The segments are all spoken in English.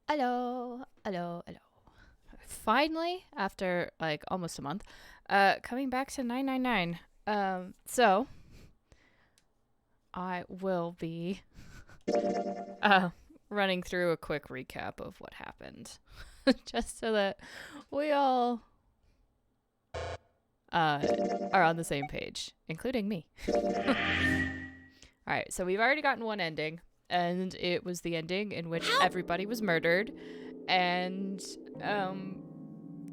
Hello, hello, hello. Finally, after like almost a month, coming back to 999. So I will be uh running through a quick recap of what happened, just so that we all are on the same page, including me. All right, so we've already gotten one ending, and it was the ending in which everybody was murdered, and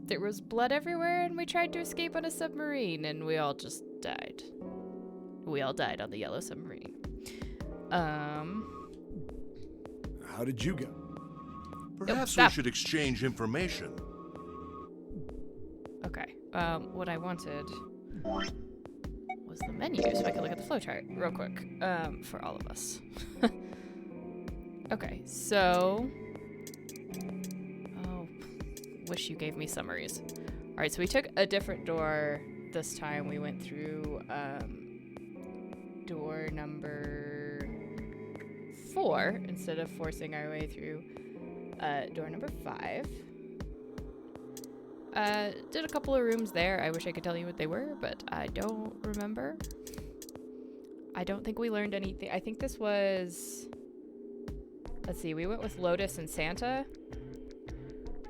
there was blood everywhere, and we tried to escape on a submarine, and we all just died. We all died on the yellow submarine. How did you go? Perhaps we stop. should exchange information. Okay. What I wanted was the menu, so I could look at the flowchart real quick. For all of us. Okay, so. Oh, wish you gave me summaries. All right, so we took a different door this time. We went through door number 4 instead of forcing our way through door number 5. Did a couple of rooms there. I wish I could tell you what they were, but I don't remember. I don't think we learned anything. I think this was... Let's see, we went with Lotus and Santa.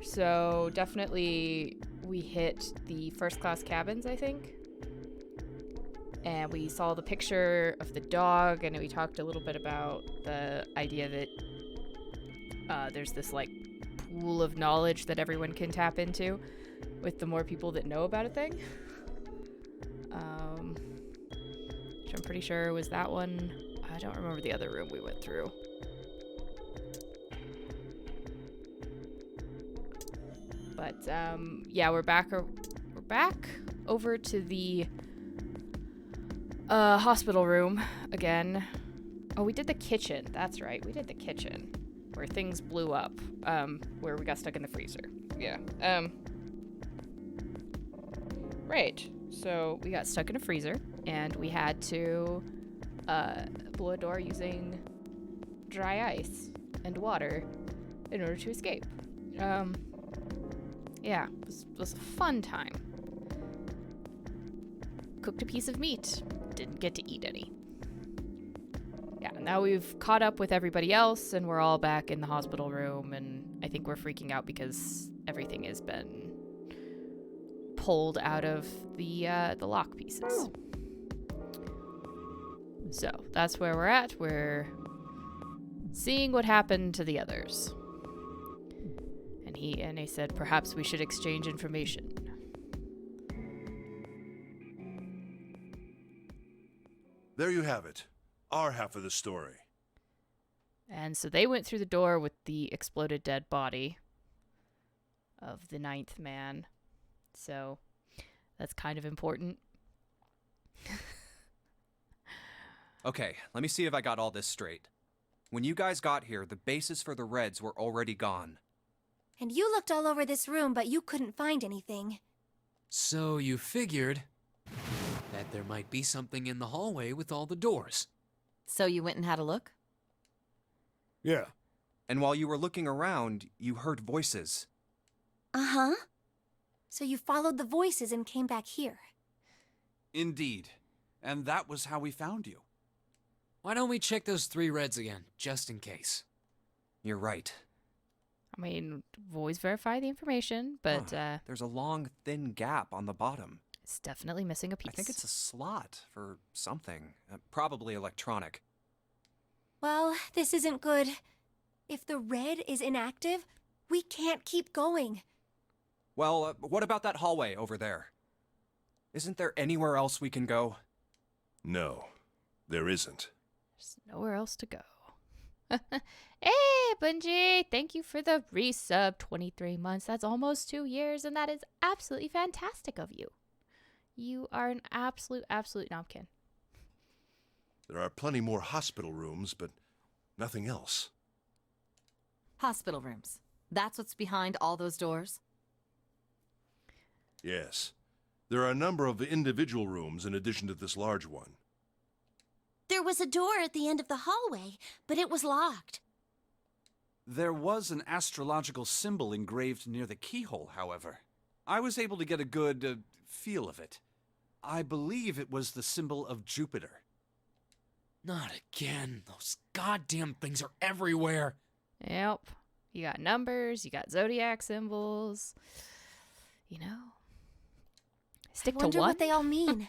So definitely we hit the first class cabins, I think. And we saw the picture of the dog, and we talked a little bit about the idea that there's this like pool of knowledge that everyone can tap into with the more people that know about a thing. Which I'm pretty sure was that one. I don't remember the other room we went through. But yeah, we're back over to the hospital room again. Oh, we did the kitchen. That's right. We did the kitchen where things blew up. Where we got stuck in the freezer. Yeah. Right. So we got stuck in a freezer and we had to blow a door using dry ice and water in order to escape. Yeah, it was a fun time. Cooked a piece of meat. Didn't get to eat any. Yeah, now we've caught up with everybody else, and we're all back in the hospital room, and I think we're freaking out because everything has been pulled out of the lock pieces. So, that's where we're at. We're seeing what happened to the others. And he said, perhaps we should exchange information. There you have it. Our half of the story. And so they went through the door with the exploded dead body of the 9th man. So that's kind of important. Okay, let me see if I got all this straight. When you guys got here, the bases for the Reds were already gone. And you looked all over this room, but you couldn't find anything. So you figured that there might be something in the hallway with all the doors. So you went and had a look? Yeah. And while you were looking around, you heard voices. Uh-huh. So you followed the voices and came back here. Indeed. And that was how we found you. Why don't we check those 3 Reds again, just in case? You're right. I mean, always verify the information, but There's a long, thin gap on the bottom. it's definitely missing a piece. I think it's a slot for something. Probably electronic. Well, this isn't good. If the red is inactive, we can't keep going. Well, what about that hallway over there? Isn't there anywhere else we can go? No, there isn't. There's nowhere else to go. Hey, Bungie! Thank you for the resub. 23 months. That's almost 2 years, and that is absolutely fantastic of you. You are an absolute knompkin. There are plenty more hospital rooms, but nothing else. Hospital rooms. That's what's behind all those doors? Yes. There are a number of individual rooms in addition to this large one. There was a door at the end of the hallway, but it was locked. There was an astrological symbol engraved near the keyhole, however. I was able to get a good feel of it. I believe it was the symbol of Jupiter. Not again. Those goddamn things are everywhere. Yep. You got numbers, you got zodiac symbols. You know. Stick I to wonder one. what they all mean.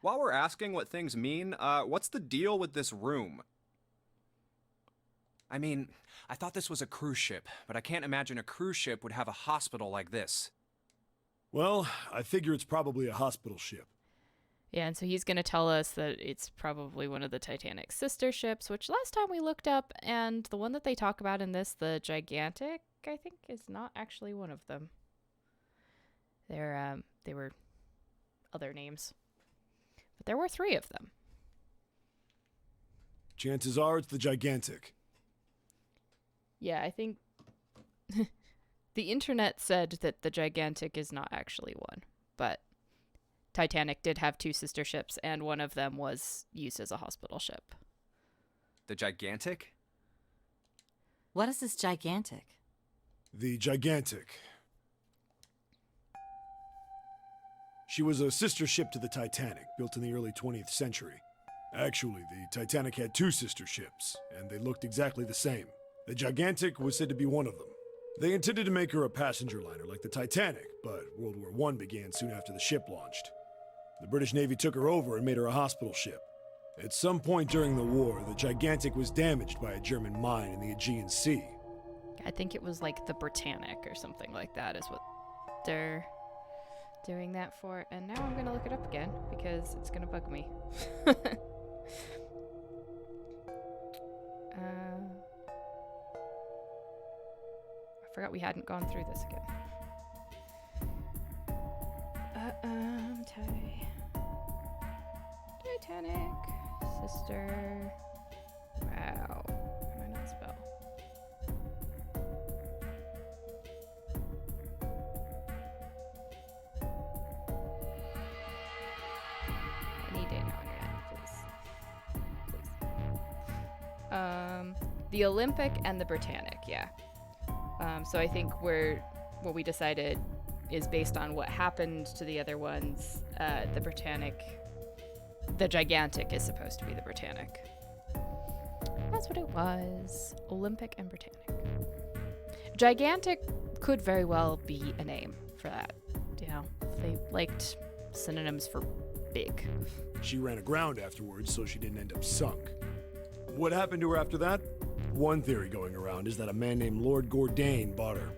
While we're asking what things mean, what's the deal with this room? I mean, I thought this was a cruise ship, but I can't imagine a cruise ship would have a hospital like this. Well, I figure it's probably a hospital ship. Yeah, and so he's going to tell us that it's probably one of the Titanic's sister ships, which last time we looked up, and the one that they talk about in this, the Gigantic, I think, is not actually one of them. They were other names. But there were 3 of them. Chances are it's the Gigantic. Yeah, I think the internet said that the Gigantic is not actually one, but Titanic did have 2 sister ships, and one of them was used as a hospital ship. The Gigantic? What is this gigantic? The Gigantic. She was a sister ship to the Titanic, built in the early 20th century. Actually, the Titanic had 2 sister ships, and they looked exactly the same. The Gigantic was said to be one of them. They intended to make her a passenger liner like the Titanic, but World War I began soon after the ship launched. The British Navy took her over and made her a hospital ship. At some point during the war, the Gigantic was damaged by a German mine in the Aegean Sea. I think it was like the Britannic or something like that is what they're doing that for. And now I'm going to look it up again because it's going to bug me. I forgot we hadn't gone through this again. Titanic, sister. Wow. How do I not spell? Any day now, internet, please. The Olympic and the Britannic, yeah. So I think what we decided is based on what happened to the other ones. The Britannic, the Gigantic is supposed to be the Britannic. That's what it was. Olympic and Britannic. Gigantic could very well be a name for that. You know, they liked synonyms for big. She ran aground afterwards, so she didn't end up sunk. What happened to her after that? One theory going around is that a man named Lord Gordain bought her.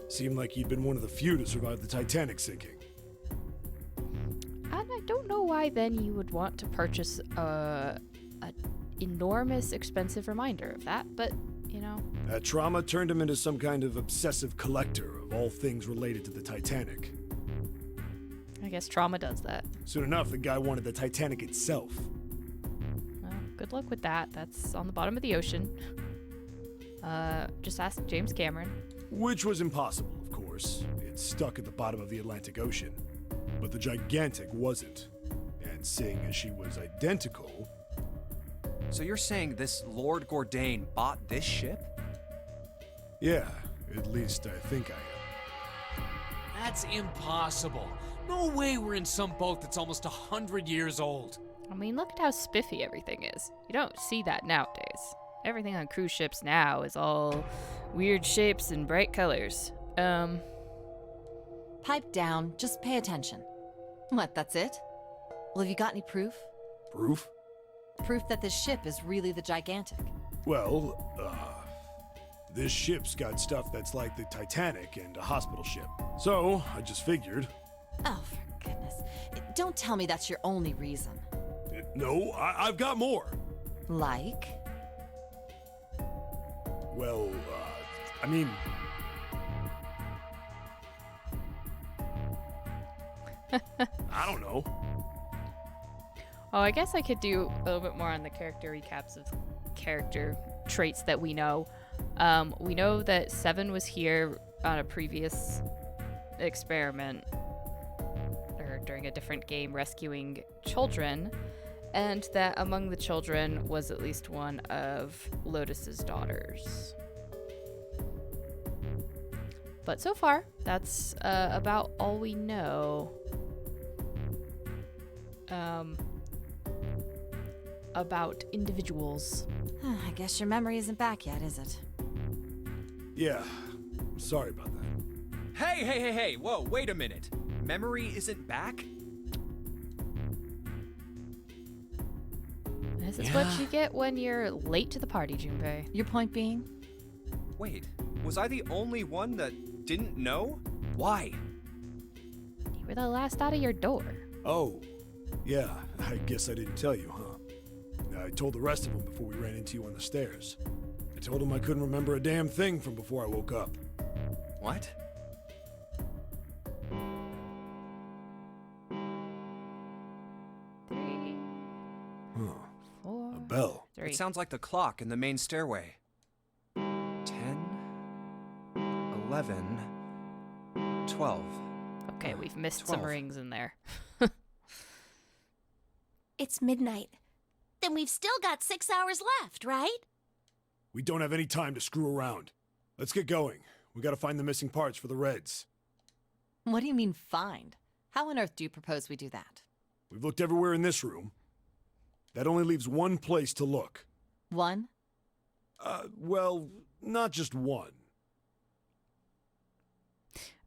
Seemed like he'd been one of the few to survive the Titanic sinking. And I don't know why then you would want to purchase a enormous expensive reminder of that, but, you know. That trauma turned him into some kind of obsessive collector of all things related to the Titanic. I guess trauma does that. Soon enough, the guy wanted the Titanic itself. Well, good luck with that. That's on the bottom of the ocean. Just ask James Cameron. Which was impossible, of course. It's stuck at the bottom of the Atlantic Ocean. But the Gigantic wasn't. And seeing as she was identical... So you're saying this Lord Gordain bought this ship? Yeah, at least I think I am. That's impossible. No way we're in some boat that's almost 100 years old. I mean, look at how spiffy everything is. You don't see that nowadays. Everything on cruise ships now is all weird shapes and bright colors. Pipe down, just pay attention. What, that's it? Well, have you got any proof? Proof? Proof that this ship is really the Gigantic. Well, this ship's got stuff that's like the Titanic and a hospital ship. So, I just figured... Oh, for goodness. Don't tell me that's your only reason. No, I've got more. Like? Well, I mean... I don't know. Oh, I guess I could do a little bit more on the character recaps of character traits that we know. We know that Seven was here on a previous experiment, or during a different game, rescuing children. and that among the children was at least one of Lotus's daughters. But so far, that's about all we know about individuals. I guess your memory isn't back yet, is it? Yeah, sorry about that. Hey, whoa, wait a minute. Memory isn't back? This is what you get when you're late to the party, Junpei. Your point being? Wait, was I the only one that didn't know? Why? You were the last out of your door. Oh, yeah, I guess I didn't tell you, huh? I told the rest of them before we ran into you on the stairs. I told them I couldn't remember a damn thing from before I woke up. What? Three, Huh. 4, A bell. 3. It sounds like the clock in the main stairway. 10, 11, 12. Okay, we've missed some 12. rings in there. It's midnight. Then we've still got 6 hours left, right? We don't have any time to screw around. Let's get going. We gotta find the missing parts for the Reds. What do you mean, find? How on earth do you propose we do that? We've looked everywhere in this room. That only leaves one place to look. One? Well, not just one.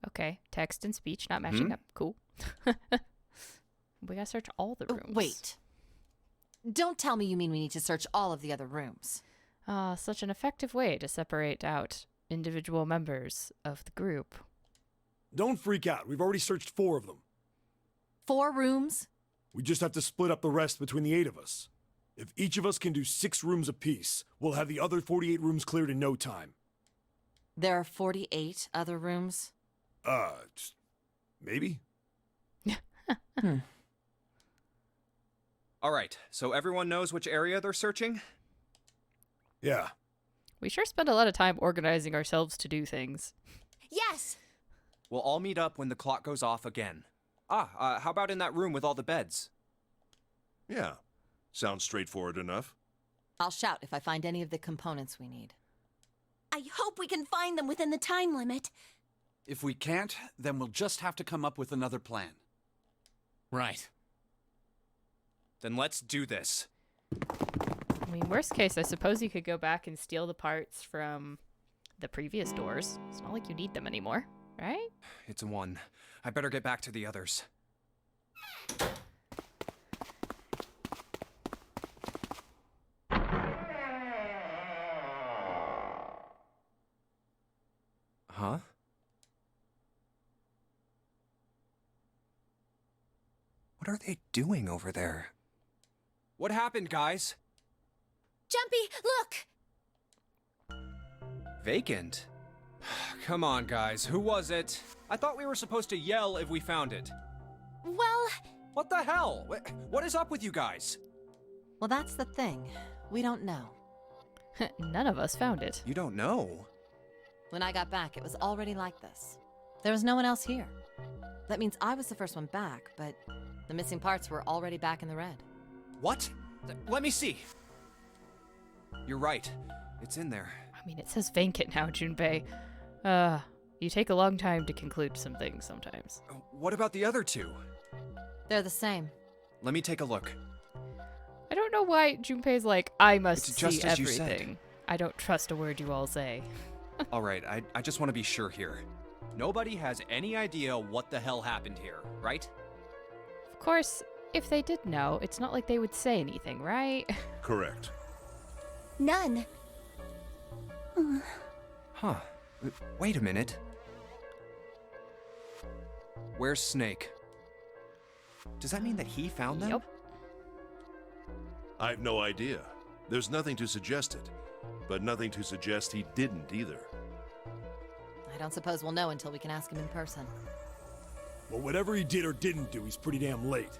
Okay, text and speech not matching up. Cool. We gotta search all the rooms. Wait. Don't tell me you mean we need to search all of the other rooms. Such an effective way to separate out individual members of the group. Don't freak out. We've already searched 4 of them. 4 rooms? We just have to split up the rest between the 8 of us. If each of us can do 6 rooms apiece, we'll have the other 48 rooms cleared in no time. There are 48 other rooms? Maybe? All right, so everyone knows which area they're searching? Yeah. We sure spend a lot of time organizing ourselves to do things. Yes! We'll all meet up when the clock goes off again. How about in that room with all the beds? Yeah, sounds straightforward enough. I'll shout if I find any of the components we need. I hope we can find them within the time limit. If we can't, then we'll just have to come up with another plan. Right. Then let's do this. I mean, worst case, I suppose you could go back and steal the parts from the previous doors. It's not like you need them anymore, right? It's a 1. I better get back to the others. Huh? What are they doing over there? What happened, guys? Jumpy, look! Vacant? Come on, guys. Who was it? I thought we were supposed to yell if we found it. Well, What the hell? What is up with you guys? Well, that's the thing. We don't know. None of us found it. You don't know. When I got back, it was already like this. There was no one else here. That means I was the first one back, but the missing parts were already back in the red. What? Let me see. You're right. It's in there. I mean, it says vacant now, Junpei. You take a long time to conclude some things sometimes. What about the other 2? They're the same. Let me take a look. I don't know why Junpei's like, I must It's just see as you said. everything. I don't trust a word you all say. All right, I just want to be sure here. Nobody has any idea what the hell happened here, right? Of course, if they did know, it's not like they would say anything, right? Correct. none. Huh. Wait a minute. Where's Snake? Does that mean that he found them? Yep. I've no idea. There's nothing to suggest it, but nothing to suggest he didn't either. I don't suppose we'll know until we can ask him in person. Well, whatever he did or didn't do, he's pretty damn late.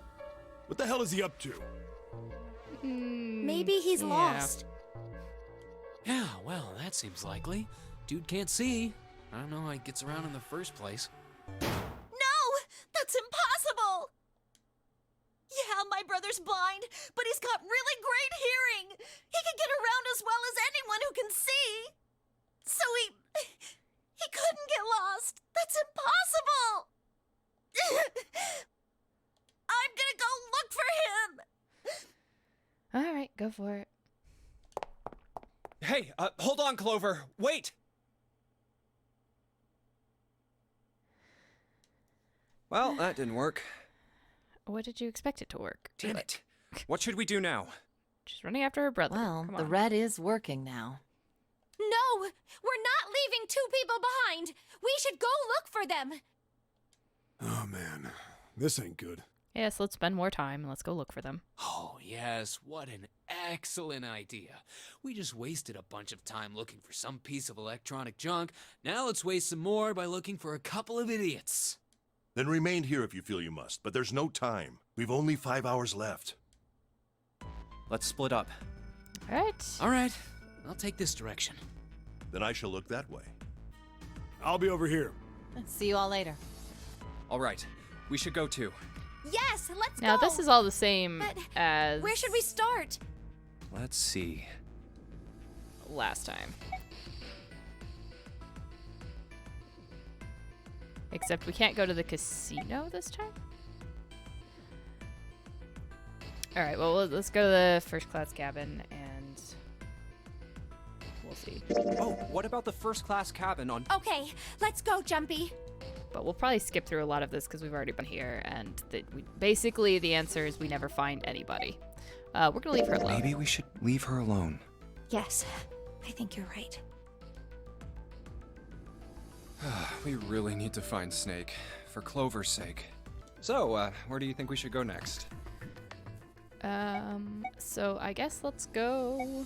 What the hell is he up to? Maybe he's yeah. lost. Yeah, well, that seems likely. Dude can't see. I don't know how he gets around in the first place. No! That's impossible! Yeah, my brother brother's blind, but he's got really great hearing. He can get around as well as anyone who can see. So he couldn't get lost. That's impossible. I'm gonna go look for him. All right, go for it. Hey, hold on, Clover. Wait! Well, that didn't work. What did you expect it to work? Damn it. What should we do now? She's running after her brother. Well, Come the on. red is working now. No, we're not leaving two people behind. We should go look for them. Oh man, this ain't good. Yes, let's spend more time and let's go look for them. Oh, yes, what an excellent idea. We just wasted a bunch of time looking for some piece of electronic junk. Now let's waste some more by looking for a couple of idiots. Then remain here if you feel you must, but there's no time. We've only 5 hours left. Let's split up. All right. All right, I'll take this direction. Then I shall look that way. I'll be over here. See you all later. All right, we should go too. Yes, let's Now, go. this is all the same But as Where should we start? Let's see. last time. Except we can't go to the casino this time? Alright, well, let's go to the first class cabin and we'll see. Oh, what about the first class cabin on... Okay, let's go, Jumpy. But we'll probably skip through a lot of this because we've already been here, and basically the answer is we never find anybody. We're gonna leave her alone. Maybe we should leave her alone. Yes, I think you're right. We really need to find Snake, for Clover's sake. So, where do you think we should go next? So I guess let's go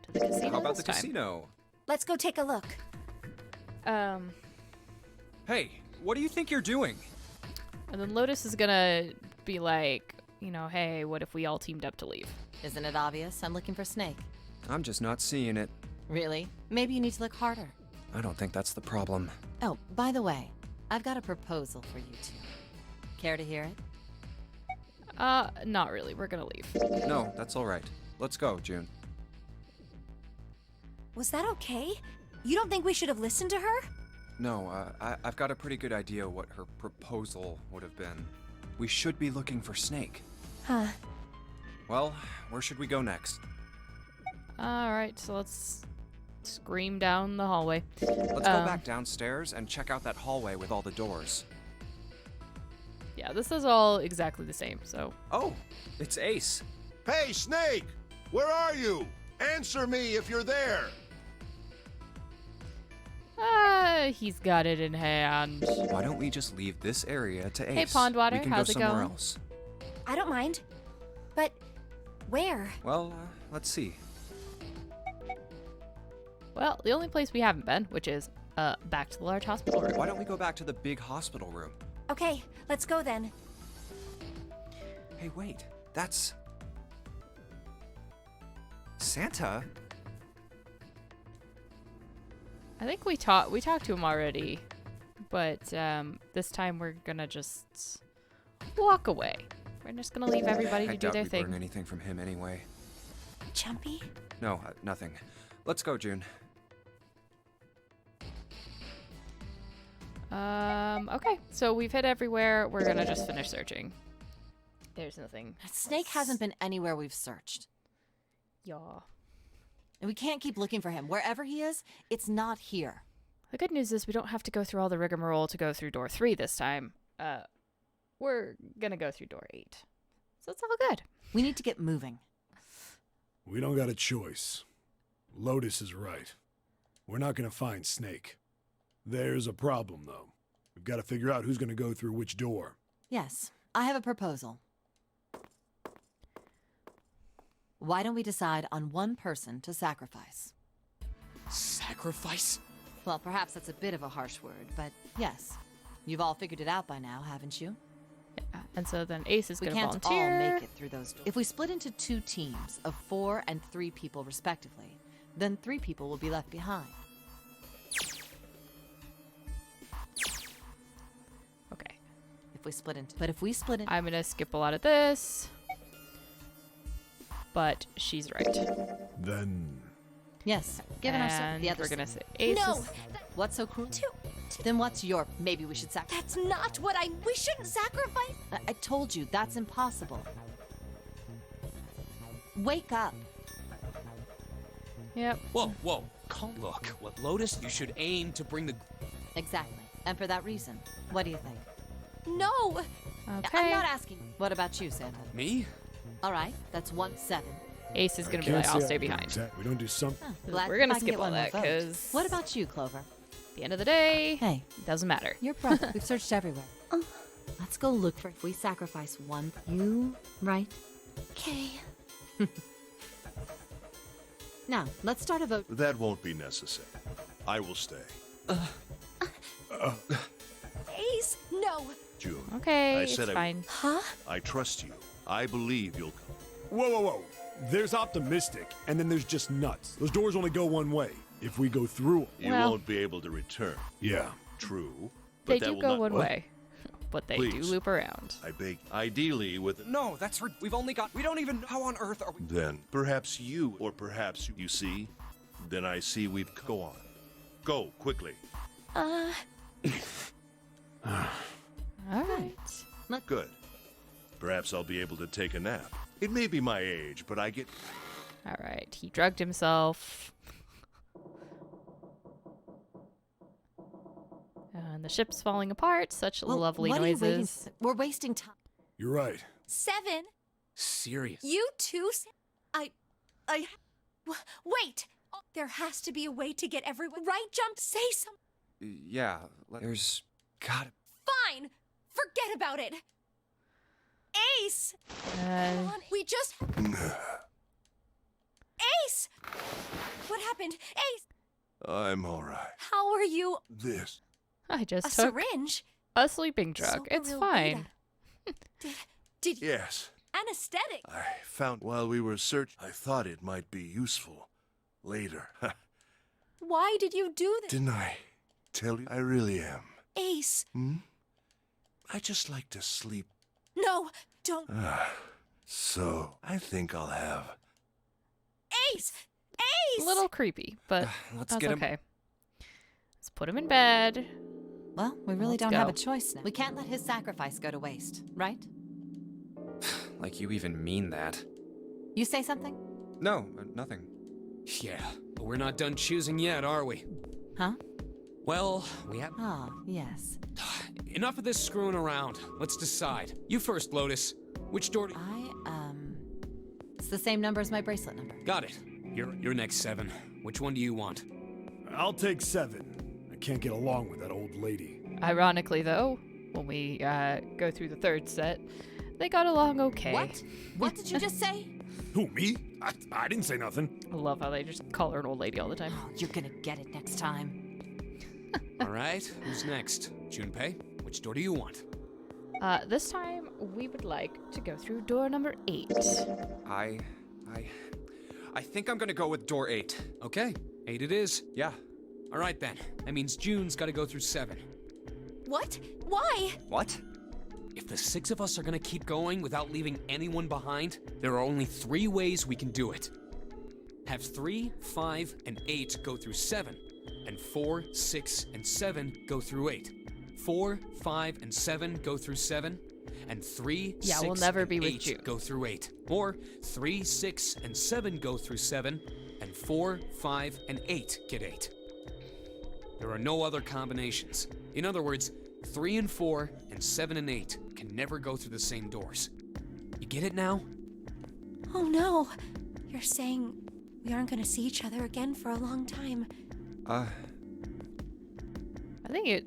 to the casino. How about this the time. casino? Let's go take a look. Hey, what do you think you're doing? And then Lotus is gonna be like, you know, hey, what if we all teamed up to leave? Isn't it obvious? I'm looking for Snake. I'm just not seeing it. Really? Maybe you need to look harder. I don't think that's the problem. Oh, by the way, I've got a proposal for you two. Care to hear it? Not really. We're gonna leave. No, that's all right. Let's go, June. Was that okay? You don't think we should have listened to her? No, I've got a pretty good idea what her proposal would have been. We should be looking for Snake. Huh. Well, where should we go next? Alright, so let's scream down the hallway. Let's go back downstairs and check out that hallway with all the doors. Yeah, this is all exactly the same, so. Oh, it's Ace. Hey, Snake! Where are you? Answer me if you're there! He's got it in hand. Why don't we just leave this area to Ace? Hey, Pondwater, we can how's go it somewhere going? else. I don't mind. But where? Well, let's see. Well, the only place we haven't been, which is, back to the large hospital room. Why don't we go back to the big hospital room? Okay, let's go then. Hey, wait. That's... Santa? I think we talked to him already, but this time we're gonna just walk away. We're just gonna leave everybody I to do doubt their we'd thing. learn anything from him anyway. Jumpy? No, nothing. Let's go, June. Okay, so we've hit everywhere. We're gonna just finish searching. There's nothing. Snake hasn't been anywhere we've searched. Yaw. And we can't keep looking for him. Wherever he is, it's not here. The good news is we don't have to go through all the rigmarole to go through door 3 this time. We're gonna go through door 8. So it's all good. We need to get moving. We don't got a choice. Lotus is right. We're not gonna find Snake. There's a problem, though. We've got to figure out who's gonna go through which door. Yes, I have a proposal. Why don't we decide on one person to sacrifice? Sacrifice? Well, perhaps that's a bit of a harsh word, but yes. You've all figured it out by now, haven't you? Yeah. And so then Ace is We gonna can't volunteer. all make it through those doors. If we split into 2 teams of 4 and 3 people respectively, then 3 people will be left behind. Okay. If we split into. But if we split into, I'm gonna skip a lot of this. But she's right. Then yes, given our And the other we're gonna side. say aces. No, What's so cruel? Then what's your? Maybe we should sacrifice. that's not what I. We shouldn't sacrifice. I told you that's impossible. Wake up. Yep. Whoa, whoa. Look, what Lotus, you should aim to bring the. Exactly. And for that reason, what do you think? No. Okay. I'm not asking. What about you, Santa? Me? All right, that's 1-7. Ace is gonna be can't like, I'll say stay I can behind. exact- We don't do something. Huh, glad We're gonna I can skip get all one more that, vote. 'cause- What about you, Clover? At the end of the day, Hey, doesn't matter. your brother. We've searched everywhere. Let's go look for. If we sacrifice one, you right? Okay. Now let's start a vote. That won't be necessary. I will stay. Ace, no. June. Okay, I it's said fine. Huh? I trust you. I believe you'll come. Whoa, whoa, whoa. There's optimistic, and then there's just nuts. Those doors only go one way. If we go through them. You Well- won't be able to return. Yeah. True. But They that do will go not, one What? way, but they do Please. loop around. I beg. Ideally, with. No, that's we've only got. We don't even. How on earth are we? Then perhaps you, or perhaps you see. Then I see we've. Go on. Go quickly. All right. Good. Perhaps I'll be able to take a nap. It may be my age, but I get. All right. He drugged himself. And the ship's falling apart. Such Well, lovely what are you waiting noises. for? We're wasting time. You're right. 7. Serious. You too. Wait. There has to be a way to get everyone. Right, Jump? Say something. Yeah, there's. God. Fine. Forget about it. Ace. And Come on, we just. Ace. What happened? Ace. I'm all right. How are you? This. I just A took syringe. a sleeping drug. It's Socorro fine. Did you Yes. anesthetic? I found while we were searching. I thought it might be useful. Later. Why did you do this? Didn't I tell you? I really am. Ace. I just like to sleep. No, don't. So, I think I'll have. Ace. Ace. A little creepy, but Let's that's get him. okay. Let's put him in bed. Well, we really Let's don't have go. a choice now. We can't let his sacrifice go to waste, right? Like you even mean that? You say something? No, nothing. Yeah, but we're not done choosing yet, are we? Huh? Well, we have. Ah, yes. Enough of this screwing around. Let's decide. You first, Lotus. Which door? It's the same number as my bracelet number. Got it. You're next, 7. Which one do you want? I'll take 7. I can't get along with that old lady. Ironically, though, when we go through the third set, they got along okay. What? What did you just say? Who, me? I didn't say nothing. I love how they just call her an old lady all the time. Oh, you're gonna get it next time. All right, who's next? Junpei, which door do you want? This time, we would like to go through door number 8. I think I'm gonna go with door 8. Okay, 8 it is. Yeah. All right then. That means June's got to go through 7. What? Why? What? If the 6 of us are gonna keep going without leaving anyone behind, there are only 3 ways we can do it. Have 3, 5, and 8 go through 7, and 4, 6, and 7 go through 8. 4, 5, and 7 go through 7, and 3, Yeah, 6, we'll never and be with 8 June. go through 8. Or 3, 6, and 7 go through 7, and 4, 5, and 8 get 8. There are no other combinations. In other words, 3 and 4 and 7 and 8 can never go through the same doors. You get it now? Oh no. You're saying we aren't going to see each other again for a long time. I think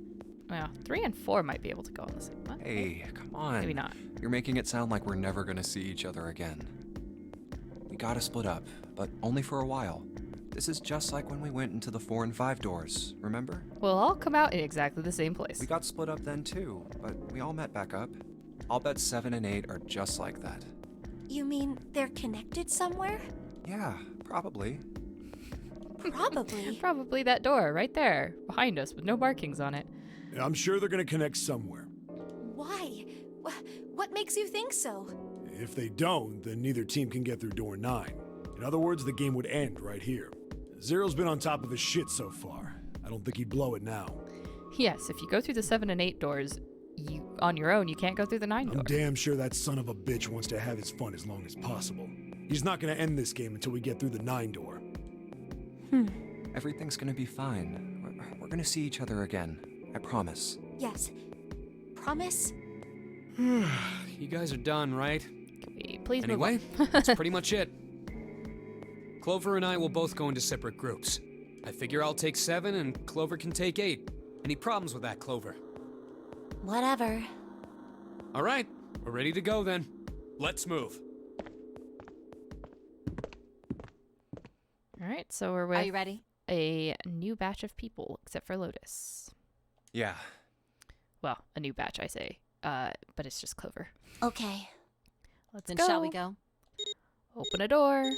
well, 3 and 4 might be able to go on the same one. Hey, come on. Maybe not. You're making it sound like we're never gonna see each other again. We gotta split up, but only for a while. This is just like when we went into the 4 and 5 doors, remember? We'll all come out in exactly the same place. We got split up then too, but we all met back up. I'll bet 7 and 8 are just like that. You mean they're connected somewhere? Yeah, probably. Probably. Probably that door right there, behind us, with no markings on it. I'm sure they're gonna connect somewhere. Why? What makes you think so? If they don't, then neither team can get through door 9. In other words, the game would end right here. Zero's been on top of his shit so far. I don't think he'd blow it now. Yes, if you go through the 7 and 8 doors, on your own, you can't go through the 9 door. I'm damn sure that son of a bitch wants to have his fun as long as possible. He's not gonna end this game until we get through the 9 door. Everything's gonna be fine. We're gonna see each other again. I promise. Yes. Promise? You guys are done, right? Can we please move Anyway, on? that's pretty much it. Clover and I will both go into separate groups. I figure I'll take 7 and Clover can take 8. Any problems with that, Clover? Whatever. All right, we're ready to go then. Let's move. All right, so we're Are with you ready? a new batch of people, except for Lotus. Yeah. Well, a new batch, I say. But it's just Clover. Okay. Let's Then go. shall we go? Open a door.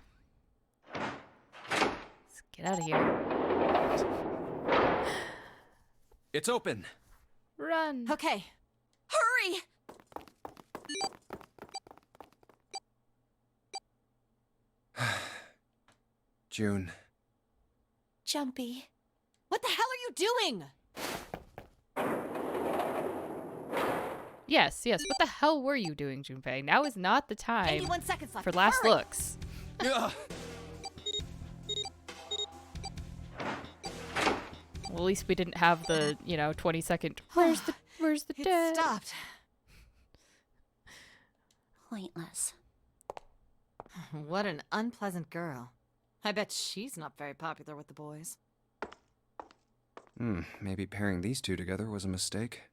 Let's get out of here. It's open. Run. Okay. Hurry! June. Jumpy. What the hell are you doing? Yes. What the hell were you doing, Junpei? Now is not the time 81 seconds left. for last Hurry! looks. Ugh. Well, at least we didn't have the, 20-second. Where's the It dead? stopped. Pointless. What an unpleasant girl. I bet she's not very popular with the boys. Maybe pairing these two together was a mistake.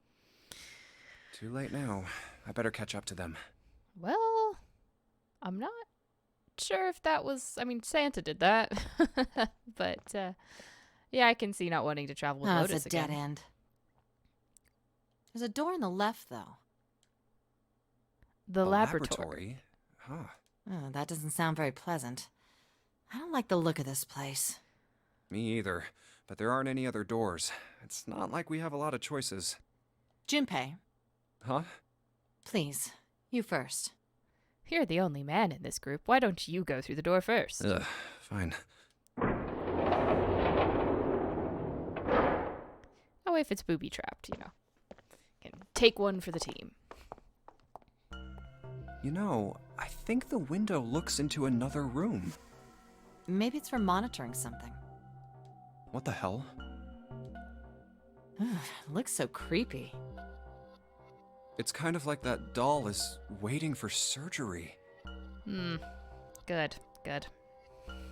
Too late now. I better catch up to them. Well, I'm not sure if that was. I mean, Santa did that, but yeah, I can see not wanting to travel with Lotus It's a dead again. end. There's a door on the left, though. The A laboratory. Huh. Oh, that doesn't sound very pleasant. I don't like the look of this place. Me either. But there aren't any other doors. It's not like we have a lot of choices. Junpei, Huh? please, you first. You're the only man in this group. Why don't you go through the door first? Ugh, fine. Oh, if it's booby trapped, Can take one for the team. You know, I think the window looks into another room. Maybe it's for monitoring something. What the hell? Ugh, it looks so creepy. It's kind of like that doll is waiting for surgery. Good.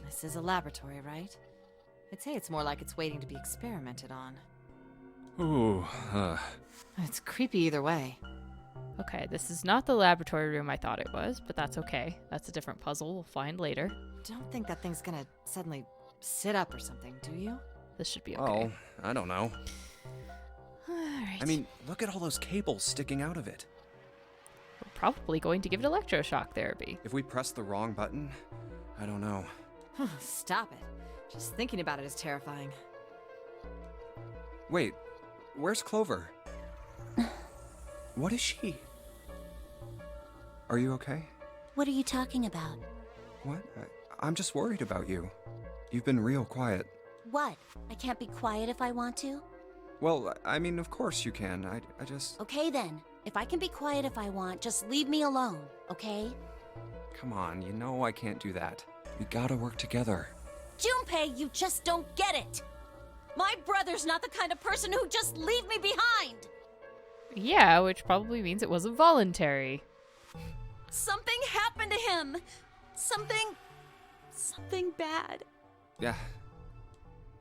This is a laboratory, right? I'd say it's more like it's waiting to be experimented on. Ooh, It's creepy either way. Okay, this is not the laboratory room I thought it was, but that's okay. That's a different puzzle we'll find later. Don't think that thing's gonna suddenly sit up or something, do you? This should be okay. Oh, I don't know. Alright. I mean, look at all those cables sticking out of it. we're probably going to give it electroshock therapy. If we press the wrong button, I don't know. Stop it. Just thinking about it is terrifying. Wait, where's Clover? What is she? Are you okay? What are you talking about? What? I'm just worried about you. You've been real quiet. What? I can't be quiet if I want to? Well, I mean, of course you can. I just... Okay then. If I can be quiet if I want, just leave me alone, okay? Come on, you know I can't do that. We gotta work together. Junpei, you just don't get it! My brother's not the kind of person who'd just leave me behind! Yeah, which probably means it wasn't voluntary. Something happened to him! Something bad. Yeah.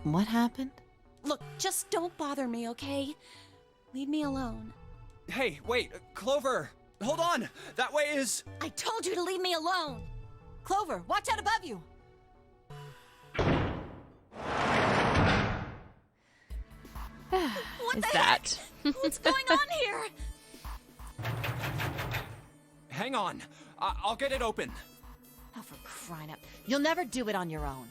What happened? Look, just don't bother me, okay? Leave me alone. Hey, wait, Clover! Hold on! That way is... I told you to leave me alone! Clover, watch out above you! What Is the that? heck? What's going on here? Hang on. I'll get it open. Oh, for crying out. You'll never do it on your own.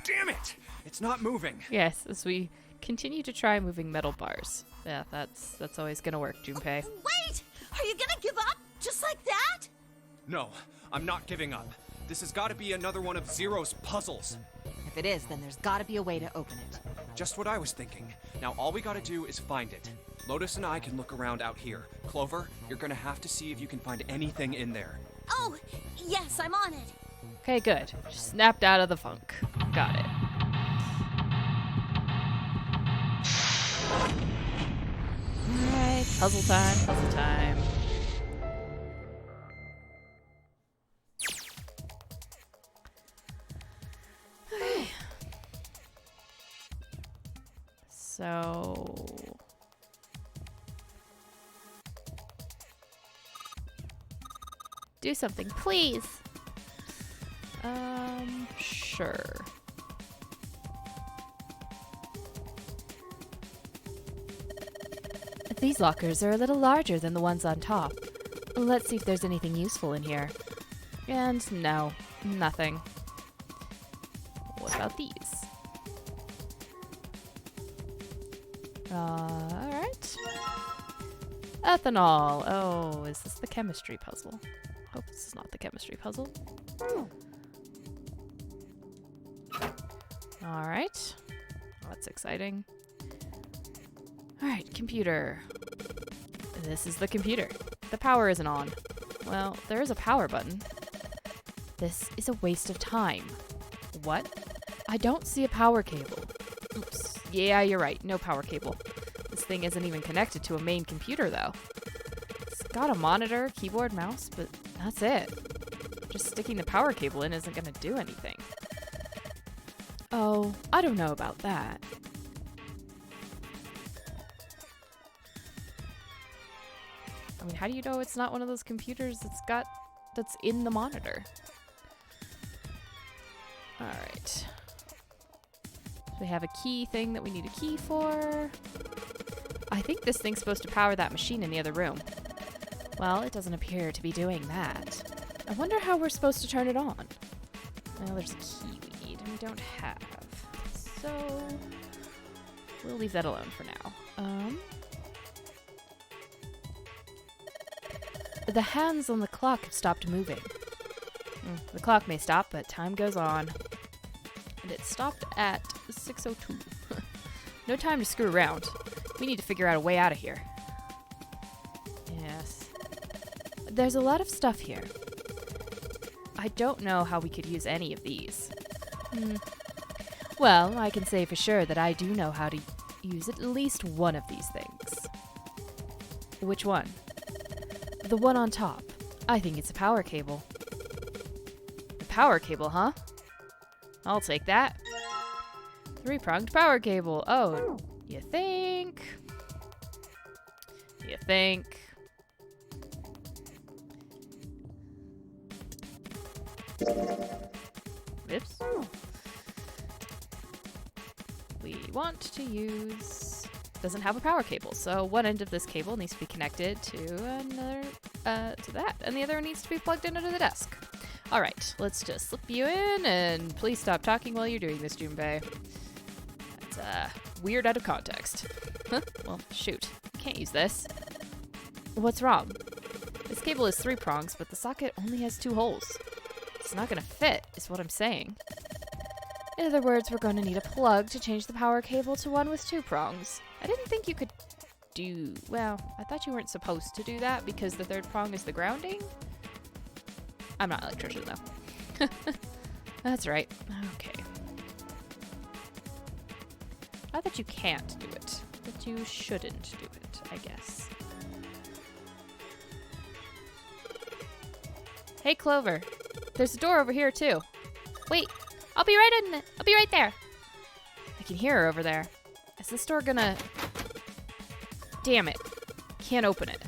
Damn Damn it! It's not moving. Yes, as we continue to try moving metal bars. Yeah, that's always gonna work, Junpei. Wait! Are you gonna give up? Just like that? No, I'm not giving up. This has got to be another one of Zero's puzzles. If it is, then there's gotta be a way to open it. Just what I was thinking. Now all we gotta do is find it. Lotus and I can look around out here. Clover, you're gonna have to see if you can find anything in there. Oh, yes, I'm on it. Okay, good. Just snapped out of the funk. Got it. Alright, puzzle time, puzzle time. Okay. So... do something, please! Sure. These lockers are a little larger than the ones on top. Let's see if there's anything useful in here. And no, nothing. What about these? Alright. Ethanol. Oh, is this the chemistry puzzle? Hope this is not the chemistry puzzle. Alright. Oh, that's exciting. Alright, computer. This is the computer. The power isn't on. Well, there is a power button. This is a waste of time. What? I don't see a power cable. Oops. Yeah, you're right. No power cable. This thing isn't even connected to a main computer, though. It's got a monitor, keyboard, mouse, but that's it. Just sticking the power cable in isn't going to do anything. Oh, I don't know about that. I mean, how do you know it's not one of those computers that's in the monitor? Alright. So we have a key thing that we need a key for. I think this thing's supposed to power that machine in the other room. Well, it doesn't appear to be doing that. I wonder how we're supposed to turn it on. Well, there's a key we need and we don't have. So we'll leave that alone for now. The hands on the clock have stopped moving. The clock may stop, but time goes on. And it stopped at 6:02. No time to screw around. We need to figure out a way out of here. Yes. There's a lot of stuff here. I don't know how we could use any of these. Well, I can say for sure that I do know how to use at least one of these things. Which one? The one on top. I think it's a power cable. The power cable, huh? I'll take that. 3-pronged power cable. Oh, you think? You think? Oops. We want to use... doesn't have a power cable, so one end of this cable needs to be connected to another, to that, and the other needs to be plugged in under the desk. Alright, let's just slip you in, and please stop talking while you're doing this, Junpei. That's, weird out of context. Huh? Well, shoot. Can't use this. What's wrong? This cable has 3 prongs, but the socket only has 2 holes. It's not gonna fit, is what I'm saying. In other words, we're going to need a plug to change the power cable to one with 2 prongs. I didn't think you could do... well, I thought you weren't supposed to do that because the 3rd prong is the grounding? I'm not an electrician, though. That's right. Okay. Not that you can't do it, but you shouldn't do it, I guess. Hey, Clover. There's a door over here, too. Wait. I'll be right in. I'll be right there. I can hear her over there. Is this door gonna... damn it. Can't open it.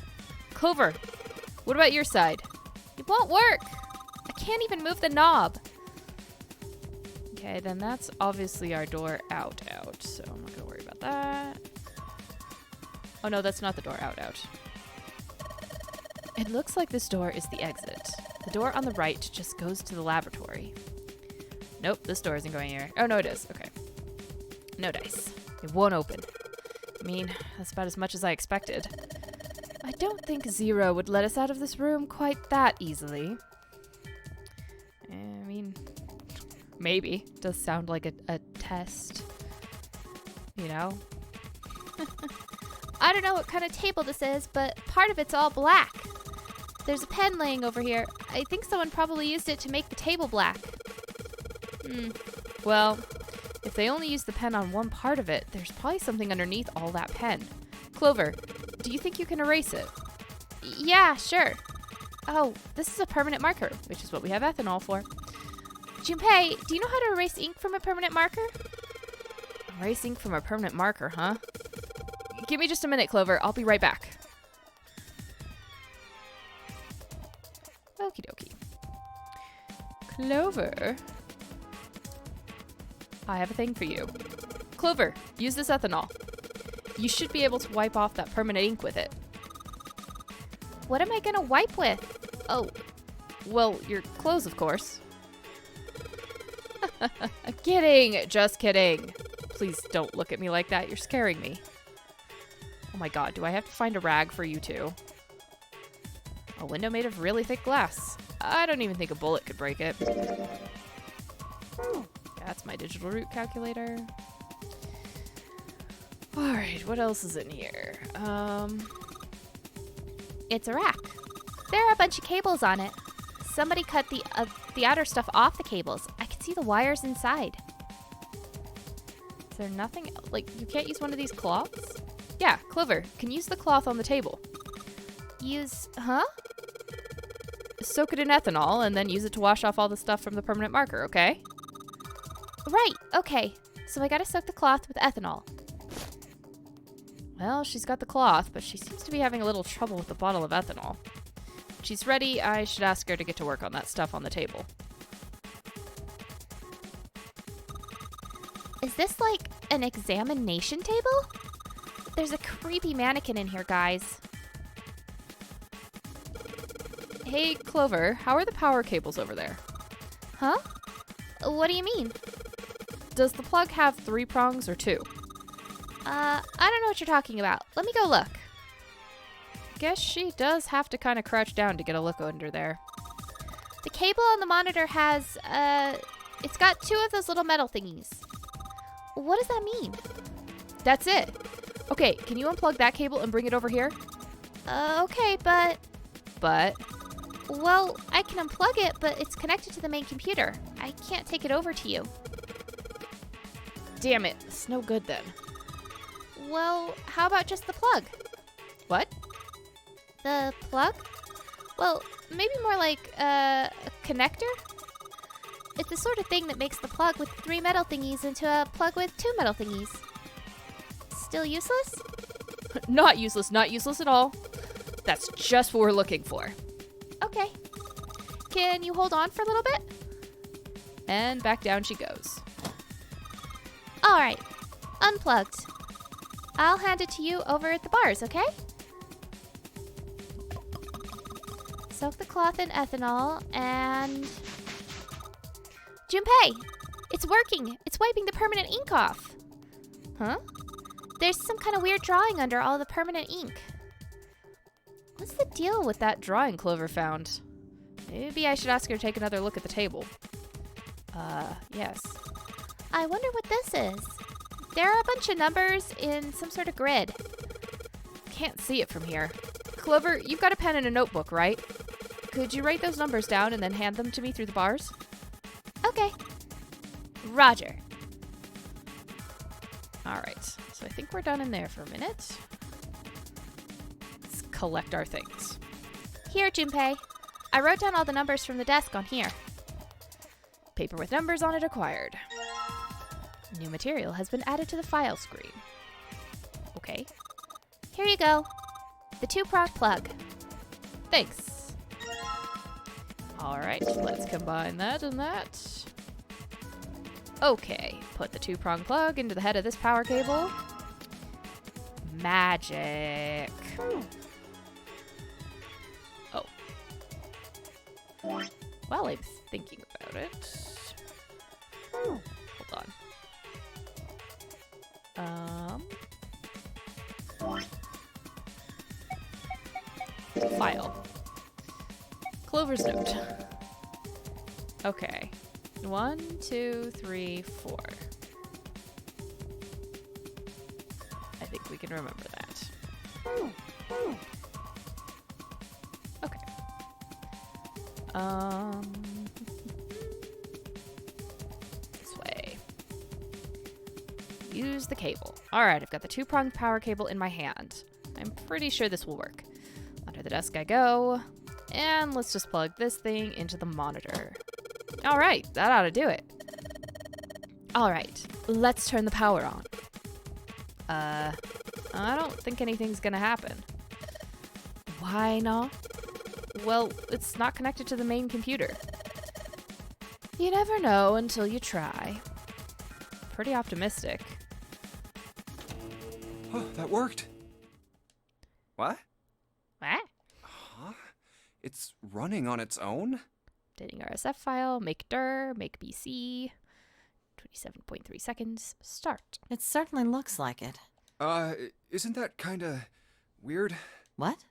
Clover, what about your side? It won't work. I can't even move the knob. Okay, then that's obviously our door out, so I'm not gonna worry about that. Oh no, that's not the door out. It looks like this door is the exit. The door on the right just goes to the laboratory. Nope, this door isn't going anywhere. Oh, no, it is. Okay. No dice. It won't open. I mean, that's about as much as I expected. I don't think Zero would let us out of this room quite that easily. I mean, maybe. Does sound like a test. You know? I don't know what kind of table this is, but part of it's all black. There's a pen laying over here. I think someone probably used it to make the table black. Well, if they only use the pen on one part of it, there's probably something underneath all that pen. Clover, do you think you can erase it? Yeah, sure. Oh, this is a permanent marker, which is what we have ethanol for. Junpei, do you know how to erase ink from a permanent marker? Erase ink from a permanent marker, huh? Give me just a minute, Clover. I'll be right back. Okie dokie. Clover. I have a thing for you. Clover, use this ethanol. You should be able to wipe off that permanent ink with it. What am I gonna wipe with? Oh, well, your clothes, of course. I'm kidding. Just kidding. Please don't look at me like that. You're scaring me. Oh my god, do I have to find a rag for you too? A window made of really thick glass. I don't even think a bullet could break it. That's my digital root calculator. Alright, what else is in here? It's a rack. There are a bunch of cables on it. Somebody cut the outer stuff off the cables. I can see the wires inside. Is there nothing? Like, you can't use one of these cloths? Yeah, Clover, can use the cloth on the table. Huh? Soak it in ethanol and then use it to wash off all the stuff from the permanent marker, okay? Right, okay. So I gotta soak the cloth with ethanol. Well, she's got the cloth, but she seems to be having a little trouble with the bottle of ethanol. When she's ready, I should ask her to get to work on that stuff on the table. Is this like an examination table? There's a creepy mannequin in here, guys. Hey, Clover, how are the power cables over there? Huh? What do you mean? Does the plug have 3 prongs or 2? I don't know what you're talking about. Let me go look. Guess she does have to kind of crouch down to get a look under there. The cable on the monitor has, it's got 2 of those little metal thingies. What does that mean? That's it. Okay, can you unplug that cable and bring it over here? Okay, but... But? Well, I can unplug it, but it's connected to the main computer. I can't take it over to you. Damn it, it's no good then. Well, how about just the plug? What? The plug? Well, maybe more like a connector? It's the sort of thing that makes the plug with 3 metal thingies into a plug with 2 metal thingies. Still useless? Not useless, not useless at all. That's just what we're looking for. Okay. Can you hold on for a little bit? And back down she goes. Alright, unplugged. I'll hand it to you over at the bars, okay? Soak the cloth in ethanol and... Junpei! It's working! It's wiping the permanent ink off! Huh? There's some kind of weird drawing under all the permanent ink. What's the deal with that drawing Clover found? Maybe I should ask her to take another look at the table. Yes. I wonder what this is. There are a bunch of numbers in some sort of grid. Can't see it from here. Clover, you've got a pen and a notebook, right? Could you write those numbers down and then hand them to me through the bars? Okay. Roger. Alright, so I think we're done in there for a minute. Let's collect our things. Here, Junpei. I wrote down all the numbers from the desk on here. Paper with numbers on it acquired. New material has been added to the file screen. Okay. Here you go. The 2-prong plug. Thanks. Alright, let's combine that and that. Okay, put the 2-prong plug into the head of this power cable. Magic. Oh. While I'm thinking about it, File. Clover's note. Okay. 1, 2, 3, 4. I think we can remember that. Okay. This way. Use the cable. Alright, I've got the 2-pronged power cable in my hand. I'm pretty sure this will work. Under the desk I go. And let's just plug this thing into the monitor. Alright, that ought to do it. Alright, let's turn the power on. I don't think anything's gonna happen. Why not? Well, it's not connected to the main computer. You never know until you try. Pretty optimistic. Oh, that worked. What? What? Huh? It's running on its own? Updating RSF file, make dir, make BC. 27.3 seconds, start. It certainly looks like it. Isn't that kinda weird? What?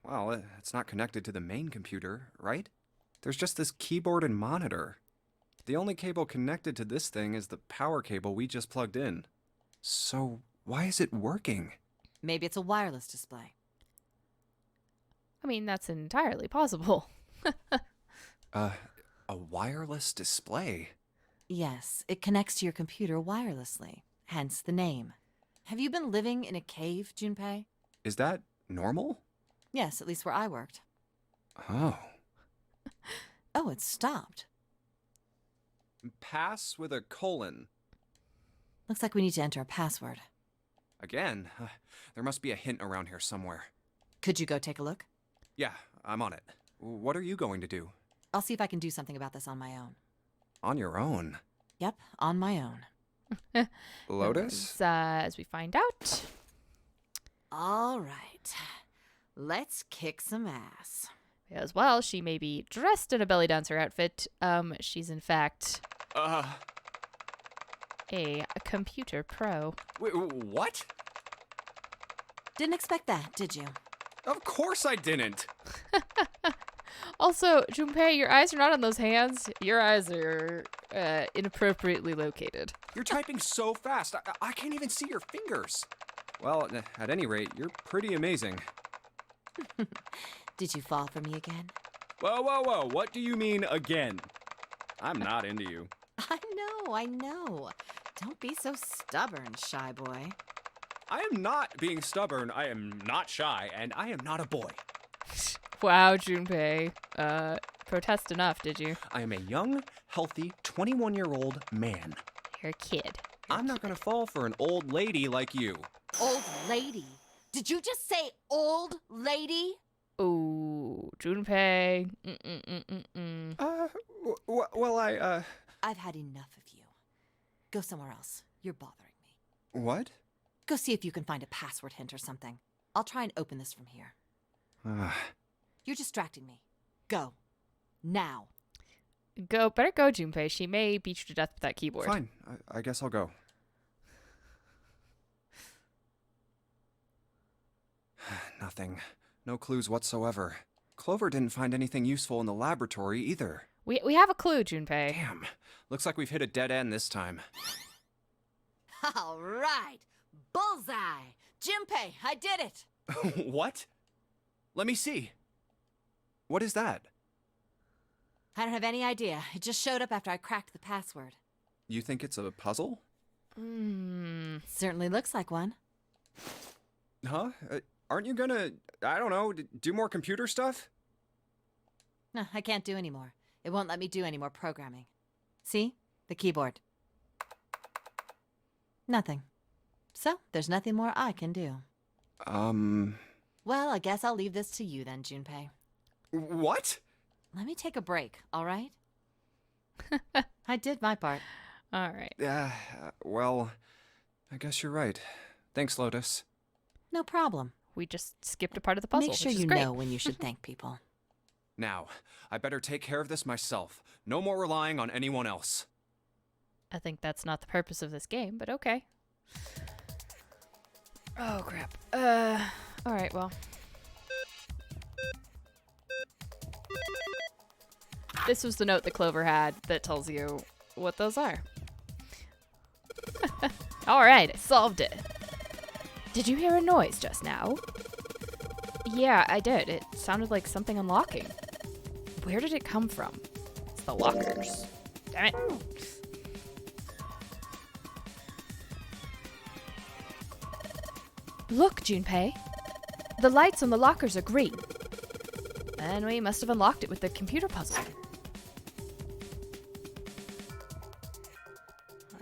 Well, it's not connected to the main computer, right? There's just this keyboard and monitor. The only cable connected to this thing is the power cable we just plugged in. So, why is it working? Maybe it's a wireless display. I mean, that's entirely possible. A wireless display? Yes, it connects to your computer wirelessly, hence the name. Have you been living in a cave, Junpei? Is that normal? Yes, at least where I worked. Oh. Oh, it stopped. Pass with a colon. Looks like we need to enter a password. Again, there must be a hint around here somewhere. Could you go take a look? Yeah, I'm on it. What are you going to do? I'll see if I can do something about this on my own. On your own? Yep, on my own. Lotus? As we find out. All right. Let's kick some ass. As well, she may be dressed in a belly dancer outfit. She's in fact a computer pro. Wait, what? Didn't expect that, did you? Of course I didn't. Also, Junpei, your eyes are not on those hands. Your eyes are inappropriately located. You're typing so fast, I can't even see your fingers. Well, at any rate, you're pretty amazing. Did you fall for me again? Whoa, whoa, whoa, what do you mean again? I'm not into you. I know. Don't be so stubborn, shy boy. I am not being stubborn, I am not shy, and I am not a boy. Wow, Junpei. Protest enough, did you? I am a young, healthy, 21-year-old man. You're a kid. I'm not gonna fall for an old lady like you. Old lady? Did you just say old lady? Ooh, Junpei. Well, I've had enough of you. Go somewhere else. You're bothering me. What? Go see if you can find a password hint or something. I'll try and open this from here. You're distracting me. Go. Now. Better go, Junpei. She may beat you to death with that keyboard. Fine, I guess I'll go. Nothing. No clues whatsoever. Clover didn't find anything useful in the laboratory either. We have a clue, Junpei. Damn. Looks like we've hit a dead end this time. All right. Bullseye. Junpei, I did it. What? Let me see. What is that? I don't have any idea. It just showed up after I cracked the password. You think it's a puzzle? Certainly looks like one. Huh? Aren't you gonna, I don't know, do more computer stuff? No, I can't do any more. It won't let me do any more programming. See? The keyboard. Nothing. So, there's nothing more I can do. Well, I guess I'll leave this to you then, Junpei. What? Let me take a break, all right? I did my part. All right. Well, I guess you're right. Thanks, Lotus. No problem. We just skipped a part of the puzzle. Make sure which is you great. know when you should thank people. Now, I better take care of this myself. No more relying on anyone else. I think that's not the purpose of this game, but okay. Oh, crap. Alright, well. This was the note that Clover had that tells you what those are. Alright, I solved it. Did you hear a noise just now? Yeah, I did. It sounded like something unlocking. Where did it come from? It's the lockers. Damn it. Look, Junpei. The lights on the lockers are green. And we must have unlocked it with the computer puzzle.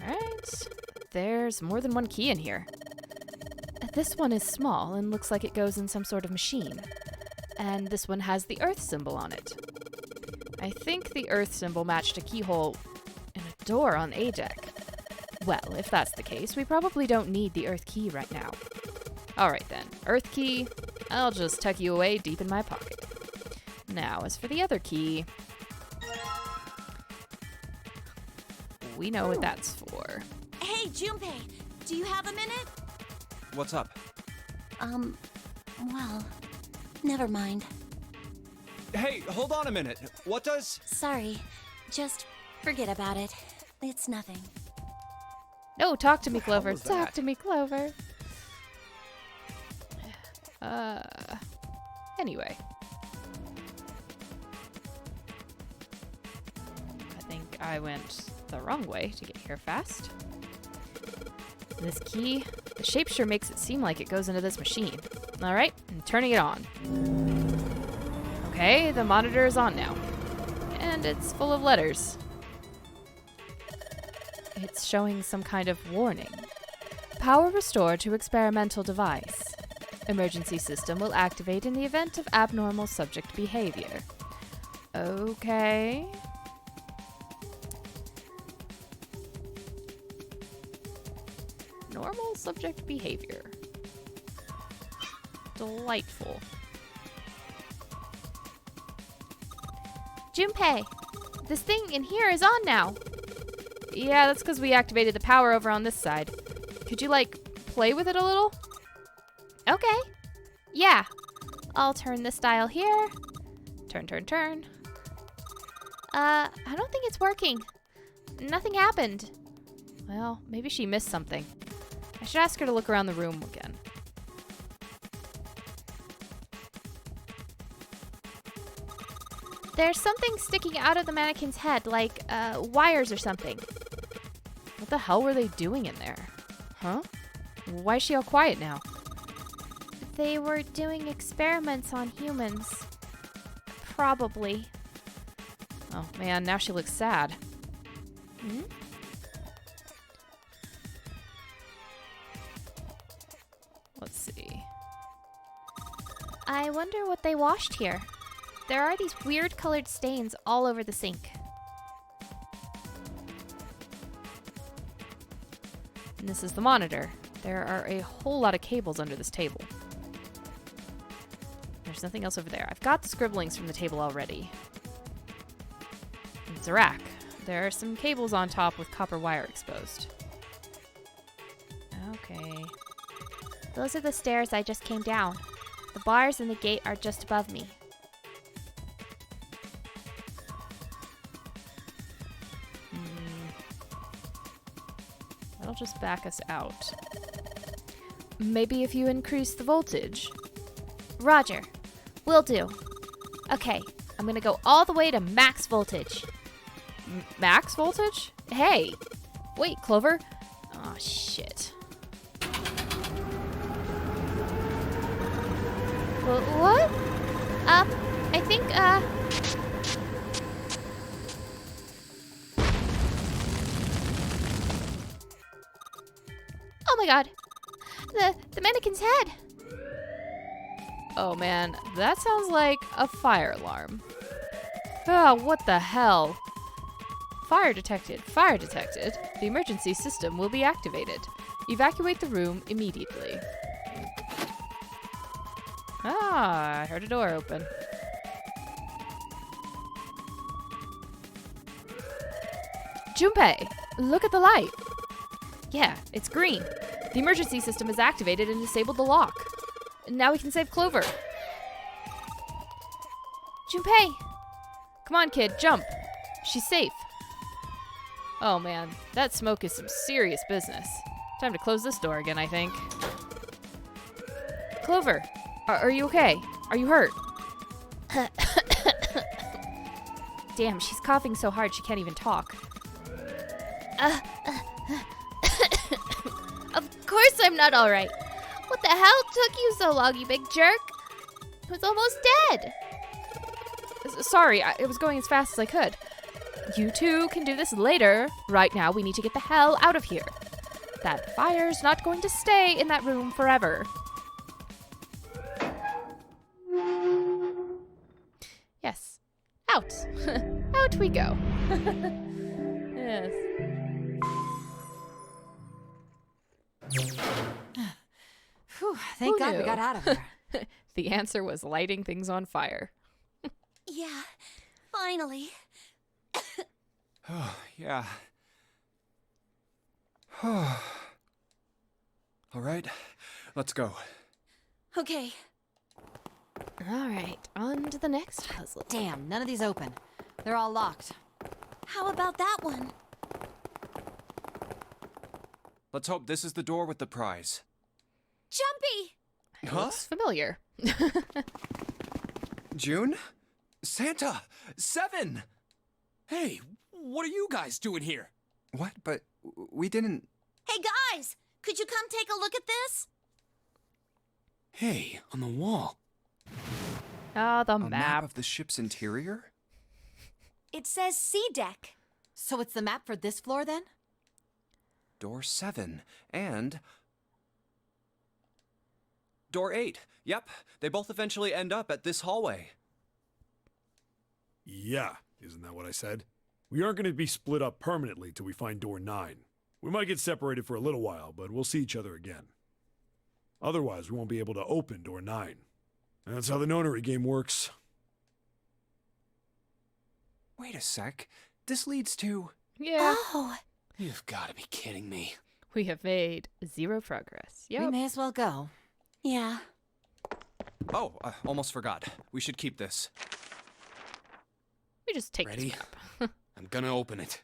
Alright. There's more than one key in here. This one is small and looks like it goes in some sort of machine. And this one has the Earth symbol on it. I think the Earth symbol matched a keyhole in a door on A deck. Well, if that's the case, we probably don't need the Earth key right now. Alright then, Earth key, I'll just tuck you away deep in my pocket. Now, as for the other key, we know what that's for. Hey, Junpei, do you have a minute? What's up? Well, never mind. Hey, hold on a minute. What does... Sorry. Just forget about it. It's nothing. No, talk to me, Clover. was Talk that? to me, Clover. Anyway. I think I went the wrong way to get here fast. This key, the shape sure makes it seem like it goes into this machine. Alright, I'm turning it on. Okay, the monitor is on now. And it's full of letters. It's showing some kind of warning. Power restored to experimental device. Emergency system will activate in the event of abnormal subject behavior. Okay. Normal subject behavior. Delightful. Junpei, this thing in here is on now. Yeah, that's because we activated the power over on this side. Could you, like, play with it a little? Okay. Yeah. I'll turn this dial here. Turn, turn, turn. I don't think it's working. Nothing happened. Well, maybe she missed something. I should ask her to look around the room again. There's something sticking out of the mannequin's head, like wires or something. What the hell were they doing in there? Huh? Why is she all quiet now? They were doing experiments on humans. Probably. Oh man, now she looks sad. Hmm? Let's see. I wonder what they washed here. There are these weird colored stains all over the sink. And this is the monitor. There are a whole lot of cables under this table. There's nothing else over there. I've got the scribblings from the table already. It's a rack. There are some cables on top with copper wire exposed. Okay. Those are the stairs I just came down. The bars and the gate are just above me. That'll just back us out. Maybe if you increase the voltage. Roger. Will do. Okay, I'm gonna go all the way to max voltage. Max voltage? Hey! Wait, Clover. Oh, shit. What? I think, Oh my god. The mannequin's head. Oh man, that sounds like a fire alarm. Oh, what the hell? Fire detected. Fire detected. The emergency system will be activated. Evacuate the room immediately. Ah, I heard a door open. Junpei, look at the light. Yeah, it's green. The emergency system is activated and disabled the lock. Now we can save Clover. Junpei! Come on, kid, jump. She's safe. Oh man, that smoke is some serious business. Time to close this door again, I think. Clover, are you okay? Are you hurt? Damn, she's coughing so hard she can't even talk. Of course I'm not alright. What the hell took you so long, you big jerk? I was almost dead. Sorry, I was going as fast as I could. You two can do this later. Right now, we need to get the hell out of here. That fire's not going to stay in that room forever. Yes. Out. Out we go. Yes. Whew, thank Who God we knew? got out of there. The answer was lighting things on fire. Yeah, finally. Oh, yeah. All right, let's go. Okay. All right, on to the next puzzle. Damn, none of these open. They're all locked. How about that one? Let's hope this is the door with the prize. Jumpy! It looks familiar. June? Santa! 7! Hey, what are you guys doing here? What? But we didn't... Hey guys, could you come take a look at this? Hey, on the wall. Ah, the A map map. of the ship's interior? It says C deck. So it's the map for this floor then? Door 7. And... Door 8. Yep, they both eventually end up at this hallway. Yeah, isn't that what I said? We aren't going to be split up permanently till we find door 9. We might get separated for a little while, but we'll see each other again. Otherwise, we won't be able to open door 9. And that's how the nonary game works. Wait a sec. This leads to... Yeah. Oh, You've got to be kidding me. We have made 0 progress. We Yep. may as well go. yeah. Oh, almost forgot. We should keep this. We just take Ready? this map. I'm gonna open it.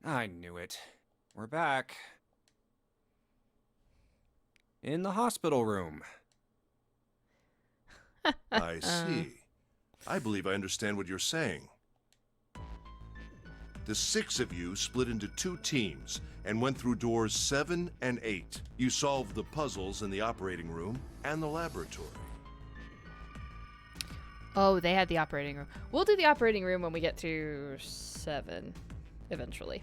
I knew it. We're back. In the hospital room. I see. I believe I understand what you're saying. The 6 of you split into 2 teams and went through doors 7 and 8. You solved the puzzles in the operating room and the laboratory. Oh, they had the operating room. We'll do the operating room when we get to 7, eventually.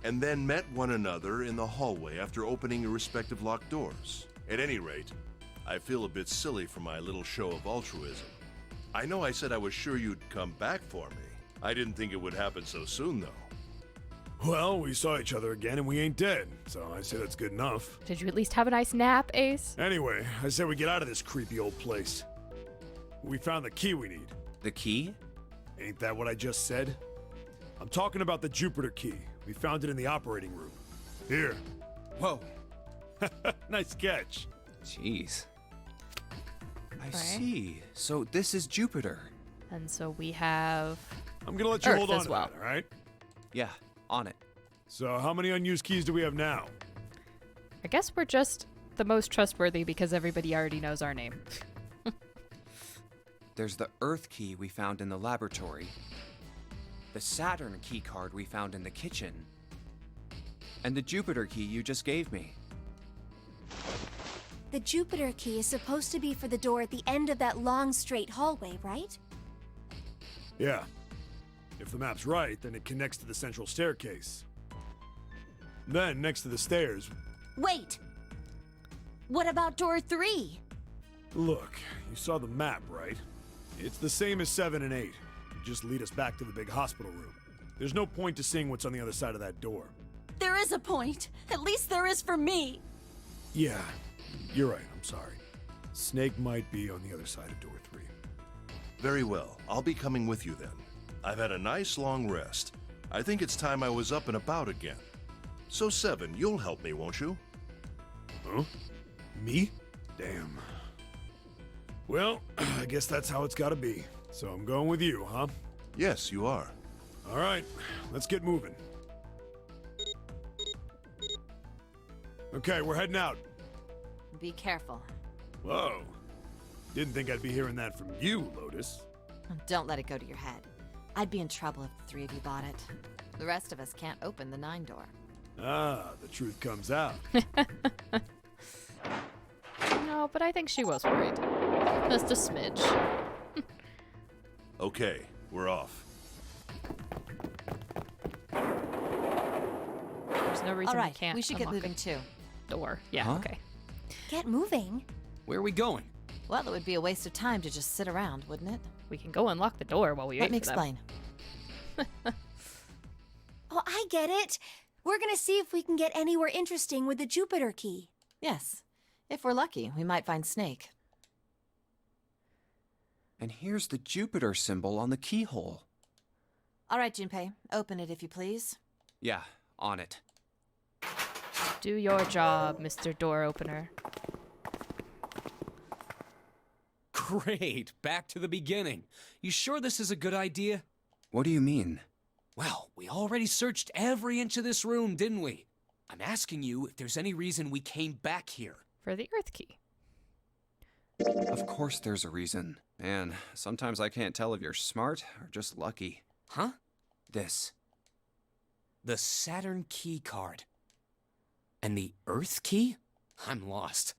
And then met one another in the hallway after opening your respective locked doors. At any rate, I feel a bit silly for my little show of altruism. I know I said I was sure you'd come back for me. I didn't think it would happen so soon, though. Well, we saw each other again and we ain't dead, so I say that's good enough. Did you at least have a nice nap, Ace? Anyway, I say we get out of this creepy old place. We found the key we need. The key? Ain't that what I just said? I'm talking about the Jupiter key. We found it in the operating room. Here. Whoa. Nice catch. Jeez. I Okay. see. So this is Jupiter. And so we have... I'm gonna let you Earth hold on as to well. that, all right? Yeah, on it. So how many unused keys do we have now? I guess we're just the most trustworthy because everybody already knows our name. There's the Earth key we found in the laboratory, the Saturn key card we found in the kitchen, and the Jupiter key you just gave me. The Jupiter key is supposed to be for the door at the end of that long, straight hallway, right? Yeah. If the map's right, then it connects to the central staircase. Then, next to the stairs, Wait! What about door 3? look, you saw the map, right? It's the same as 7 and 8. It just lead us back to the big hospital room. There's no point to seeing what's on the other side of that door. There is a point. At least there is for me. Yeah, you're right, I'm sorry. Snake might be on the other side of door 3. Very well. I'll be coming with you then. I've had a nice long rest. I think it's time I was up and about again. So, Seven, you'll help me, won't you? Huh? Me? Damn. Well, I guess that's how it's gotta be. So I'm going with you, huh? Yes, you are. All right, let's get moving. Okay, we're heading out. Be careful. Whoa. Didn't think I'd be hearing that from you, Lotus. Don't let it go to your head. I'd be in trouble if the three of you bought it. The rest of us can't open the 9 door. Ah, the truth comes out. No, but I think she was worried. Just a smidge. Okay, we're off. There's no reason All right, we can't we should get unlock moving a too. door. Yeah, Huh? okay. Get moving. Where are we going? Well, it would be a waste of time to just sit around, wouldn't it? We can go unlock the door while we Let wait me for them. explain. Oh, I get it. We're gonna see if we can get anywhere interesting with the Jupiter key. Yes. If we're lucky, we might find Snake. And here's the Jupiter symbol on the keyhole. All right, Junpei, open it if you please. Yeah, on it. Do your job, Mr. Door Opener. Great, back to the beginning. You sure this is a good idea? What do you mean? Well, we already searched every inch of this room, didn't we? I'm asking you if there's any reason we came back here. For the Earth Key. Of course there's a reason. Man, sometimes I can't tell if you're smart or just lucky. Huh? This. The Saturn key card. And the Earth key? I'm lost.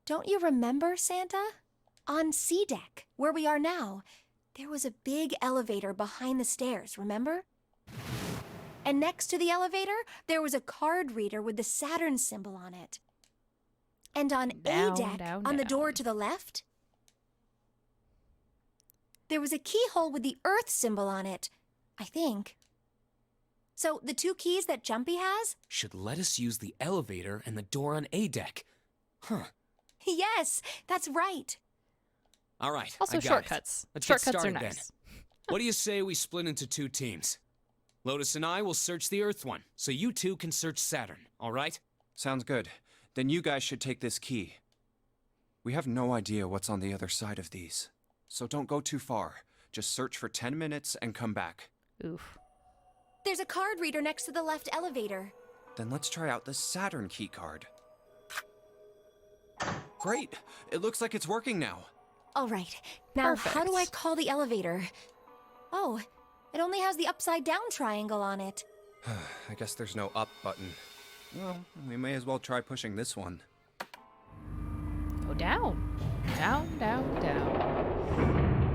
Don't you remember, Santa? On C deck, where we are now, there was a big elevator behind the stairs, remember? And next to the elevator, there was a card reader with the Saturn symbol on it. And on Down, A deck, down, on the door down. to the left, there was a keyhole with the Earth symbol on it, I think. So the 2 keys that Jumpy has? Should let us use the elevator and the door on A deck. Huh. Yes, that's right. All right. Also I got shortcuts. It. Let's get Shortcuts are started nice. then. What do you say we split into 2 teams? Lotus and I will search the Earth one, so you 2 can search Saturn, all right? Sounds good. Then you guys should take this key. We have no idea what's on the other side of these. So don't go too far. Just search for 10 minutes and come back. Oof. There's a card reader next to the left elevator. Then let's try out the Saturn key card. Great! It looks like it's working now. All right. Now, how do I Perfect. call the elevator? Oh, it only has the upside down triangle on it. I guess there's no up button. Well, we may as well try pushing this one. Go down. Down, down, down.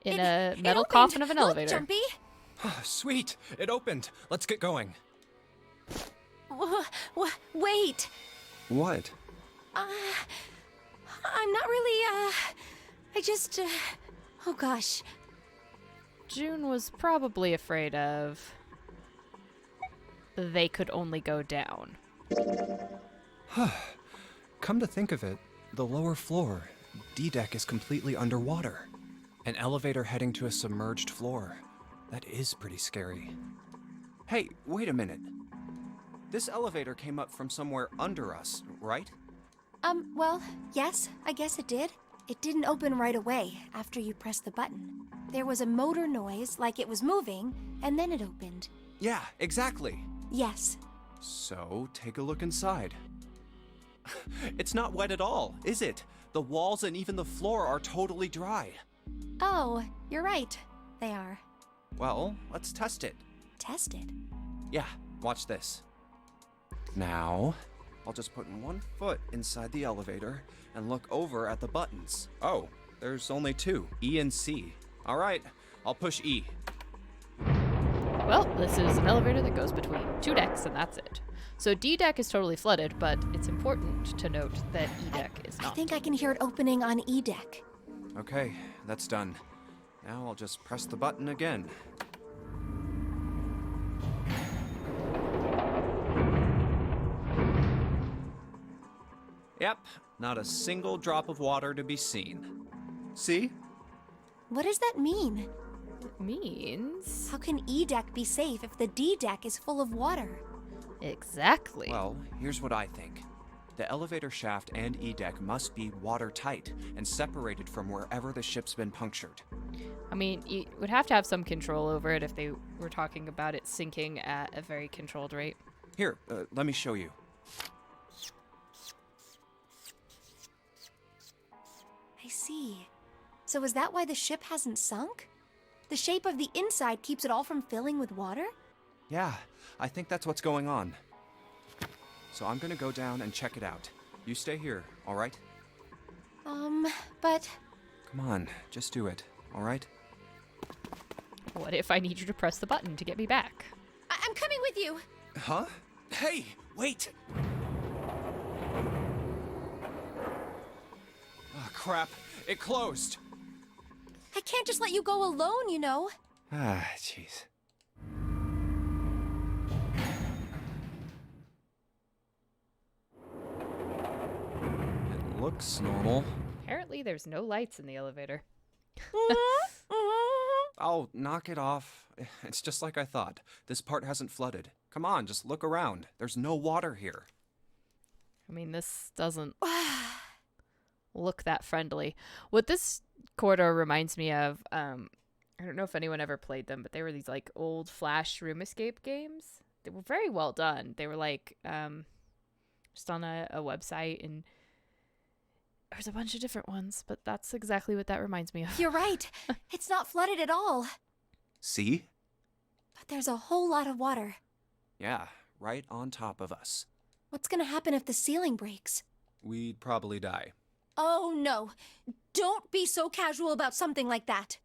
In a It metal opened. coffin of an Look, elevator. Jumpy. Sweet! It opened! Let's get going. Wait. What? I'm not really, I just, oh gosh. June was probably afraid of... They could only go down. Come to think of it, the lower floor, D-deck, is completely underwater. An elevator heading to a submerged floor. That is pretty scary. Hey, wait a minute. This elevator came up from somewhere under us, right? Well, yes, I guess it did. It didn't open right away after you pressed the button. There was a motor noise, like it was moving, and then it opened. Yeah, exactly. Yes. So, take a look inside. It's not wet at all, is it? The walls and even the floor are totally dry. Oh, you're right. They are. Well, let's test it. Tested. Yeah, watch this. Now, I'll just put one foot inside the elevator and look over at the buttons. Oh, there's only 2, E and C. All right, I'll push E. Well, this is an elevator that goes between 2 decks, and that's it. So D deck is totally flooded, but it's important to note that E deck is I not. think I can hear it opening on E deck. Okay, that's done. Now I'll just press the button again. Yep, not a single drop of water to be seen. See? What does that mean? Means How can E deck be safe if the D deck is full of water? exactly. Well, here's what I think. The elevator shaft and E deck must be watertight and separated from wherever the ship's been punctured. I mean, you would have to have some control over it if they were talking about it sinking at a very controlled rate. Here, let me show you. I see. So is that why the ship hasn't sunk? The shape of the inside keeps it all from filling with water? Yeah, I think that's what's going on. So I'm gonna go down and check it out. You stay here, all right? But Come on, just do it, all right? What if I need you to press the button to get me back? I'm coming with you. Huh? Hey, wait! Oh, crap. It closed. I can't just let you go alone, you know. Ah, jeez. It looks normal. Apparently, there's no lights in the elevator. Oh, knock it off. It's just like I thought. This part hasn't flooded. Come on, just look around. There's no water here. I mean, this doesn't look that friendly. What this corridor reminds me of, I don't know if anyone ever played them, but they were these like old Flash room escape games. They were very well done. They were like just on a website, and there's a bunch of different ones, but that's exactly what that reminds me of. You're right. It's not flooded at all. See? But there's a whole lot of water. Yeah, right on top of us. What's gonna happen if the ceiling breaks? We'd probably die. Oh no. Don't be so casual about something like that.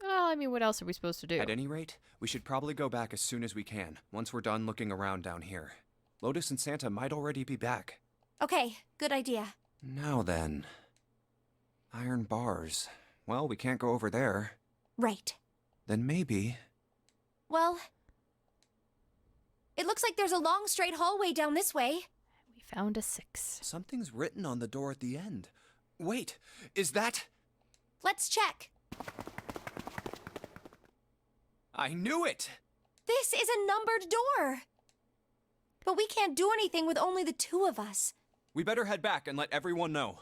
Well, I mean, what else are we supposed to do? At any rate, we should probably go back as soon as we can, once we're done looking around down here. Lotus and Santa might already be back. Okay, good idea. Now then. Iron bars. Well, we can't go over there. Right. Then maybe... Well, it looks like there's a long straight hallway down this way. We found a 6. Something's written on the door at the end. Wait, is that... Let's check. I knew it! This is a numbered door. But we can't do anything with only the two of us. We better head back and let everyone know.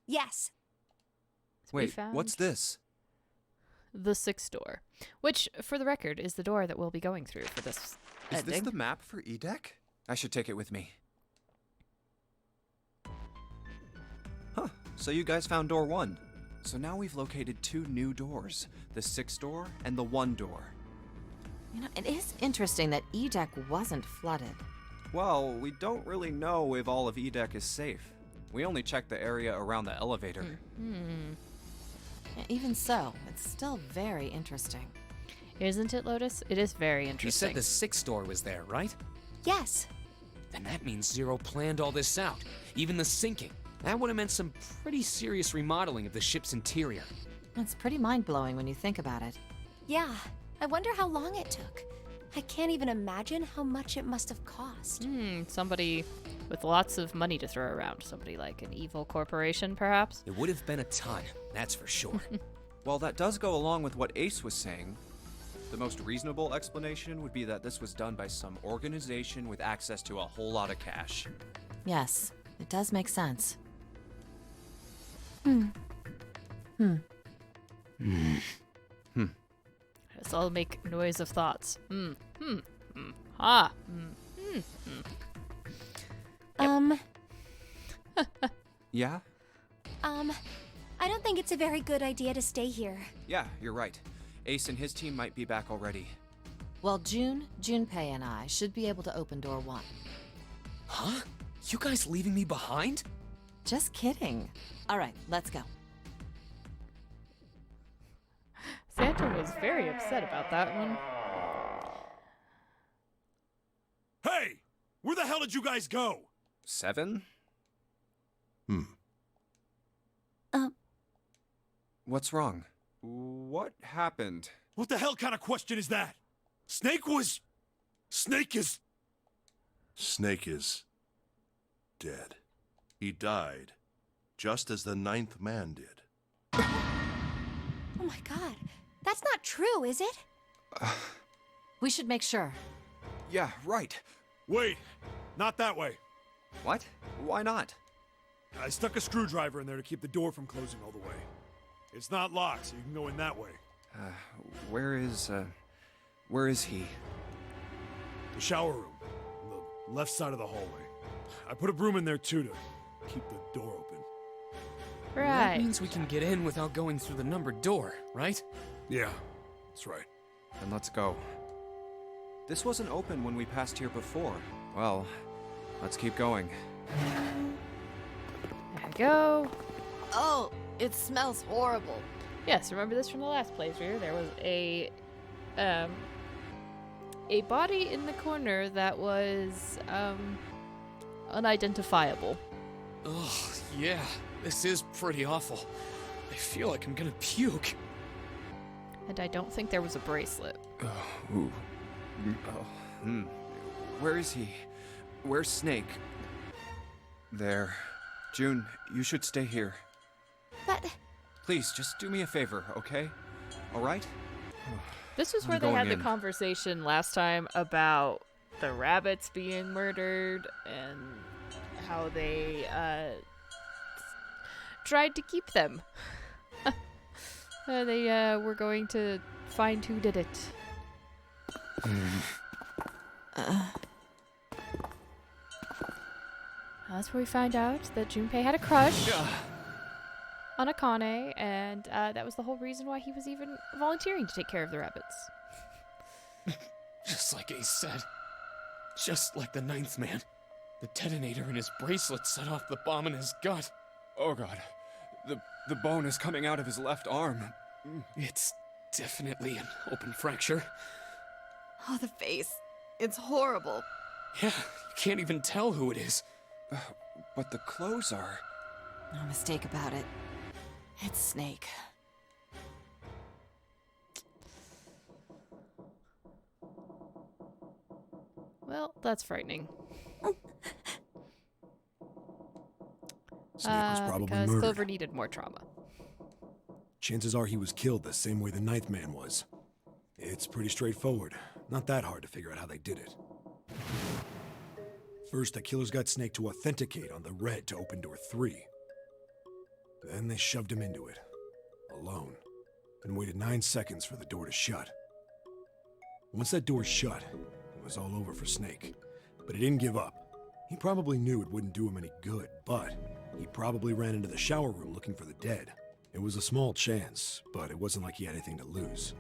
Yes. We Wait, found what's this? the 6th door, which, for the record, is the door that we'll be going through for this Is ending. this the map for E-Deck? I should take it with me. Huh, so you guys found door 1. So now we've located 2 new doors, the 6th door and the 1 door. You know, it is interesting that E-Deck wasn't flooded. Well, we don't really know if all of E-Deck is safe. We only checked the area around the elevator. Yeah, even so, it's still very interesting. Isn't it, Lotus? It is very You interesting. said the 6th door was there, right? Yes. Then that means Zero planned all this out, even the sinking. That would have meant some pretty serious remodeling of the ship's interior. It's pretty mind-blowing when you think about it. Yeah. I wonder how long it took. I can't even imagine how much it must have cost. Somebody with lots of money to throw around. Somebody like an evil corporation, perhaps? It would have been a ton, that's for sure. Well, that does go along with what Ace was saying. The most reasonable explanation would be that this was done by some organization with access to a whole lot of cash. Yes, it does make sense. Let's all make noise of thoughts. Ha. Yeah? I don't think it's a very good idea to stay here. Yeah, you're right. Ace and his team might be back already. Well, Junpei and I should be able to open door 1. Huh? You guys leaving me behind? Just kidding. All right, let's go. Santa was very upset about that one. Hey! Where the hell did you guys go? 7? What's wrong? What happened? What the hell kind of question is that? Snake is... Snake is dead. He died, just as the ninth man did. Oh my god. That's not true, is it? We should make sure. Yeah, right. Wait! Not that way. What? Why not? I stuck a screwdriver in there to keep the door from closing all the way. It's not locked, so you can go in that way. Where is he? The shower room, on the left side of the hallway. I put a broom in there too to keep the door open. Right. That means we can get in without going through the numbered door, right? Yeah, that's right. Then let's go. This wasn't open when we passed here before. Well, let's keep going. There we go. Oh, it smells horrible. Yes, remember this from the last playthrough? There was a body in the corner that was unidentifiable. Ugh, yeah, this is pretty awful. I feel like I'm gonna puke. And I don't think there was a bracelet. Ooh. Where is he? Where's Snake? There. June, you should stay here. But Please, just do me a favor, okay? Alright? This was I'm where they had going the in. conversation last time about the rabbits being murdered and how they tried to keep them. They were going to find who did it. That's where we find out that Junpei had a crush on Akane, and that was the whole reason why he was even volunteering to take care of the rabbits. Just like Ace said. Just like the ninth man. The detonator in his bracelet set off the bomb in his gut. Oh god. The bone is coming out of his left arm. It's definitely an open fracture. Oh, the face. It's horrible. Yeah, you can't even tell who it is. But the clothes are... No mistake about it. It's Snake. Well, that's frightening. Snake was probably because murdered. Clover needed more trauma. Chances are he was killed the same way the ninth man was. It's pretty straightforward. Not that hard to figure out how they did it. First, the killers got Snake to authenticate on the red to open door 3. Then they shoved him into it, alone, and waited 9 seconds for the door to shut. Once that door shut, it was all over for Snake. But he didn't give up. He probably knew it wouldn't do him any good, but he probably ran into the shower room looking for the dead. It was a small chance, but it wasn't like he had anything to lose.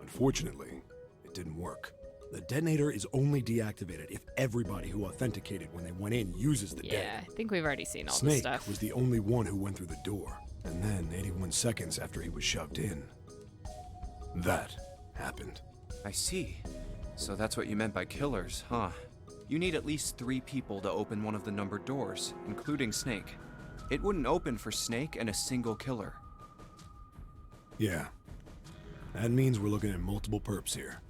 Unfortunately, it didn't work. The detonator is only deactivated if everybody who authenticated when they went in uses the Yeah, dead. I think we've already seen all this Snake stuff. was the only one who went through the door. And then, 81 seconds after he was shoved in, that happened. I see. So that's what you meant by killers, huh? You need at least 3 people to open one of the numbered doors, including Snake. It wouldn't open for Snake and a single killer. Yeah. That means we're looking at multiple perps here.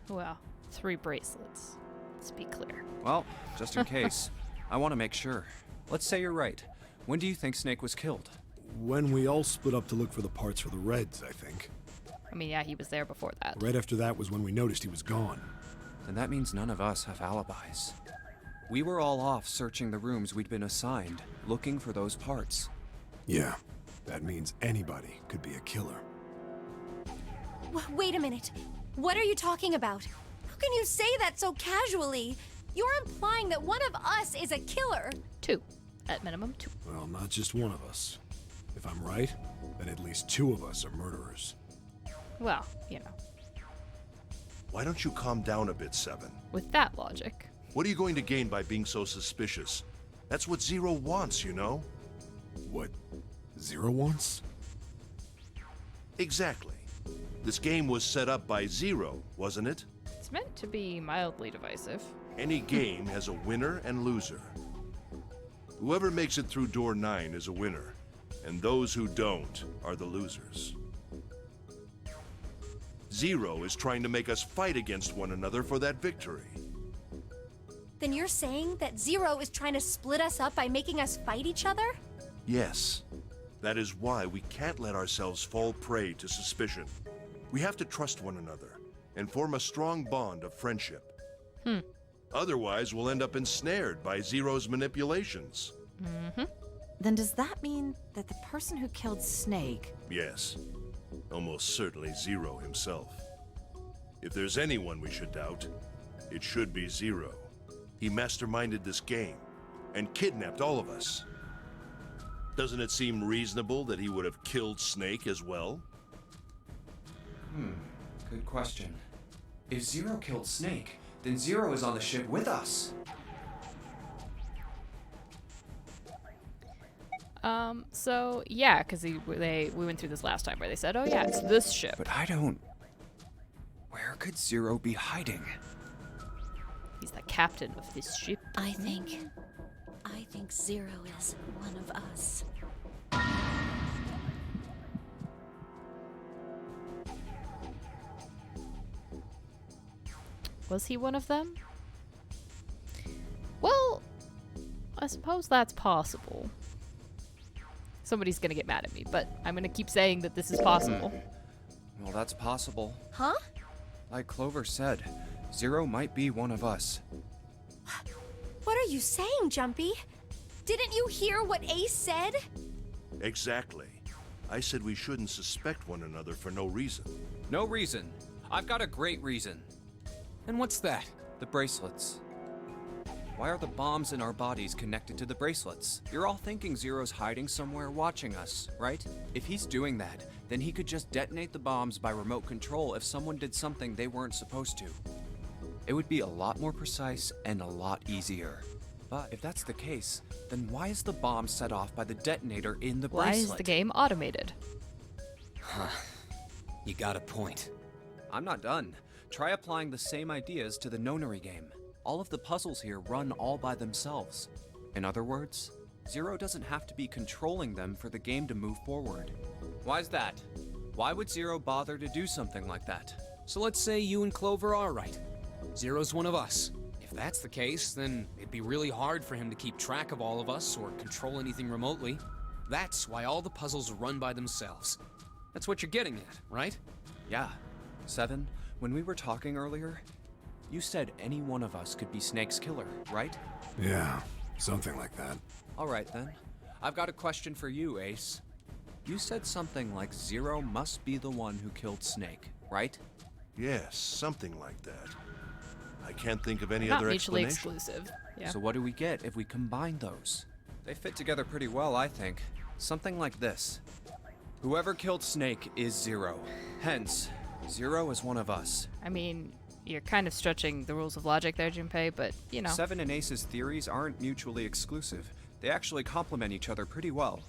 Well, 3 bracelets. Let's be clear. Well, just in case, I want to make sure. Let's say you're right. When do you think Snake was killed? When we all split up to look for the parts for the Reds, I think. I mean, yeah, he was there before that. Right after that was when we noticed he was gone. Then that means none of us have alibis. We were all off searching the rooms we'd been assigned, looking for those parts. Yeah, that means anybody could be a killer. wait a minute. What are you talking about? How can you say that so casually? You're implying that one of us is a killer. 2. At minimum, 2. Well, not just one of us. If I'm right, then at least 2 of us are murderers. Well, you know, Why don't you calm down a bit, Seven? with that logic. What are you going to gain by being so suspicious? That's what Zero wants, you know? What Zero wants? Exactly. This game was set up by Zero, wasn't it? It's meant to be mildly divisive. Any game has a winner and loser. Whoever makes it through door 9 is a winner, and those who don't are the losers. Zero is trying to make us fight against one another for that victory. Then you're saying that Zero is trying to split us up by making us fight each other? Yes. That is why we can't let ourselves fall prey to suspicion. We have to trust one another and form a strong bond of friendship. Otherwise, we'll end up ensnared by Zero's manipulations. Then does that mean that the person who killed Snake... Yes. Almost certainly Zero himself. If there's anyone we should doubt, it should be Zero. He masterminded this game and kidnapped all of us. Doesn't it seem reasonable that he would have killed Snake as well? Good question. If Zero killed Snake, then Zero is on the ship with us. So yeah, because we went through this last time where they said, oh yeah, it's this ship. But I don't... Where could Zero be hiding? He's the captain of this ship. I think Zero is one of us. Was he one of them? Well, I suppose that's possible. Somebody's gonna get mad at me, but I'm gonna keep saying that this is possible. Well, that's possible. Huh? Like Clover said, Zero might be one of us. What are you saying, Jumpy? Didn't you hear what Ace said? Exactly. I said we shouldn't suspect one another for no reason. No reason. I've got a great reason. And what's that? The bracelets. Why are the bombs in our bodies connected to the bracelets? You're all thinking Zero's hiding somewhere watching us, right? If he's doing that, then he could just detonate the bombs by remote control if someone did something they weren't supposed to. It would be a lot more precise and a lot easier. But if that's the case, then why is the bomb set off by the detonator in the Why bracelet? is the game automated? You got a point. I'm not done. Try applying the same ideas to the Nonary game. All of the puzzles here run all by themselves. In other words, Zero doesn't have to be controlling them for the game to move forward. Why's that? Why would Zero bother to do something like that? So let's say you and Clover are right. Zero's one of us. If that's the case, then it'd be really hard for him to keep track of all of us or control anything remotely. That's why all the puzzles run by themselves. That's what you're getting at, right? Yeah. Seven, when we were talking earlier, you said any one of us could be Snake's killer, right? Yeah, something like that. All right then. I've got a question for you, Ace. You said something like Zero must be the one who killed Snake, right? Yes, something like that. I can't think of any Not other mutually explanation. exclusive. Yeah. So what do we get if we combine those? They fit together pretty well, I think. Something like this. Whoever killed Snake is Zero. Hence, Zero is one of us. I mean, you're kind of stretching the rules of logic there, Junpei, but you know. Seven and Ace's theories aren't mutually exclusive. They actually complement each other pretty well.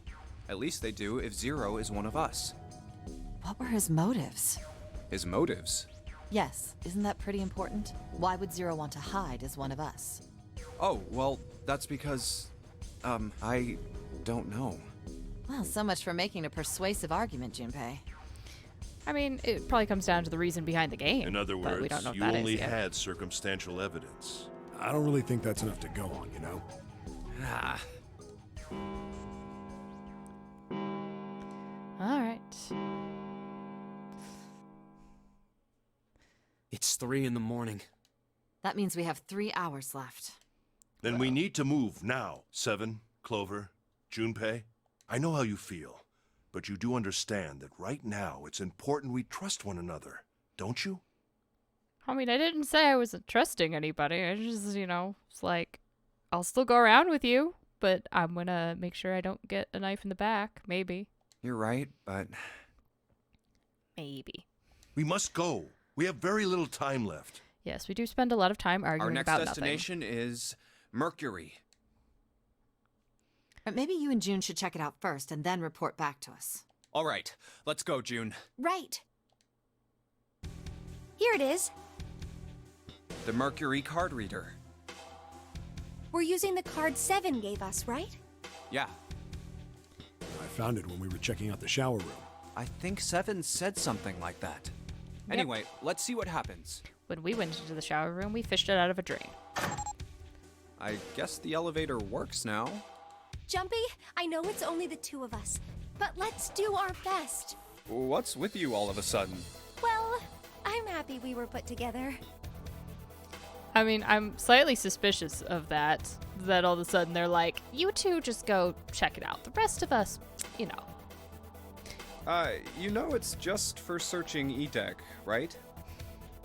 At least they do if Zero is one of us. What were his motives? His motives? Yes, isn't that pretty important? Why would Zero want to hide as one of us? Oh, well, that's because... I don't know. Well, so much for making a persuasive argument, Junpei. I mean, it probably comes down to the reason behind the game. In other but we words, don't know if you that is only yet. had circumstantial evidence. I don't really think that's enough to go on, you know? Ah. All right. It's 3 in the morning. That means we have 3 hours left. Then we need to move now. Seven, Clover, Junpei. I know how you feel, but you do understand that right now it's important we trust one another, don't you? I mean, I didn't say I wasn't trusting anybody. I just, it's like, I'll still go around with you, but I'm gonna make sure I don't get a knife in the back. Maybe. You're right, but... Maybe. We must go. We have very little time left. Yes, we do spend a lot of time Our arguing next about destination is Mercury. But maybe you and June should check it out first and then report back to us. All right, let's go, June. Right. Here it is. The Mercury card reader. We're using the card 7 gave us, right? Yeah, I found it when we were checking out the shower room. I think Seven said something like that. Anyway, let's see what happens. When we went into the shower room, we fished it out of a drain. I guess the elevator works now. Jumpy, I know it's only the two of us, but let's do our best. What's with you all of a sudden? Well, I'm happy we were put together. I mean, I'm slightly suspicious of that all of a sudden they're like, you two just go check it out. The rest of us, you know. You know it's just for searching E-Deck, right?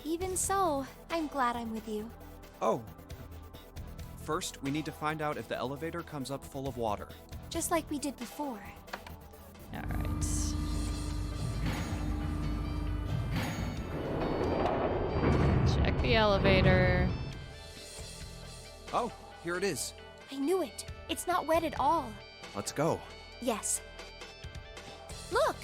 Even so, I'm glad I'm with you. Oh. First, we need to find out if the elevator comes up full of water. Just like we did before. All right. Check the elevator. Oh, here it is. I knew it. It's not wet at all. Let's go. Yes. Look!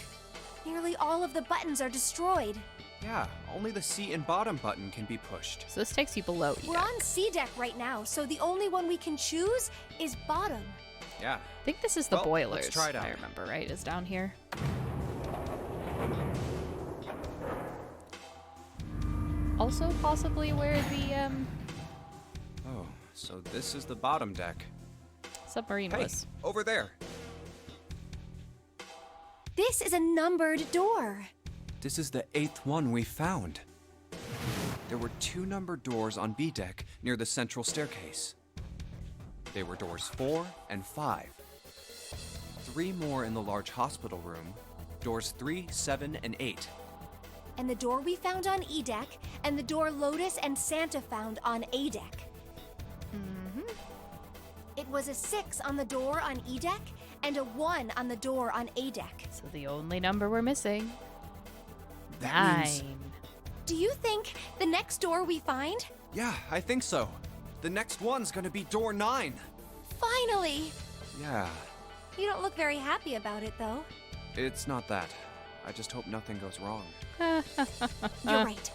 Nearly all of the buttons are destroyed. Yeah, only the seat and bottom button can be pushed. So this takes you below We're on C deck right now, so the only one we can choose is bottom. Yeah. I think this is the Well, boilers. let's try it out. I remember, right? Is down here. Also, possibly where the Oh, so this is the bottom deck. submarine Hey, was. over there. This is a numbered door. This is the 8th one we found. There were 2 numbered doors on B deck near the central staircase. They were doors 4 and 5. 3 more in the large hospital room, doors 3, 7, and 8. And the door we found on E deck, and the door Lotus and Santa found on A deck. It was a 6 on the door on E deck, and a 1 on the door on A deck. So the only number we're missing. That means- 9. Do you think the next door we find? Yeah, I think so. The next one's gonna be door 9. Finally! Yeah, You don't look very happy about it, though. it's not that. I just hope nothing goes wrong. You're right.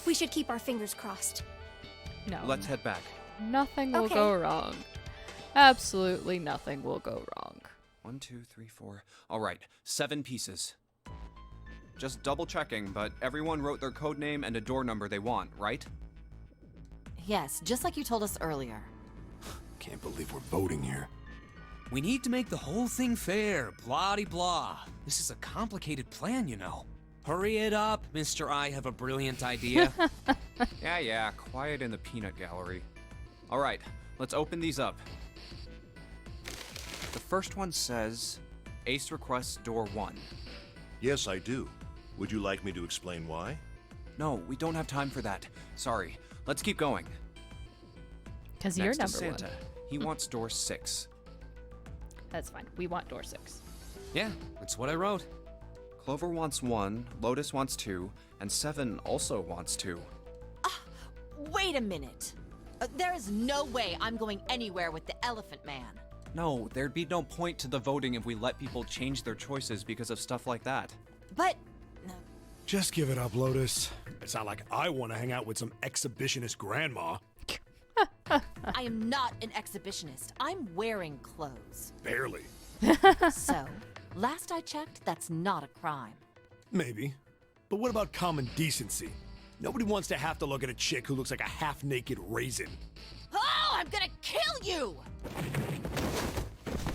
We should keep our fingers crossed. No. Let's head back. Nothing will Okay. go wrong. Absolutely nothing will go wrong. 1, 2, 3, 4. All right, 7 pieces. Just double checking, but everyone wrote their code name and a door number they want, right? Yes, just like you told us earlier. Can't believe we're voting here. We need to make the whole thing fair, blah-de-blah. This is a complicated plan, you know. Hurry it up, Mr. I have a brilliant idea. Yeah, quiet in the peanut gallery. All right, let's open these up. The first one says, Ace requests door 1. Yes, I do. Would you like me to explain why? No, we don't have time for that. Sorry. Let's keep going. Because you're Next number is Santa. 1. He wants door 6. That's fine. We want door 6. Yeah, that's what I wrote. Clover wants 1, Lotus wants 2, and 7 also wants 2. Wait a minute. There is no way I'm going anywhere with the Elephant Man. No, there'd be no point to the voting if we let people change their choices because of stuff like that. But Just give it up, Lotus. It's not like I want to hang out with some exhibitionist grandma. I am not an exhibitionist. I'm wearing clothes. Barely. So, last I checked, that's not a crime. Maybe. But what about common decency? Nobody wants to have to look at a chick who looks like a half-naked raisin. Oh, I'm gonna kill you!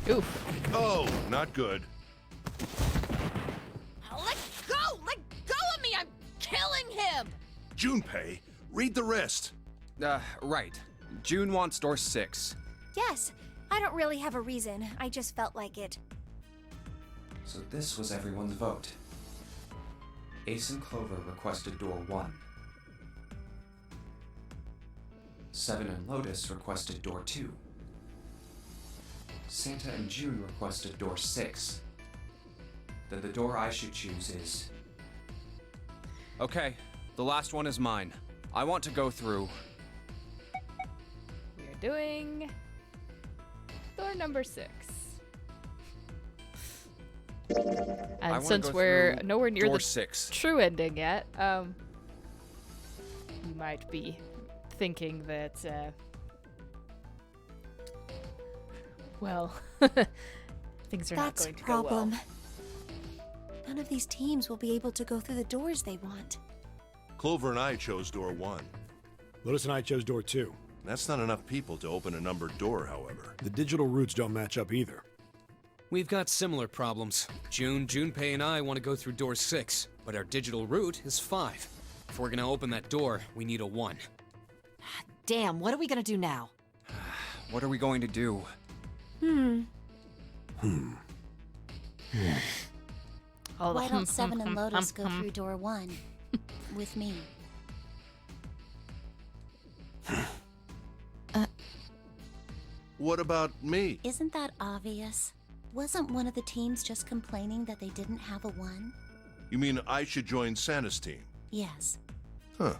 Oof. Oh, not good. Let go! Let go of me! I'm killing him! Junpei, read the rest. Right. June wants door 6. Yes, I don't really have a reason. I just felt like it. So this was everyone's vote. Ace and Clover requested door 1. 7 and Lotus requested door 2. Santa and June requested door 6. Then the door I should choose is... Okay, the last one is mine. I want to go through... We're doing door number 6. I And wanna since go we're through nowhere near door the 6. true ending yet, you might be thinking that, well, things are not That's a going to go well. problem. None of these teams will be able to go through the doors they want. Clover and I chose door 1. Lotus and I chose door 2. That's not enough people to open a numbered door, however. The digital routes don't match up either. We've got similar problems. Junpei and I want to go through door 6, but our digital route is 5. If we're gonna open that door, we need a 1. Damn, what are we gonna do now? What are we going to do? Oh, Why don't Seven and Lotus go through door 1 with me? What about me? Isn't that obvious? Wasn't one of the teams just complaining that they didn't have a 1? You mean I should join Santa's team? Yes. Huh.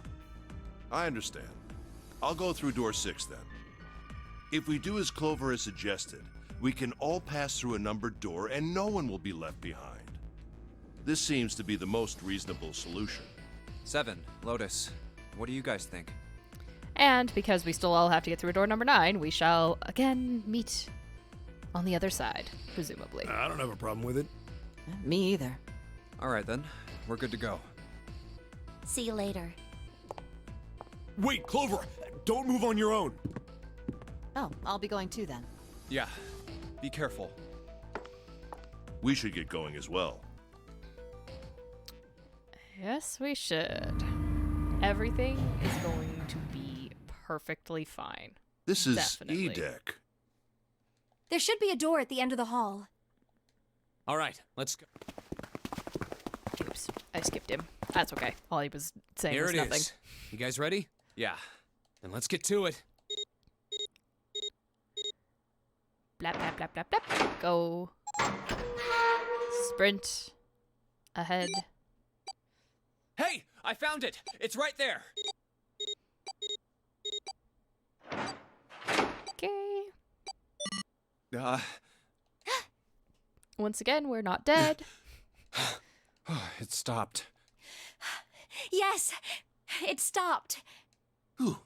I understand. I'll go through door 6 then. If we do as Clover has suggested, we can all pass through a numbered door and no one will be left behind. This seems to be the most reasonable solution. 7, Lotus, what do you guys think? And because we still all have to get through door number 9, we shall again meet on the other side, presumably. I don't have a problem with it. Me either. All right then, we're good to go. See you later. Wait, Clover! Don't move on your own! Oh, I'll be going too then. Yeah, be careful. We should get going as well. Yes, we should. Everything is going to be perfectly fine. This is Definitely. E-Deck. There should be a door at the end of the hall. All right, let's go. Oops, I skipped him. That's okay. All he was saying Here was it nothing. is. You guys ready? Yeah. Then let's get to it. Blap, blap, blap, blap, blap. Go. Sprint. Ahead. Hey, I found it! It's right there! Okay. Uh, Once again, we're not dead. it stopped. Yes! It stopped. Whew.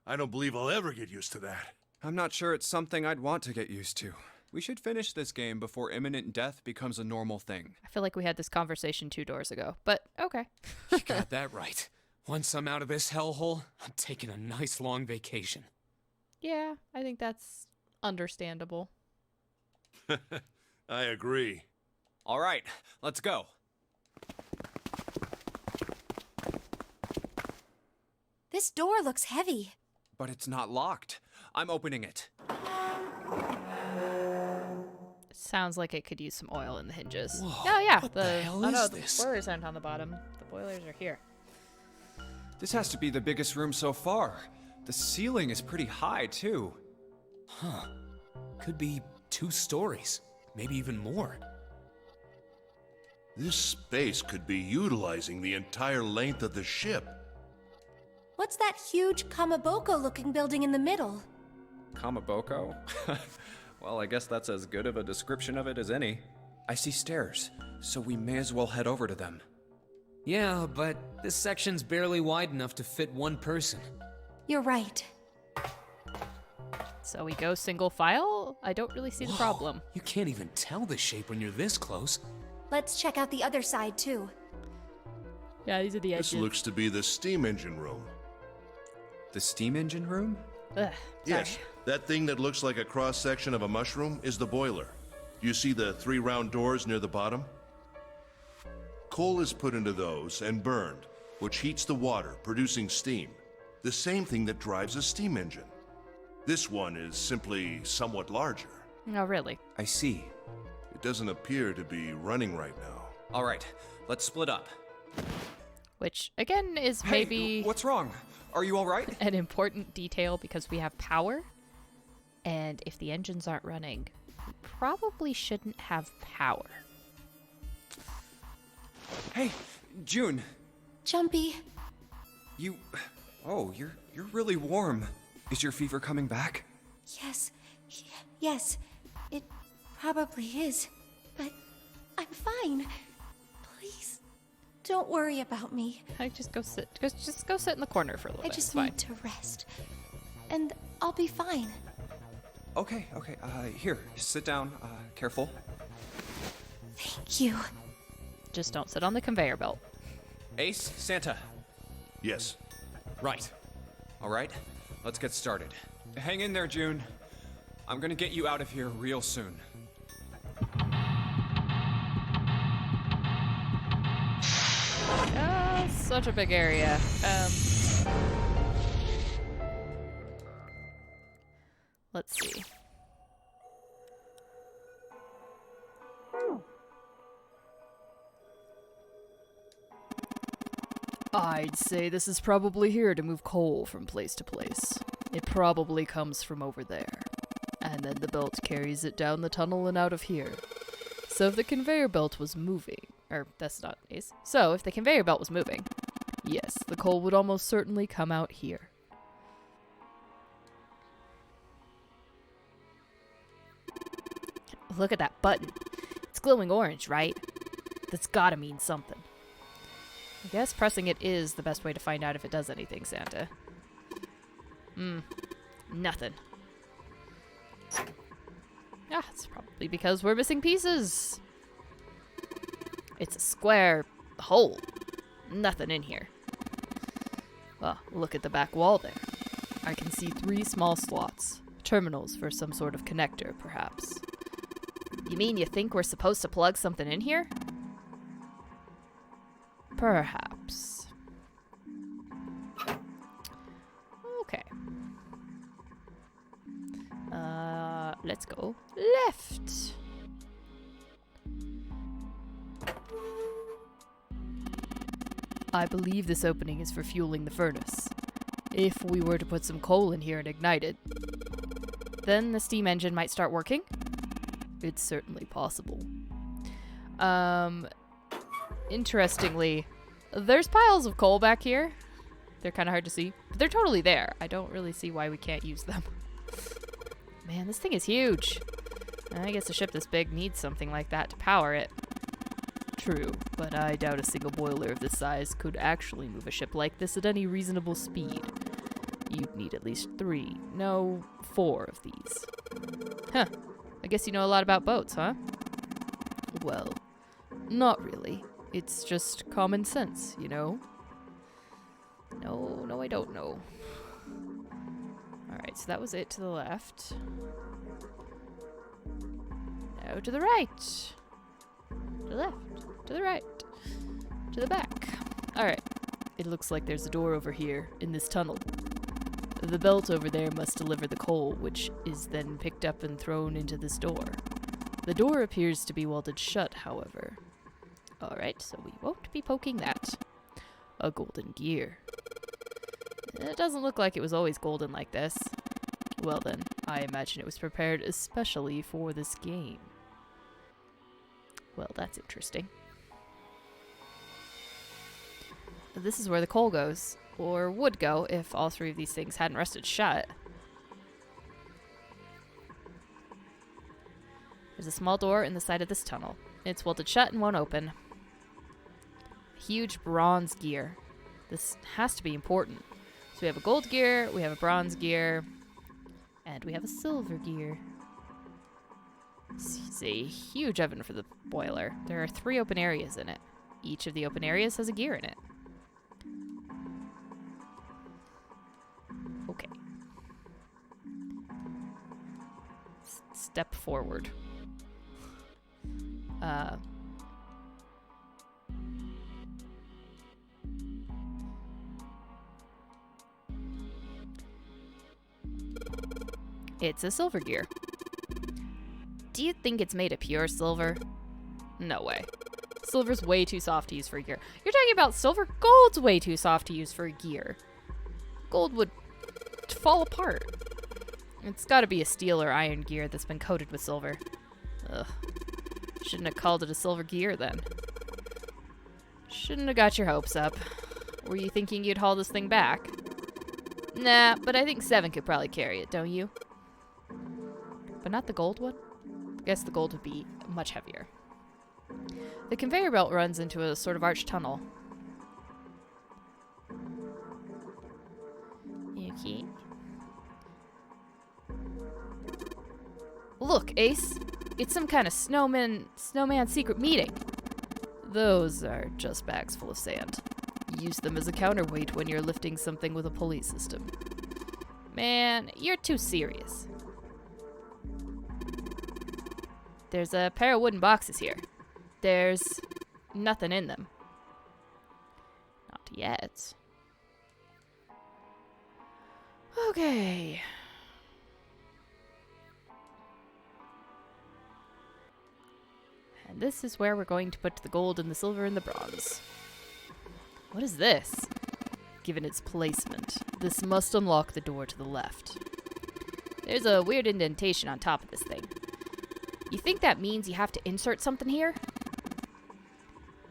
I don't believe I'll ever get used to that. I'm not sure it's something I'd want to get used to. We should finish this game before imminent death becomes a normal thing. I feel like we had this conversation 2 doors ago, but okay. You got that right. Once I'm out of this hellhole, I'm taking a nice long vacation. Yeah, I think that's understandable. I agree. All right, let's go. This door looks heavy. But it's not locked. I'm opening it. Sounds like it could use some oil in the hinges. Whoa, Oh yeah, what the hell is the this? boilers aren't on the bottom. The boilers are here. This has to be the biggest room so far. The ceiling is pretty high, too. Huh. Could be 2 stories. Maybe even more. This space could be utilizing the entire length of the ship. What's that huge Kamaboko-looking building in the middle? Kamaboko? Well, I guess that's as good of a description of it as any. I see stairs, so we may as well head over to them. Yeah, but this section's barely wide enough to fit 1 person. You're right. So we go single file? I don't really see the Whoa, problem. You can't even tell the shape when you're this close. Let's check out the other side, too. Yeah, these are the edges. This looks to be the steam engine room. The steam engine room? Ugh, Yes, sorry. that thing that looks like a cross-section of a mushroom is the boiler. You see the 3 round doors near the bottom? Coal is put into those and burned, which heats the water, producing steam. The same thing that drives a steam engine. This one is simply somewhat larger. Oh, really? I see. It doesn't appear to be running right now. All right, let's split up. Which, again, is Hey, maybe what's wrong? Are you all right? an important detail because we have power. And if the engines aren't running, we probably shouldn't have power. Hey, June, Jumpy. you... Oh, you're really warm. Is your fever coming back? Yes. Yes. It probably is. But I'm fine. Please, don't worry about me. I just go sit. Just go sit in the corner for a little I bit. just It's fine. need to rest. And I'll be fine. Okay, here, sit down, careful. Thank you. Just don't sit on the conveyor belt. Ace, Santa. Yes. Right. All right, let's get started. Hang in there, June. I'm gonna get you out of here real soon. Such a big area. Let's see. I'd say this is probably here to move coal from place to place. It probably comes from over there. And then the belt carries it down the tunnel and out of here. So if the conveyor belt was moving, or that's not the case. So if the conveyor belt was moving, yes, the coal would almost certainly come out here. Look at that button. It's glowing orange, right? That's gotta mean something. I guess pressing it is the best way to find out if it does anything, Santa. Nothing. Ah, it's probably because we're missing pieces. It's a square hole. Nothing in here. Well, look at the back wall there. I can see 3 small slots. Terminals for some sort of connector, perhaps. You mean you think we're supposed to plug something in here? Perhaps. Okay. Let's go left. I believe this opening is for fueling the furnace. If we were to put some coal in here and ignite it, then the steam engine might start working. It's certainly possible. Interestingly, there's piles of coal back here. They're kind of hard to see, but they're totally there. I don't really see why we can't use them. Man, this thing is huge. I guess a ship this big needs something like that to power it. True, but I doubt a single boiler of this size could actually move a ship like this at any reasonable speed. You'd need at least 3, no, 4 of these. Huh, I guess you know a lot about boats, huh? Well, not really. It's just common sense, you know? No, I don't know. Alright, so that was it to the left. Now to the right. To the left. To the right. To the back. Alright. It looks like there's a door over here, in this tunnel. The belt over there must deliver the coal, which is then picked up and thrown into this door. The door appears to be welded shut, however. Alright, so we won't be poking that. A golden gear. It doesn't look like it was always golden like this. Well then, I imagine it was prepared especially for this game. Well, that's interesting. This is where the coal goes, or would go if all 3 of these things hadn't rusted shut. There's a small door in the side of this tunnel. It's welded shut and won't open. Huge bronze gear. This has to be important. So we have a gold gear, we have a bronze gear, and we have a silver gear. This is a huge oven for the boiler. There are 3 open areas in it. Each of the open areas has a gear in it. Okay. Step forward. It's a silver gear. Do you think it's made of pure silver? No way. Silver's way too soft to use for a gear. You're talking about silver? Gold's way too soft to use for a gear. Gold would fall apart. It's gotta be a steel or iron gear that's been coated with silver. Ugh. Shouldn't have called it a silver gear then. Shouldn't have got your hopes up. Were you thinking you'd haul this thing back? Nah, but I think 7 could probably carry it, don't you? But not the gold one? I guess the gold would be much heavier. The conveyor belt runs into a sort of arched tunnel. Okay. Look, Ace. It's some kind of snowman secret meeting. Those are just bags full of sand. Use them as a counterweight when you're lifting something with a pulley system. Man, you're too serious. There's a pair of wooden boxes here. There's nothing in them. Not yet. Okay. And this is where we're going to put the gold and the silver and the bronze. What is this? Given its placement, this must unlock the door to the left. There's a weird indentation on top of this thing. You think that means you have to insert something here?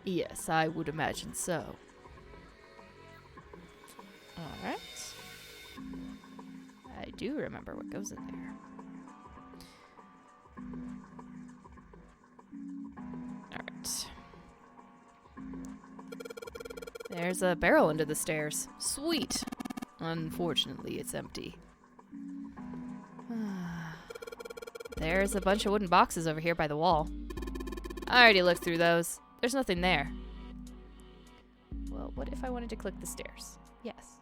Yes, I would imagine so. Alright. I do remember what goes in there. Alright. There's a barrel under the stairs. Sweet. Unfortunately, it's empty. There's a bunch of wooden boxes over here by the wall. I already looked through those. There's nothing there. Well, what if I wanted to click the stairs? Yes.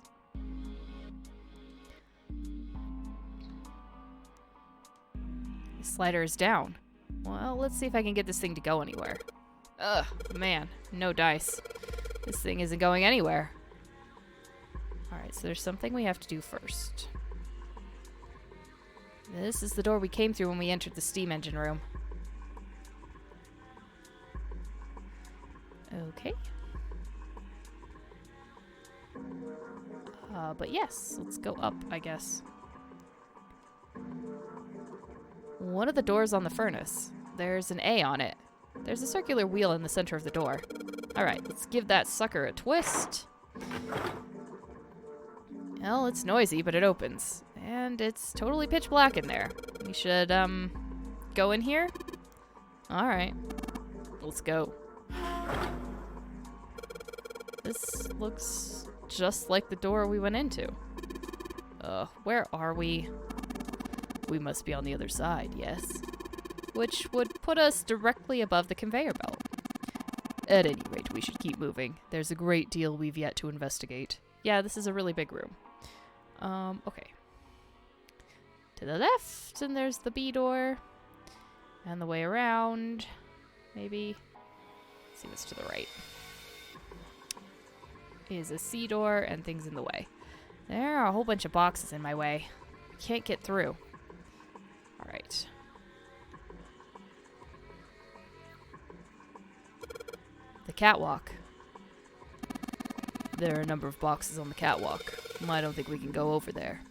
The slider is down. Well, let's see if I can get this thing to go anywhere. Ugh, man, no dice. This thing isn't going anywhere. Alright, so there's something we have to do first. This is the door we came through when we entered the steam engine room. Okay. But yes, let's go up, I guess. One of the doors on the furnace. There's an A on it. There's a circular wheel in the center of the door. Alright, let's give that sucker a twist. Well, it's noisy, but it opens. And it's totally pitch black in there. We should, go in here? Alright. Let's go. This looks just like the door we went into. Where are we? We must be on the other side, yes. Which would put us directly above the conveyor belt. At any rate, we should keep moving. There's a great deal we've yet to investigate. Yeah, this is a really big room. Okay. To the left, and there's the B door. And the way around. Maybe. Let's see what's to the right. Is a C door and things in the way. There are a whole bunch of boxes in my way. Can't get through. Alright. The catwalk. There are a number of boxes on the catwalk. I don't think we can go over there.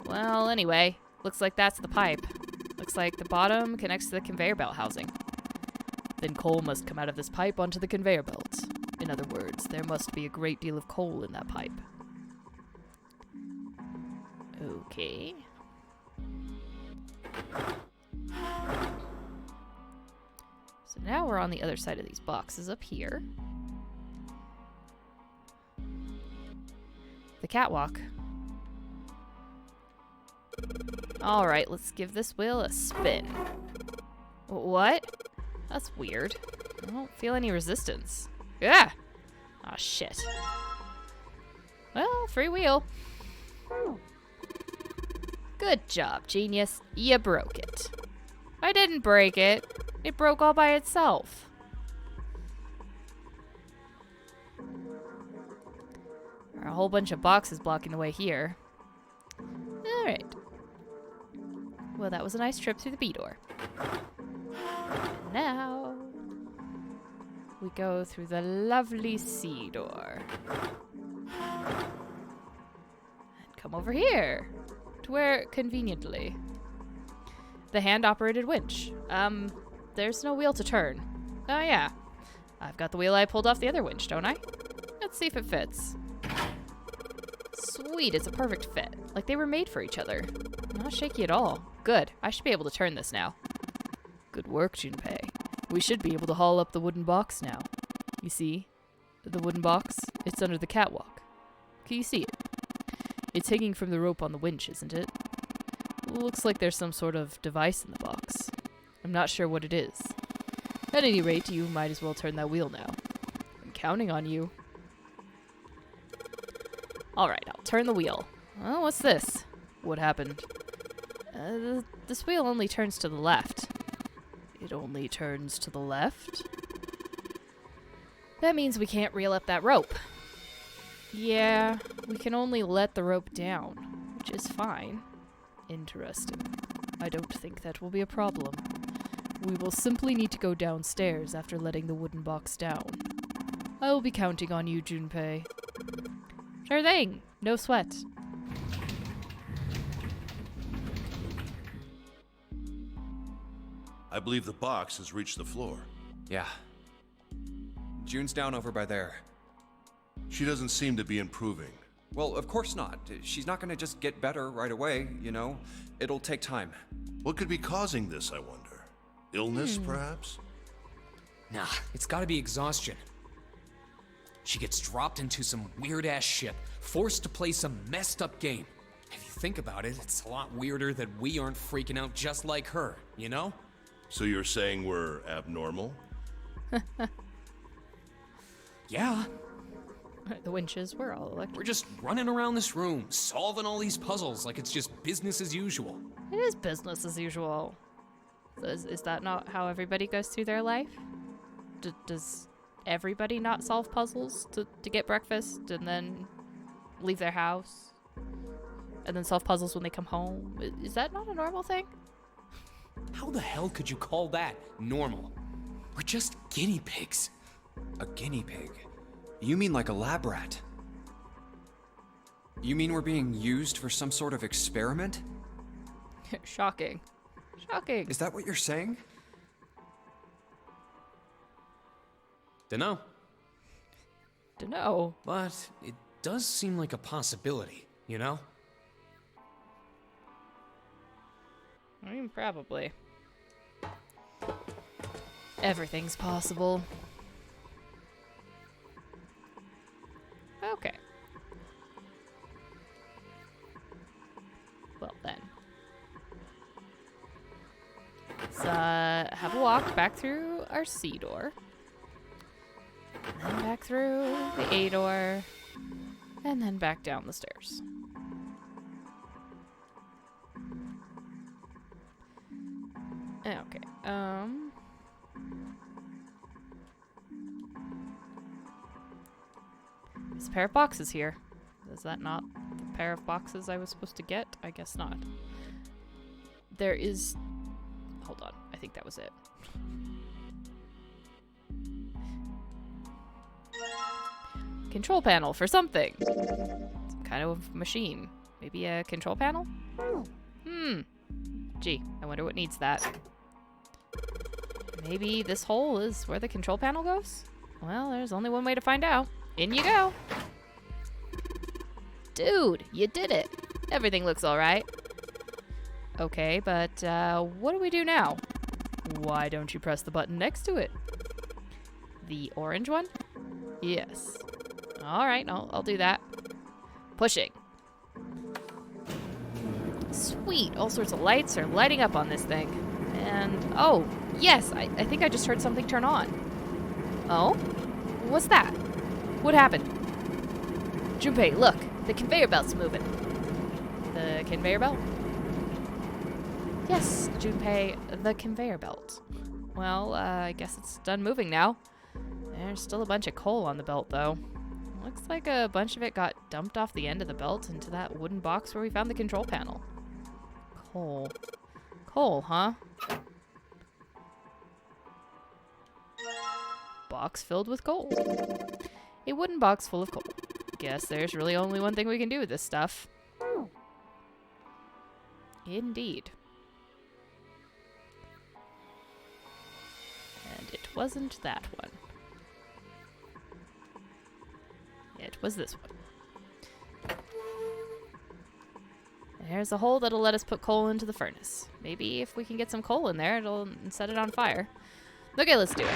Well, anyway, looks like that's the pipe. Looks like the bottom connects to the conveyor belt housing. Then coal must come out of this pipe onto the conveyor belt. In other words, there must be a great deal of coal in that pipe. Okay. So now we're on the other side of these boxes up here. The catwalk. Alright, let's give this wheel a spin. What? That's weird. I don't feel any resistance. Yeah! Aw, shit. Well, free wheel. Good job, genius. You broke it. I didn't break it. It broke all by itself. There are a whole bunch of boxes blocking the way here. Alright. Well, that was a nice trip through the B door. And now we go through the lovely C door. And come over here. To where, conveniently, the hand-operated winch. There's no wheel to turn. Oh, yeah. I've got the wheel I pulled off the other winch, don't I? Let's see if it fits. Sweet, it's a perfect fit. Like they were made for each other. Not shaky at all. Good. I should be able to turn this now. Good work, Junpei. We should be able to haul up the wooden box now. You see? The wooden box? It's under the catwalk. Can you see it? It's hanging from the rope on the winch, isn't it? Looks like there's some sort of device in the box. I'm not sure what it is. At any rate, you might as well turn that wheel now. I'm counting on you. Alright, I'll turn the wheel. Oh, what's this? What happened? This wheel only turns to the left. It only turns to the left? That means we can't reel up that rope. Yeah, we can only let the rope down, which is fine. Interesting. I don't think that will be a problem. We will simply need to go downstairs after letting the wooden box down. I will be counting on you, Junpei. Sure thing. No sweat. I believe the box has reached the floor. Yeah. June's down over by there. She doesn't seem to be improving. Well, of course not. She's not gonna just get better right away, you know? It'll take time. What could be causing this, I wonder? Illness, perhaps? Nah, it's gotta be exhaustion. She gets dropped into some weird-ass ship, forced to play some messed-up game. If you think about it, it's a lot weirder that we aren't freaking out just like her, you know? So you're saying we're abnormal? Yeah. The winches were all electric. We're just running around this room, solving all these puzzles like it's just business as usual. It is business as usual. So is that not how everybody goes through their life? Does everybody not solve puzzles to get breakfast and then leave their house? And then solve puzzles when they come home? Is that not a normal thing? How the hell could you call that normal? We're just guinea pigs. A guinea pig? You mean like a lab rat? You mean we're being used for some sort of experiment? Shocking. Shocking. Is that what you're saying? Dunno. Dunno. But it does seem like a possibility, you know? I mean, probably. Everything's possible. Okay. Well then. Let's have a walk back through our C door. And then back through the A door. And then back down the stairs. Okay, there's a pair of boxes here. Is that not the pair of boxes I was supposed to get? I guess not. There is... Hold on, I think that was it. Control panel for something. Some kind of machine. Maybe a control panel? Gee, I wonder what needs that. Maybe this hole is where the control panel goes? Well, there's only one way to find out. In you go. Dude, you did it. Everything looks alright. Okay, but what do we do now? Why don't you press the button next to it? The orange one? Yes. Alright, I'll do that. Pushing. Sweet, all sorts of lights are lighting up on this thing. And, oh, yes, I think I just heard something turn on. Oh? What's that? What happened? Junpei, look, the conveyor belt's moving. The conveyor belt? Yes, Junpei, the conveyor belt. Well, I guess it's done moving now. There's still a bunch of coal on the belt, though. Looks like a bunch of it got dumped off the end of the belt into that wooden box where we found the control panel. Coal. Coal, huh? Box filled with coal. A wooden box full of coal. Guess there's really only one thing we can do with this stuff. Indeed. And it wasn't that one. It was this one. There's a hole that'll let us put coal into the furnace. Maybe if we can get some coal in there, it'll set it on fire. Okay, let's do it.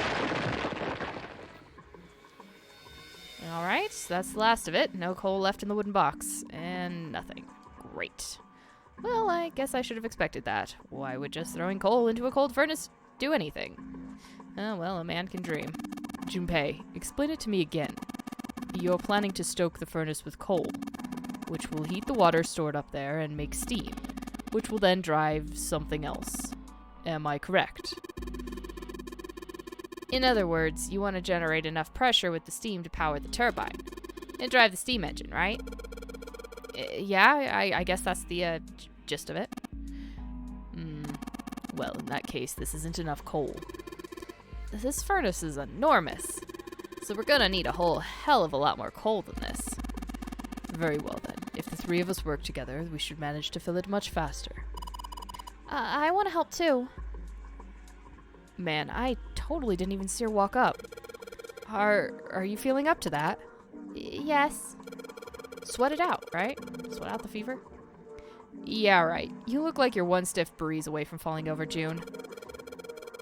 Alright, so that's the last of it. No coal left in the wooden box. And nothing. Great. Well, I guess I should have expected that. Why would just throwing coal into a cold furnace do anything? Oh, well, a man can dream. Junpei, explain it to me again. You're planning to stoke the furnace with coal. which will heat the water stored up there and make steam, which will then drive something else. Am I correct? In other words, you want to generate enough pressure with the steam to power the turbine and drive the steam engine, right? Yeah, I guess that's the gist of it. Well, in that case, this isn't enough coal. This furnace is enormous, so we're gonna need a whole hell of a lot more coal than this. Very well then. If the three of us work together, we should manage to fill it much faster. I want to help too. Man, I totally didn't even see her walk up. Are you feeling up to that? Yes. Sweat it out, right? Sweat out the fever? Yeah, right. You look like you're one stiff breeze away from falling over, June.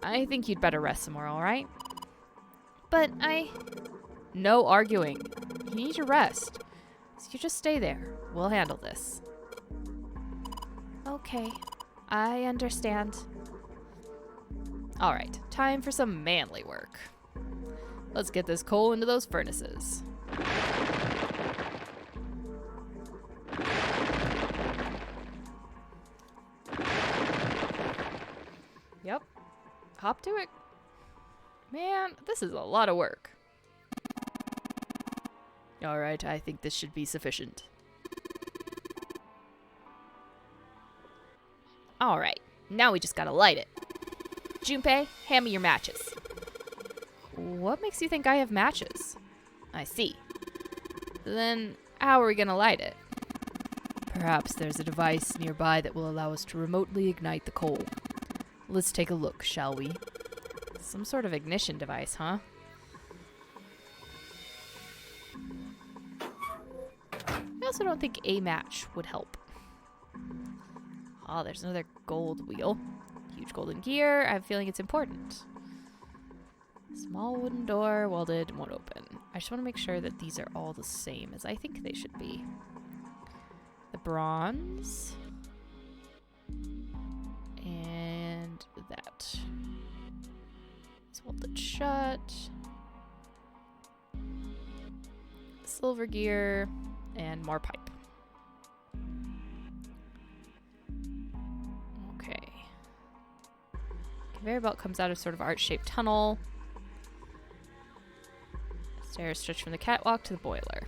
I think you'd better rest some more, alright? But No arguing. You need your rest. So you just stay there. We'll handle this. Okay. I understand. Alright, time for some manly work. Let's get this coal into those furnaces. Yep. Hop to it. Man, this is a lot of work. Alright, I think this should be sufficient. Alright, now we just gotta light it. Junpei, hand me your matches. What makes you think I have matches? I see. Then, how are we gonna light it? Perhaps there's a device nearby that will allow us to remotely ignite the coal. Let's take a look, shall we? Some sort of ignition device, huh? I also don't think a match would help. Oh, there's another gold wheel. Huge golden gear. I have a feeling it's important. Small wooden door, welded, won't open. I just want to make sure that these are all the same as I think they should be. The bronze. And that. It's welded shut. Silver gear. And more pipe. Okay. Conveyor belt comes out of sort of art-shaped tunnel. Stairs stretch from the catwalk to the boiler.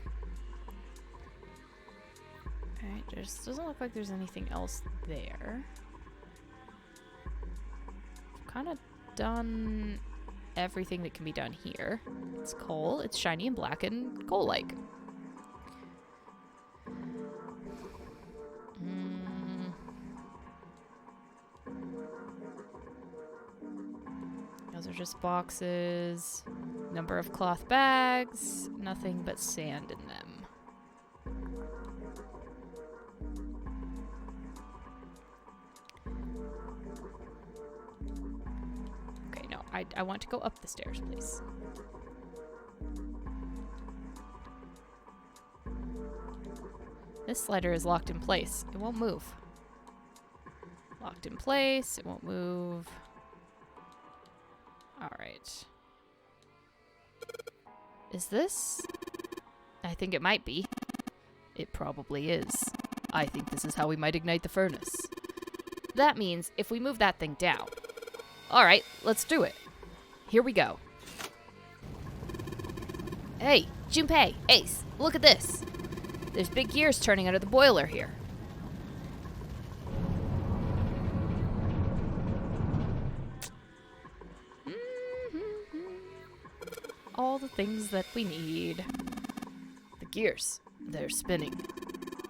Alright, just doesn't look like there's anything else there. Kind of done everything that can be done here. It's coal, it's shiny and black and coal-like. Those are just boxes. Number of cloth bags. Nothing but sand in them. Okay, no. I want to go up the stairs, please. This slider is locked in place. It won't move. Locked in place. It won't move. Alright. Is this? I think it might be. It probably is. I think this is how we might ignite the furnace. That means if we move that thing down. Alright, let's do it. Here we go. Hey, Junpei, Ace, look at this. There's big gears turning under the boiler here. All the things that we need. The gears, they're spinning.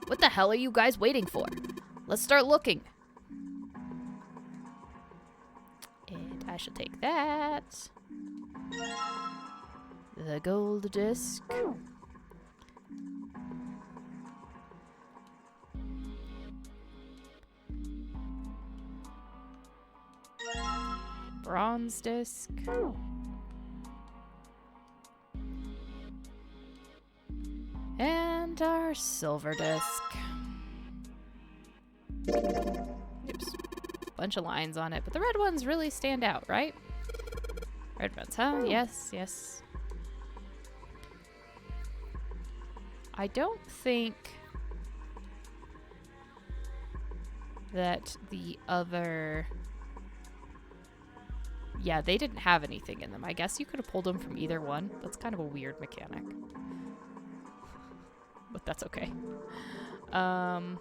What the hell are you guys waiting for? Let's start looking. And I shall take that. The gold disc. Bronze disc. And our silver disc. Oops. Bunch of lines on it, but the red ones really stand out, right? Red ones, huh? Yes, yes. I don't think that the other... Yeah, they didn't have anything in them. I guess you could have pulled them from either one. That's kind of a weird mechanic. But that's okay. Hold on,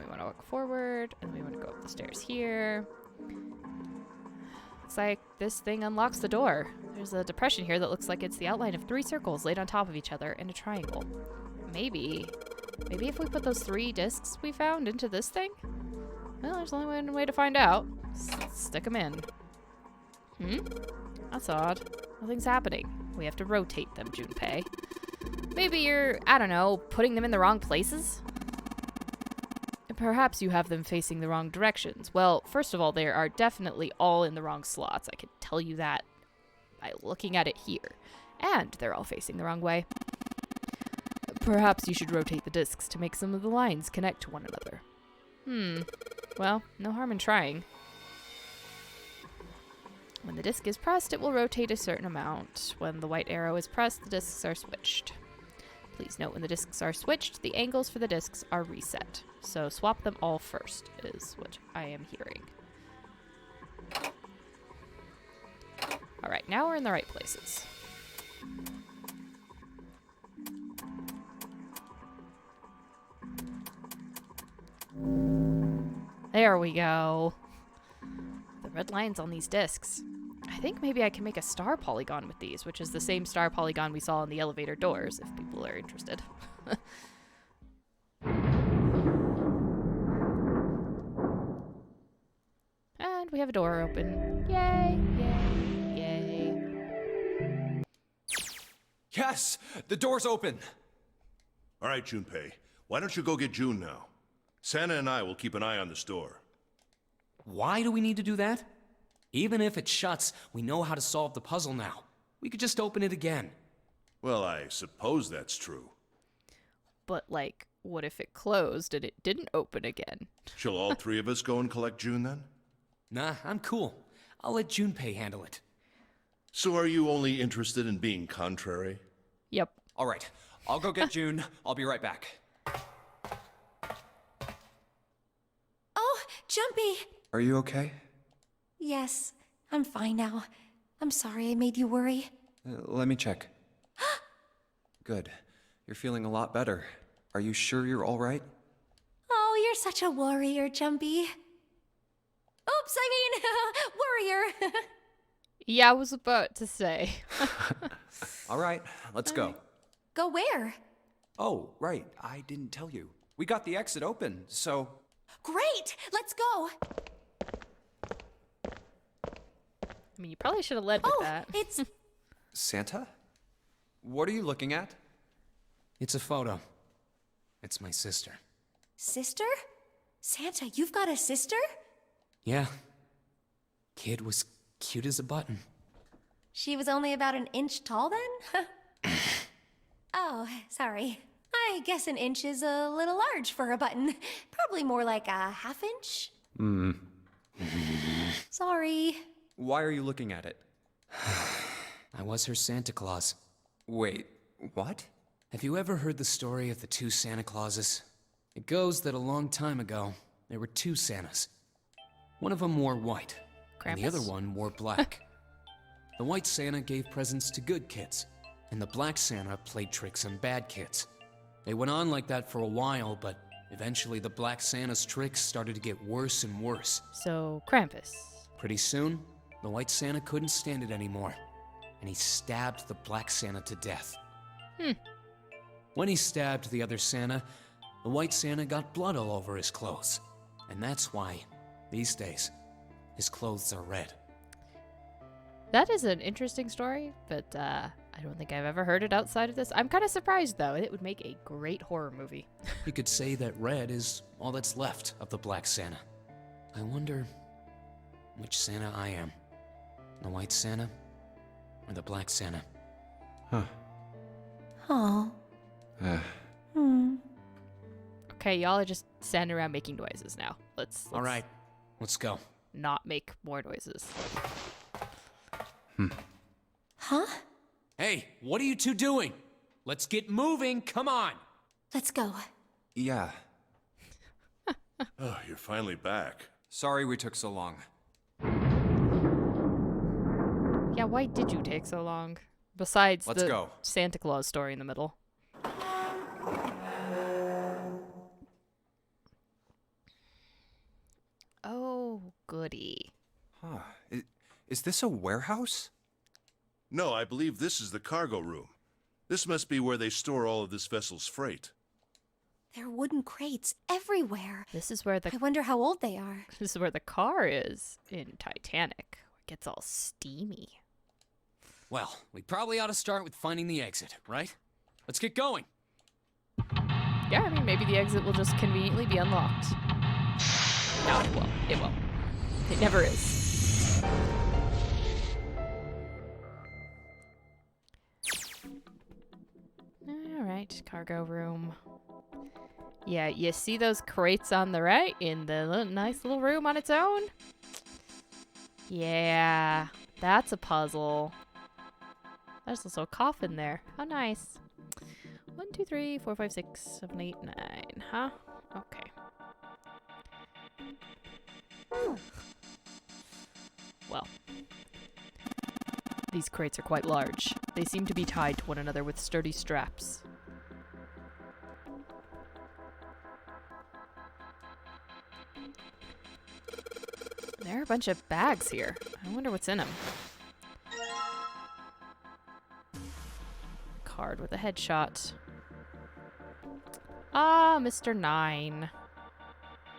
we want to walk forward, and we want to go up the stairs here. It's like this thing unlocks the door. There's a depression here that looks like it's the outline of 3 circles laid on top of each other in a triangle. Maybe if we put those 3 discs we found into this thing? Well, there's only one way to find out. Stick them in. That's odd. Nothing's happening. We have to rotate them, Junpei. Maybe you're, I don't know, putting them in the wrong places? Perhaps you have them facing the wrong directions. Well, first of all, they are definitely all in the wrong slots. I can tell you that by looking at it here. And they're all facing the wrong way. Perhaps you should rotate the discs to make some of the lines connect to one another. Well, no harm in trying. When the disc is pressed, it will rotate a certain amount. When the white arrow is pressed, the discs are switched. Please note when the discs are switched, the angles for the discs are reset. So swap them all first, is what I am hearing. Alright, now we're in the right places. There we go. The red lines on these discs. I think maybe I can make a star polygon with these, which is the same star polygon we saw in the elevator doors, if people are interested. And we have a door open. Yay, yay, yay. Yes! The door's open! All right, Junpei. Why don't you go get June now? Santa and I will keep an eye on this door. Why do we need to do that? Even if it shuts, we know how to solve the puzzle now. We could just open it again. Well, I suppose that's true. But, like, what if it closed and it didn't open again? Shall all 3 of us go and collect June then? Nah, I'm cool. I'll let Junpei handle it. So are you only interested in being contrary? Yep. All right, I'll go get June. I'll be right back. Oh, Jumpy! Are you okay? Yes, I'm fine now. I'm sorry I made you worry. Let me check. Good. You're feeling a lot better. Are you sure you're all right? Oh, you're such a warrior, Jumpy. Oops, I mean, warrior. Yeah, I was about to say. All right, let's go. Go where? Oh, right. I didn't tell you. We got the exit open, so... Great! Let's go! I mean, you probably should have led with that. It's... Santa? What are you looking at? It's a photo. It's my sister. Sister? Santa, you've got a sister? Yeah. Kid was cute as a button. She was only about an inch tall then? Oh, sorry. I guess an inch is a little large for a button. Probably more like a half inch. Sorry. Why are you looking at it? I was her Santa Claus. Wait, what? Have you ever heard the story of the 2 Santa Clauses? It goes that a long time ago, there were 2 Santas. One of them wore white, and the other Krampus? one wore black. The white Santa gave presents to good kids, and the black Santa played tricks on bad kids. They went on like that for a while, but eventually the black Santa's tricks started to get worse and worse. So, Krampus. Pretty soon, the white Santa couldn't stand it anymore, and he stabbed the black Santa to death. When he stabbed the other Santa, the white Santa got blood all over his clothes. And that's why, these days, his clothes are red. That is an interesting story, but I don't think I've ever heard it outside of this. I'm kind of surprised, though. It would make a great horror movie. You could say that red is all that's left of the black Santa. I wonder which Santa I am. The white Santa or the black Santa? Huh. Oh. Okay, y'all are just standing around making noises now. Let's All right, let's go. not make more noises. Huh? Hey, what are you 2 doing? Let's get moving, come on! Let's go. Yeah. Oh, you're finally back. Sorry we took so long. Yeah, why did you take so long? Besides Let's the go. Santa Claus story in the middle. Oh, goody. Huh. Is this a warehouse? No, I believe this is the cargo room. This must be where they store all of this vessel's freight. There are wooden crates everywhere. This is where I wonder how old they are. this is where the car is in Titanic. It gets all steamy. Well, we probably ought to start with finding the exit, right? Let's get going. Yeah, I mean, maybe the exit will just conveniently be unlocked. No, it won't. It won't. It never is. Alright, cargo room. Yeah, you see those crates on the right in the nice little room on its own? Yeah, that's a puzzle. There's also a coffin there. How nice. 1, 2, 3, 4, 5, 6, 7, 8, 9. Huh? Okay. Well, these crates are quite large. They seem to be tied to one another with sturdy straps. There are a bunch of bags here. I wonder what's in them. Card with a headshot. Ah, Mr. 9.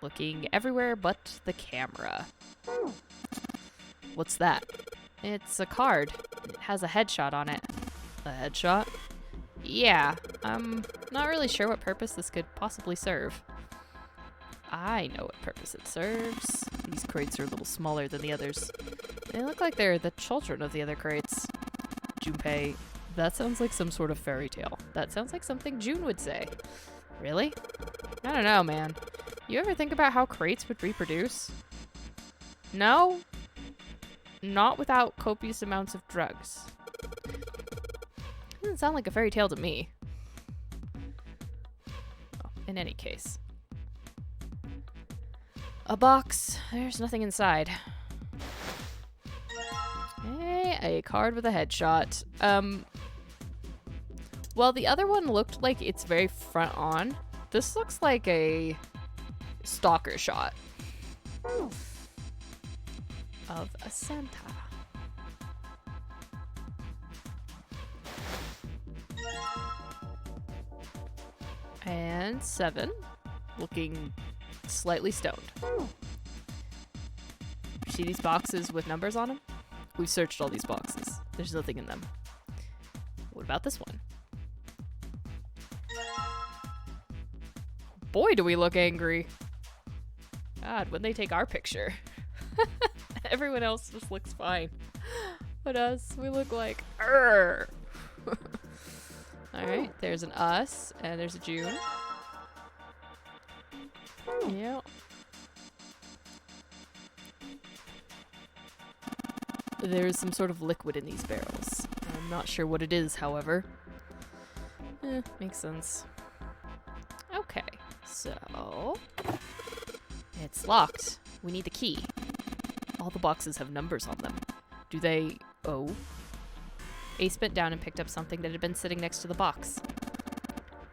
Looking everywhere but the camera. What's that? It's a card. It has a headshot on it. A headshot? Yeah, I'm not really sure what purpose this could possibly serve. I know what purpose it serves. These crates are a little smaller than the others. They look like they're the children of the other crates. Junpei, that sounds like some sort of fairy tale. That sounds like something June would say. Really? I don't know, man. You ever think about how crates would reproduce? No? Not without copious amounts of drugs. Doesn't sound like a fairy tale to me. Oh, in any case. A box. There's nothing inside. Hey, a card with a headshot. Well, the other one looked like it's very front on. This looks like a stalker shot of a Santa. And 7, looking slightly stoned. See these boxes with numbers on them? We've searched all these boxes. There's nothing in them. What about this one? Boy, do we look angry. God, when they take our picture. Everyone else just looks fine. But us, we look like, Arr! Alright, there's an us, and there's a June. Yeah. There's some sort of liquid in these barrels. I'm not sure what it is, however. Makes sense. Okay, so... it's locked. We need the key. All the boxes have numbers on them. Do they... oh. Ace bent down and picked up something that had been sitting next to the box.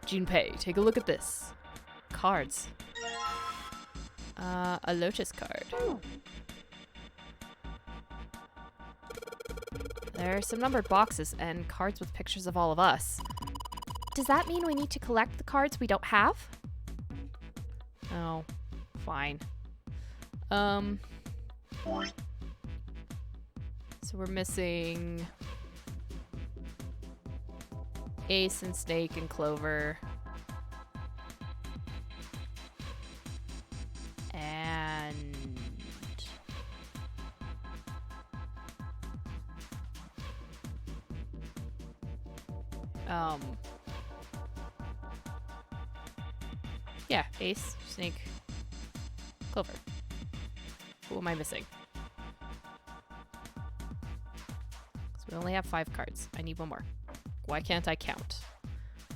Junpei, take a look at this. Cards. A Lotus card. There are some numbered boxes and cards with pictures of all of us. Does that mean we need to collect the cards we don't have? Oh, fine. So we're missing Ace and Snake and Clover. And yeah, Ace, Snake, Clover. Who am I missing? So we only have 5 cards. I need one more. Why can't I count?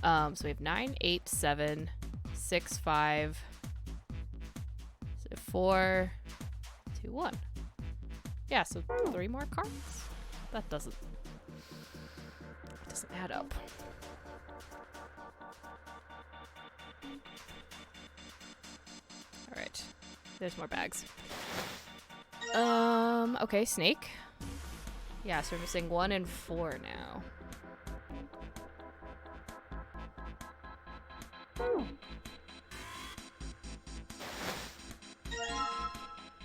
So we have 9, 8, 7, 6, 5, 4, 2, 1. Yeah, so 3 more cards? That doesn't add up. Alright. There's more bags. Okay, snake. Yeah, so we're missing 1 and 4 now.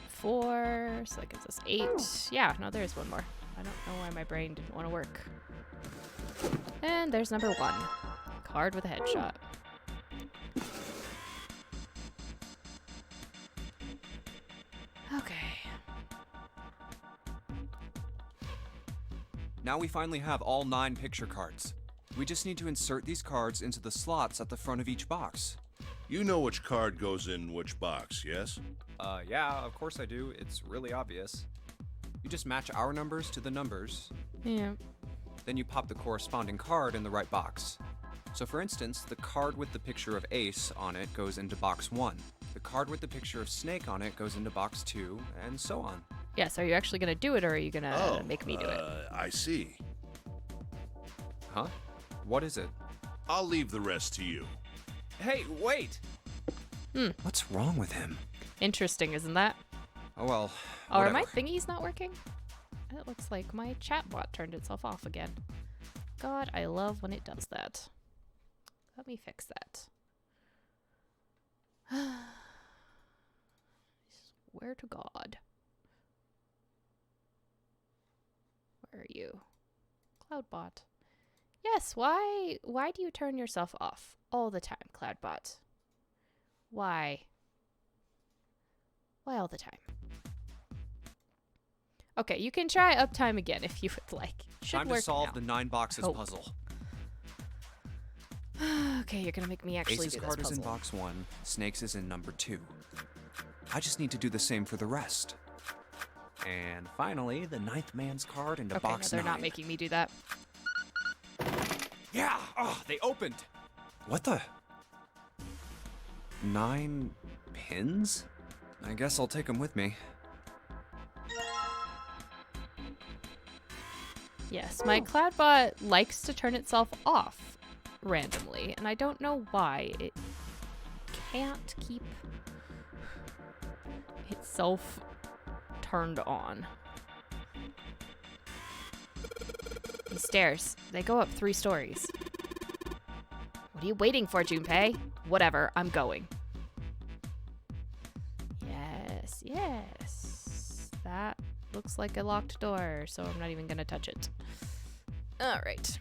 Four, so that gives us 8. Yeah, no, there's one more. I don't know why my brain didn't want to work. And there's number 1. Card with a headshot. Okay. Now we finally have all 9 picture cards. We just need to insert these cards into the slots at the front of each box. You know which card goes in which box, yes? Yeah, of course I do. It's really obvious. You just match our numbers to the numbers. Yeah. Then you pop the corresponding card in the right box. So for instance, the card with the picture of Ace on it goes into box 1. The card with the picture of Snake on it goes into box 2, and so on. Yes, are you actually going to do it, or are you going to make me do it? I see. Huh? What is it? I'll leave the rest to you. Hey, wait! What's wrong with him? Interesting, isn't that? Oh well, Oh, are whatever. my thingies not working? It looks like my chatbot turned itself off again. God, I love when it does that. Let me fix that. Swear to God. Where are you? Cloudbot. Yes, why do you turn yourself off all the time, Cloudbot? Why? Why all the time? Okay, you can try uptime again if you would like. Should Time work to solve now. the 9 boxes Hope. puzzle. Okay, you're gonna make me actually Ace's do this card puzzle. is in box 1, Snake's is in number 2. I just need to do the same for the rest. And finally, the 9th man's card into Okay, box no, they're 9. not making me do that. Yeah! Oh, they opened! What the? 9 pins? I guess I'll take them with me. Yes, my Cloudbot likes to turn itself off randomly, and I don't know why. It can't keep itself turned on. These stairs, they go up 3 stories. What are you waiting for, Junpei? Whatever, I'm going. Yes, yes. That looks like a locked door, so I'm not even gonna touch it. All right.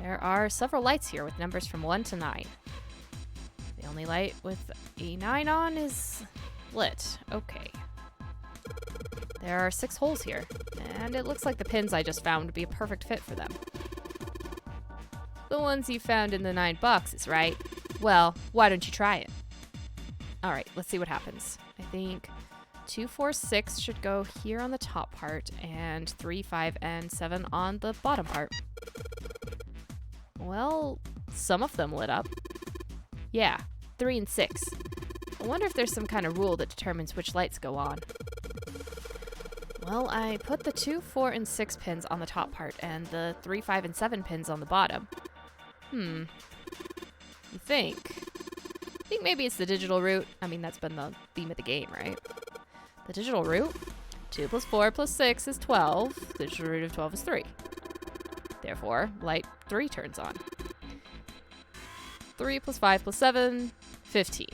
There are several lights here with numbers from 1 to 9. The only light with a 9 on is lit. Okay. There are 6 holes here, and it looks like the pins I just found would be a perfect fit for them. The ones you found in the 9 boxes, right? Well, why don't you try it? Alright, let's see what happens. I think 2, 4, 6 should go here on the top part, and 3, 5, and 7 on the bottom part. Well, some of them lit up. Yeah, 3 and 6. I wonder if there's some kind of rule that determines which lights go on. Well, I put the 2, 4, and 6 pins on the top part, and the 3, 5, and 7 pins on the bottom. You think? I think maybe it's the digital route. I mean, that's been the theme of the game, right? The digital route? 2 plus 4 plus 6 is 12. The digital root of 12 is 3. Therefore, light 3 turns on. 3 plus 5 plus 7, 15.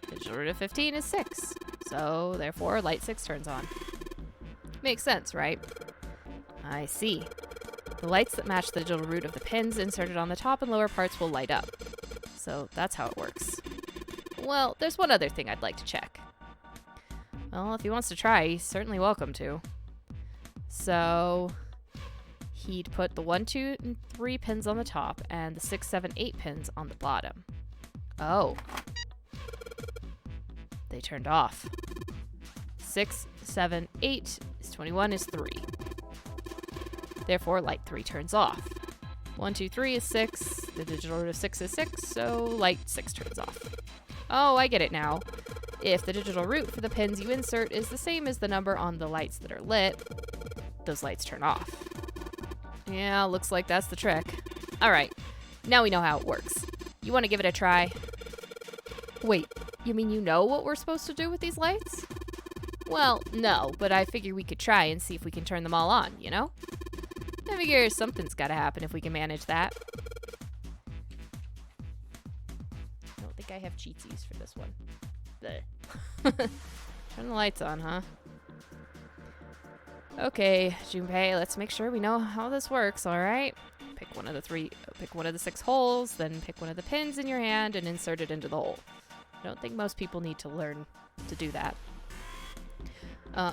The digital root of 15 is 6. So, therefore, light 6 turns on. Makes sense, right? I see. The lights that match the digital root of the pins inserted on the top and lower parts will light up. So that's how it works. Well, there's one other thing I'd like to check. Well, if he wants to try, he's certainly welcome to. So he'd put the 1, 2, and 3 pins on the top and the 6, 7, 8 pins on the bottom. Oh. They turned off. 6, 7, 8 is 21 is 3. Therefore, light 3 turns off. 1, 2, 3 is 6. The digital root of 6 is 6, so light 6 turns off. Oh, I get it now. If the digital root for the pins you insert is the same as the number on the lights that are lit, those lights turn off. Yeah, looks like that's the trick. Alright, now we know how it works. You want to give it a try? Wait, you mean you know what we're supposed to do with these lights? Well, no, but I figure we could try and see if we can turn them all on, you know? I figure something's gotta happen if we can manage that. I don't think I have cheatsies for this one. Blech. Turn the lights on, huh? Okay, Junpei, let's make sure we know how this works, alright? Pick one of the 6 holes, then pick one of the pins in your hand and insert it into the hole. I don't think most people need to learn to do that.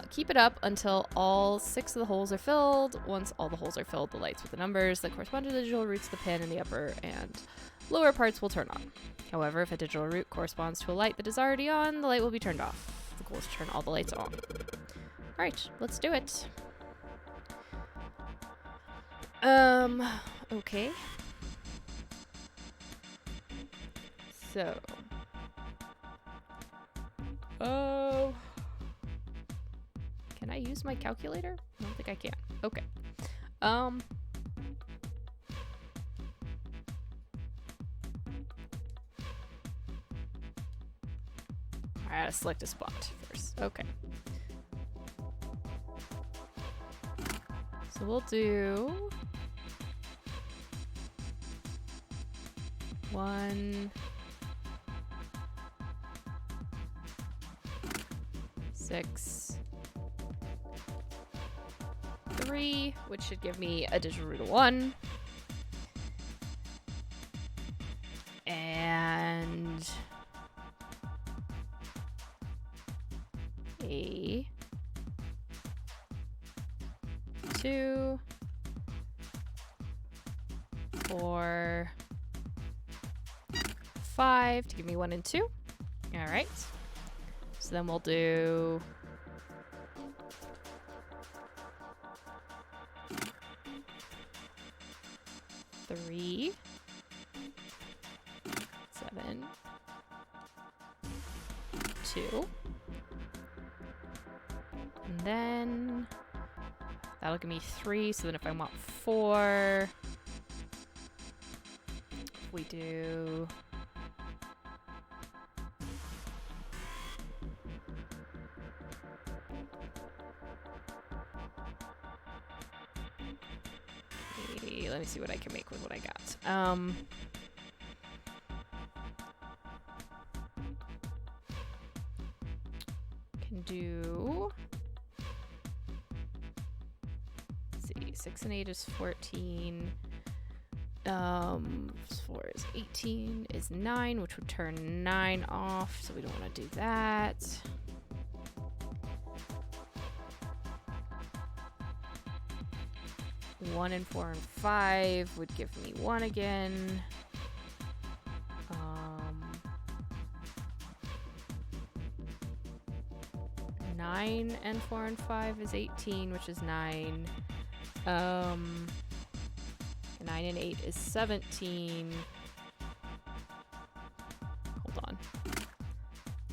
Keep it up until all 6 of the holes are filled. Once all the holes are filled, the lights with the numbers that correspond to the digital roots of the pin in the upper and lower parts will turn on. However, if a digital root corresponds to a light that is already on, the light will be turned off. The goal is to turn all the lights on. Alright, let's do it. Okay. So. Oh. Can I use my calculator? I don't think I can. Okay. I gotta select a spot first. Okay. So we'll do 1, 6, 3, which should give me a digital root of 1. And a 2, 4, 5 to give me 1 and 2. All right. So then we'll do 3, 7, 2. And then that'll give me 3. So then if I want 4, we do 80. Let me see what I can make with what I got. Can do, let's see, 6 and 8 is 14. 4 is 18 is 9, which would turn 9 off, so we don't want to do that. One and 4 and 5 would give me 1 again. 9 and 4 and 5 is 18, which is 9. 9 and 8 is 17. Hold on.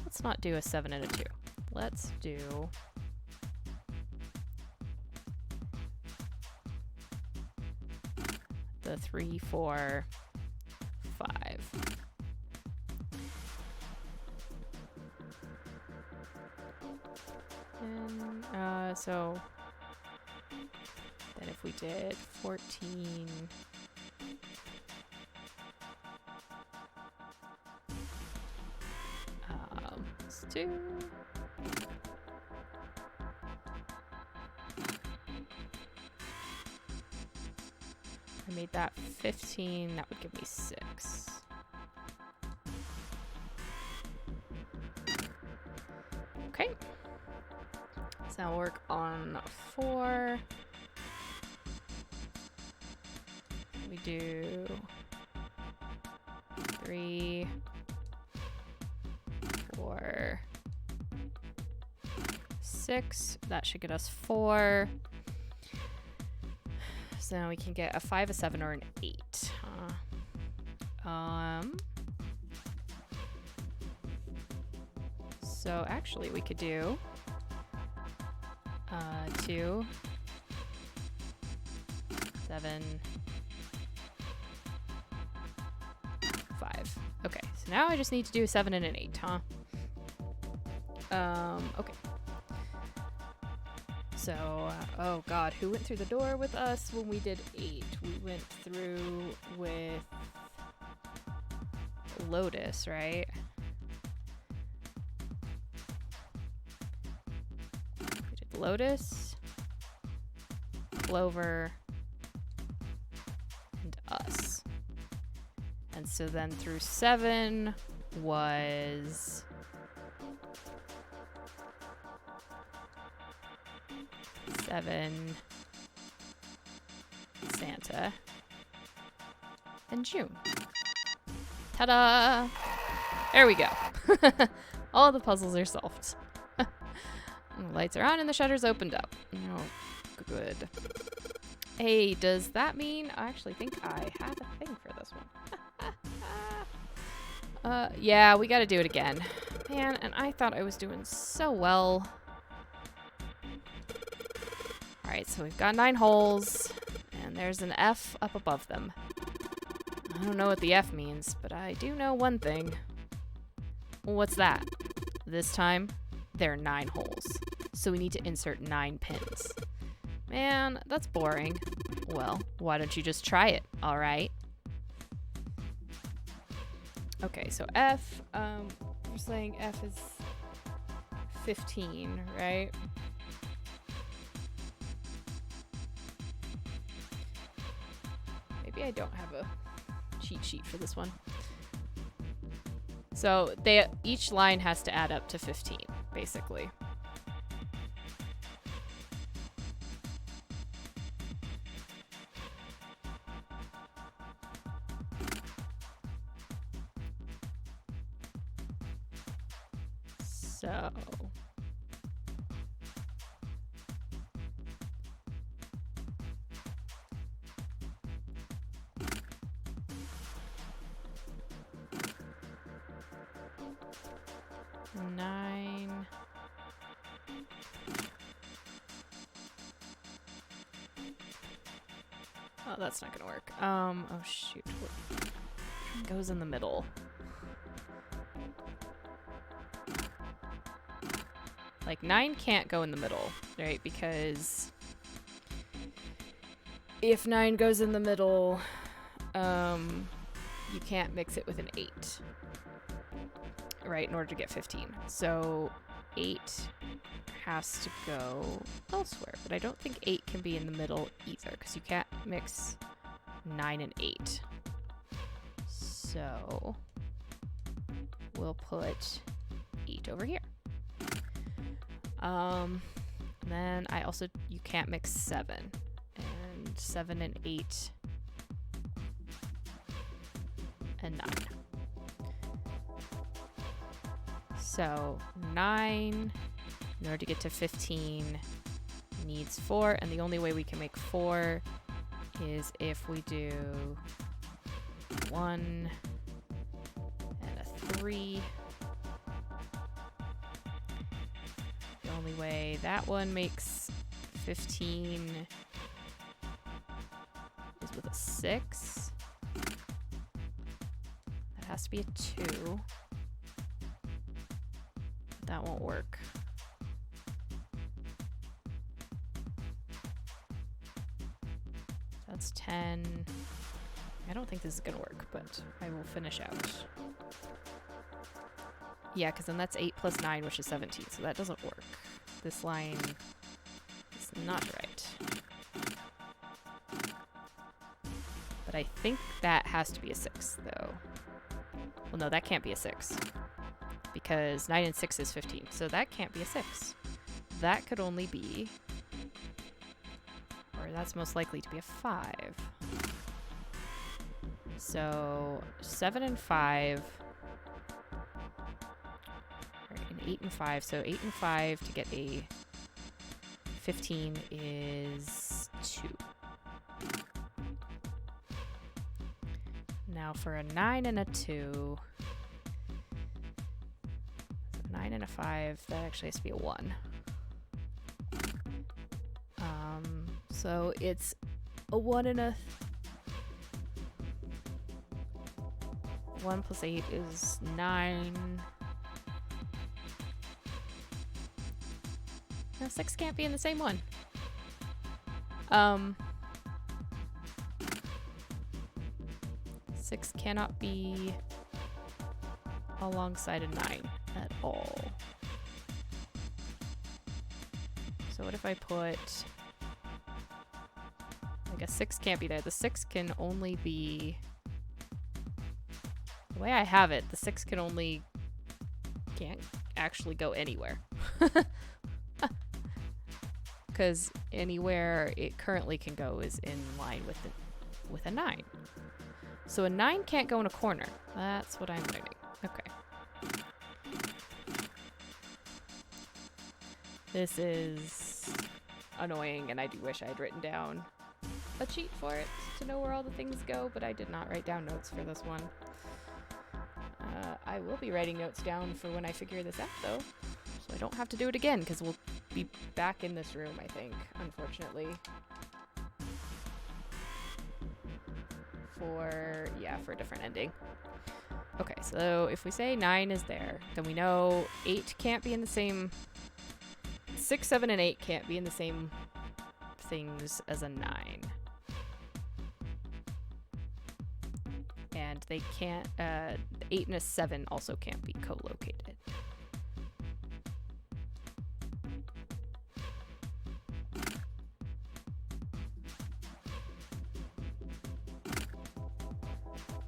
Let's not do a 7 and a 2. Let's do the 3, 4, 5. And so then if we did 14, let's do I made that 15, that would give me 6. Okay. So now we'll work on 4. We do 3, 4, 6. That should get us 4. So we can get a 5, a 7, or an 8. So actually we could do 2, 7, 5. Okay, so now I just need to do a 7 and an 8, huh? Okay. So, oh god, who went through the door with us when we did 8? We went through with Lotus, right? We did Lotus, Clover, and us. And so then through 7 was... Santa, and June. Ta-da! There we go. All the puzzles are solved. The lights are on and the shutters opened up. Oh, good. Hey, does that mean... I actually think I have a thing for this one. Yeah, we gotta do it again. Man, and I thought I was doing so well. Alright, so we've got 9 holes, and there's an F up above them. I don't know what the F means, but I do know one thing. What's that? This time, there are 9 holes, so we need to insert 9 pins. Man, that's boring. Well, why don't you just try it, alright? Okay, so F, we're saying F is 15, right? Maybe I don't have a cheat sheet for this one. So each line has to add up to 15, basically. So... Nine. Oh, that's not gonna work. Oh shoot. What goes in the middle? Like 9 can't go in the middle, right? Because if 9 goes in the middle, you can't mix it with an 8. Right, in order to get 15. So 8 has to go elsewhere, but I don't think 8 can be in the middle either, because you can't mix 9 and 8. So we'll put 8 over here. And then you can't mix 7, and 7 and 8 and 9. So 9, in order to get to 15, needs 4, and the only way we can make 4 is if we do 1 and a 3. The only way that one makes 15 is with a 6. That has to be a 2. That won't work. That's 10. I don't think this is gonna work, but I will finish out. Yeah, because then that's 8 plus 9, which is 17, so that doesn't work. This line is not right. But I think that has to be a 6, though. Well, no, that can't be a 6. Because 9 and 6 is 15, so that can't be a 6. That could only be, or that's most likely to be a 5. So 7 and 5, right, and 8 and 5. So 8 and 5 to get a 15 is 2. Now for a 9 and a 2. 9 and a 5, that actually has to be a 1. So it's a 1 and a... 1 plus 8 is 9. No, 6 can't be in the same one. 6 cannot be alongside a 9 at all. So what if I put... I guess 6 can't be there. The 6 can only be... The way I have it, the 6 can only... Can't actually go anywhere. Because anywhere it currently can go is in line with a 9. So a 9 can't go in a corner. That's what I'm learning. Okay. This is annoying, and I do wish I had written down a cheat for it to know where all the things go, but I did not write down notes for this one. I will be writing notes down for when I figure this out, though, so I don't have to do it again, because we'll be back in this room, I think, unfortunately. For a different ending. Okay, so if we say 9 is there, then we know 8 can't be in the same... 6, 7, and 8 can't be in the same things as a 9. And they can't... 8 and a 7 also can't be co-located.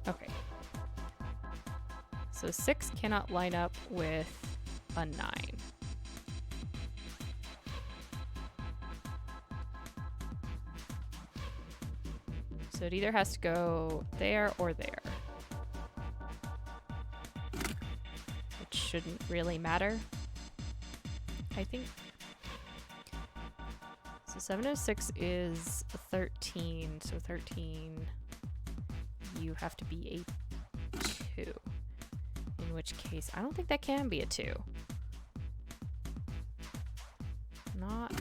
Okay. So 6 cannot line up with a 9. So it either has to go there or there. Which shouldn't really matter, I think. So 7 and 6 is a 13. So 13... you have to be a 2. In which case, I don't think that can be a 2. Not.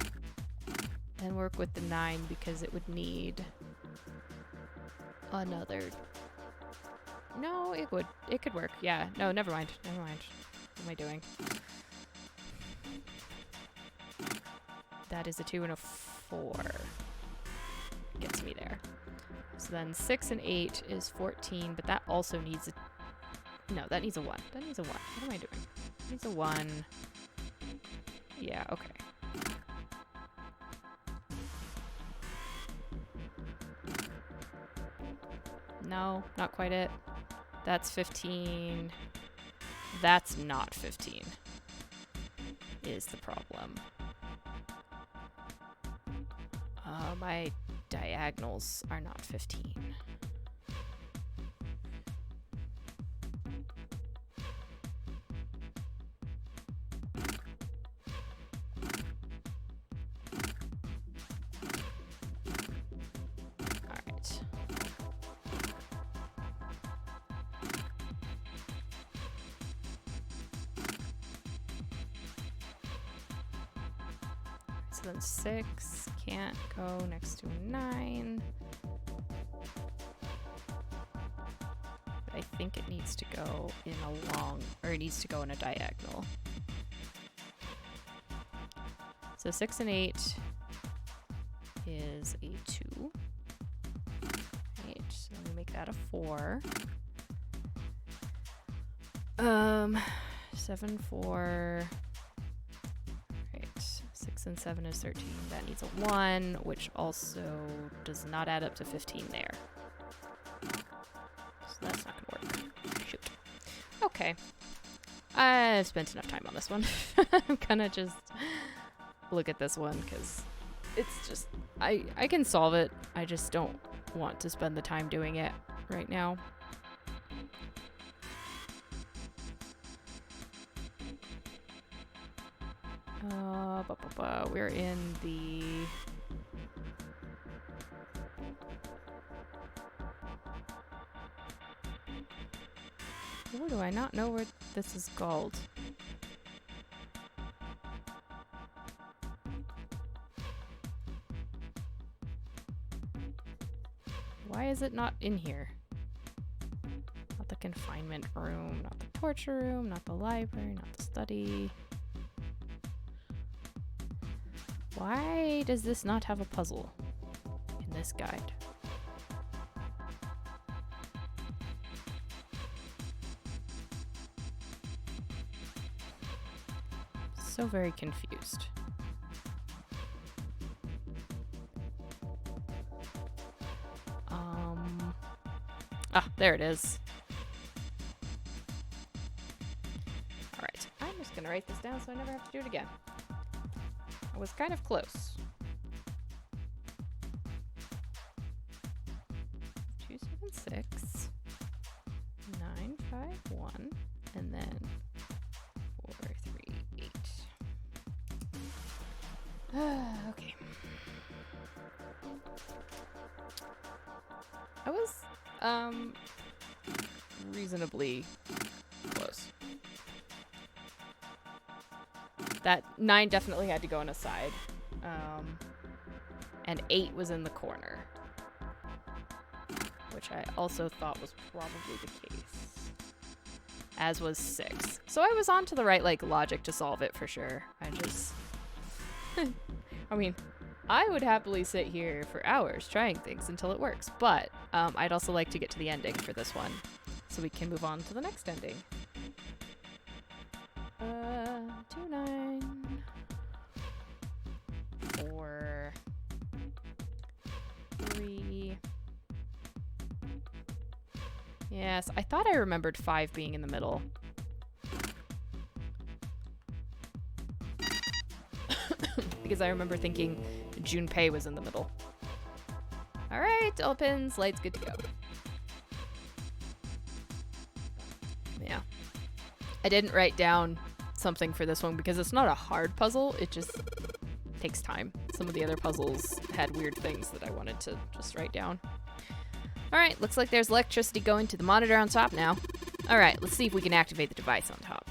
And work with the 9 because it would need another. No, it would. It could work. Yeah. No, never mind. Never mind. What am I doing? That is a 2 and a 4. Gets me there. So then 6 and 8 is 14, but that also needs a... No, that needs a 1. That needs a 1. What am I doing? It needs a 1. Yeah, okay. No, not quite it. That's 15. That's not 15. Is the problem. My diagonals are not 15. All right. So then 6 can't go next to a 9. But I think it needs to go in a long, or it needs to go in a diagonal. So 6 and 8 is a 2. Right, so we make that a 4. 7, 4. Right, 6 and 7 is 13. That needs a 1, which also does not add up to 15 there. So that's not gonna work. Shoot. Okay. I've spent enough time on this one. I'm gonna just look at this one because it's just I can solve it. I just don't want to spend the time doing it right now. We're in the Or do I not know where this is called? Why is it not in here? Not the confinement room, not the torture room, not the library, not the study. Why does this not have a puzzle in this guide? So very confused. Ah, there it is. Alright, I'm just gonna write this down so I never have to do it again. I was kind of close. 276, 951, and then 438. Okay. I was, reasonably close. That 9 definitely had to go on a side. And 8 was in the corner. Which I also thought was probably the case. As was 6. So I was on to the right, like, logic to solve it for sure. I just... I mean, I would happily sit here for hours trying things until it works. But I'd also like to get to the ending for this one. So we can move on to the next ending. 2, 9, 4, 3. Yes, I thought I remembered 5 being in the middle. Because I remember thinking Junpei was in the middle. Alright, all pins, lights, good to go. Yeah. I didn't write down something for this one because it's not a hard puzzle, it just takes time. Some of the other puzzles had weird things that I wanted to just write down. Alright, looks like there's electricity going to the monitor on top now. Alright, let's see if we can activate the device on top.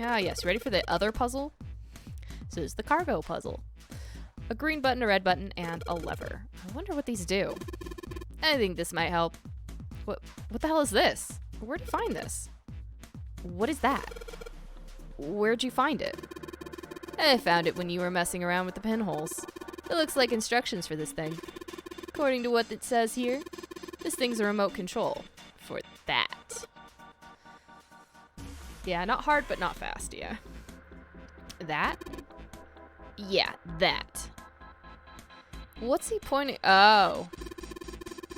Ah yes, ready for the other puzzle? This is the cargo puzzle. A green button, a red button, and a lever. I wonder what these do. I think this might help. What the hell is this? Where'd you find this? What is that? Where'd you find it? I found it when you were messing around with the pinholes. It looks like instructions for this thing. According to what it says here, this thing's a remote control for that. Yeah, not hard, but not fast, yeah. That? Yeah, that. What's he pointing? Oh.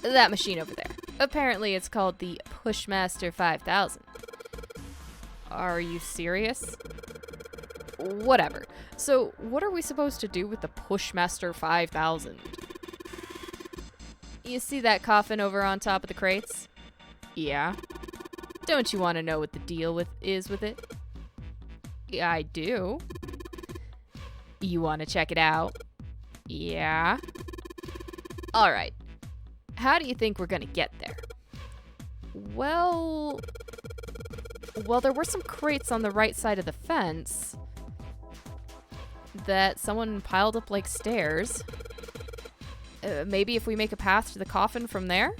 That machine over there. Apparently it's called the Pushmaster 5000. Are you serious? Whatever. So, what are we supposed to do with the Pushmaster 5000? You see that coffin over on top of the crates? Yeah. Don't you want to know what the deal is with it? Yeah, I do. You want to check it out? Yeah. Alright. How do you think we're gonna get there? Well, there were some crates on the right side of the fence that someone piled up like stairs. Maybe if we make a path to the coffin from there?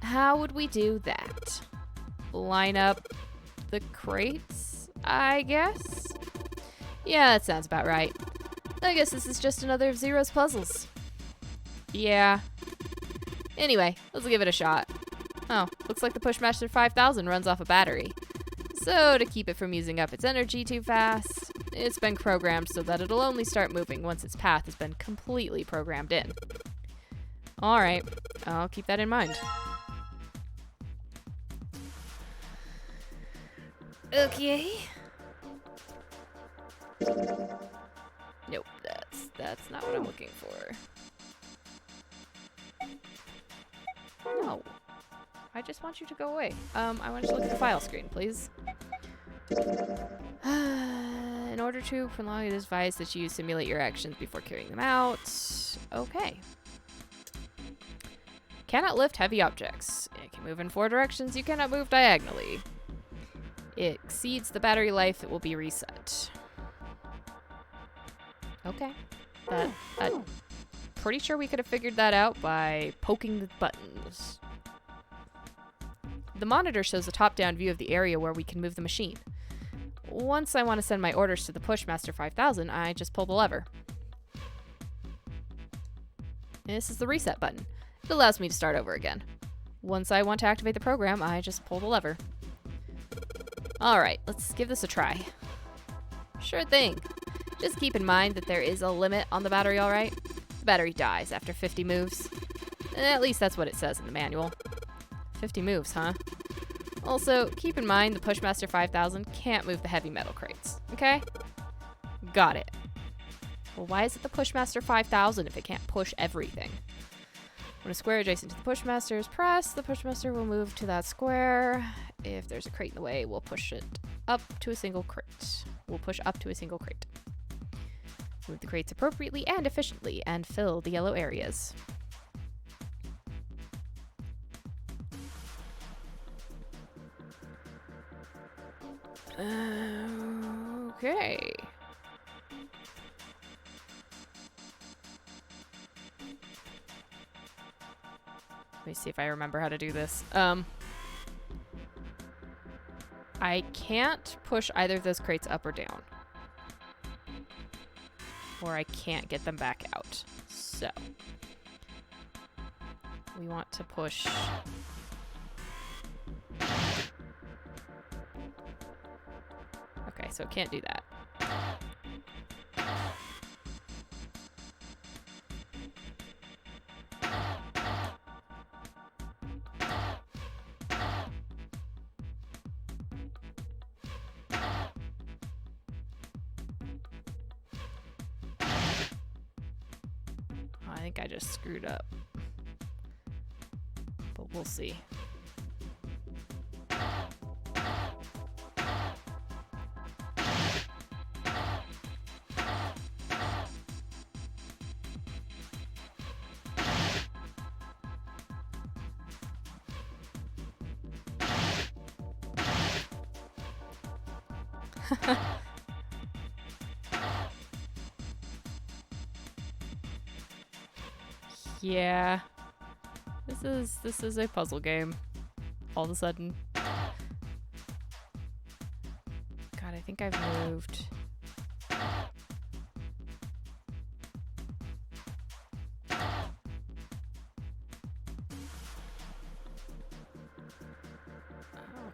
How would we do that? Line up the crates, I guess? Yeah, that sounds about right. I guess this is just another of Zero's puzzles. Yeah. Anyway, let's give it a shot. Oh, looks like the Pushmaster 5000 runs off a battery. So, to keep it from using up its energy too fast, it's been programmed so that it'll only start moving once its path has been completely programmed in. Alright, I'll keep that in mind. Okay. Nope, that's not what I'm looking for. No. I just want you to go away. I want you to look at the file screen, please. In order to prolong this device that you simulate your actions before carrying them out. Okay. Cannot lift heavy objects. It can move in 4 directions. You cannot move diagonally. It exceeds the battery life. It will be reset. Okay. Pretty sure we could have figured that out by poking the buttons. The monitor shows a top-down view of the area where we can move the machine. Once I want to send my orders to the Pushmaster 5000, I just pull the lever. This is the reset button. It allows me to start over again. Once I want to activate the program, I just pull the lever. Alright, let's give this a try. Sure thing. Just keep in mind that there is a limit on the battery, alright? The battery dies after 50 moves. At least that's what it says in the manual. 50 moves, huh? Also, keep in mind the Pushmaster 5000 can't move the heavy metal crates, okay? Got it. Well, why is it the Pushmaster 5000 if it can't push everything? When a square adjacent to the Pushmaster is pressed, the Pushmaster will move to that square. If there's a crate in the way, we'll push it up to a single crate. We'll push up to a single crate. Move the crates appropriately and efficiently, and fill the yellow areas. Okay. Let me see if I remember how to do this. I can't push either of those crates up or down. Or I can't get them back out. So we want to push. Okay, so it can't do that. I think I just screwed up. But we'll see. Yeah. This is a puzzle game. All of a sudden. God, I think I've moved.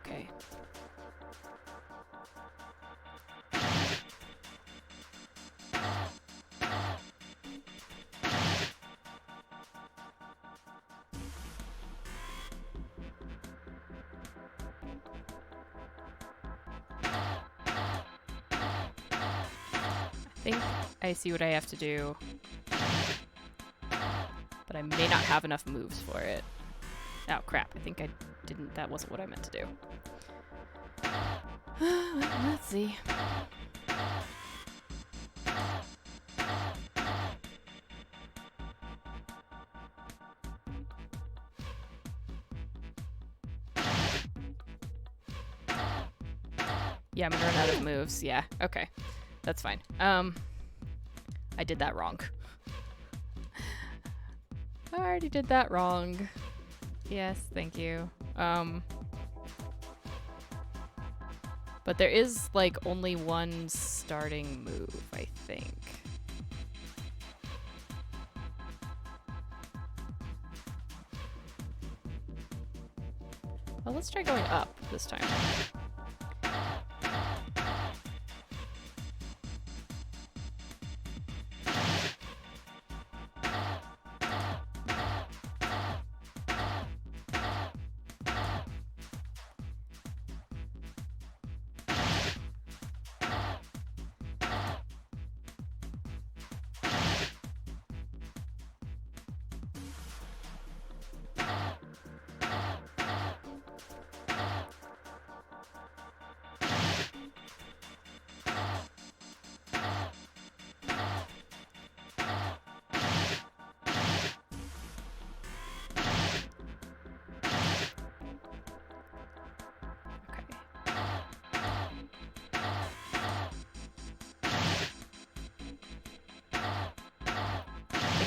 Okay. I think I see what I have to do, but I may not have enough moves for it. Oh crap, I think I didn't, that wasn't what I meant to do. Let's see. Yeah, I'm gonna run out of moves. Yeah, okay. That's fine. I did that wrong. I already did that wrong. Yes, thank you. But there is, like, only one starting move, I think. Well, let's try going up this time.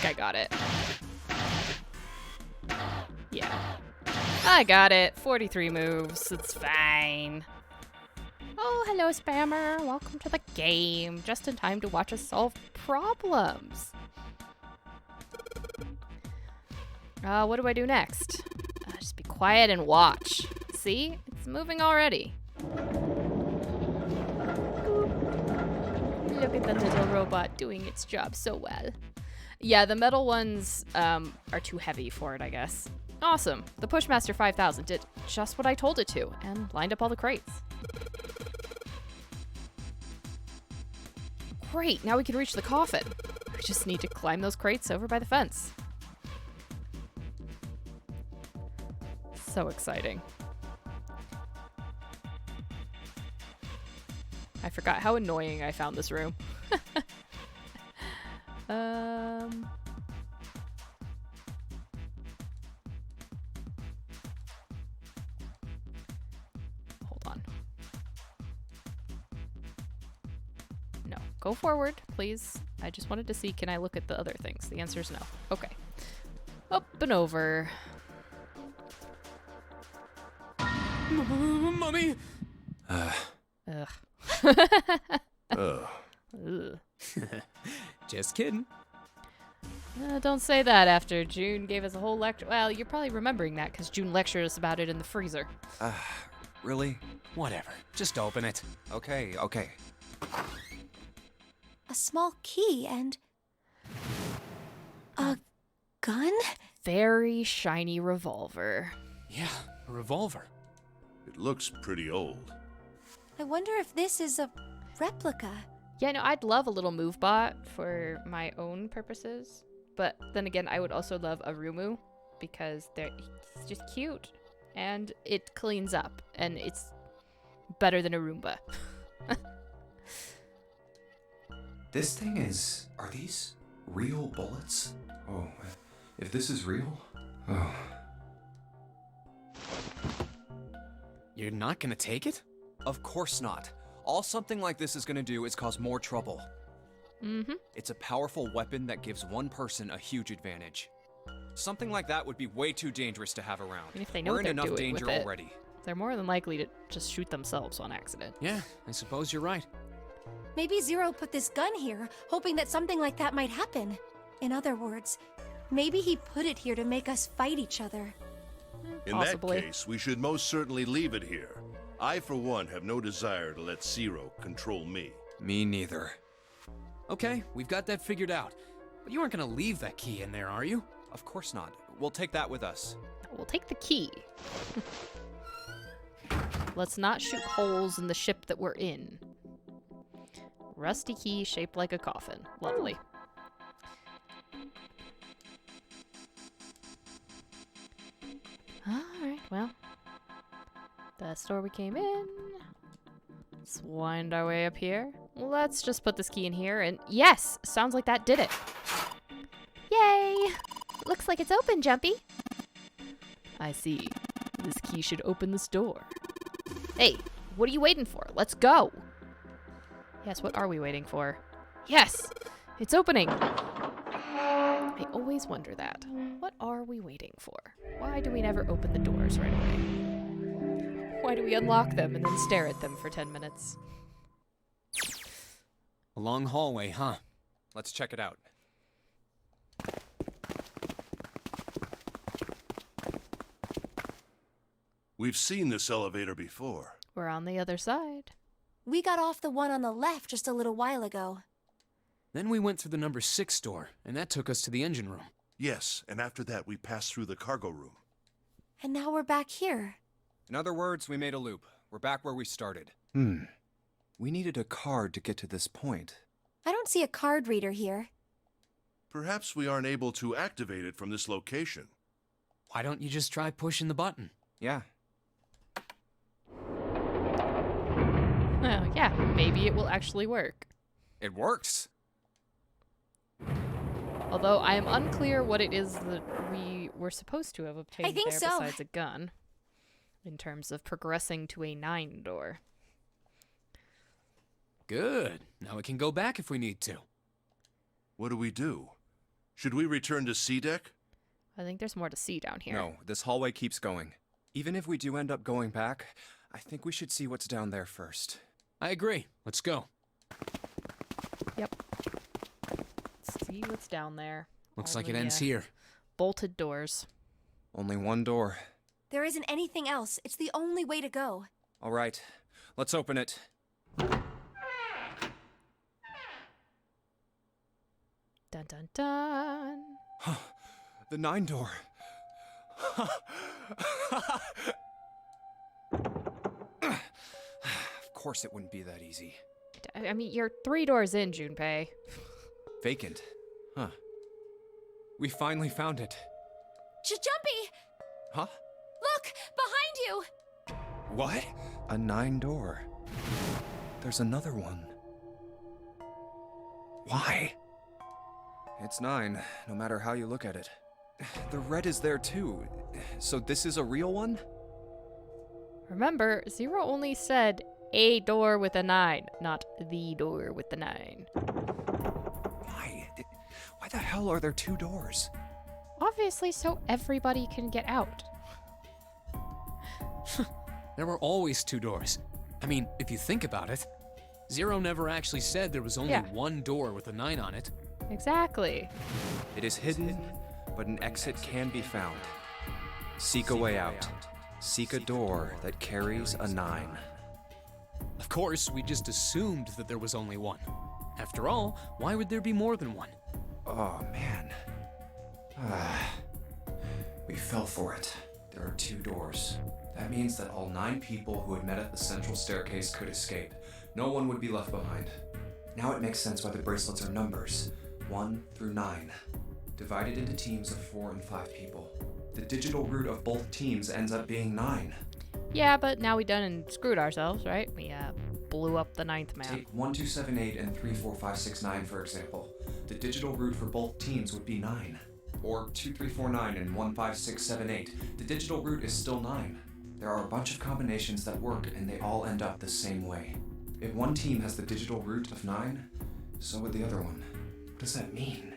I got it. Yeah. I got it. 43 moves. It's fine. Oh, hello, spammer. Welcome to the game. Just in time to watch us solve problems. What do I do next? Just be quiet and watch. See? It's moving already. Look at the little robot doing its job so well. Yeah, the metal ones are too heavy for it, I guess. Awesome. The Pushmaster 5000 did just what I told it to and lined up all the crates. Great, now we can reach the coffin. We just need to climb those crates over by the fence. So exciting. I forgot how annoying I found this room. Hold on. No, go forward, please. I just wanted to see, can I look at the other things? The answer is no. Okay. Up and over. Mummy! Ugh. Ugh. Ugh. Just kidding. Don't say that after June gave us a whole lecture. Well, you're probably remembering that because June lectured us about it in the freezer. Really? Whatever. Just open it. Okay. A small key and a gun? Very shiny revolver. Yeah, a revolver. It looks pretty old. I wonder if this is a replica. Yeah, no, I'd love a little move bot for my own purposes. But then again, I would also love a Rumu because it's just cute. And it cleans up. And it's better than a Roomba. This thing is... Are these real bullets? Oh, if this is real... Oh. You're not gonna take it? Of course not. All something like this is gonna do is cause more trouble. Mm-hmm. It's a powerful weapon that gives one person a huge advantage. Something like that would be way too dangerous to have around. And if they know We're in they're enough doing danger with it, already. they're more than likely to just shoot themselves on accident. Yeah, I suppose you're right. Maybe Zero put this gun here, hoping that something like that might happen. In other words, maybe he put it here to make us fight each other. In Possibly. that case, we should most certainly leave it here. I, for one, have no desire to let Zero control me. Me neither. Okay, we've got that figured out. But you aren't gonna leave that key in there, are you? Of course not. We'll take that with us. We'll take the key. Let's not shoot holes in the ship that we're in. Rusty key shaped like a coffin. Lovely. Alright, well. That's the door we came in. Let's wind our way up here. Let's just put this key in here and yes! Sounds like that did it. Yay! Looks like it's open, Jumpy. I see. This key should open this door. Hey, what are you waiting for? Let's go! Yes, what are we waiting for? Yes! It's opening! I always wonder that. What are we waiting for? Why do we never open the doors right away? Why do we unlock them and then stare at them for 10 minutes? A long hallway, huh? Let's check it out. We've seen this elevator before. We're on the other side. We got off the one on the left just a little while ago. Then we went through the number 6 door, and that took us to the engine room. Yes, and after that we passed through the cargo room. And now we're back here. In other words, we made a loop. We're back where we started. We needed a card to get to this point. I don't see a card reader here. Perhaps we aren't able to activate it from this location. Why don't you just try pushing the button? Yeah. Well, yeah, maybe it will actually work. It works. Although I am unclear what it is that we were supposed to have obtained I think there so. besides a gun. In terms of progressing to a 9 door. Good. Now we can go back if we need to. What do we do? Should we return to C deck? I think there's more to see down here. No, this hallway keeps going. Even if we do end up going back, I think we should see what's down there first. I agree. Let's go. Yep. Let's see what's down there. Looks All like it the, ends here. Bolted doors. Only one door. There isn't anything else. It's the only way to go. All right, let's open it. Dun dun dun. The 9 door. Of course it wouldn't be that easy. I mean, you're 3 doors in, Junpei. Vacant. Huh. We finally found it. Jumpy! Huh? Look! Behind you! What? A 9 door. There's another one. Why? It's 9, no matter how you look at it. The red is there too. So this is a real one? Remember, Zero only said a door with a 9, not the door with the 9. Why? Why the hell are there 2 doors? Obviously, so everybody can get out. There were always 2 doors. I mean, if you think about it, Zero never actually said there was only Yeah. one door with a 9 on it. Exactly. It is hidden, but an exit can be found. Seek a way out. Seek a door that carries a 9. Of course, we just assumed that there was only one. After all, why would there be more than one? Oh, man. We fell for it. There are 2 doors. That means that all 9 people who had met at the central staircase could escape. No one would be left behind. Now it makes sense why the bracelets are numbers. 1 through 9. Divided into teams of 4 and 5 people. The digital root of both teams ends up being 9. Yeah, but now we done and screwed ourselves, right? We blew up the 9th map. Take 1278 and 34569 for example. The digital root for both teams would be 9. Or 2349 and 15678. The digital root is still 9. There are a bunch of combinations that work and they all end up the same way. If one team has the digital root of 9, so would the other one. What does that mean?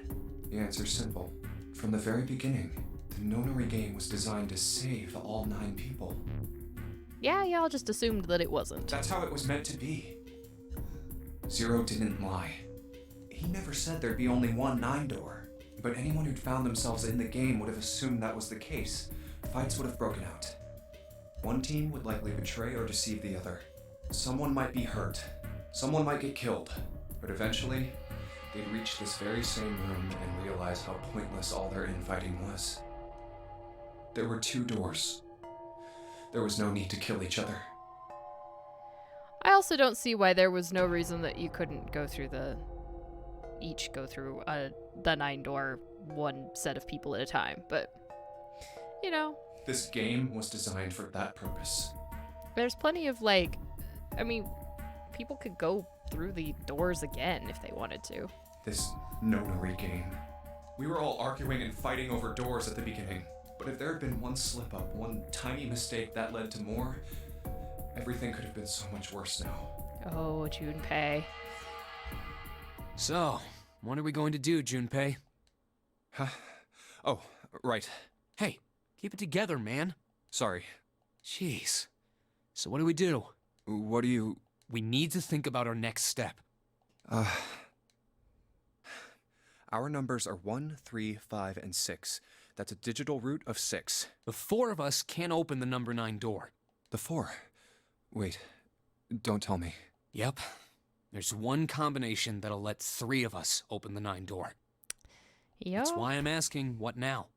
The answer's simple. From the very beginning, the Nonary game was designed to save all 9 people. Yeah, y'all just assumed that it wasn't. That's how it was meant to be. Zero didn't lie. He never said there'd be only one 9 door, but anyone who'd found themselves in the game would have assumed that was the case. Fights would have broken out. One team would likely betray or deceive the other. Someone might be hurt. Someone might get killed. But eventually, they'd reach this very same room and realize how pointless all their infighting was. There were 2 doors. There was no need to kill each other. I also don't see why there was no reason that you couldn't go through the the 9 door, one set of people at a time. But, you know, This game was designed for that purpose. there's plenty of people could go through the doors again if they wanted to. This Nonary game. We were all arguing and fighting over doors at the beginning. But if there had been one slip up, one tiny mistake that led to more, everything could have been so much worse now. Oh, Junpei. So, what are we going to do, Junpei? Huh? Oh, right. Hey, keep it together, man. Sorry. Jeez. So what do we do? What do you... We need to think about our next step. Our numbers are 1, 3, 5, and 6. That's a digital root of 6. The 4 of us can't open the number 9 door. The 4. Wait. Don't tell me. Yep. There's one combination that'll let 3 of us open the 9 door. Yo. That's why I'm asking, what now?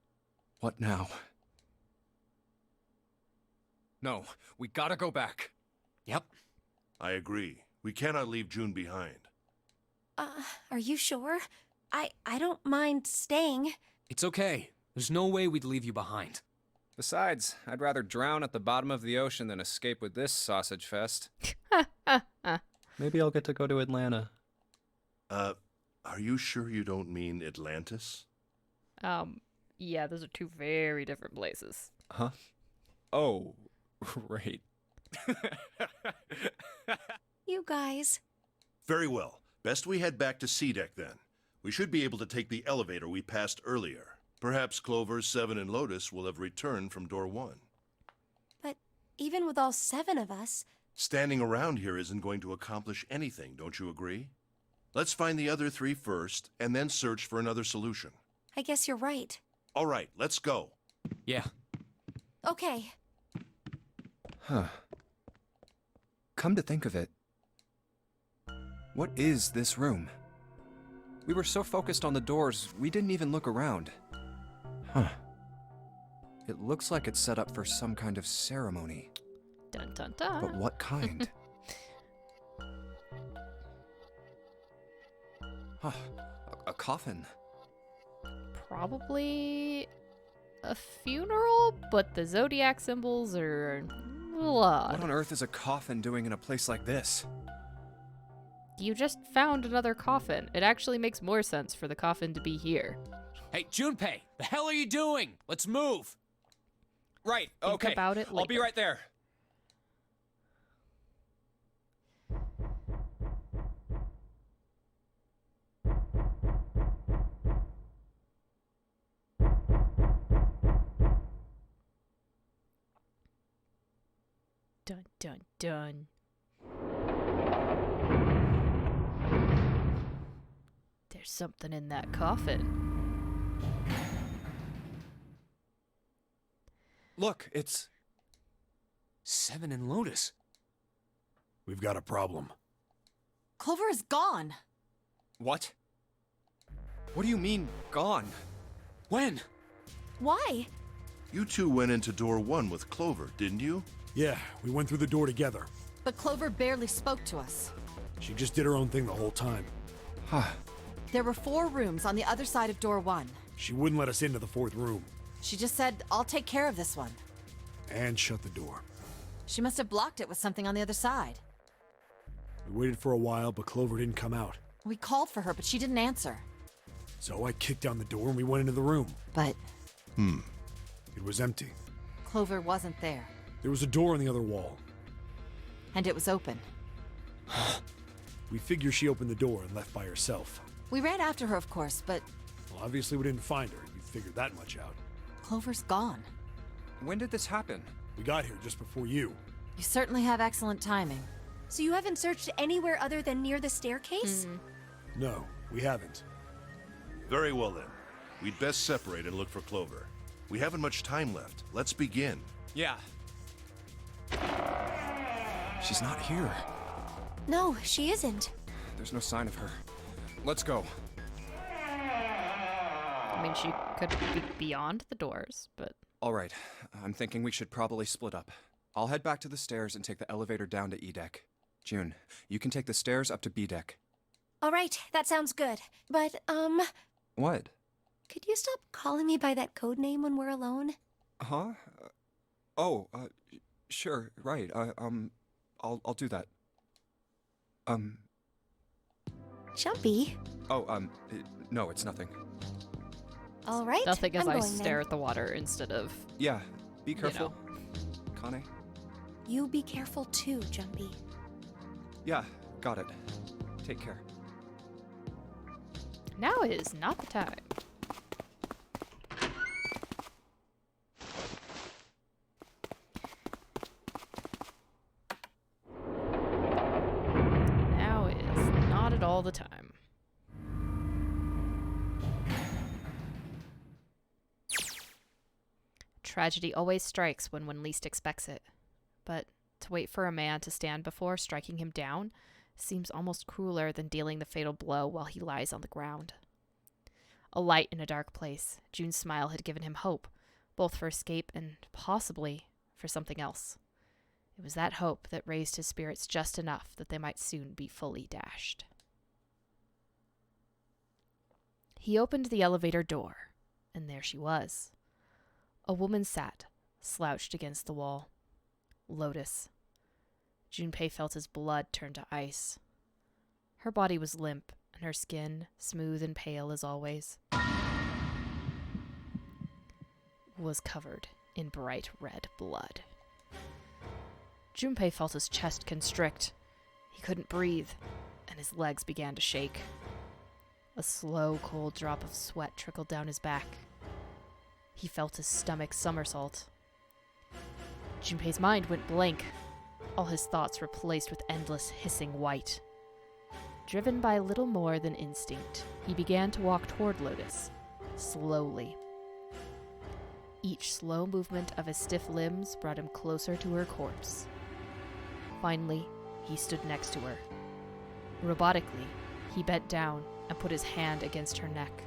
What now? No, we gotta go back. Yep. I agree. We cannot leave June behind. Are you sure? I don't mind staying. It's okay. There's no way we'd leave you behind. Besides, I'd rather drown at the bottom of the ocean than escape with this sausage fest. Maybe I'll get to go to Atlanta. Are you sure you don't mean Atlantis? Yeah, those are 2 very different places. Huh? Oh, right. You guys. Very well. Best we head back to C deck then. We should be able to take the elevator we passed earlier. Perhaps Clover, Seven, and Lotus will have returned from door 1. But even with all 7 of us, Standing around here isn't going to accomplish anything, don't you agree? Let's find the other 3 first, and then search for another solution. I guess you're right. All right, let's go. Yeah. Okay. Huh. Come to think of it, what is this room? We were so focused on the doors, we didn't even look around. Huh. It looks like it's set up for some kind of ceremony. Dun dun dun. But what kind? Huh. A coffin. Probably a funeral, but the zodiac symbols are a little odd. What on earth is a coffin doing in a place like this? You just found another coffin. It actually makes more sense for the coffin to be here. Hey, Junpei, the hell are you doing? Let's move. Right, Think okay. about it I'll be later. right there. Dun dun dun. There's something in that coffin. Look, it's... Seven and Lotus. We've got a problem. Clover is gone. What? What do you mean, gone? When? Why? You 2 went into door 1 with Clover, didn't you? Yeah, we went through the door together. But Clover barely spoke to us. She just did her own thing the whole time. Huh. There were 4 rooms on the other side of door 1. She wouldn't let us into the 4th room. She just said, I'll take care of this one. And shut the door. She must have blocked it with something on the other side. We waited for a while, but Clover didn't come out. We called for her, but she didn't answer. So I kicked down the door and we went into the room. But It was empty. Clover wasn't there. There was a door on the other wall. And it was open. We figure she opened the door and left by herself. We ran after her, of course, but Well, obviously we didn't find her. You figured that much out. Clover's gone. When did this happen? We got here just before you. You certainly have excellent timing. So you haven't searched anywhere other than near the staircase? No, we haven't. Very well then. We'd best separate and look for Clover. We haven't much time left. Let's begin. Yeah. She's not here. No, she isn't. There's no sign of her. Let's go. I mean, she could be beyond the doors, but All right. I'm thinking we should probably split up. I'll head back to the stairs and take the elevator down to E deck. June, you can take the stairs up to B deck. All right, that sounds good. But, What? could you stop calling me by that code name when we're alone? Huh? Sure, right. I'll do that. Jumpy. No, it's nothing. All right. nothing as I'm I going stare then. at the water instead of, Yeah, be careful. know. Kane? You be careful too, Jumpy. Yeah, got it. Take care. now is not the time. Now is not at all the time. Tragedy always strikes when one least expects it. But to wait for a man to stand before striking him down seems almost crueler than dealing the fatal blow while he lies on the ground. A light in a dark place, June's smile had given him hope, both for escape and possibly for something else. It was that hope that raised his spirits just enough that they might soon be fully dashed. He opened the elevator door, and there she was. A woman sat, slouched against the wall. Lotus. Junpei felt his blood turn to ice. Her body was limp, and her skin, smooth and pale as always, was covered in bright red blood. Junpei felt his chest constrict. He couldn't breathe, and his legs began to shake. A slow, cold drop of sweat trickled down his back. He felt his stomach somersault. Junpei's mind went blank, all his thoughts replaced with endless hissing white. Driven by little more than instinct, he began to walk toward Lotus, slowly. Each slow movement of his stiff limbs brought him closer to her corpse. Finally, he stood next to her. Robotically, he bent down and put his hand against her neck.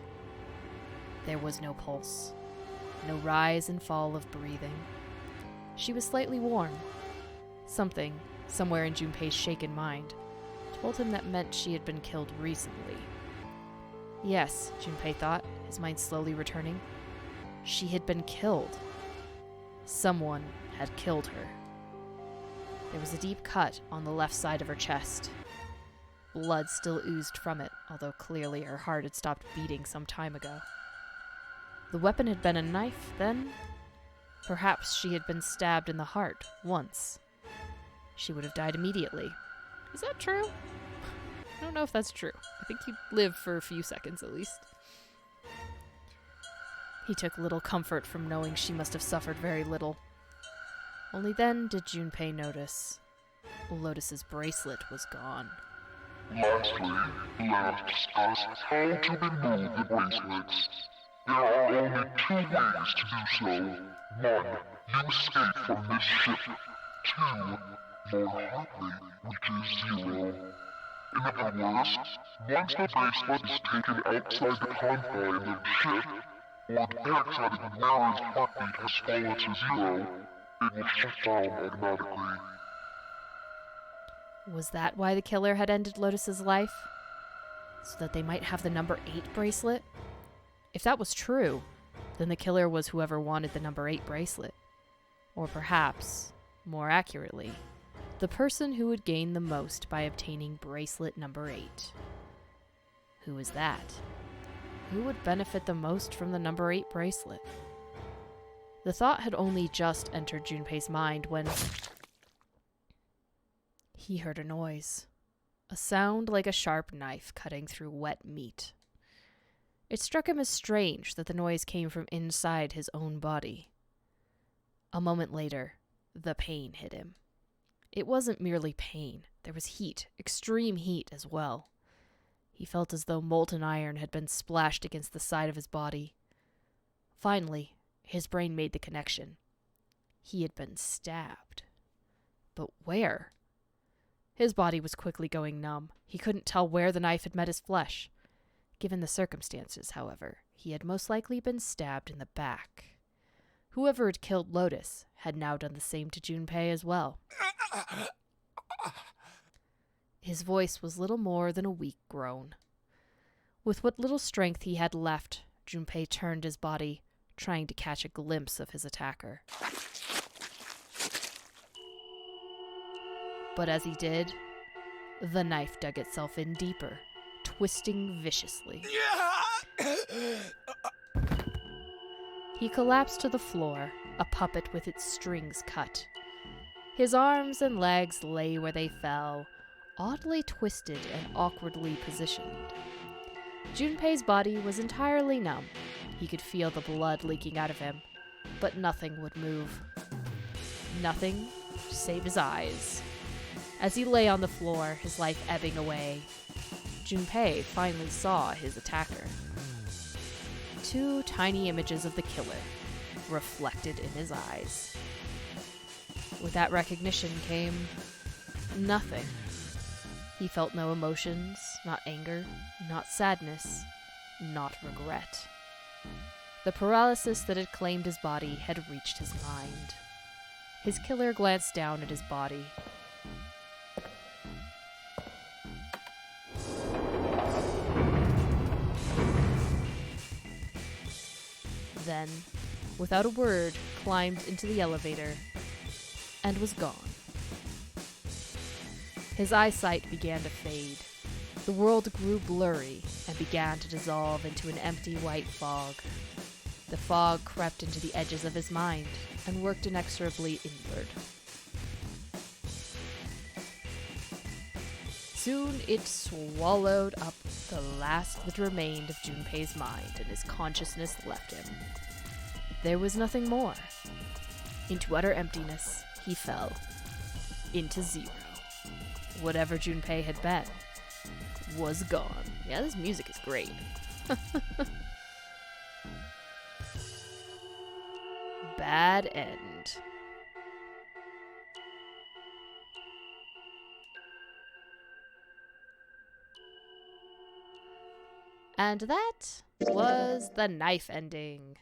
There was no pulse, no rise and fall of breathing. She was slightly warm. Something, somewhere in Junpei's shaken mind, told him that meant she had been killed recently. Yes, Junpei thought, his mind slowly returning. She had been killed. Someone had killed her. There was a deep cut on the left side of her chest. Blood still oozed from it, although clearly her heart had stopped beating some time ago. The weapon had been a knife, then? Perhaps she had been stabbed in the heart, once. She would have died immediately. Is that true? I don't know if that's true. I think he'd live for a few seconds at least. He took little comfort from knowing she must have suffered very little. Only then did Junpei notice Lotus's bracelet was gone. Lastly, let us discuss how to remove the bracelets. There are only 2 ways to do so. 1, you escape from this ship. 2, your heart rate reaches 0. In other words, once the bracelet is taken outside the confines of the ship, or detects that the wearer's heartbeat has fallen to 0, it will shut down automatically. Was that why the killer had ended Lotus's life? So that they might have the number 8 bracelet? If that was true, then the killer was whoever wanted the number 8 bracelet. Or perhaps, more accurately, the person who would gain the most by obtaining bracelet number 8. Who is that? Who would benefit the most from the number 8 bracelet? The thought had only just entered Junpei's mind when he heard a noise. A sound like a sharp knife cutting through wet meat. It struck him as strange that the noise came from inside his own body. A moment later, the pain hit him. It wasn't merely pain. There was heat, extreme heat as well. He felt as though molten iron had been splashed against the side of his body. Finally, his brain made the connection. He had been stabbed. But where? His body was quickly going numb. He couldn't tell where the knife had met his flesh. Given the circumstances, however, he had most likely been stabbed in the back. Whoever had killed Lotus had now done the same to Junpei as well. His voice was little more than a weak groan. With what little strength he had left, Junpei turned his body, trying to catch a glimpse of his attacker. But as he did, the knife dug itself in deeper, twisting viciously. He collapsed to the floor, a puppet with its strings cut. His arms and legs lay where they fell, oddly twisted and awkwardly positioned. Junpei's body was entirely numb. He could feel the blood leaking out of him, but nothing would move. Nothing save his eyes. As he lay on the floor, his life ebbing away, Junpei finally saw his attacker. 2 tiny images of the killer, reflected in his eyes. With that recognition came nothing. He felt no emotions, not anger, not sadness, not regret. The paralysis that had claimed his body had reached his mind. His killer glanced down at his body. Then, without a word, climbed into the elevator and was gone. His eyesight began to fade. The world grew blurry and began to dissolve into an empty white fog. The fog crept into the edges of his mind and worked inexorably inward. soon it swallowed up the last that remained of Junpei's mind, and his consciousness left him. There was nothing more. Into utter emptiness, he fell. Into zero. Whatever Junpei had been was gone. Yeah, this music is great. Bad end. And that was the knife ending.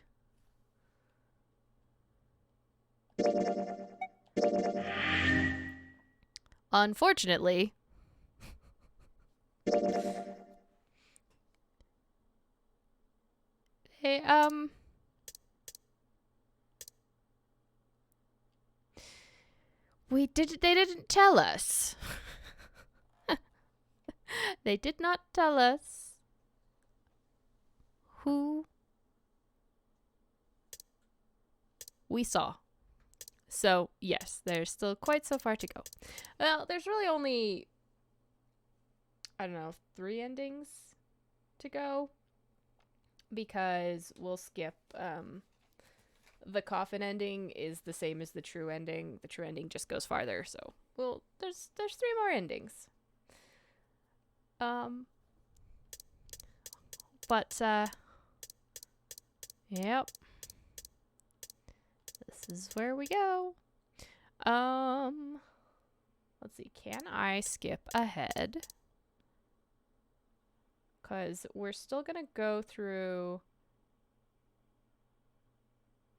Unfortunately, they they didn't tell us. They did not tell us who we saw. So, yes, there's still quite so far to go. Well, there's really only, I don't know, 3 endings to go. Because we'll skip, the coffin ending is the same as the true ending. The true ending just goes farther, so, well, there's 3 more endings. But, yep. This is where we go. Let's see. Can I skip ahead? Because we're still going to go through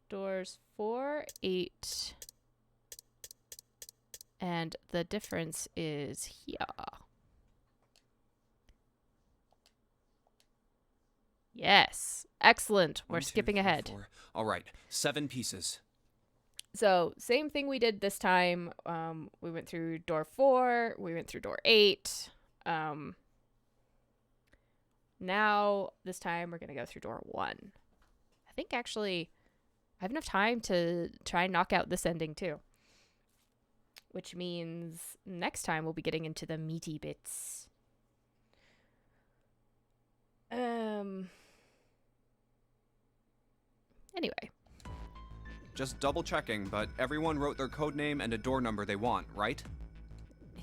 doors 4, 8, and the difference is here. Yes. Excellent. We're skipping ahead. 4. All right. 7 pieces. So, same thing we did this time. We went through door 4. We went through door 8. Now, this time, we're going to go through door 1. I think, actually, I have enough time to try and knock out this ending, too. Which means next time, we'll be getting into the meaty bits. Anyway. Just double checking, but everyone wrote their code name and a door number they want, right?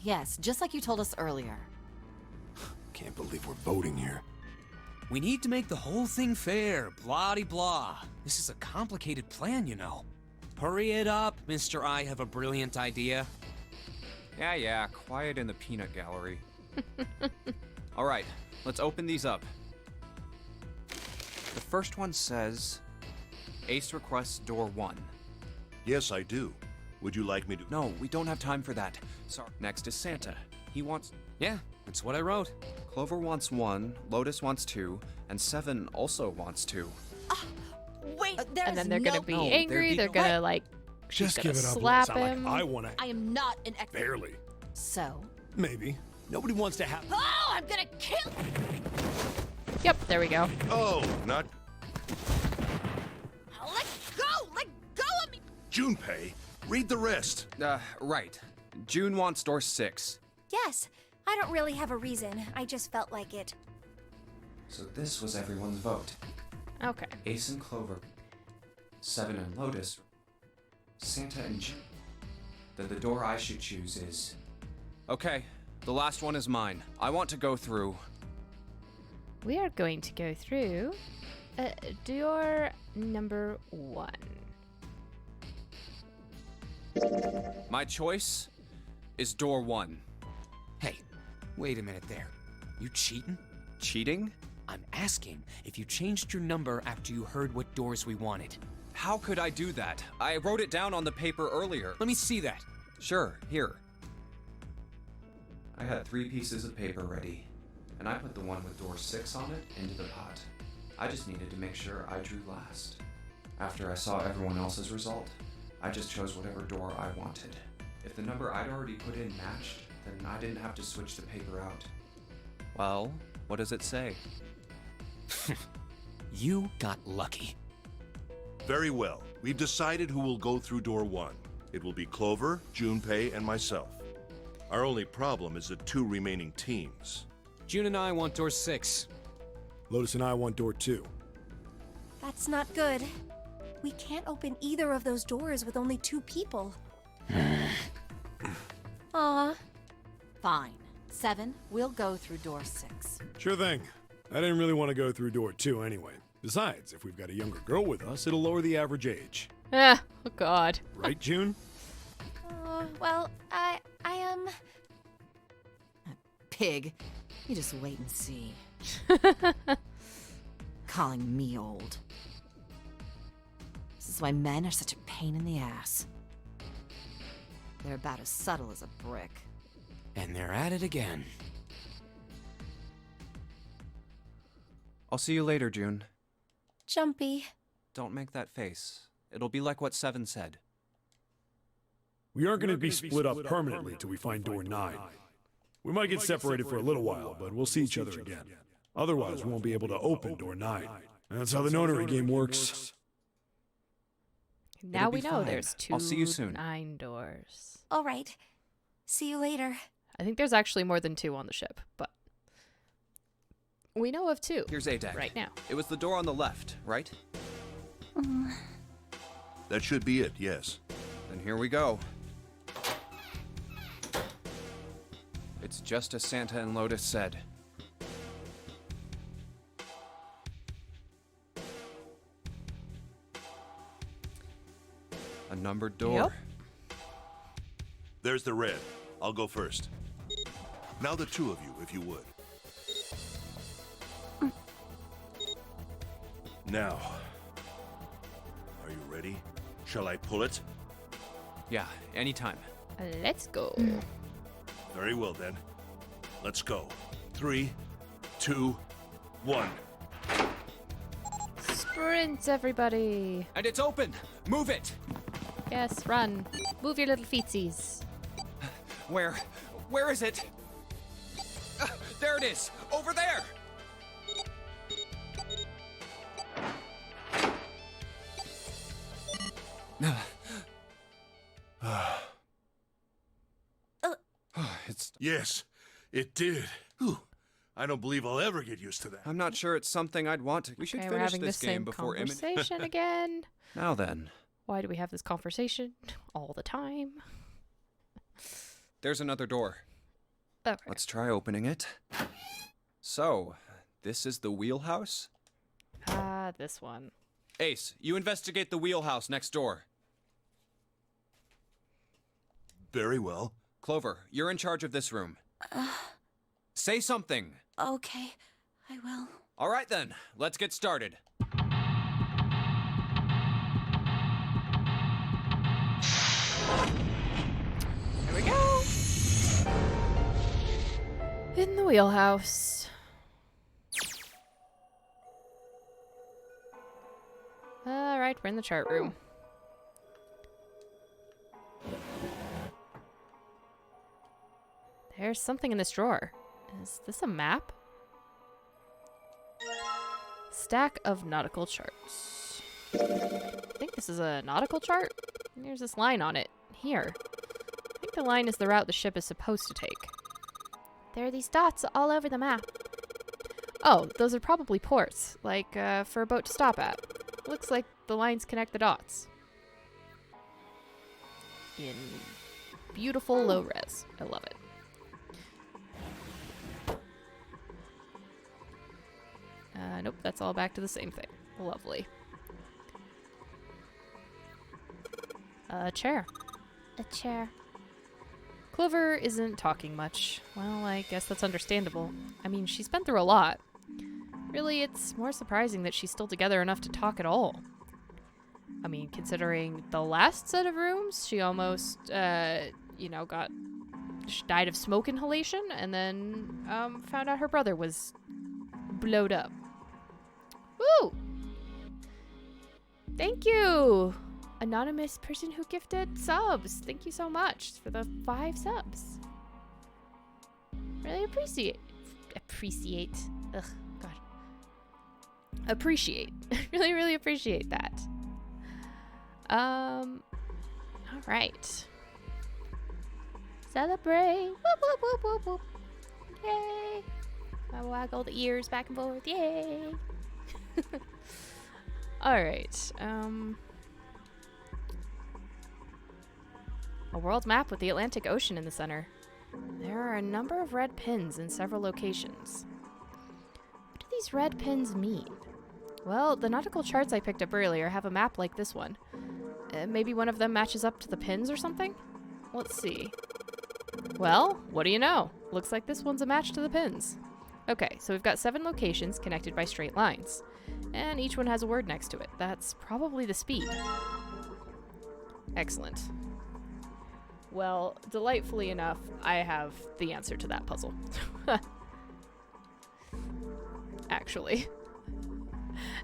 Yes, just like you told us earlier. Can't believe we're voting here. We need to make the whole thing fair, blah-de-blah. This is a complicated plan, you know. Hurry it up, Mr. I have a brilliant idea. Yeah, quiet in the peanut gallery. All right, let's open these up. The first one says, Ace requests door 1. Yes, I do. Would you like me to? No, we don't have time for that. Sorry. Next is Santa. He wants... Yeah, that's what I wrote. Clover wants 1, Lotus wants 2, and 7 also wants 2. Wait, there's And then they're going to be No, angry. They're going to, like, she's Just gonna give it up. slap Sound him. Like I want to. I am not an ex. Barely. So? Maybe. Nobody wants to have. Oh, I'm gonna kill. Yep, there we go. Oh, not Let go of me. Junpei. Read the rest. Right. June wants door 6. Yes, I don't really have a reason. I just felt like it. So this was everyone's vote. Okay. Ace and Clover, 7 and Lotus, Santa and June. Then the door I should choose is... Okay, the last one is mine. I want to go through... We are going to go through door number 1. My choice is door 1. Hey, wait a minute there. You cheating? Cheating? I'm asking if you changed your number after you heard what doors we wanted. How could I do that? I wrote it down on the paper earlier. Let me see that. Sure, here. I had 3 pieces of paper ready, and I put the one with door 6 on it into the pot. I just needed to make sure I drew last. After I saw everyone else's result, I just chose whatever door I wanted. If the number I'd already put in matched, then I didn't have to switch the paper out. Well, what does it say? You got lucky. Very well. We've decided who will go through door 1. It will be Clover, Junpei, and myself. Our only problem is the 2 remaining teams. June and I want door 6. Lotus and I want door 2. That's not good. We can't open either of those doors with only 2 people. Aw. Fine. 7, we'll go through door 6. Sure thing. I didn't really want to go through door 2 anyway. Besides, if we've got a younger girl with us, it'll lower the average age. Oh God. Right, June? Well, I am... Pig. You just wait and see. Calling me old. This is why men are such a pain in the ass. They're about as subtle as a brick. And they're at it again. I'll see you later, June. Jumpy. Don't make that face. It'll be like what Seven said. We aren't going to be split up permanently till we find door 9. We might get separated for a little while, but we'll see each other again. Otherwise, we won't be able to open door 9. That's how the nonary game works. Now be we know fine. there's 2 I'll see you soon. 9 doors. All right. See you later. I think there's actually more than 2 on the ship, but we know of 2 Here's A deck. right now. It was the door on the left, right? That should be it, yes. Then here we go. It's just as Santa and Lotus said. A numbered door. Yep. There's the red. I'll go first. Now the 2 of you, if you would. Now, are you ready? Shall I pull it? Yeah, anytime. Let's go. Very well then. Let's go. 3, 2, 1. Sprint, everybody. And it's open! Move it! Yes, run. Move your little feetsies. Where? Where is it? There it is! Over there! It's... Yes, it did. Whew. I don't believe I'll ever get used to that. I'm not sure it's something I'd want to... We should Okay, we're finish having this the game same before conversation again. Now then, Why do we have this conversation all the time? there's another door. Okay. Let's try opening it. So, this is the wheelhouse? This one. Ace, you investigate the wheelhouse next door. Very well. Clover, you're in charge of this room. Say something. Okay, I will. All right then, let's get started. Here we go. In the wheelhouse. All right, we're in the chart room. There's something in this drawer. Is this a map? Stack of nautical charts. I think this is a nautical chart. There's this line on it. Here. I think the line is the route the ship is supposed to take. There are these dots all over the map. Oh, those are probably ports, like for a boat to stop at. Looks like the lines connect the dots. In beautiful low res. I love it. Nope, that's all back to the same thing. Lovely. A chair. A chair. Clover isn't talking much. Well, I guess that's understandable. I mean, she's been through a lot. Really, it's more surprising that she's still together enough to talk at all. I mean, considering the last set of rooms, she almost, she died of smoke inhalation and then found out her brother was blowed up. Woo! Thank you! Anonymous person who gifted subs. Thank you so much for the 5 subs. Really appreciate. Ugh, God. Appreciate. Really, really appreciate that. All right. Celebrate! Whoop, whoop, whoop, whoop, whoop. Yay! I waggle the ears back and forth. Yay! Alright, a world map with the Atlantic Ocean in the center. There are a number of red pins in several locations. What do these red pins mean? Well, the nautical charts I picked up earlier have a map like this one. Maybe one of them matches up to the pins or something? Let's see. Well, what do you know? Looks like this one's a match to the pins. Okay, so we've got 7 locations connected by straight lines. And each one has a word next to it. That's probably the speed. Excellent. Well, delightfully enough, I have the answer to that puzzle. Actually.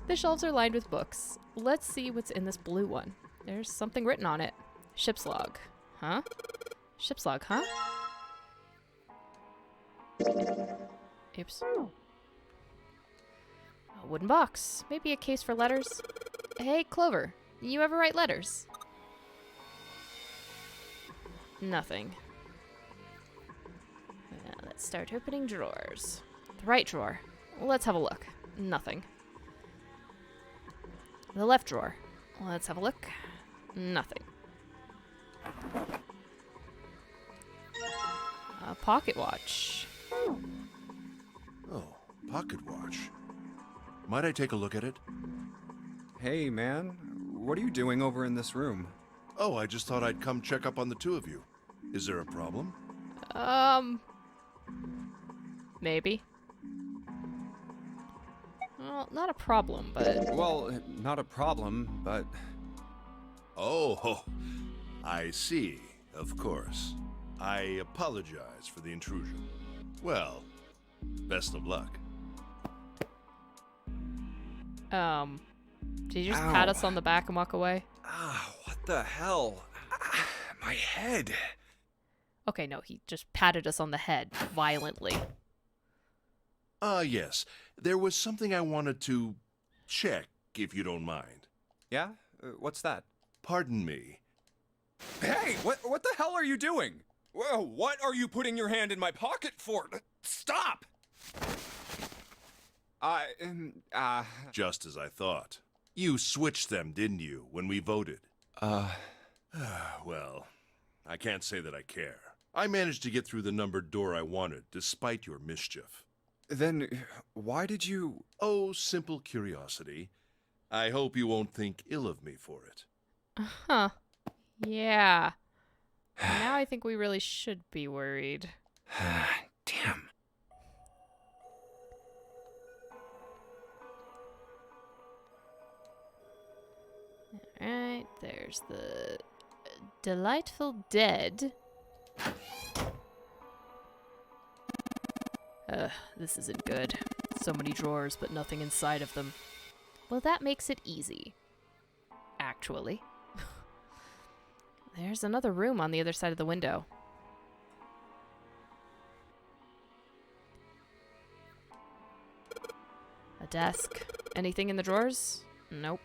The shelves are lined with books. Let's see what's in this blue one. There's something written on it. Ship's log. Huh? Ship's log, huh? Oops. A wooden box. Maybe a case for letters. Hey, Clover. You ever write letters? Nothing. Let's start opening drawers. The right drawer. Let's have a look. Nothing. The left drawer. Let's have a look. Nothing. A pocket watch. Oh, pocket watch. Might I take a look at it? Hey, man. What are you doing over in this room? Oh, I just thought I'd come check up on the two of you. Is there a problem? Maybe. Well, not a problem, but... Well, not a problem, but... Oh, I see. Of course. I apologize for the intrusion. Well, best of luck. Did you just pat us on the back and walk away? Ah, what the hell? My head. Okay, no, he just patted us on the head violently. Yes. There was something I wanted to check, if you don't mind. Yeah? What's that? Pardon me. Hey, what the hell are you doing? Whoa, what are you putting your hand in my pocket for? Stop! Just as I thought. You switched them, didn't you, when we voted? Well, I can't say that I care. I managed to get through the numbered door I wanted, despite your mischief. Then, why did you... Oh, simple curiosity. I hope you won't think ill of me for it. Huh. Yeah. Now I think we really should be worried. Damn. Alright, there's the delightful dead. This isn't good. So many drawers, but nothing inside of them. Well, that makes it easy. Actually. There's another room on the other side of the window. A desk. Anything in the drawers? Nope.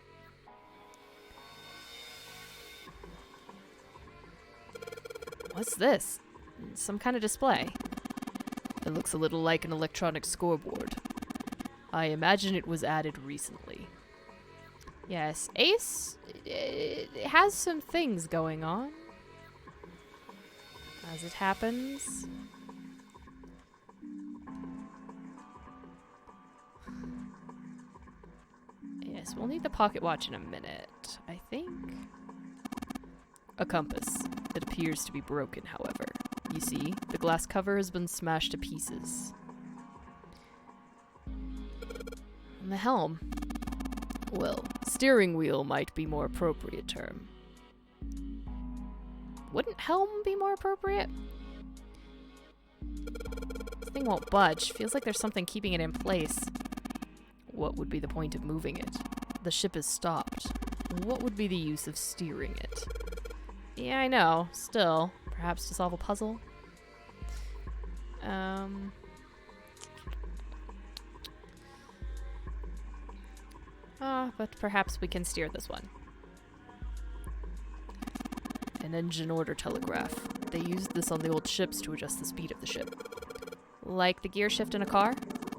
What's this? Some kind of display. It looks a little like an electronic scoreboard. I imagine it was added recently. Yes, Ace it has some things going on. As it happens. Yes, we'll need the pocket watch in a minute, I think. A compass. It appears to be broken, however. You see, the glass cover has been smashed to pieces. And the helm. Well, steering wheel might be more appropriate term. Wouldn't helm be more appropriate? This thing won't budge. Feels like there's something keeping it in place. What would be the point of moving it? The ship is stopped. What would be the use of steering it? Yeah, I know. Still, perhaps to solve a puzzle? But perhaps we can steer this one. An engine order telegraph. they used this on the old ships to adjust the speed of the ship. Like the gear shift in a car?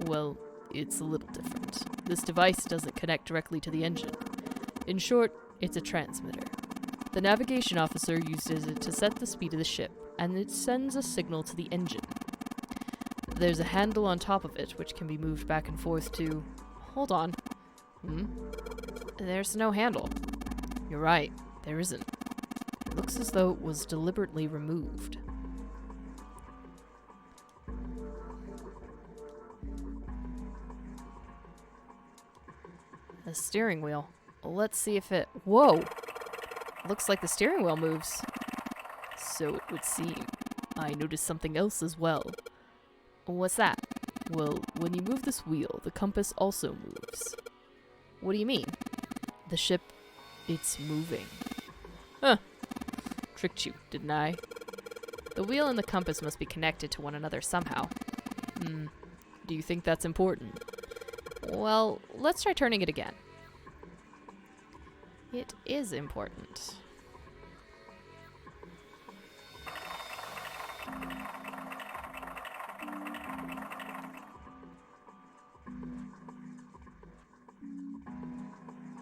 Well, it's a little different. This device doesn't connect directly to the engine. In short, it's a transmitter. The navigation officer uses it to set the speed of the ship, and it sends a signal to the engine. There's a handle on top of it, which can be moved back and forth to... Hold on. There's no handle. You're right, there isn't. It looks as though it was deliberately removed. The steering wheel. Let's see if it... Whoa! Looks like the steering wheel moves. So it would seem. I noticed something else as well. What's that? Well, when you move this wheel, the compass also moves. What do you mean? The ship, it's moving. Huh. Tricked you, didn't I? The wheel and the compass must be connected to one another somehow. Do you think that's important? Well, let's try turning it again. It is important.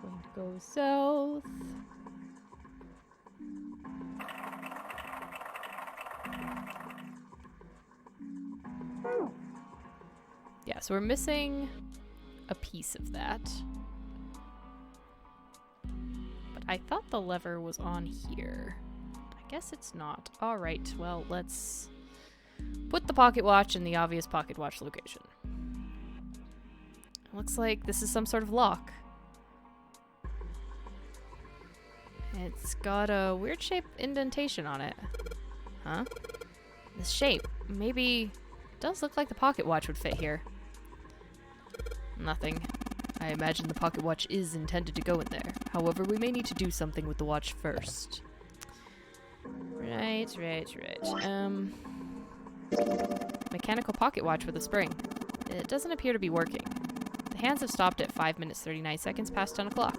Going to go south. Yeah, so we're missing a piece of that. But I thought the lever was on here. I guess it's not. Alright, well, let's put the pocket watch in the obvious pocket watch location. Looks like this is some sort of lock. It's got a weird shaped indentation on it. Huh? This shape. Maybe it does look like the pocket watch would fit here. Nothing. I imagine the pocket watch is intended to go in there. However, we may need to do something with the watch first. Right. Mechanical pocket watch with a spring. It doesn't appear to be working. The hands have stopped at 5 minutes 39 seconds past 10 o'clock.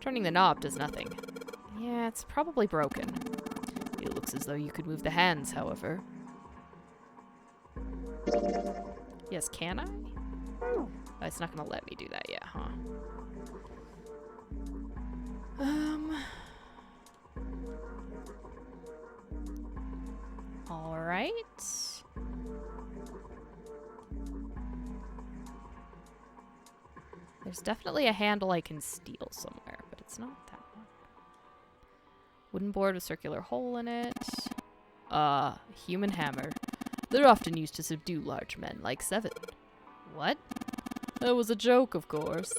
Turning the knob does nothing. Yeah, it's probably broken. It looks as though you could move the hands, however. Yes, can I? Oh, it's not gonna let me do that yet, huh? Alright. There's definitely a handle I can steal somewhere, but it's not that one. Wooden board with circular hole in it. Human hammer. They're often used to subdue large men, like Seven. What? That was a joke, of course.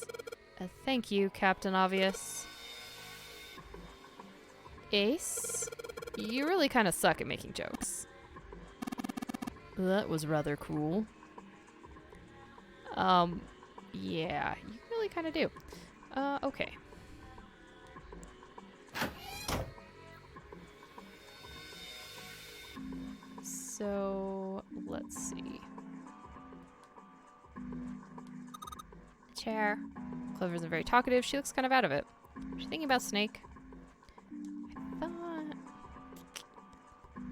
Thank you, Captain Obvious. Ace? You really kind of suck at making jokes. That was rather cruel. Yeah, you really kind of do. Okay. So, let's see. Chair. Clover isn't very talkative. She looks kind of out of it. What's she thinking about Snake? I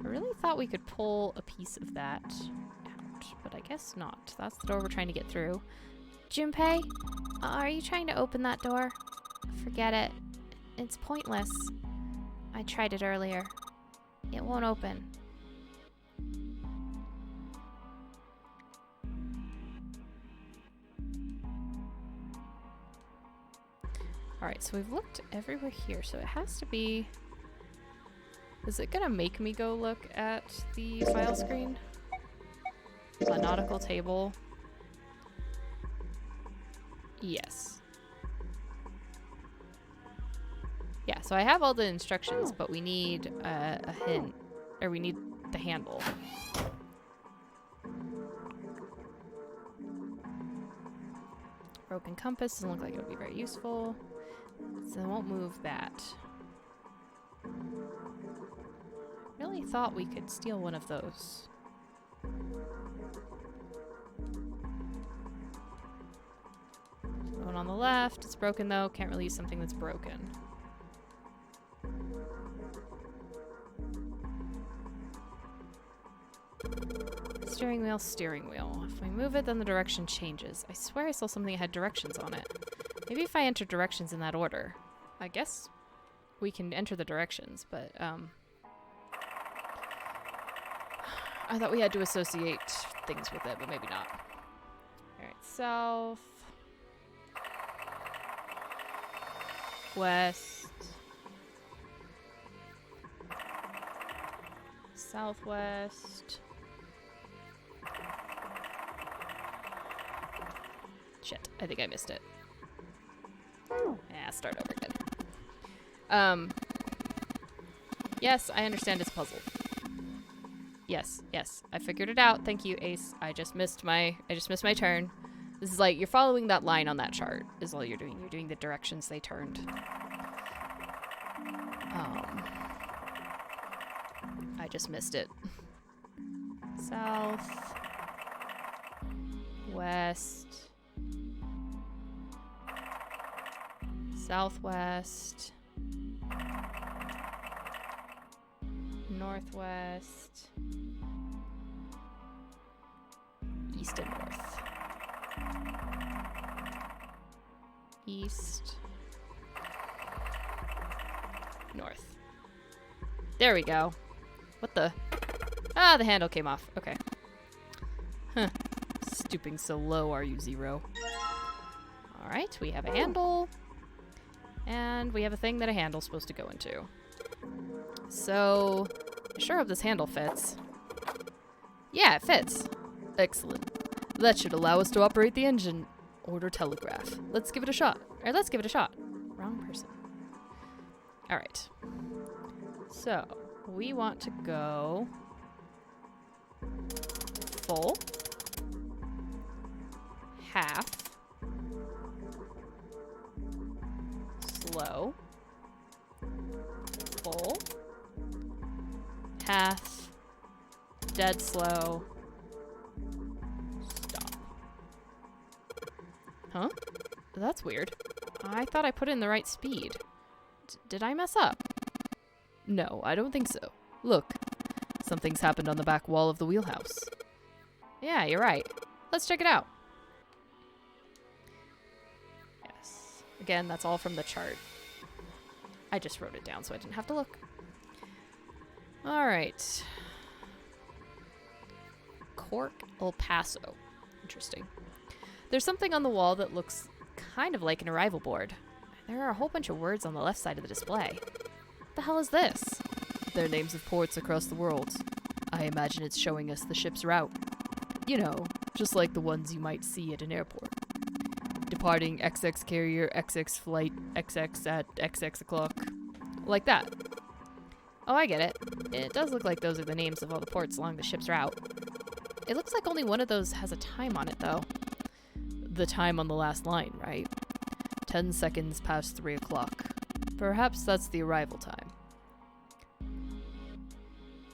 really thought we could pull a piece of that out, but I guess not. That's the door we're trying to get through. Junpei, are you trying to open that door? Forget it. It's pointless. I tried it earlier. It won't open. Alright, so we've looked everywhere here, so it has to be... Is it gonna make me go look at the file screen? A nautical table. Yes. Yeah, so I have all the instructions, but we need a hint. Or we need the handle. Broken compass doesn't look like it'll be very useful. So I won't move that. Really thought we could steal one of those. One on the left. It's broken though. Can't really use something that's broken. Steering wheel, steering wheel. If we move it, then the direction changes. I swear I saw something that had directions on it. Maybe if I enter directions in that order. I guess we can enter the directions, but, I thought we had to associate things with it, but maybe not. Alright, south. West. Southwest. Shit, I think I missed it. Yeah, start over again. Yes, I understand it's a puzzle. Yes, I figured it out. Thank you, Ace. I just missed my turn. This is like, you're following that line on that chart, is all you're doing. You're doing the directions they turned. I just missed it. South. West. Southwest. Northwest. East and north. East. North. There we go. What the? Ah, the handle came off. Okay. Huh. Stooping so low, are you, Zero? Alright, we have a handle. And we have a thing that a handle's supposed to go into. So, I sure hope this handle fits. Yeah, it fits. Excellent. That should allow us to operate the engine. Order telegraph. Let's give it a shot. Or let's give it a shot. Wrong person. Alright. So, we want to go full, half, slow, full, half, dead slow, stop. Huh? That's weird. I thought I put it in the right speed. Did I mess up? No, I don't think so. Look, something's happened on the back wall of the wheelhouse. Yeah, you're right. Let's check it out. Yes. Again, that's all from the chart. I just wrote it down so I didn't have to look. Alright. Cork, El Paso. Interesting. There's something on the wall that looks kind of like an arrival board. There are a whole bunch of words on the left side of the display. What the hell is this? They're names of ports across the world. I imagine it's showing us the ship's route. You know, just like the ones you might see at an airport. Departing XX carrier, XX flight, XX at XX o'clock. Like that. Oh, I get it. It does look like those are the names of all the ports along the ship's route. It looks like only one of those has a time on it, though. The time on the last line, right? 10 seconds past 3 o'clock. Perhaps that's the arrival time.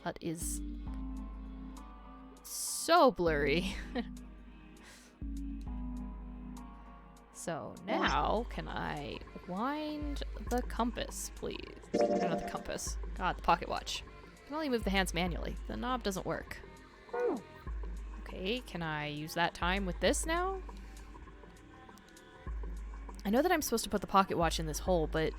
That is so blurry. So now, can I wind the compass, please? No, not the compass. God, the pocket watch. I can only move the hands manually. The knob doesn't work. Okay, can I use that time with this now? I know that I'm supposed to put the pocket watch in this hole, but...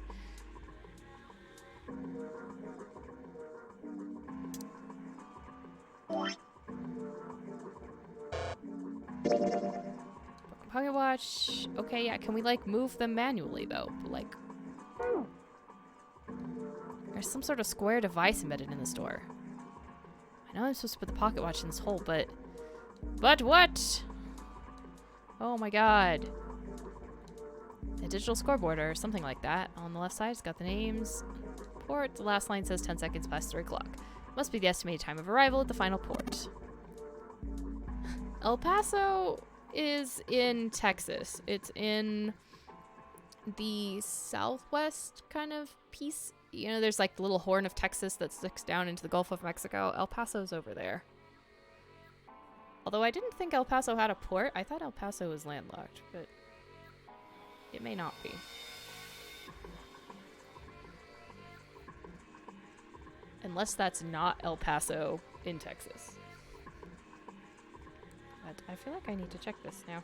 Pocket watch. Okay, yeah, can we, like, move them manually, though? Like... There's some sort of square device embedded in this door. I know I'm supposed to put the pocket watch in this hole, but... But what? Oh my god. A digital scoreboard or something like that. On the left side, it's got the names. Port. The last line says 10 seconds past 3 o'clock. Must be the estimated time of arrival at the final port. El Paso is in Texas. It's in the southwest kind of piece. You know, there's like the little horn of Texas that sticks down into the Gulf of Mexico. El Paso's over there. Although I didn't think El Paso had a port. I thought El Paso was landlocked, but it may not be. Unless that's not El Paso in Texas. But I feel like I need to check this now.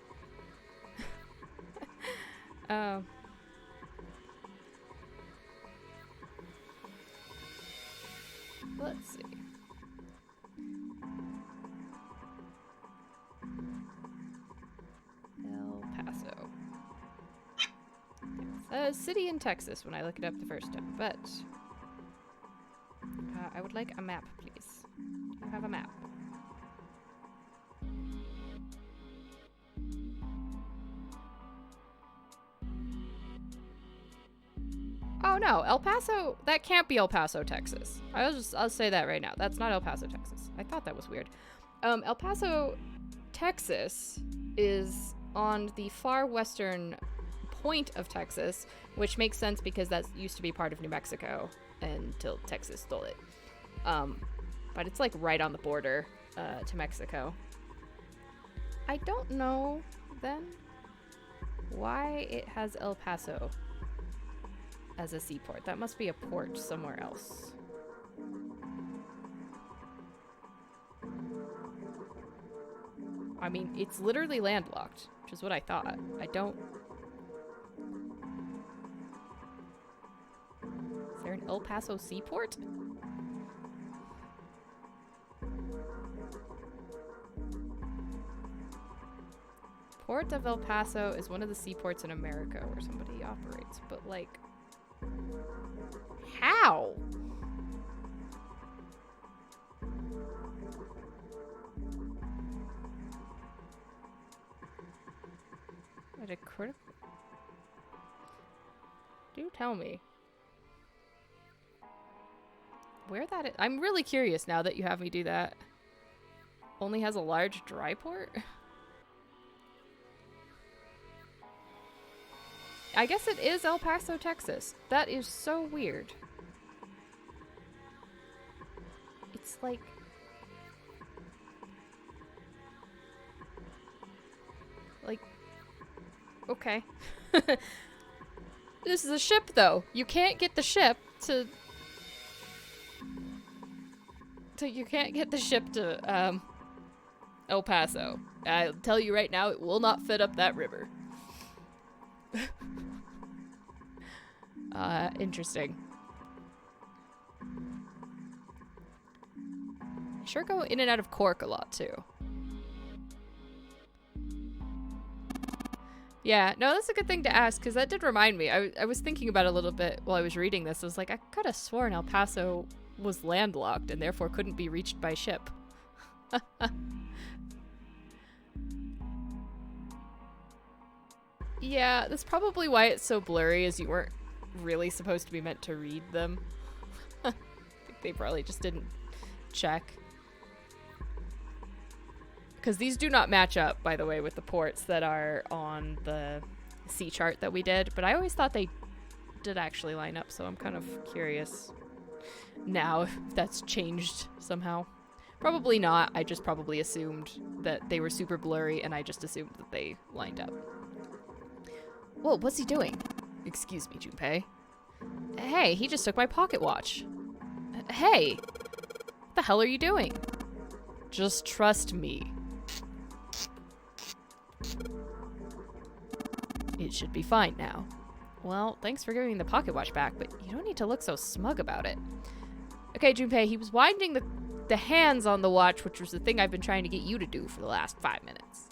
Oh. Let's see. El Paso. It says city in Texas when I look it up the first time, but I would like a map, please. Do you have a map? Oh no, El Paso, that can't be El Paso, Texas. I'll say that right now. That's not El Paso, Texas. I thought that was weird. El Paso, Texas is on the far western point of Texas, which makes sense because that used to be part of New Mexico until Texas stole it. But it's like right on the border to Mexico. I don't know then why it has El Paso as a seaport. That must be a port somewhere else. I mean, it's literally landlocked, which is what I thought. I don't... Is there an El Paso seaport? Port of El Paso is one of the seaports in America where somebody operates, but like... How? At a critical... Do tell me. Where that is? I'm really curious now that you have me do that. Only has a large dry port? I guess it is El Paso, Texas. That is so weird. It's like... Okay. This is a ship, though. You can't get the ship to... You can't get the ship to, El Paso. I'll tell you right now, it will not fit up that river. Interesting. I sure go in and out of Cork a lot, too. Yeah, no, that's a good thing to ask, because that did remind me. I was thinking about it a little bit while I was reading this. I was like, I could have sworn El Paso was landlocked and therefore couldn't be reached by ship. Yeah, that's probably why it's so blurry, is you weren't really supposed to be meant to read them. I think they probably just didn't check. Because these do not match up, by the way, with the ports that are on the sea chart that we did, but I always thought they did actually line up, so I'm kind of curious now if that's changed somehow. Probably not. I just probably assumed that they were super blurry, and I just assumed that they lined up. Whoa, what's he doing? Excuse me, Junpei. Hey, he just took my pocket watch. Hey! What the hell are you doing? Just trust me. It should be fine now. Well, thanks for giving me the pocket watch back, but you don't need to look so smug about it. Okay, Junpei, he was winding the hands on the watch, which was the thing I've been trying to get you to do for the last 5 minutes.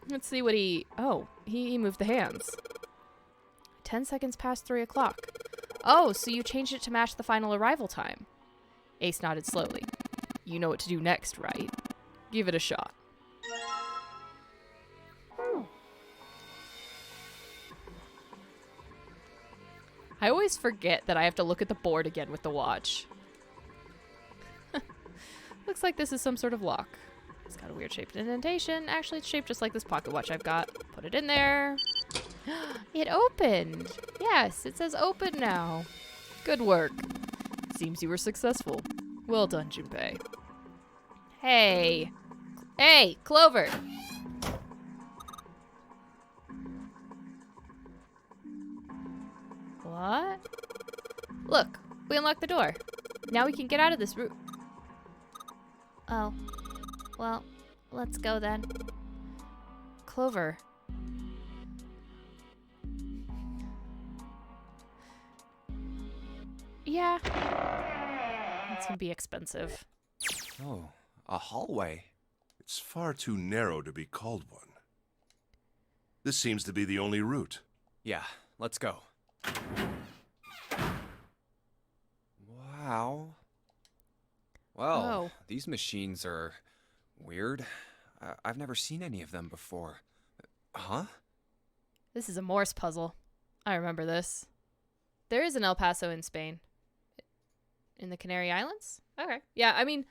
Let's see what he... Oh, he moved the hands. 10 seconds past 3 o'clock. Oh, so you changed it to match the final arrival time. Ace nodded slowly. You know what to do next, right? Give it a shot. I always forget that I have to look at the board again with the watch. Looks like this is some sort of lock. It's got a weird shaped indentation. Actually, it's shaped just like this pocket watch I've got. Put it in there. It opened. Yes, it says open now. Good work. Seems you were successful. Well done, Junpei. Hey. Hey, Clover. What? Look, we unlocked the door. Now we can get out of this room. Oh. Well, let's go then. Clover. Yeah. It's gonna be expensive. Oh, a hallway. It's far too narrow to be called one. This seems to be the only route. Yeah, let's go. Wow. Well, Whoa. these machines are weird. I've never seen any of them before. Huh? This is a Morse puzzle. I remember this. There is an El Paso in Spain. In the Canary Islands? Okay. Yeah, I mean,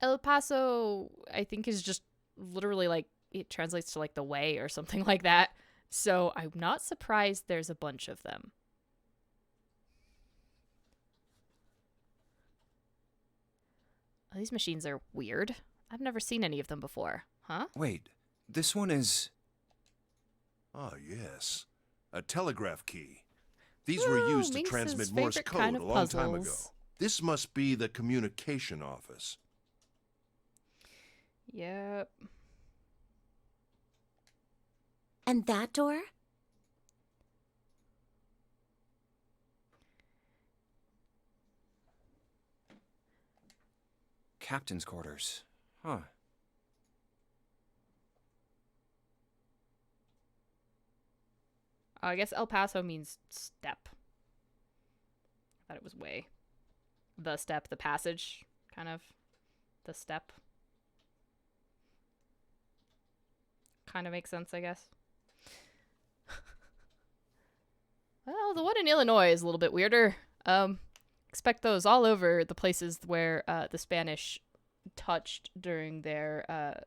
El Paso, I think, is just literally like, it translates to like the way or something like that. So I'm not surprised there's a bunch of them. Oh, these machines are weird. I've never seen any of them before. Huh? Wait, this one is... Ah, yes. A telegraph key. These were Ooh, used to Minx's transmit Morse favorite code kind of a long time ago. puzzles. This must be the communication office. Yep. And that door? Captain's quarters. Huh. I guess El Paso means step. I thought it was way. The step, the passage, kind of. The step. Kind of makes sense, I guess. Well, the one in Illinois is a little bit weirder. Expect those all over the places where the Spanish touched during their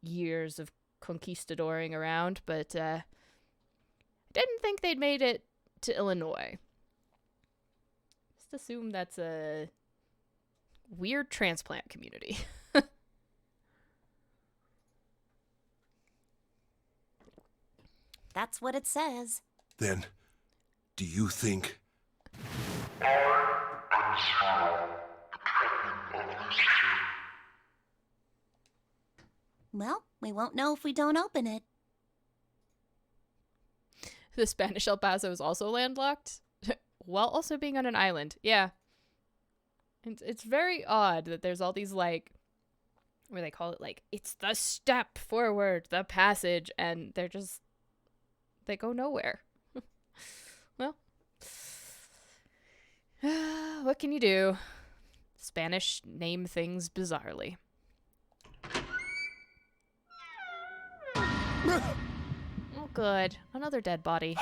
years of conquistadoring around, but didn't think they'd made it to Illinois. Just assume that's a weird transplant community. That's what it says. Then, do you think... I'm Zero, the captain of this ship. Well, we won't know if we don't open it. The Spanish El Paso is also landlocked, while also being on an island. Yeah. It's very odd that there's all these, like, where they call it, like, it's the step forward, the passage, and they're just, they go nowhere. Well, what can you do? Spanish name things bizarrely. Oh, good. Another dead body.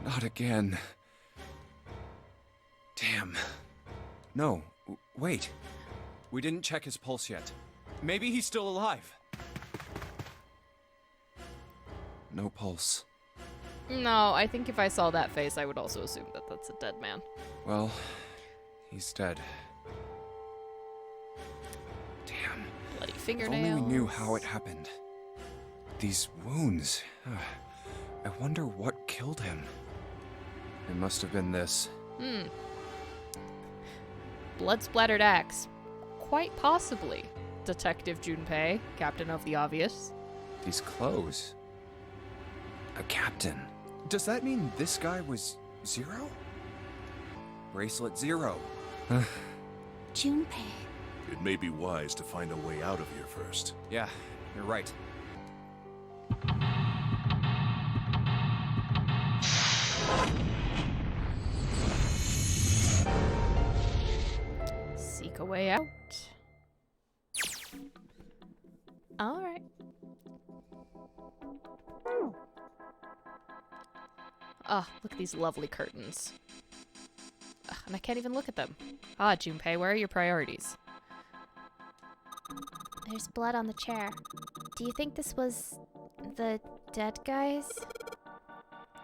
Not again. Damn. No, wait. We didn't check his pulse yet. Maybe he's still alive. No pulse. No, I think if I saw that face, I would also assume that that's a dead man. Well, he's dead. Damn. Bloody If fingernails. only we knew how it happened. These wounds. I wonder what killed him. It must have been this. Blood-splattered axe. Quite possibly. Detective Junpei, captain of the obvious. These clothes. A captain. Does that mean this guy was Zero? Bracelet Zero. Junpei. It may be wise to find a way out of here first. Yeah, you're right. Seek a way out. Alright. Ah, look at these lovely curtains. Ugh, and I can't even look at them. Ah, Junpei, where are your priorities? There's blood on the chair. Do you think this was the dead guys?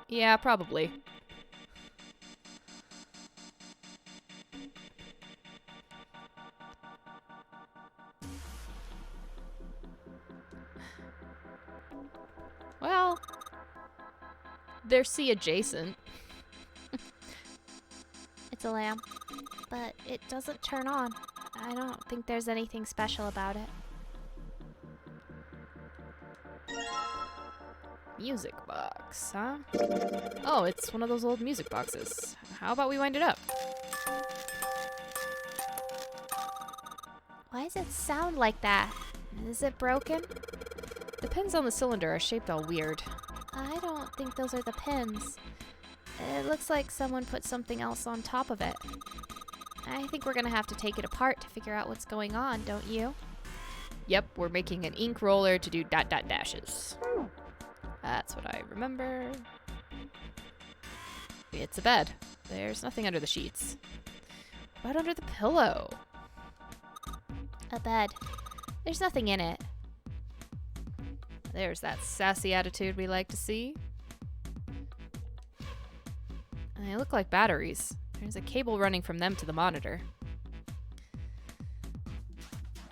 Yeah, probably. Well, they're sea adjacent. It's a lamp, but it doesn't turn on. I don't think there's anything special about it. Music box, huh? Oh, it's one of those old music boxes. How about we wind it up? Why does it sound like that? Is it broken? The pins on the cylinder are shaped all weird. I don't think those are the pins. It looks like someone put something else on top of it. I think we're gonna have to take it apart to figure out what's going on, don't you? Yep, we're making an ink roller to do dot dot dashes. That's what I remember. It's a bed. There's nothing under the sheets. What about under the pillow? A bed. There's nothing in it. There's that sassy attitude we like to see. And they look like batteries. There's a cable running from them to the monitor.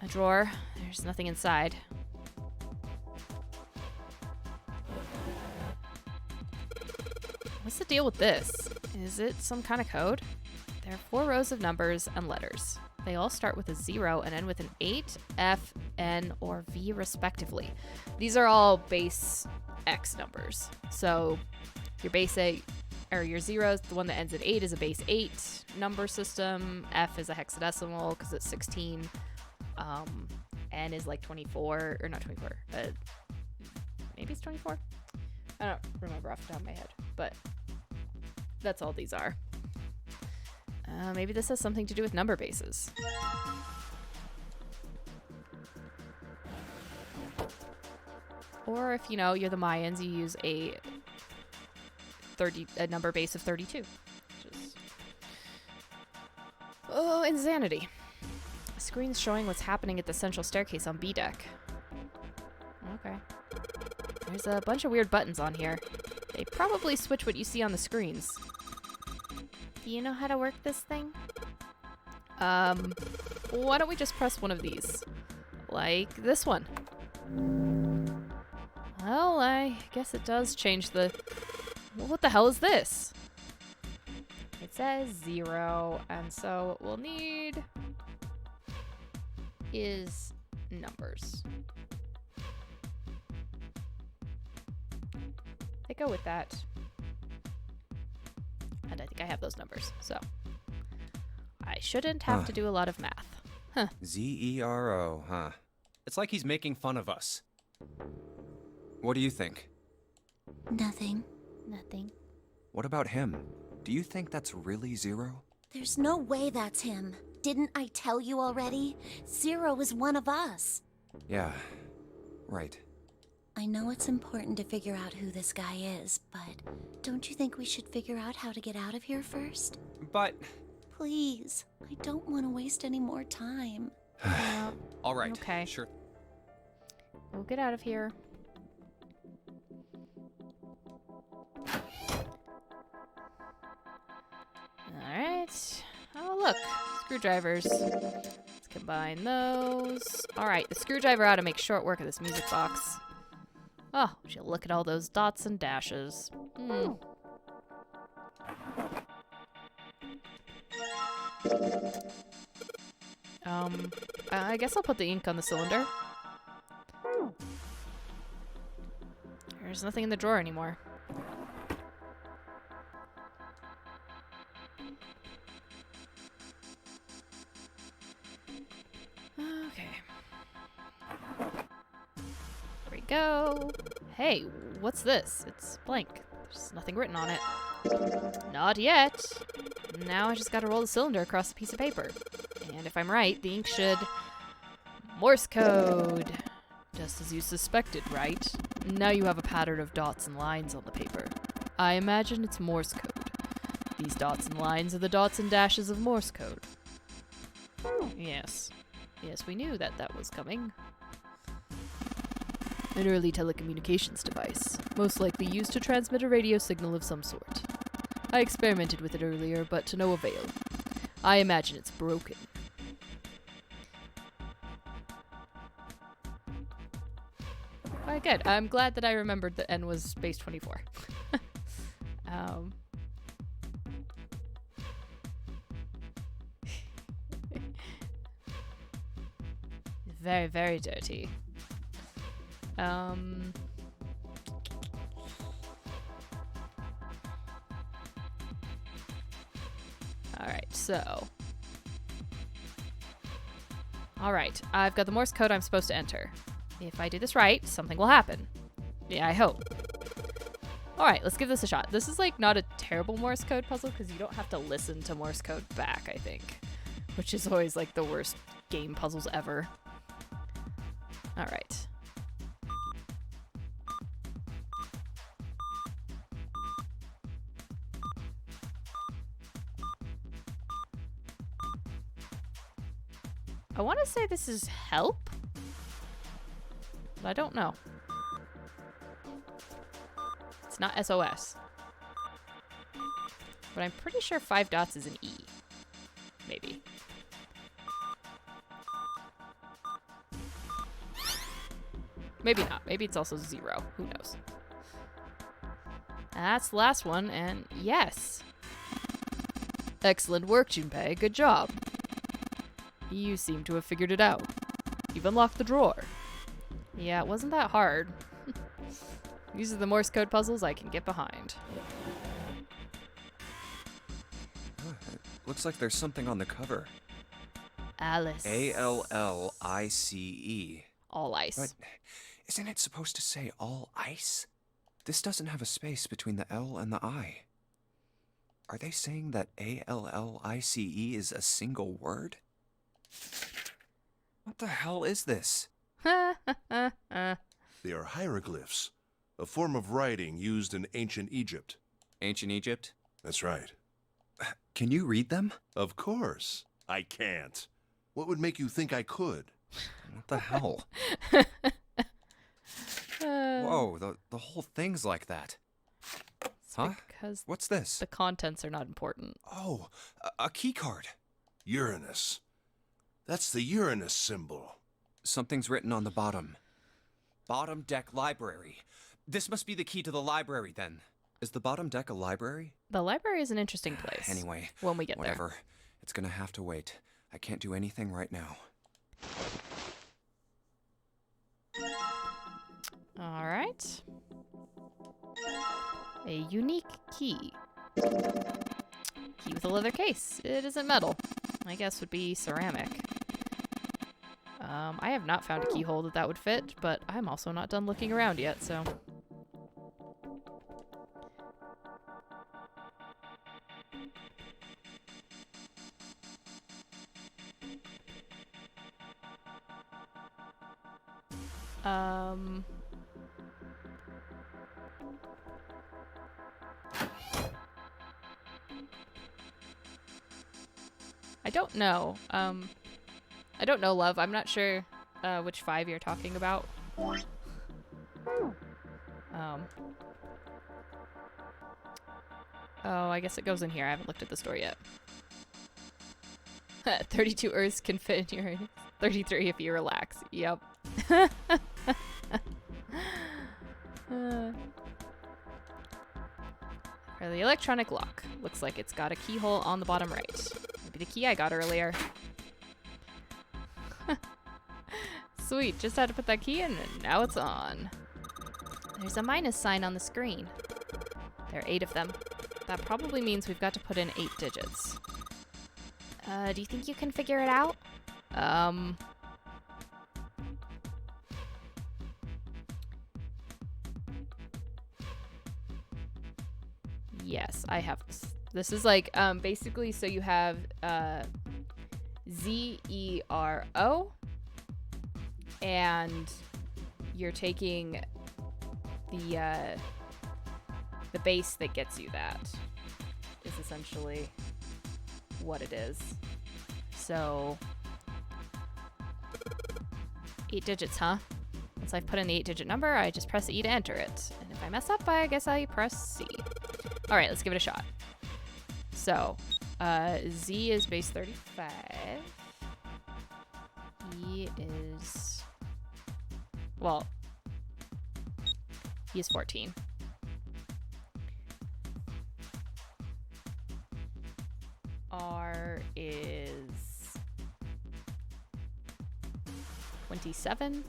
A drawer. There's nothing inside. What's the deal with this? Is it some kind of code? There are 4 rows of numbers and letters. They all start with a 0 and end with an 8, F, N, or V respectively. These are all base X numbers. So your base 8, or your 0, the one that ends at 8 is a base 8 number system. F is a hexadecimal because it's 16. N is like 24, or not 24. Maybe it's 24? I don't remember off the top of my head, but that's all these are. Maybe this has something to do with number bases. Or if, you know, you're the Mayans, you use a number base of 32. Which is... Oh, insanity. The screen's showing what's happening at the central staircase on B deck. Okay. There's a bunch of weird buttons on here. They probably switch what you see on the screens. Do you know how to work this thing? Why don't we just press one of these? Like this one. Well, I guess it does change the... Well, what the hell is this? It says 0, and so what we'll need is numbers. They go with that. And I think I have those numbers, so I shouldn't have to do a lot of math. Huh. Z-E-R-O, huh? It's like he's making fun of us. What do you think? Nothing. Nothing. What about him? Do you think that's really 0? There's no way that's him. Didn't I tell you already? 0 is one of us. Yeah, right. I know it's important to figure out who this guy is, but don't you think we should figure out how to get out of here first? But... Please, I don't want to waste any more time. All right, okay. Sure. We'll get out of here. Alright. Oh, look. Screwdrivers. Let's combine those. Alright, the screwdriver ought to make short work of this music box. Oh, would you look at all those dots and dashes. I guess I'll put the ink on the cylinder. There's nothing in the drawer anymore. Okay. There we go. Hey, what's this? It's blank. There's nothing written on it. Not yet. Now I just gotta roll the cylinder across a piece of paper. And if I'm right, the ink should... Morse code! Just as you suspected, right? Now you have a pattern of dots and lines on the paper. I imagine it's Morse code. These dots and lines are the dots and dashes of Morse code. Yes. Yes, we knew that was coming. An early telecommunications device, most likely used to transmit a radio signal of some sort. I experimented with it earlier, but to no avail. I imagine it's broken. Alright, good. I'm glad that I remembered that N was base 24. very, very dirty. Alright, so. Alright, I've got the Morse code I'm supposed to enter. If I do this right, something will happen. Yeah, I hope. Alright, let's give this a shot. This is like not a terrible Morse code puzzle because you don't have to listen to Morse code back, I think. Which is always like the worst game puzzles ever. Alright. I want to say this is help, but I don't know. It's not SOS. But I'm pretty sure 5 dots is an E. Maybe. Maybe not. Maybe it's also 0. Who knows? That's the last one, and yes. Excellent work, Junpei. Good job. You seem to have figured it out. You've unlocked the drawer. Yeah, it wasn't that hard. These are the Morse code puzzles I can get behind. Looks like there's something on the cover. Alice. ALLICE. All ice. But isn't it supposed to say all ice? This doesn't have a space between the L and the I. Are they saying that ALLICE is a single word? What the hell is this? They are hieroglyphs, a form of writing used in ancient Egypt. Ancient Egypt? That's right. Can you read them? Of course. I can't. What would make you think I could? What the hell? Whoa, the whole thing's like that. Huh? Because what's this? The contents are not important. Oh, a key card. Uranus. That's the Uranus symbol. Something's written on the bottom. Bottom deck library. This must be the key to the library then. Is the bottom deck a library? The library is an interesting place. Anyway, when we get whatever. there. It's gonna have to wait. I can't do anything right now. All right. A unique key. Key with a leather case. It isn't metal. I guess would be ceramic. I have not found a keyhole that would fit, but I'm also not done looking around yet, so. I don't know. I don't know, love. I'm not sure which 5 you're talking about. Oh, I guess it goes in here. I haven't looked at the store yet. 32 Earths can fit in your 33 if you relax. Yep. For the electronic lock. Looks like it's got a keyhole on the bottom right. Maybe the key I got earlier. Sweet, just had to put that key in and now it's on. There's a minus sign on the screen. There are 8 of them. That probably means we've got to put in 8 digits. Do you think you can figure it out? Yes, I have. This is like, basically, so you have, ZERO, and you're taking the base that gets you that is essentially what it is. So 8 digits, huh? Once I've put in the 8-digit number, I just press E to enter it. And if I mess up, I guess I press C. All right, let's give it a shot. So, Z is base 35. E is, well, he is 14. R is 27.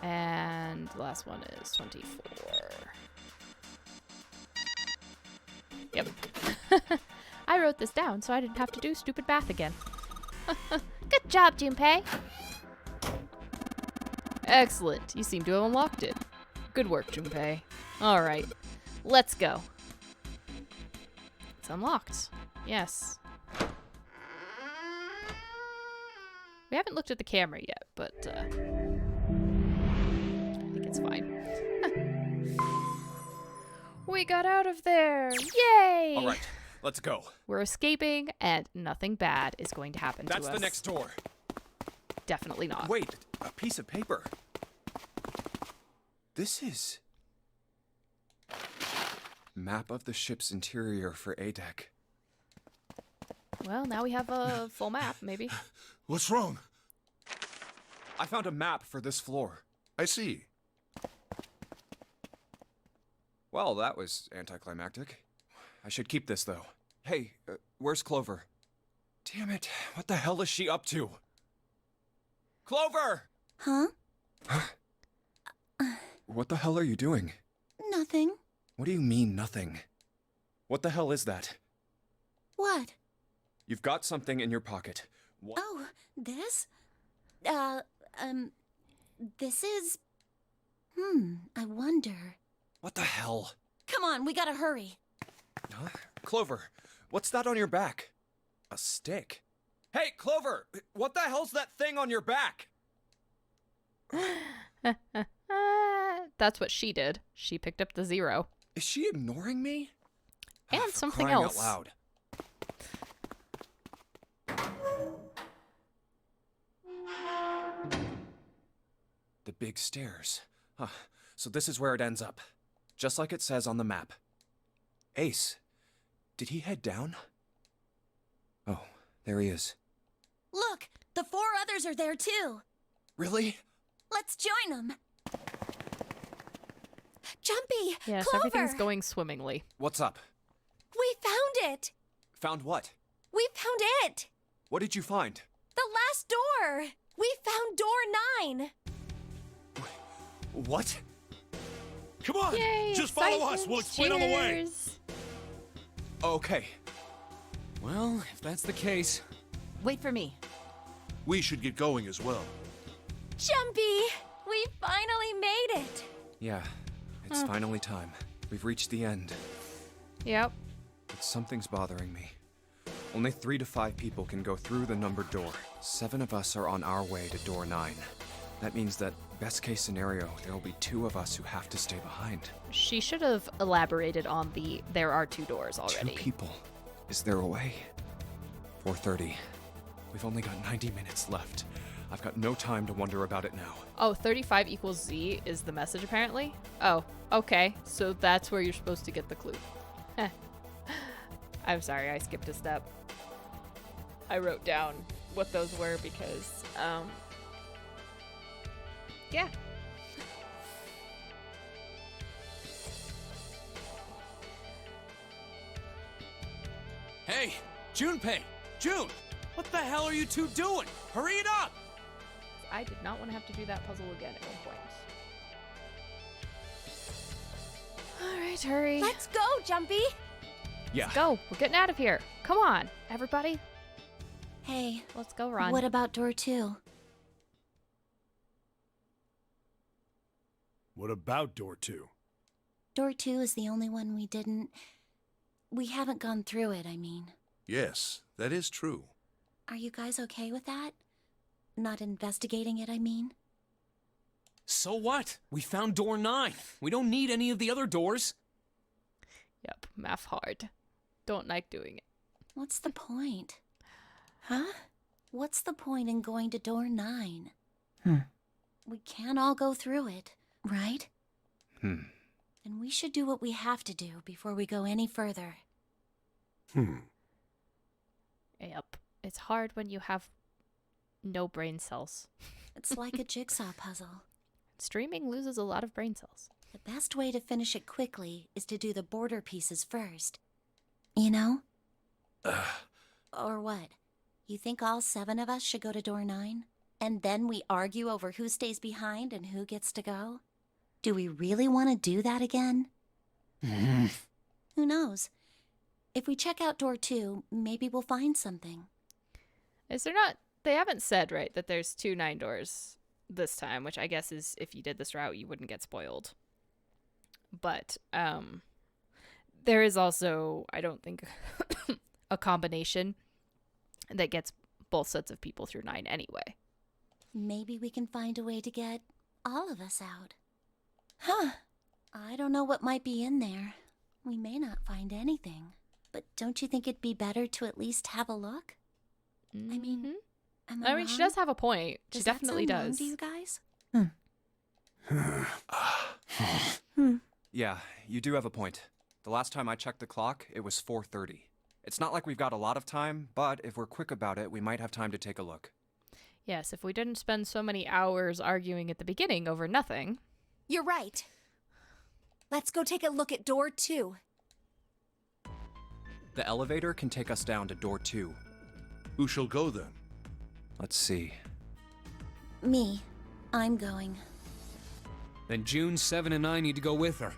And the last one is 24. Yep. I wrote this down so I didn't have to do stupid math again. Good job, Junpei. Excellent. You seem to have unlocked it. Good work, Junpei. Alright. Let's go. It's unlocked. Yes. We haven't looked at the camera yet, but I think it's fine. We got out of there! Yay! All right, let's go. We're escaping, and nothing bad is going to happen to us. That's the next door. Definitely not. Wait, a piece of paper. This is... Map of the ship's interior for A-Deck. Well, now we have a full map, maybe. What's wrong? I found a map for this floor. I see. Well, that was anticlimactic. I should keep this, though. Hey, where's Clover? Damn it, what the hell is she up to? Clover! Huh? What the hell are you doing? Nothing. What do you mean, nothing? What the hell is that? What? You've got something in your pocket. What? Oh, this? This is... I wonder. What the hell? Come on, we gotta hurry. Huh? Clover, what's that on your back? A stick? Hey, Clover! What the hell's that thing on your back? That's what she did. She picked up the 0. Is she ignoring me? And For something crying else. Out loud. The big stairs. Huh. So this is where it ends up. Just like it says on the map. Ace, did he head down? Oh, there he is. Look, the 4 others are there too. Really? Let's join them. Jumpy! Yes, Clover! everything's going swimmingly. What's up? We found it! Found what? We found it! What did you find? The last door! We found door 9! What? Come on! Yay! Just follow us. We'll explain on the way. Cheers. Okay. Well, if that's the case. Wait for me. We should get going as well. Jumpy! We finally made it! Yeah, it's finally time. We've reached the end. Yep. But something's bothering me. Only 3 to 5 people can go through the numbered door. 7 of us are on our way to door 9. That means that, best case scenario, there will be 2 of us who have to stay behind. She should have elaborated on the there are 2 doors already. 2 people. Is there a way? 4:30. We've only got 90 minutes left. I've got no time to wonder about it now. Oh, 35 equals Z is the message apparently? Oh, okay. So that's where you're supposed to get the clue. Heh. I'm sorry, I skipped a step. I wrote down what those were because, yeah. Hey, Junpei! June! What the hell are you two doing? Hurry it up! I did not want to have to do that puzzle again at one point. Alright, hurry. Let's go, Jumpy! Yeah. Go. We're getting out of here. Come on, everybody. Hey, Let's go, Ron. what about door 2? What about door 2? Door 2 is the only one we didn't... We haven't gone through it, I mean. Yes, that is true. Are you guys okay with that? Not investigating it, I mean? So what? We found door 9. We don't need any of the other doors. Yep, math hard. Don't like doing it. What's the point? Huh? What's the point in going to door 9? We can't all go through it, right? And we should do what we have to do before we go any further. Yep. It's hard when you have no brain cells. It's like a jigsaw puzzle. Streaming loses a lot of brain cells. The best way to finish it quickly is to do the border pieces first. You know? Or what? You think all 7 of us should go to door 9? And then we argue over who stays behind and who gets to go? Do we really want to do that again? Who knows? If we check out door 2, maybe we'll find something. Is there not? They haven't said, right, that there's 2 9 doors this time, which I guess is if you did this route, you wouldn't get spoiled. But there is also, I don't think, a combination that gets both sets of people through 9 anyway. Maybe we can find a way to get all of us out. Huh. I don't know what might be in there. We may not find anything. But don't you think it'd be better to at least have a look? I mean, am I wrong? She does have a point. She Does definitely that sound wrong does. to you guys? Yeah, you do have a point. The last time I checked the clock, it was 4:30. It's not like we've got a lot of time, but if we're quick about it, we might have time to take a look. Yes, if we didn't spend so many hours arguing at the beginning over nothing. You're right. Let's go take a look at door 2. The elevator can take us down to door 2. Who shall go then? Let's see. Me. I'm going. Then June, 7, and I need to go with her.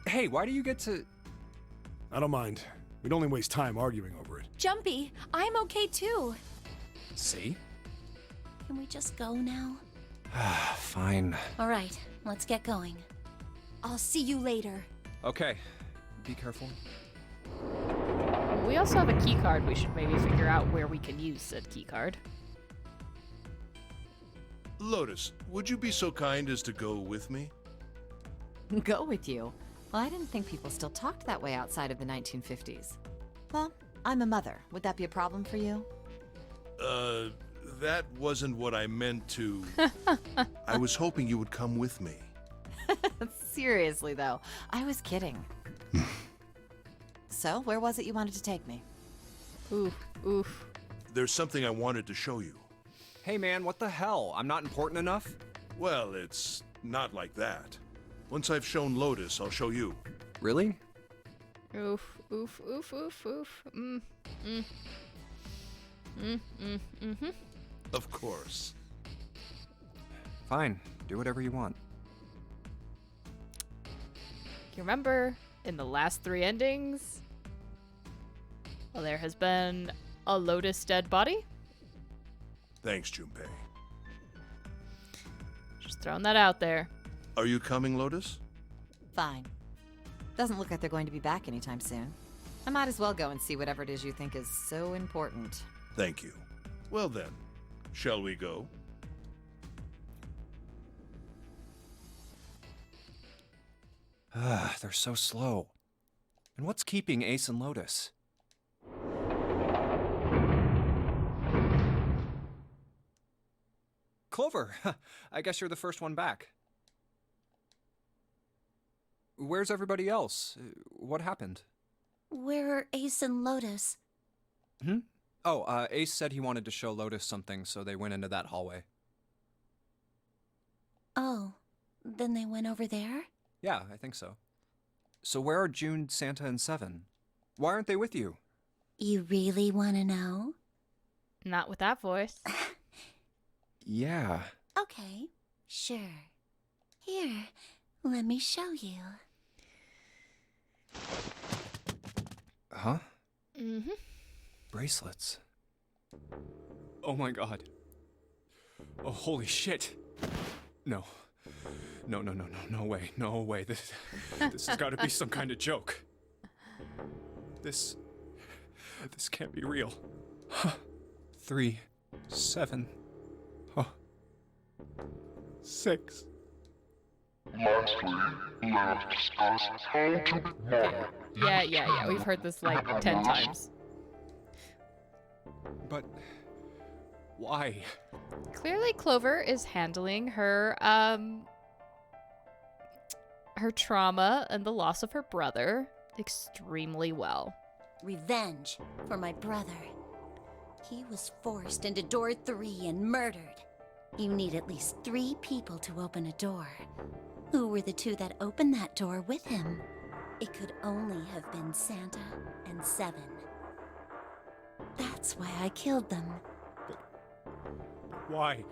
Hey, why do you get to... I don't mind. We'd only waste time arguing over it. Jumpy, I'm okay too. See? Can we just go now? Fine. All right, let's get going. I'll see you later. Okay. Be careful. We also have a key card. We should maybe figure out where we can use said key card. Lotus, would you be so kind as to go with me? Go with you? Well, I didn't think people still talked that way outside of the 1950s. Well, I'm a mother. Would that be a problem for you? That wasn't what I meant to... I was hoping you would come with me. Seriously, though, I was kidding. So, where was it you wanted to take me? Oof. There's something I wanted to show you. Hey man, what the hell? I'm not important enough? Well, it's not like that. Once I've shown Lotus, I'll show you. Really? Oof. Of course. Fine. Do whatever you want. You remember in the last 3 endings? Well, there has been a Lotus dead body. Thanks, Junpei. Just throwing that out there. Are you coming, Lotus? Fine. Doesn't look like they're going to be back anytime soon. I might as well go and see whatever it is you think is so important. Thank you. Well then, shall we go? They're so slow. And what's keeping Ace and Lotus? Clover! I guess you're the first one back. Where's everybody else? What happened? Where are Ace and Lotus? Oh, Ace said he wanted to show Lotus something, so they went into that hallway. Oh, then they went over there? Yeah, I think so. So where are June, Santa, and Seven? Why aren't they with you? You really want to know? Not with that voice. Yeah. Okay, sure. Here, let me show you. Huh? Mm-hmm. Bracelets. Oh my god. Oh, holy shit. No. No way. No way. This has got to be some kind of joke. This can't be real. 3, 7, 6. Lastly, let us discuss how to be mother. Yeah. We've heard this like 10 times. But why? Clearly Clover is handling her her trauma and the loss of her brother extremely well. Revenge for my brother. He was forced into door 3 and murdered. You need at least 3 people to open a door. Who were the 2 that opened that door with him? It could only have been Santa and Seven. That's That's why I killed them. Why?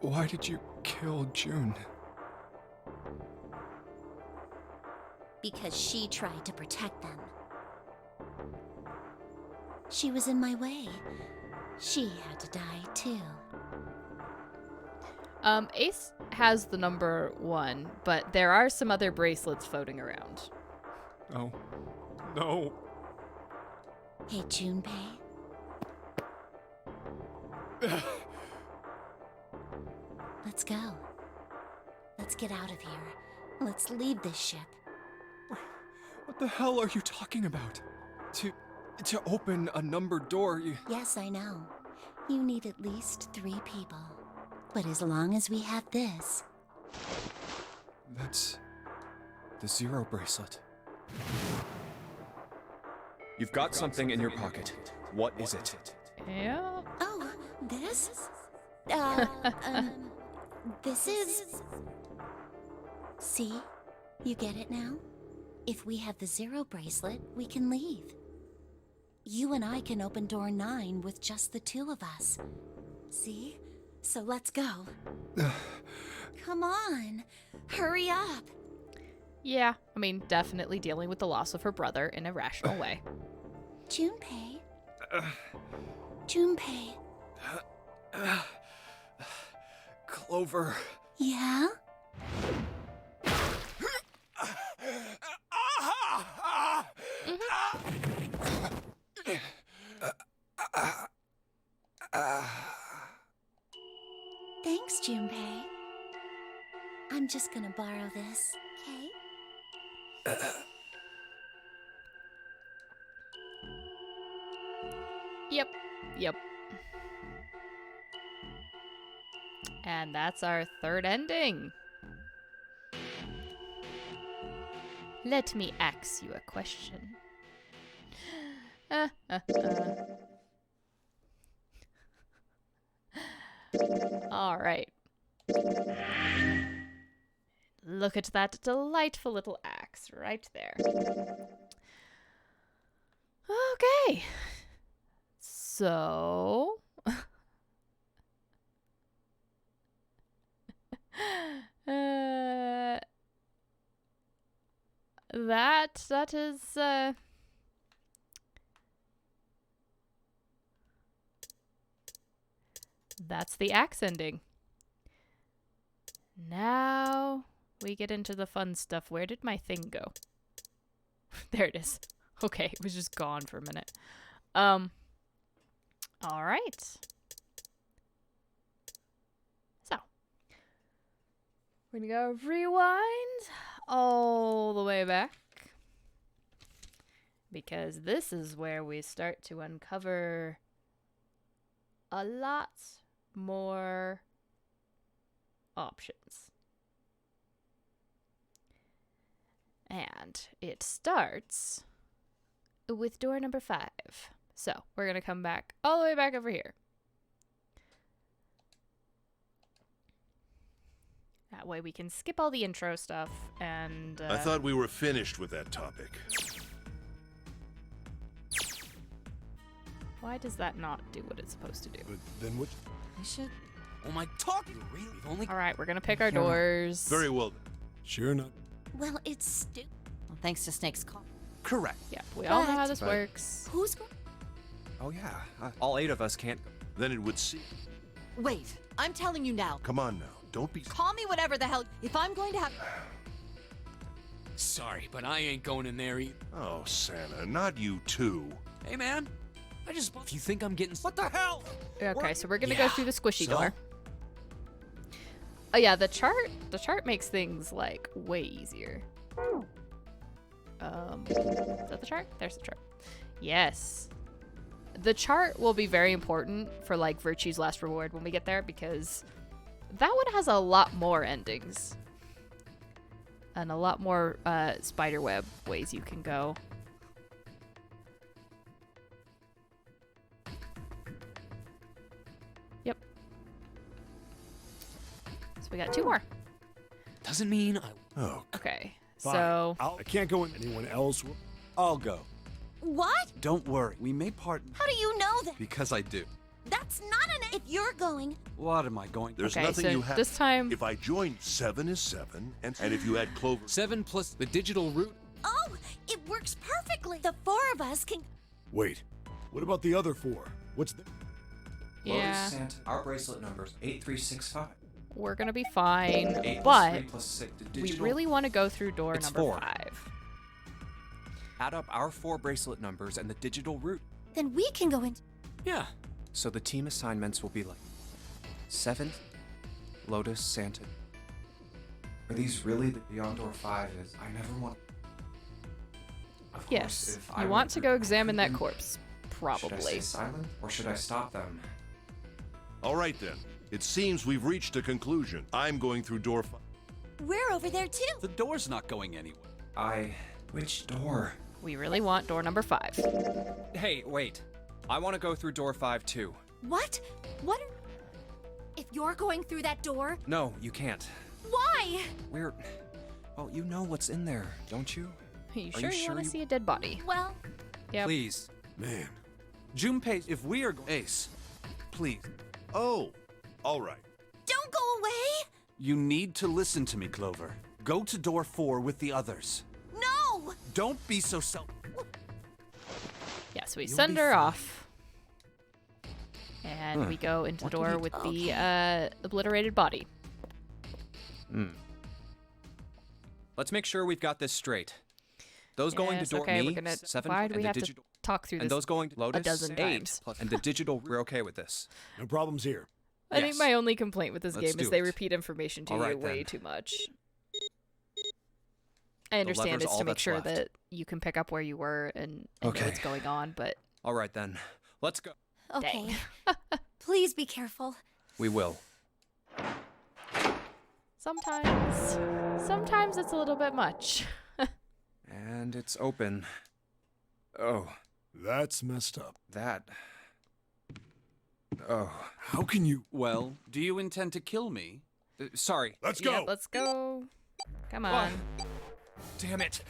Why did you kill June? Because she tried to protect them. She was in my way. She had to die too. Ace has the number 1, but there are some other bracelets floating around. Oh. No. Hey, Junpei. Let's go. Let's get out of here. Let's leave this ship. What the hell are you talking about? To open a numbered door, you... Yes, I know. You need at least 3 people. But as long as we have this... That's... the Zero bracelet. You've got something in your pocket. What is it? Yeah. Oh, this? This is... See? You get it now? If we have the Zero bracelet, we can leave. You and I can open door 9 with just the 2 of us. See? So let's go. Come on. Hurry up. Yeah, I mean, definitely dealing with the loss of her brother in a rational way. Junpei. Junpei. Clover. Yeah? Thanks, Junpei. I'm just gonna borrow this, okay? Yep. And that's our 3rd ending. Let me ask you a question. All right. Look at that delightful little axe right there. Okay. So... that is that's the axe ending. Now we get into the fun stuff. Where did my thing go? There it is. Okay, it was just gone for a minute. All right. So we're gonna go rewind all the way back, because this is where we start to uncover a lot more options. And it starts with door number 5. So we're going to come back all the way back over here. That way we can skip all the intro stuff and... I thought we were finished with that topic. Why does that not do what it's supposed to do? But then what? I should. Oh my talking, really? We've only. All right, we're going to pick our doors. Very well then. Sure enough. Well, it's stupid. Well, thanks to Snake's call. Correct. Yeah, we all know how this But- works. Who's going? Oh yeah, all 8 of us can't... Then it would seem. Wait, I'm telling you now. Come on now. Don't be. Call me whatever the hell. If I'm going to have. Sorry, but I ain't going in there either. Oh, Santa, not you too. Hey, man. I just. If you think I'm getting. What the hell? Okay, so we're going to Yeah. go through the squishy So? door. Oh yeah, the chart makes things like way easier. Is that the chart? There's the chart. Yes. The chart will be very important for like Virtue's Last Reward when we get there, because that one has a lot more endings. And a lot more spiderweb ways you can go. Yep. So we got 2 more. Doesn't mean I. Oh, Okay. Fine. So I can't go in. Anyone else will? I'll go. What? Don't worry, we may part How do you know that? because I do. That's not an. If you're going. What am I going to There's Okay, nothing so you have. this time- If I join, 7 is 7, and if you add Clover. 7 plus the digital root. Oh, it works perfectly. The 4 of us can. Wait, what about the other 4? What's the... Yeah, Santa, our bracelet numbers 8365. we're gonna be fine, 8 plus but 3 plus 6. The we digital, really want to go through door It's number 4. 5. add up our 4 bracelet numbers and the digital root. Then we can go in. Yeah. So the team assignments will be like 7, Lotus, Santa. Are these really the Beyond Door 5 is? I never want. Of course, Yes, if I you were want to the group, go I examine that couldn't- corpse. Should I stay Probably. silent or should I stop them? All right then. It seems we've reached a conclusion. I'm going through door 5. We're over there too. The door's not going anywhere. Which door? We really want door number 5. Hey, wait. I want to go through door 5 too. What? What? If you're going through that door, No, you can't. why? Well, you know what's in there, don't you? Are you Are sure you you sure want to you- see a dead body? Well, Yep. Please. Man, Junpei, if we are Ace, please. Oh, all right. don't go away. You need to listen to me, Clover. Go to door 4 with the others. No. Don't be so self. Yes, we You'll send be her fine. off. And we go into the door with the obliterated body. Let's make sure we've got this straight. Those going to Yes, door okay, me, we're gonna. 7, Why do and we the have digital, to talk through and this? those going to Lotus, dozen 8, times. and the digital. We're okay with this. no problems here. I think Yes. my only complaint with this Let's game is do they it. repeat information to All you right, way then. too much. I understand lever's it's all to make that's sure left. that you can pick up where you were and know Okay. what's going on, but All right then, let's go. Okay. Please be careful. We will. sometimes it's a little bit much. And it's open. Oh, That's messed up. that. Oh, How can you... Well, do you intend to kill me? sorry. Let's go! Yep, let's go. Come on. Damn it.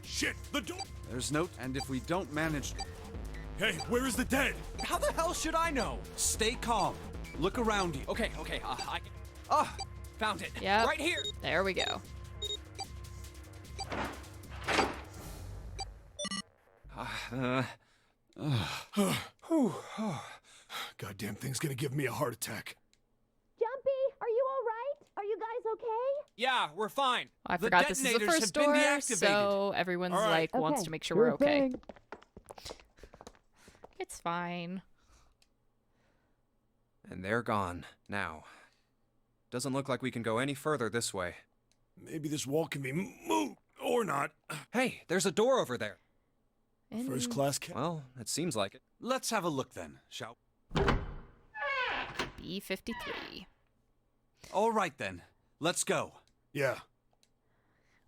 Shit, the door... There's no. And if we don't manage. Hey, where is the dead? How the hell should I know? Stay calm. Look around you. Okay. Found it. Yep. Right here. There we go. Goddamn thing's gonna give me a heart attack. Jumpy, are you all right? Are you guys okay? Yeah, we're fine. I The forgot this is the detonators first have been door, deactivated. so everyone's All right. like wants to make sure we're okay. It's fine. And they're gone now. Doesn't look like we can go any further this way. Maybe this wall can be moved, or not. Hey, there's a door over there. First And class Well, it seems like it. Let's have a look then, shall B53. All right then. Let's go. Yeah.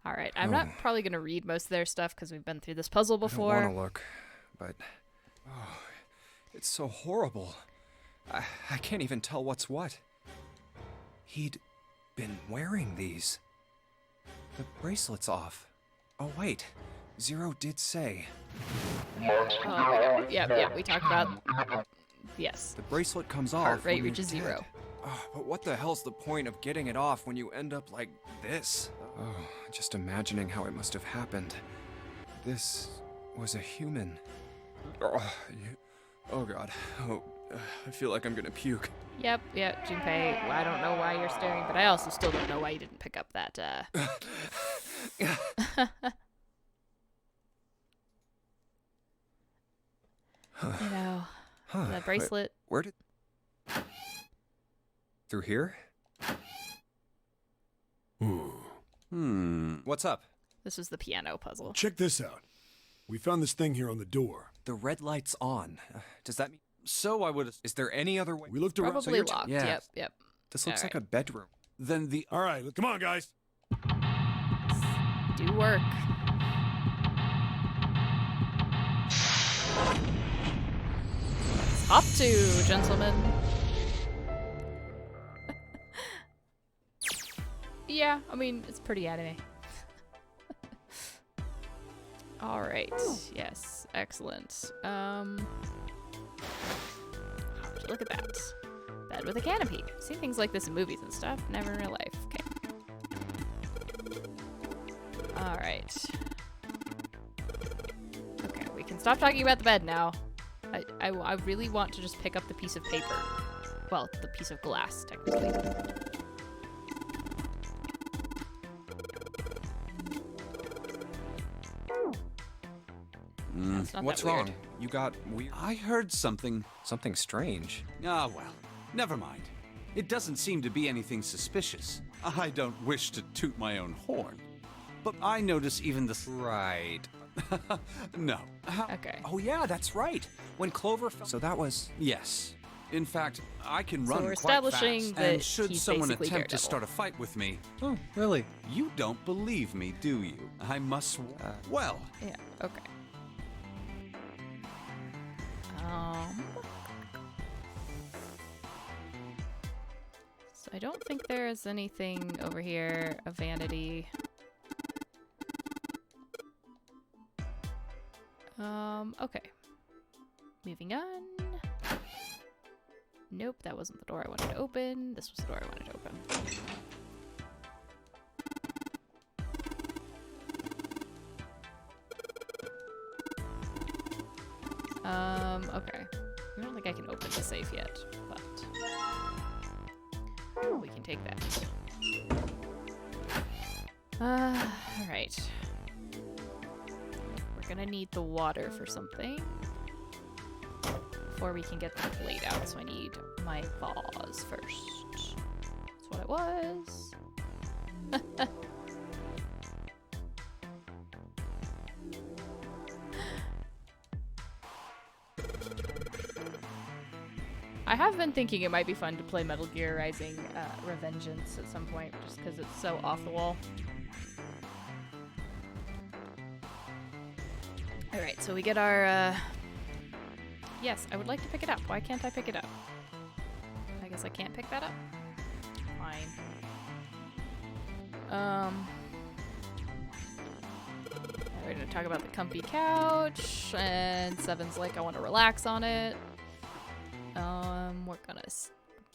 All right, I'm not probably gonna read most of their stuff because we've been through this puzzle I don't before. want to look, but it's so horrible. I can't even tell what's what. He'd been wearing these. The bracelet's off. Oh wait, Zero did say Oh my god. Yep, we talked about. Yes. the bracelet comes off. Heart rate when you're reaches dead. 0. Oh, but what the hell's the point of getting it off when you end up like this? Oh, just imagining how it must have happened. This was a human. Oh god. Oh, I feel like I'm gonna puke. Yep, Junpei. I don't know why you're staring, but I also still don't know why you didn't pick up that. You know, Huh, the wait, bracelet. where did? Through here? What's up? This was the piano puzzle. Check this out. We found this thing here on the door. The red light's on. Does that mean? So I would. Is there any other way? We looked around. Probably you're locked. yeah. Yep. This looks All like a bedroom. Then the. All right, come on, guys. Do work. Hop to, gentlemen. Yeah, I mean, it's pretty anime. All right. Yes. Excellent. Look at that. Bed with a canopy. Seen things like this in movies and stuff. Never in real life. Okay. All right. Okay, we can stop talking about the bed now. I really want to just pick up the piece of paper. Well, the piece of glass, technically. It's not What's that weird. wrong? You got weird. I heard something. Something strange. Ah, well, never mind. It doesn't seem to be anything suspicious. I don't wish to toot my own horn, but I notice even the. Right. No. Okay. Oh yeah, that's right. When Clover fell. So that was. Yes. In fact, I can So run we're quite establishing fast. that And should he's someone basically attempt to Daredevil. start a fight with me, Oh, really? you don't believe me, do you? I must. Well, Yeah, okay. So I don't think there's anything over here of vanity. Okay. Moving on. Nope, that wasn't the door I wanted to open. This was the door I wanted to open. Okay. I don't think I can open the safe yet, but we can take that. Alright. We're gonna need the water for something before we can get the plate out, so I need my vase first. That's what it was. I have been thinking it might be fun to play Metal Gear Rising Revengeance at some point, just because it's so off the wall. Alright, so we get our, Yes, I would like to pick it up. Why can't I pick it up? I guess I can't pick that up? Fine. We're gonna talk about the comfy couch, and Seven's like, I want to relax on it. We're gonna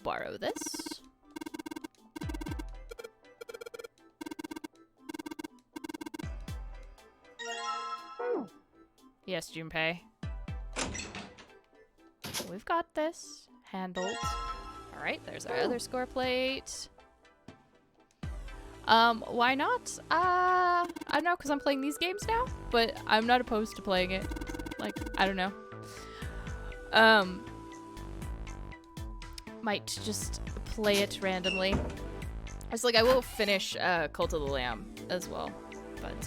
borrow this. Yes, Junpei. We've got this handled. All right, there's our other score plate. Why not? I don't know, because I'm playing these games now, but I'm not opposed to playing it. Like, I don't know. Might just play it randomly. It's like I will finish Cult of the Lamb as well, but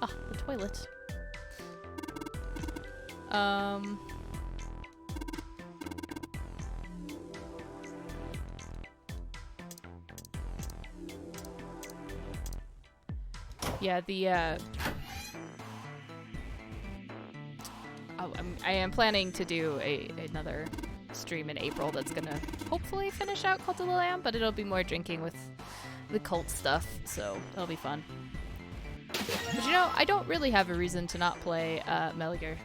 the toilet. Yeah, the I am planning to do another stream in April that's gonna hopefully finish out Cult of the Lamb, but it'll be more drinking with the cult stuff, so that'll be fun. But you know, I don't really have a reason to not play Metal Gear.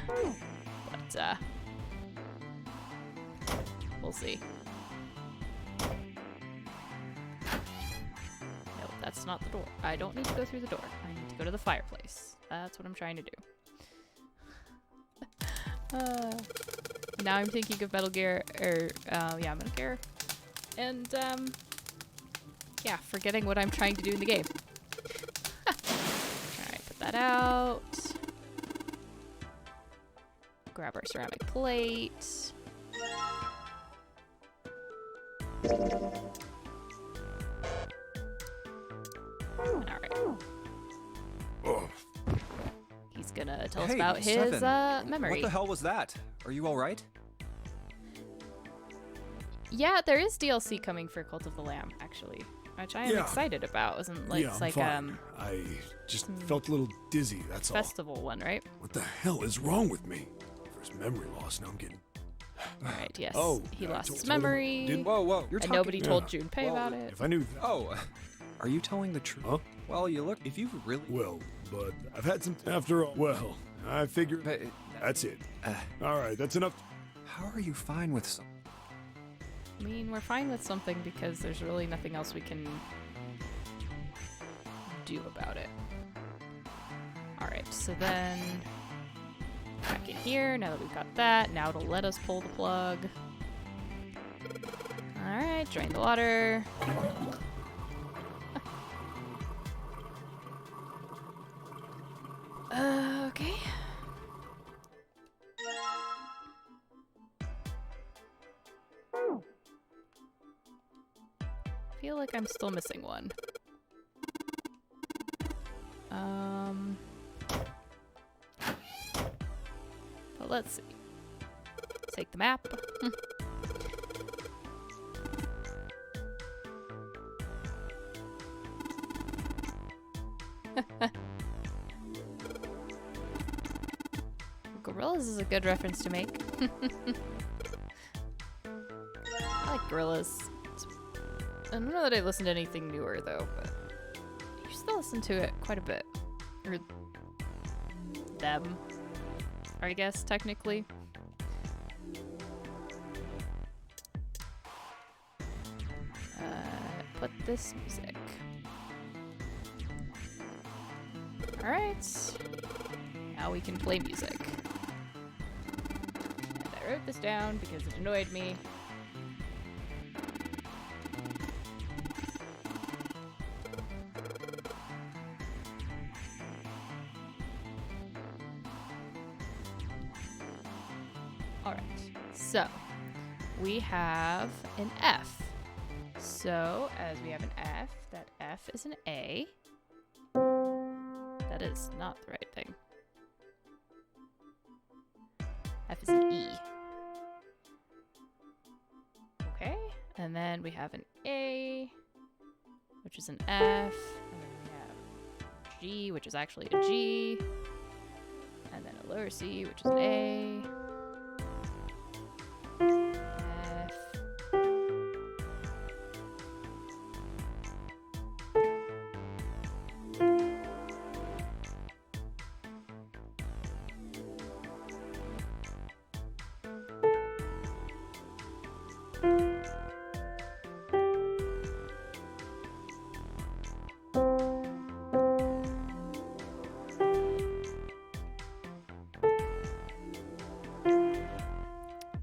But we'll see. No, that's not the door. I don't need to go through the door. I need to go to the fireplace. That's what I'm trying to do. Now I'm thinking of Metal Gear, Metal Gear. And, yeah, forgetting what I'm trying to do in the game. Alright, put that out. Grab our ceramic plate. Alright. He's gonna tell us about his memory. What the hell was that? Are you alright? Yeah, there is DLC coming for Cult of the Lamb, actually, which I am excited about. Wasn't like Yeah, it's I'm like fine. I just felt a little dizzy, that's all. festival one, right? What the hell is wrong with me? First memory loss, now I'm getting... Right, yes. Oh, he I lost told- his told him- memory. didn't- Whoa, you're And talking. nobody told Yeah. Junpei about it. If I knew that... Oh, Are you telling the truth? Huh? Well, you look. If you've really. Well, but I've had some. After all, well, I figured. But, That's it. All right, that's enough. how are you fine with some? I mean, we're fine with something because there's really nothing else we can do about it. Alright, so then back in here, now that we've got that, now it'll let us pull the plug. Alright, drain the water. Okay. Feel like I'm still missing one. But let's see. Take the map. Gorillas is a good reference to make. I like Gorillas. I don't know that I listen to anything newer though, but you still listen to it quite a bit. Or them, I guess, technically. Put this music. Alright. Now we can play music. And I wrote this down because it annoyed me. Alright, so we have an F. So, as we have an F, that F is an A. That is not the right thing. F is an E. Okay, and then we have an A, which is an F, and then we have G, which is actually a G, and then a lower C, which is an A.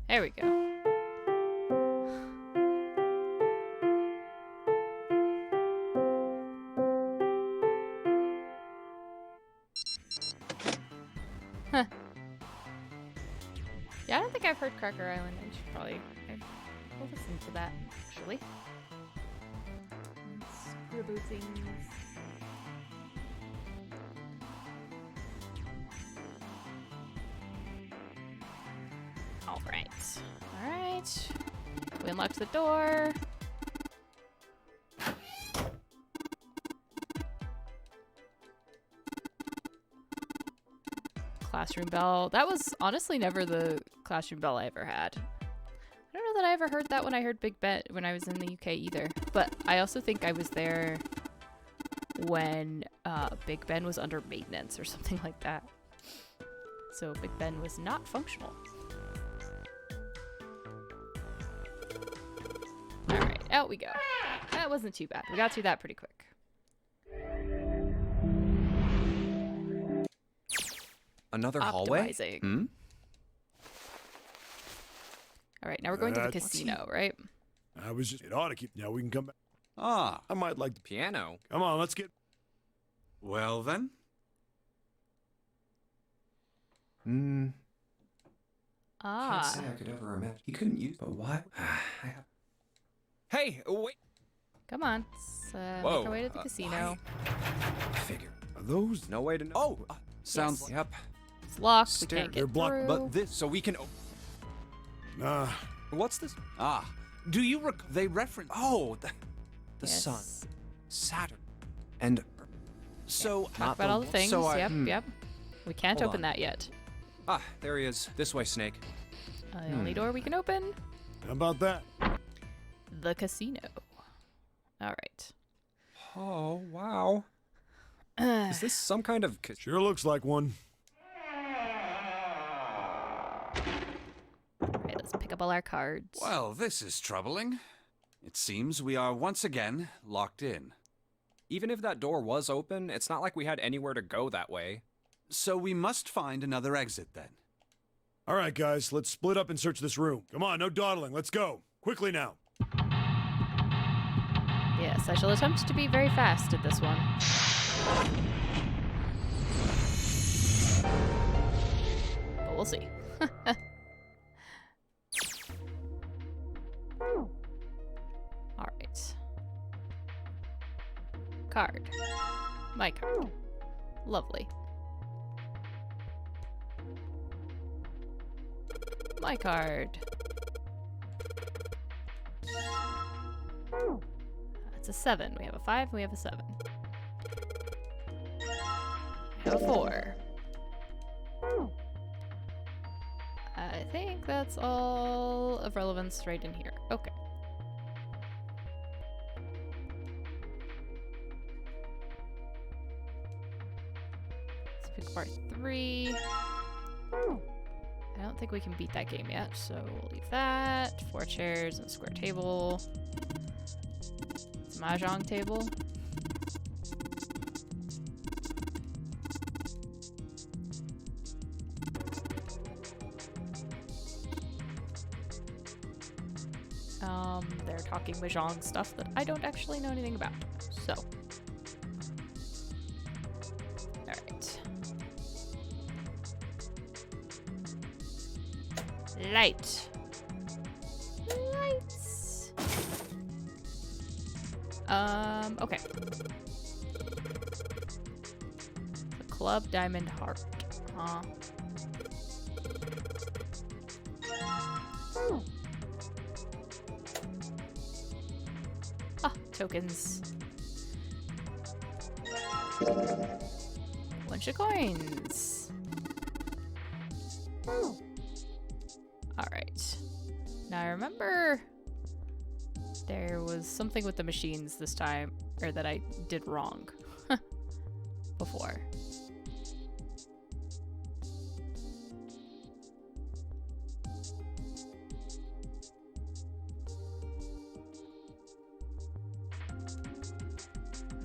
There we go. Huh. Yeah, I don't think I've heard Cracker Island. I should probably we'll listen to that, actually. Scribble things. Alright. Alright. We unlocked the door. Classroom bell. That was honestly never the classroom bell I ever had. I don't know that I ever heard that when I heard Big Ben when I was in the UK either. But I also think I was there when Big Ben was under maintenance or something like that. So Big Ben was not functional. Alright, out we go. That wasn't too bad. We got through that pretty quick. Another hallway? Optimizing. Hmm? Alright, now we're going to the That's- casino, right? I was just. It ought to keep. Now we can come back. Ah, I might like the. Piano. Come on, let's get. well then. Hmm. Ah. Can't say I could ever imagine. He couldn't use. But why? Hey, wait. Come on. Let's make our way to the casino. I figure. Are those? No way to know. Oh, sounds. Yes. Yep. It's locked. We Stair- can't they're get blocked, through. But this. So we can. Nah. What's this? Ah, do you they reference? Oh, the Yes. sun, Saturn, and So Talk about all the things. so I- Yep, yep. We can't Hold open on. that yet. there he is. This way, Snake. The only door we can open, How about that? the casino. All right. Oh, wow. Is this some kind of... Sure looks like one. Alright, let's pick up all our cards. Well, this is troubling. It seems we are once again locked in. Even if that door was open, it's not like we had anywhere to go that way. So we must find another exit then. All right, guys, let's split up and search this room. Come on, no dawdling. Let's go. Quickly now. Yes, I shall attempt to be very fast at this one. But we'll see. Alright. Card. My card. Lovely. My card. That's a 7. We have a 5, we have a 7. We have a 4. I think that's all of relevance right in here. Okay. Let's pick part 3. I don't think we can beat that game yet, so we'll leave that. 4 chairs and a square table. It's a mahjong table. They're talking mahjong stuff that I don't actually know anything about, so. Alright. Light. Lights. Okay. The club diamond heart. Huh. Ah, tokens. Bunch of coins. Alright. Now I remember there was something with the machines this time, or that I did wrong before.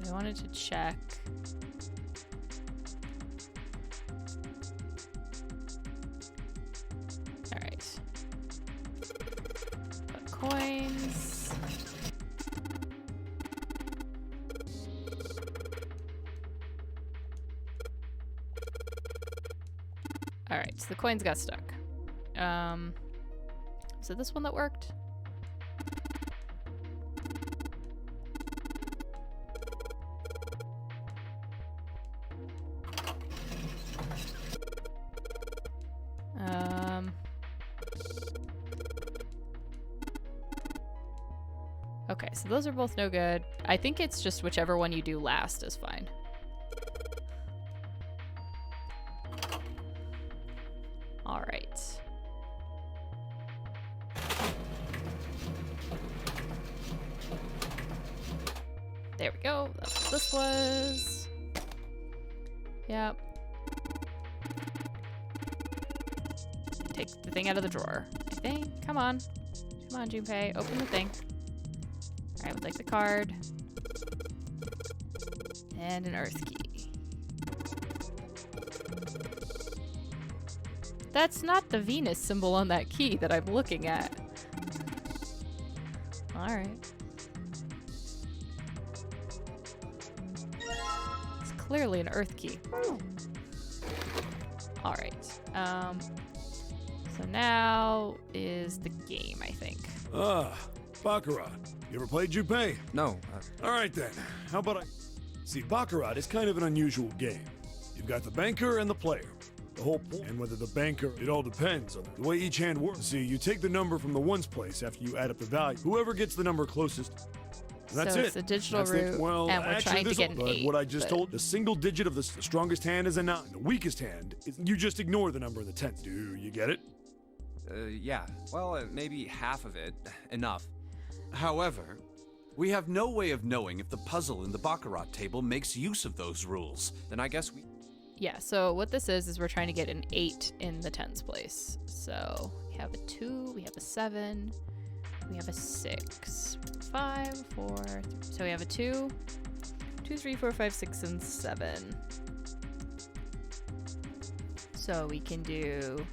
I wanted to check. Alright. Put coins. Alright, so the coins got stuck. Was it this one that worked? Okay, so those are both no good. I think it's just whichever one you do last is fine. All right. There we go. That's what this was. Yep. Take the thing out of the drawer, I think. Come on. Come on, Junpei. Open the thing. Alright, we'll take the card. And an earth key. That's not the Venus symbol on that key that I'm looking at. Alright. It's clearly an earth key. Alright. So now is the game, I think. Ah, Baccarat. You ever played Junpei? No. All right then. How about I... See, Baccarat is kind of an unusual game. You've got the banker and the player. The whole point, and whether the banker, it all depends on the way each hand works. See, you take the number from the ones place after you add up the value. Whoever gets the number closest, that's so it. it's a digital That's route, it. Well, and we're actually, trying to get an but 8. what I just but... told, the single digit of the strongest hand is a 9. The weakest hand is, you just ignore the number in the 10. Do you get it? Yeah. Well, maybe half of it. Enough. However, We have no way of knowing if the puzzle in the Baccarat table makes use of those rules. Then I guess we... Yeah, so what this is we're trying to get an 8 in the tens place. So we have a 2, we have a 7, we have a 6, 5, 4, so we have a 2, 2, 3, 4, 5, 6, and 7. So we can do...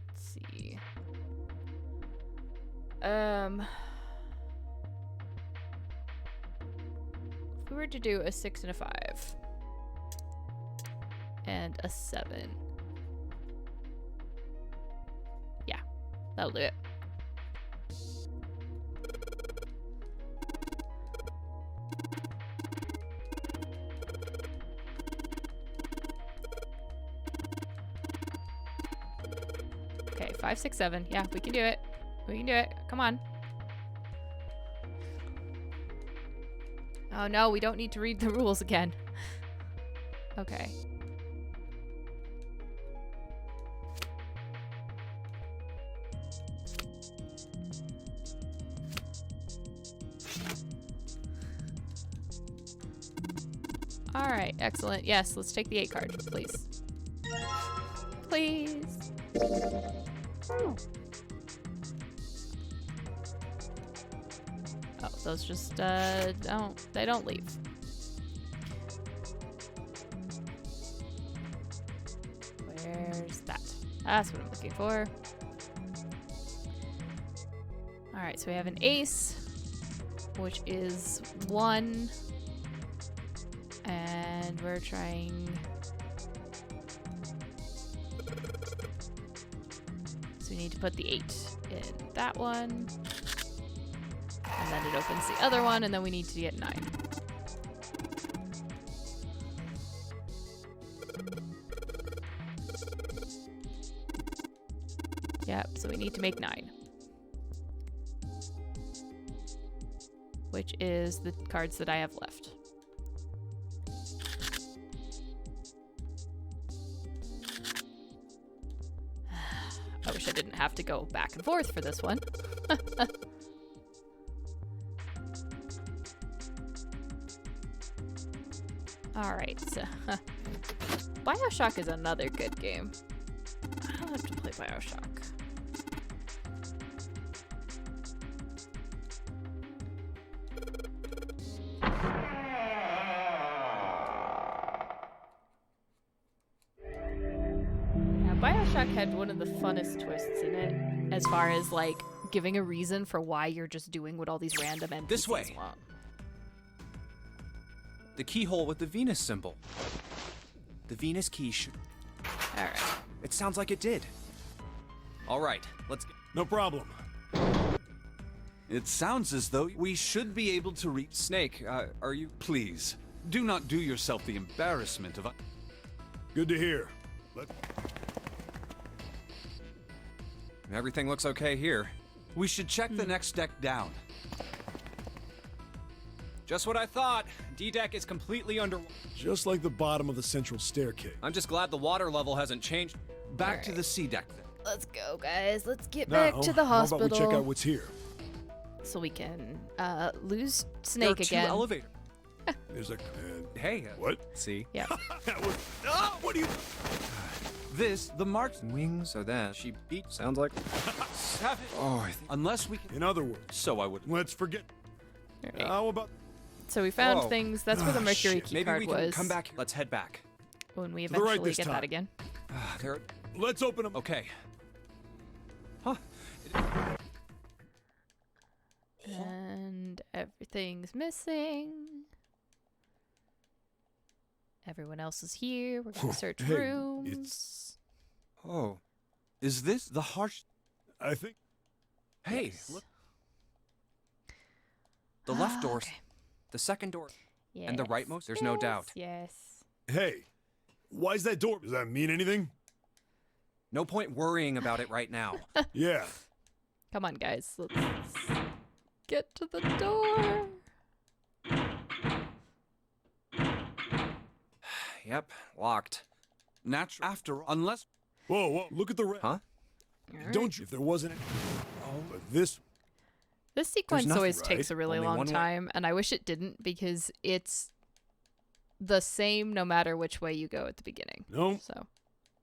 let's see. If we were to do a 6 and a 5 and a 7, yeah, that'll do it. Okay, 5, 6, 7. Yeah, we can do it. We can do it. Come on. Oh no, we don't need to read the rules again. Okay. All right, excellent. Yes, let's take the 8 card, please. Please. Oh, those just they don't leave. Where's that? That's what I'm looking for. All right, so we have an ace, which is 1, and we're trying. So we need to put the 8 in that one. And then it opens the other one, and then we need to get 9. Yep, so we need to make 9. Which is the cards that I have left. I wish I didn't have to go back and forth for this one. Alright, so BioShock is another good game. I'll have to play BioShock. BioShock had one of the funnest twists in it, as far as like giving a reason for why you're just doing what all these random NPCs This way. want. The keyhole with the Venus symbol. The Venus key should... Alright. It sounds like it did. All right, let's... No problem. It sounds as though we should be able to reach... Snake, are you... Please, do not do yourself the embarrassment of... Good to hear. Everything looks okay here. We should check the next deck down. Just what I thought. D-deck is completely under... Just like the bottom of the central staircase. I'm just glad the water level hasn't changed. Back to the C deck then. Let's go, guys. Let's get Now, back to the hospital. How about we check out what's here? So we can lose There are Snake 2 again. elevators. There's a... Hey. What? See? Yeah. What do you... This, the marks... Wings, so that she beat... Sounds like... Have it. Oh, I think... Unless we can... In other words, So I would... let's forget... Alright. How about... So we found Whoa. things. That's where the Mercury shit. key Maybe card we can was. come back. Let's head back. When we To the right eventually this get time. that again. There... Let's open them. Okay. Huh. And everything's missing. Everyone else is here. We're gonna search Hey, rooms. Oh. Is this the harsh... I think... Hey, Yes. look. The left door. Okay. The second door. And the rightmost? There's no doubt. Yes. Hey, why's that door? Does that mean anything? No point worrying about it right now. Yeah. Come on, guys. Let's get to the door. Yep, locked. Natural. After all, unless. Whoa, whoa, look at the red. Huh? Don't you? If there wasn't any. Oh, but this. This sequence nothing, always right? takes a really Only long one way. time, and I wish it didn't because it's the same no matter which way you go at the beginning. No. So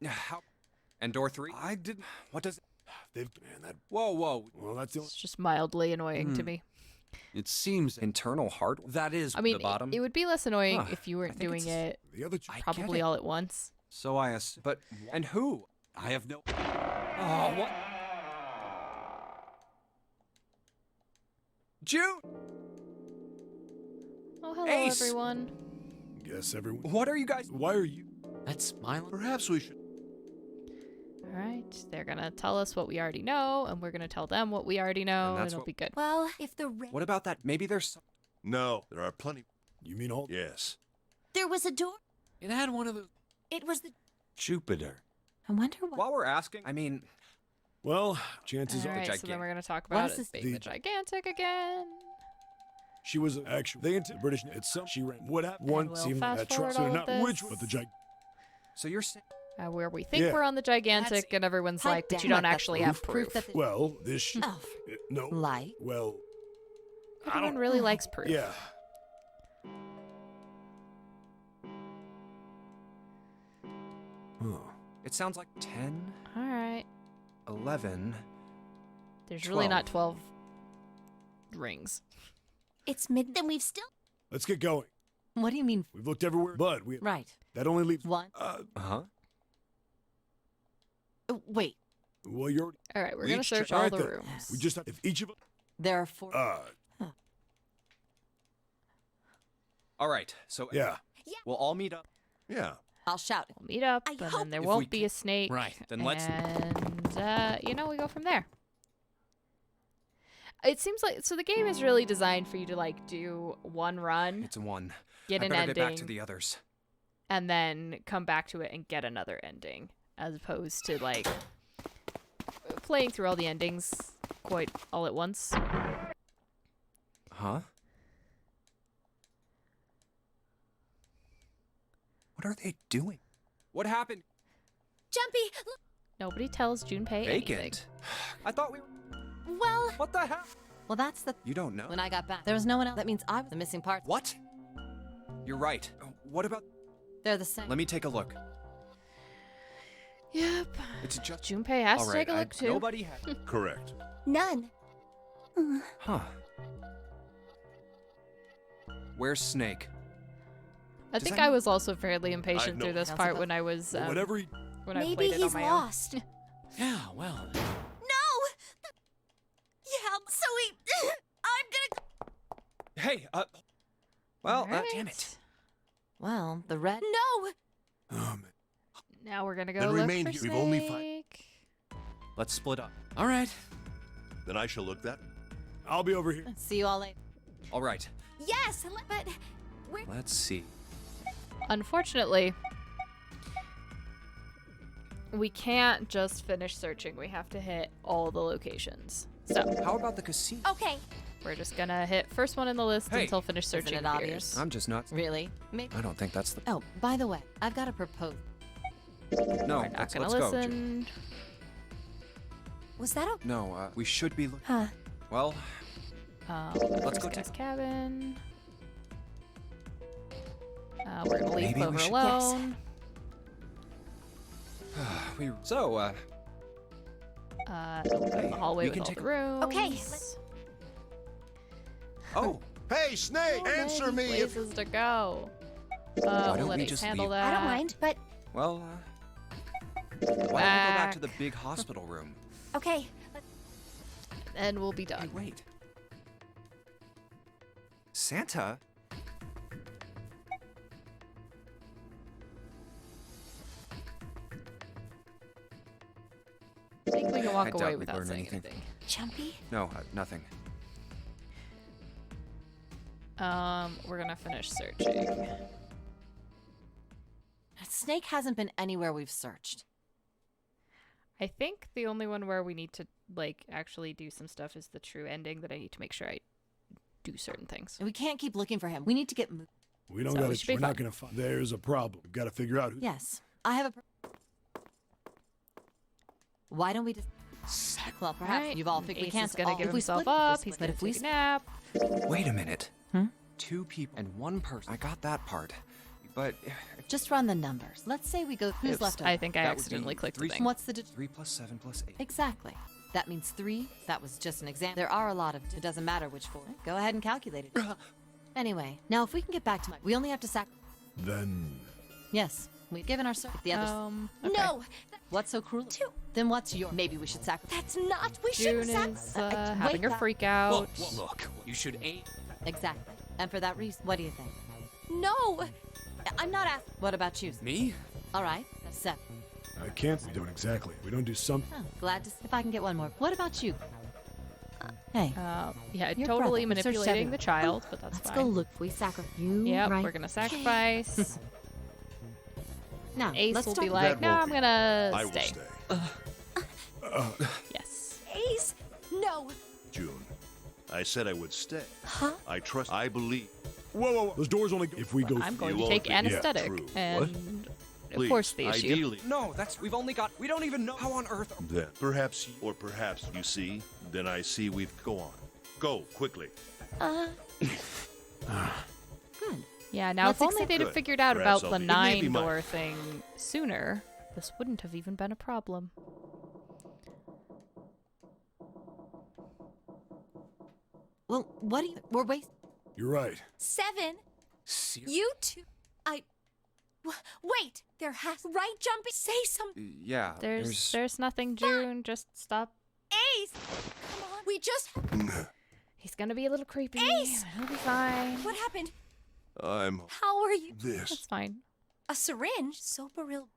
How? And door 3? I didn't. What does... They've. Man, that. Whoa, whoa. Well, that's the only. it's just mildly annoying to me. It seems Internal hardware? that is. I mean, the bottom? it would be less annoying Huh, if you I weren't think doing it's- it The other two. I get probably it. all at once. So I assume. But... And who? I have no. Oh, what? June! Oh, hello, Ace! everyone. Guess everyone. What are you guys... Why are you? That's smiling. Perhaps we should. All right, they're gonna tell us what we already know, and we're gonna tell them what we already know, and that's it'll what- be good. Well, if the red. What about that? Maybe there's... Some... No, there are plenty. You mean all? Yes. There was a door. It had one of those. It was the. Jupiter. I wonder what. While we're asking... I mean... Well, chances All are right, so then gigantic. we're gonna talk What about is it this- being the The- gigantic again. she was actually. They into British. It's some. She ran. What happened? One we'll seemed like fast that truck. forward So all of not this. which, but the gig. So you're saying... Where we think Yeah. we're on the gigantic, and everyone's Hot like, but you damn, don't like actually the have proof proof. that the- Well, this. Oh, No. Light. Well. I Everyone don't. really likes proof. Yeah. Oh. It sounds like 10, All right. 11... There's really not 12. 12 rings. It's mid. Then we've still. Let's get going. What do you mean? We've looked everywhere, but we. Right. That only leaves. One. Uh-huh. Wait. Well, you're. All right, we're we gonna each search check- all right the then. rooms. We just. If each of us. There are 4. All right, so... Yeah. We'll all meet up. Yeah. I'll shout it. We'll meet up, I and hope then there if won't we be can- a snake. Right, then let's- And we go from there. It seems like so the game is really designed for you to like do one run, It's 1. get I an better ending, get back to the others. and then come back to it and get another ending, as opposed to like playing through all the endings quite all at once. Huh? What are they doing? What happened? Jumpy. Nobody tells Junpei anything. Vacant. I thought we were... Well, What the hell? Well, that's the. You don't know. When I got back, there was no one else. That means I was the missing part. What? You're right. What about... They're the same. Let me take a look. Yep. It's just... Junpei has All to right, take a look too. Nobody had... Correct. none. Huh. Where's Snake? I Does think that I mean- was also fairly impatient know. through this Sounds part about- when I was Well, whatever. He, when I Maybe played it he's on my lost. Yeah, well. No. Yeah. So we. I'm gonna. Hey, Well, damn it. Well, the red. No. oh man. own. Now we're gonna go Then look remain for here. We've only five- Snake. Let's split up. All right. Then I shall look that. I'll be over here. See you all later. All right. Yes, but. We're. Let's see. Unfortunately, we can't just finish searching. We have to hit all the locations. So How about the casino? Okay. we're just gonna hit first one in the list Hey. until finish searching it obvious? appears. I'm just not... Really? Maybe. I don't think that's the... Oh, by the way, I've got a proposal. No, We're not let's gonna go. Ju- listen. Was that a. No, we should be... Huh. Well, Let's go go take- guy's cabin. We're gonna leave Maybe we Clover should- alone. So, Go in the hallway we with can all take the a- rooms. Okay, let's- oh, Hey, Snake, So answer many me if. places to go. don't We'll let we Ace just handle leave- that. I don't mind, but. well, why don't we go back to the big hospital room? Okay. And we'll be Hey, done. wait. Santa? I think we can walk I doubt away we'd without learn saying anything. anything. Jumpy? No, nothing. We're gonna finish searching. Snake hasn't been anywhere we've searched. I think the only one where we need to like actually do some stuff is the true ending that I need to make sure I do certain things. We can't keep looking for him. We need to get moving. We don't So got we should be We're not fine. gonna find. There's a problem. We've got to figure out who. Yes, I have a. Why don't we just? Well, perhaps Right. you've all figured we Ace can't. is gonna all- give if we himself split- up. if we He's split- gonna if we take a nap. Wait a minute. Hmm? 2 people and 1 person. I got that part. But Just run the numbers. Let's say we go. Who's Oops, left over? I think I That would accidentally be clicked the three- thing. What's the? 3 plus 7 plus 8. Exactly. That means 3. That was just an example. There are a lot of. It doesn't matter which 4. Go ahead and calculate it. Anyway, now if we can get back to my. We only have to sack. Then Yes, we've given our the others. Okay. No, What's so cruel? 2. Then what's your? Maybe we should sacrifice. That's not. We June shouldn't is sacrifice. having her freak out. Look, you should aim. Exactly. And for that reason, what do you think? No, I'm not asking. What about you? Me? All right, that's 7. I can't do it exactly. We don't do something. Oh, glad to see if I can get one more. What about you? Hey, Yeah, Your totally brother. Search manipulating everywhere. the child, but that's let's fine. go look. We sacrifice you. Yep, right? we're gonna sacrifice. Now, Ace let's will talk be about- like, no, I'm gonna I will stay. stay. Yes. Ace. No. June, I said I would stay. Huh? I trust. I believe. Whoa. Those doors only. If we go. I'm going You to won't take be- yeah, anesthetic true. and Please, force the issue. ideally, No, we've only got. We don't even know how on earth. then perhaps, or perhaps you see. Then I see. We've go on. Go quickly. Yeah, now Let's if only accept- they'd have Good. figured out Perhaps about I'll the be- it may be 9-door my- thing sooner, this wouldn't have even been a problem. Well, what do you? We're wasting. You're right. 7. Ser- You 2. Wait. There has. Right, Jumpy. Say something. Yeah. There's nothing, June. Just stop. Ace. Come on. We just. He's gonna be a little creepy. Ace! He'll be fine. What happened? I'm How are you? this. That's fine. A syringe. Soberil.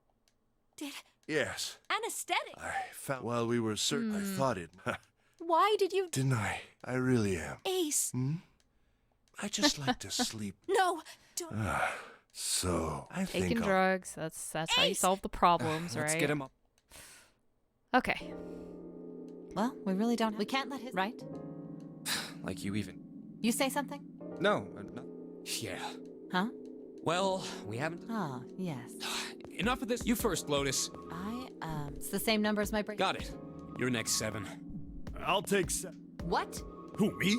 Did Yes. anesthetic. I found while we were certain. I thought it. Why did you? Didn't I? I really am. Ace. I just like to sleep. No. Don't. So I think Taking I'll- drugs. That's how you Ace! solve the problems, Let's right? get him up. Okay. Well, we really don't. We can't let his. Right? Like you even. You say something? No. No. Yeah. Huh? Well, we haven't. Ah, yes. Enough of this. You first, Lotus. It's the same number as my brain. Got it. You're next, 7. I'll take. What? Who, me?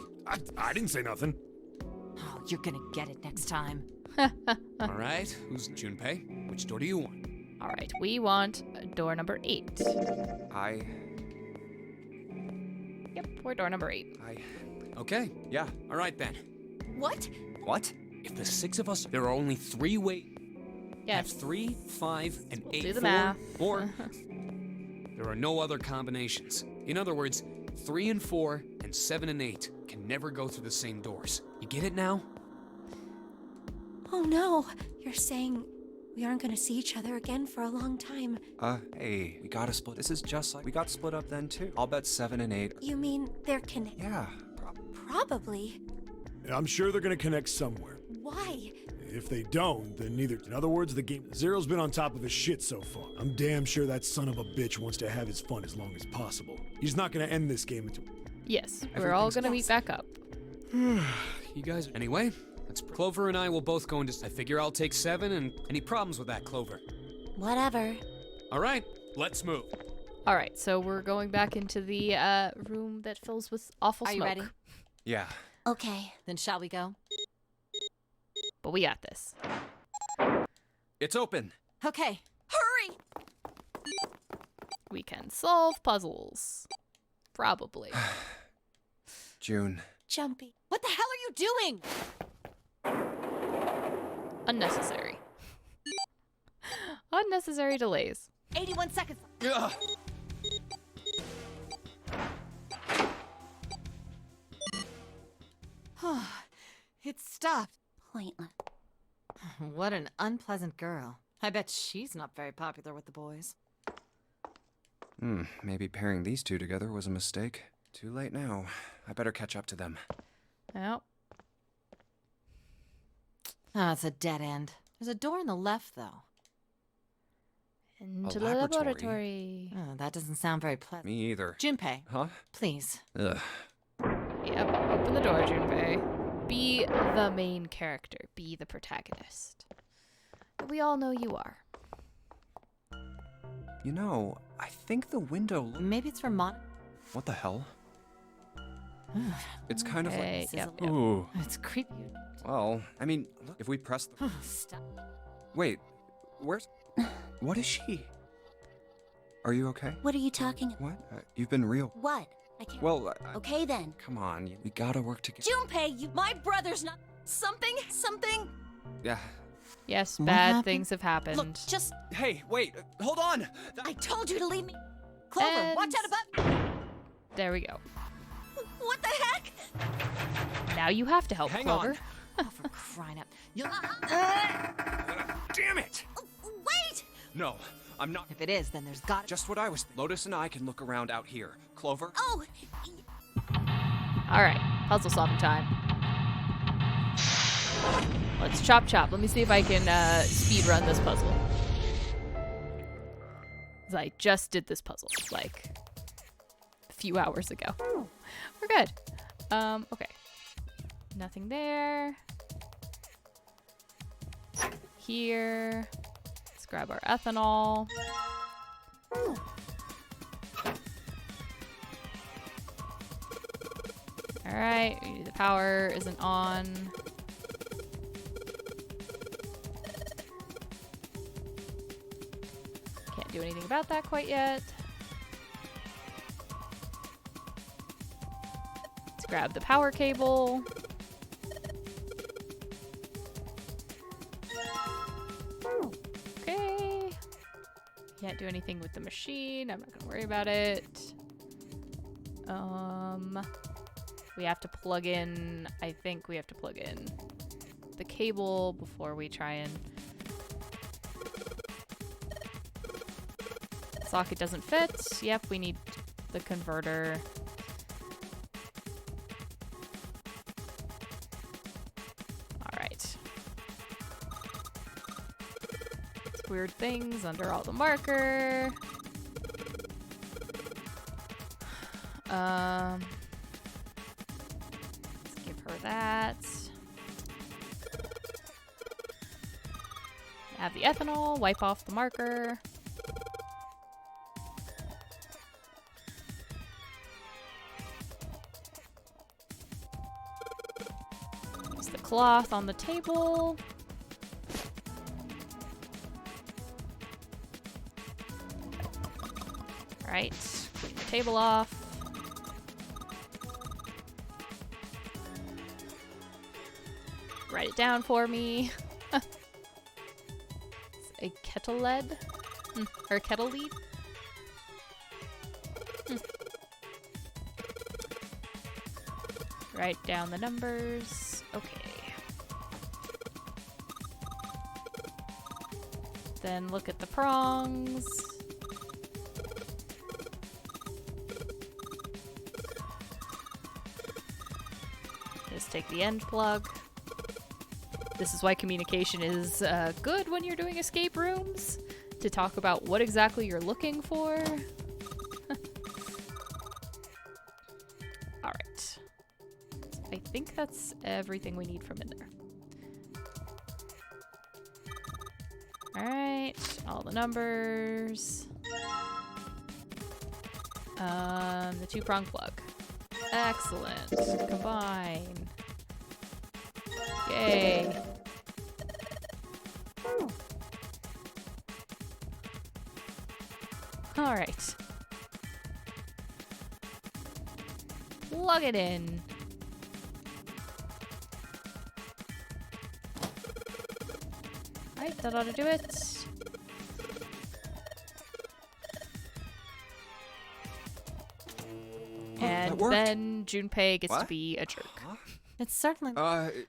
I didn't say nothing. Oh, you're gonna get it next time. All right. Who's Junpei? Which door do you want? All right. We want door number 8. Yep, we're door number 8. Okay. Yeah. All right then. What? What? If the 6 of us, there are only 3 ways. Yes. Have 3, 5, and 8. do the 4, math. Or there are no other combinations. In other words, 3 and 4 and 7 and 8 can never go through the same doors. You get it now? Oh no. You're saying we aren't gonna see each other again for a long time. Hey, we gotta split. This is just like we got split up then too. I'll bet 7 and 8. You mean they're connected? Yeah. Probably. I'm sure they're gonna connect somewhere. Why? If they don't, then neither. In other words, the game. Zero's been on top of his shit so far. I'm damn sure that son of a bitch wants to have his fun as long as possible. He's not gonna end this game until. Yes, we're all gonna meet back up. You guys. Anyway, Clover and I will both go into. I figure I'll take 7, and any problems with that, Clover? Whatever. All right, let's move. All right, so we're going back into the room that fills with awful Are you smoke. ready? Yeah. Okay. Then shall we go? But we got this. It's open. Okay. Hurry! We can solve puzzles. Probably. June. Jumpy. What the hell are you doing? Unnecessary. Unnecessary delays. 81 seconds. Ugh. It stopped. Pointless. What an unpleasant girl. I bet she's not very popular with the boys. Maybe pairing these two together was a mistake. Too late now. I better catch up to them. Yep. Oh, it's a dead end. There's a door on the left, though. Into A the laboratory? laboratory. Oh, that doesn't sound very pleasant. Me either. Junpei, Huh? please. Ugh. Yep. Open the door, Junpei. Be the main character. Be the protagonist. We all know you are. You know, I think the window. Maybe it's for Mon. What the hell? It's kind of Okay, like. yep. Ooh. It's creepy. Well, I mean, look, if we press the. Stop. Wait, where's. What is she? Are you okay? What are you talking about? What? You've been real. What? I can't. Well, Okay then. come on, we gotta work together. Junpei, my brother's not. Something? Yeah. Yes, What bad happened? things have happened. Look, just. Hey, wait, hold on! I told you to leave me. Clover, And- watch out about. There we go. What the heck? Now you have to help, Hang Clover. on. Oh, for crying out. You. Damn it! Wait! No, I'm not. If it is, then there's got. Just what I was. Lotus and I can look around out here. Clover? Oh, All right, puzzle solving time. Let's chop chop. Let me see if I can speed run this puzzle. 'Cause I just did this puzzle like a few hours ago. We're good. Okay. Nothing there. Here. Let's grab our ethanol. All right, the power isn't on. Can't do anything about that quite yet. Let's grab the power cable. Okay. Can't do anything with the machine. I'm not gonna worry about it. We have to plug in, I think we have to plug in the cable before we try and... Socket doesn't fit. Yep, we need the converter. Alright. Weird things under all the marker. Let's give her that. Add the ethanol, wipe off the marker. Use the cloth on the table. Alright, clean the table off. Write it down for me. It's a kettle lead? Or kettle lead? Write down the numbers. Okay. Then look at the prongs. Just take the end plug. This is why communication is good when you're doing escape rooms, to talk about what exactly you're looking for. Alright. I think that's everything we need from in there. Alright, all the numbers. The two-prong plug. Excellent. Combine. Yay. All right. Plug it in. All right, that ought to do it. And worked. then Junpei gets to What? be a jerk. Huh? It's certainly.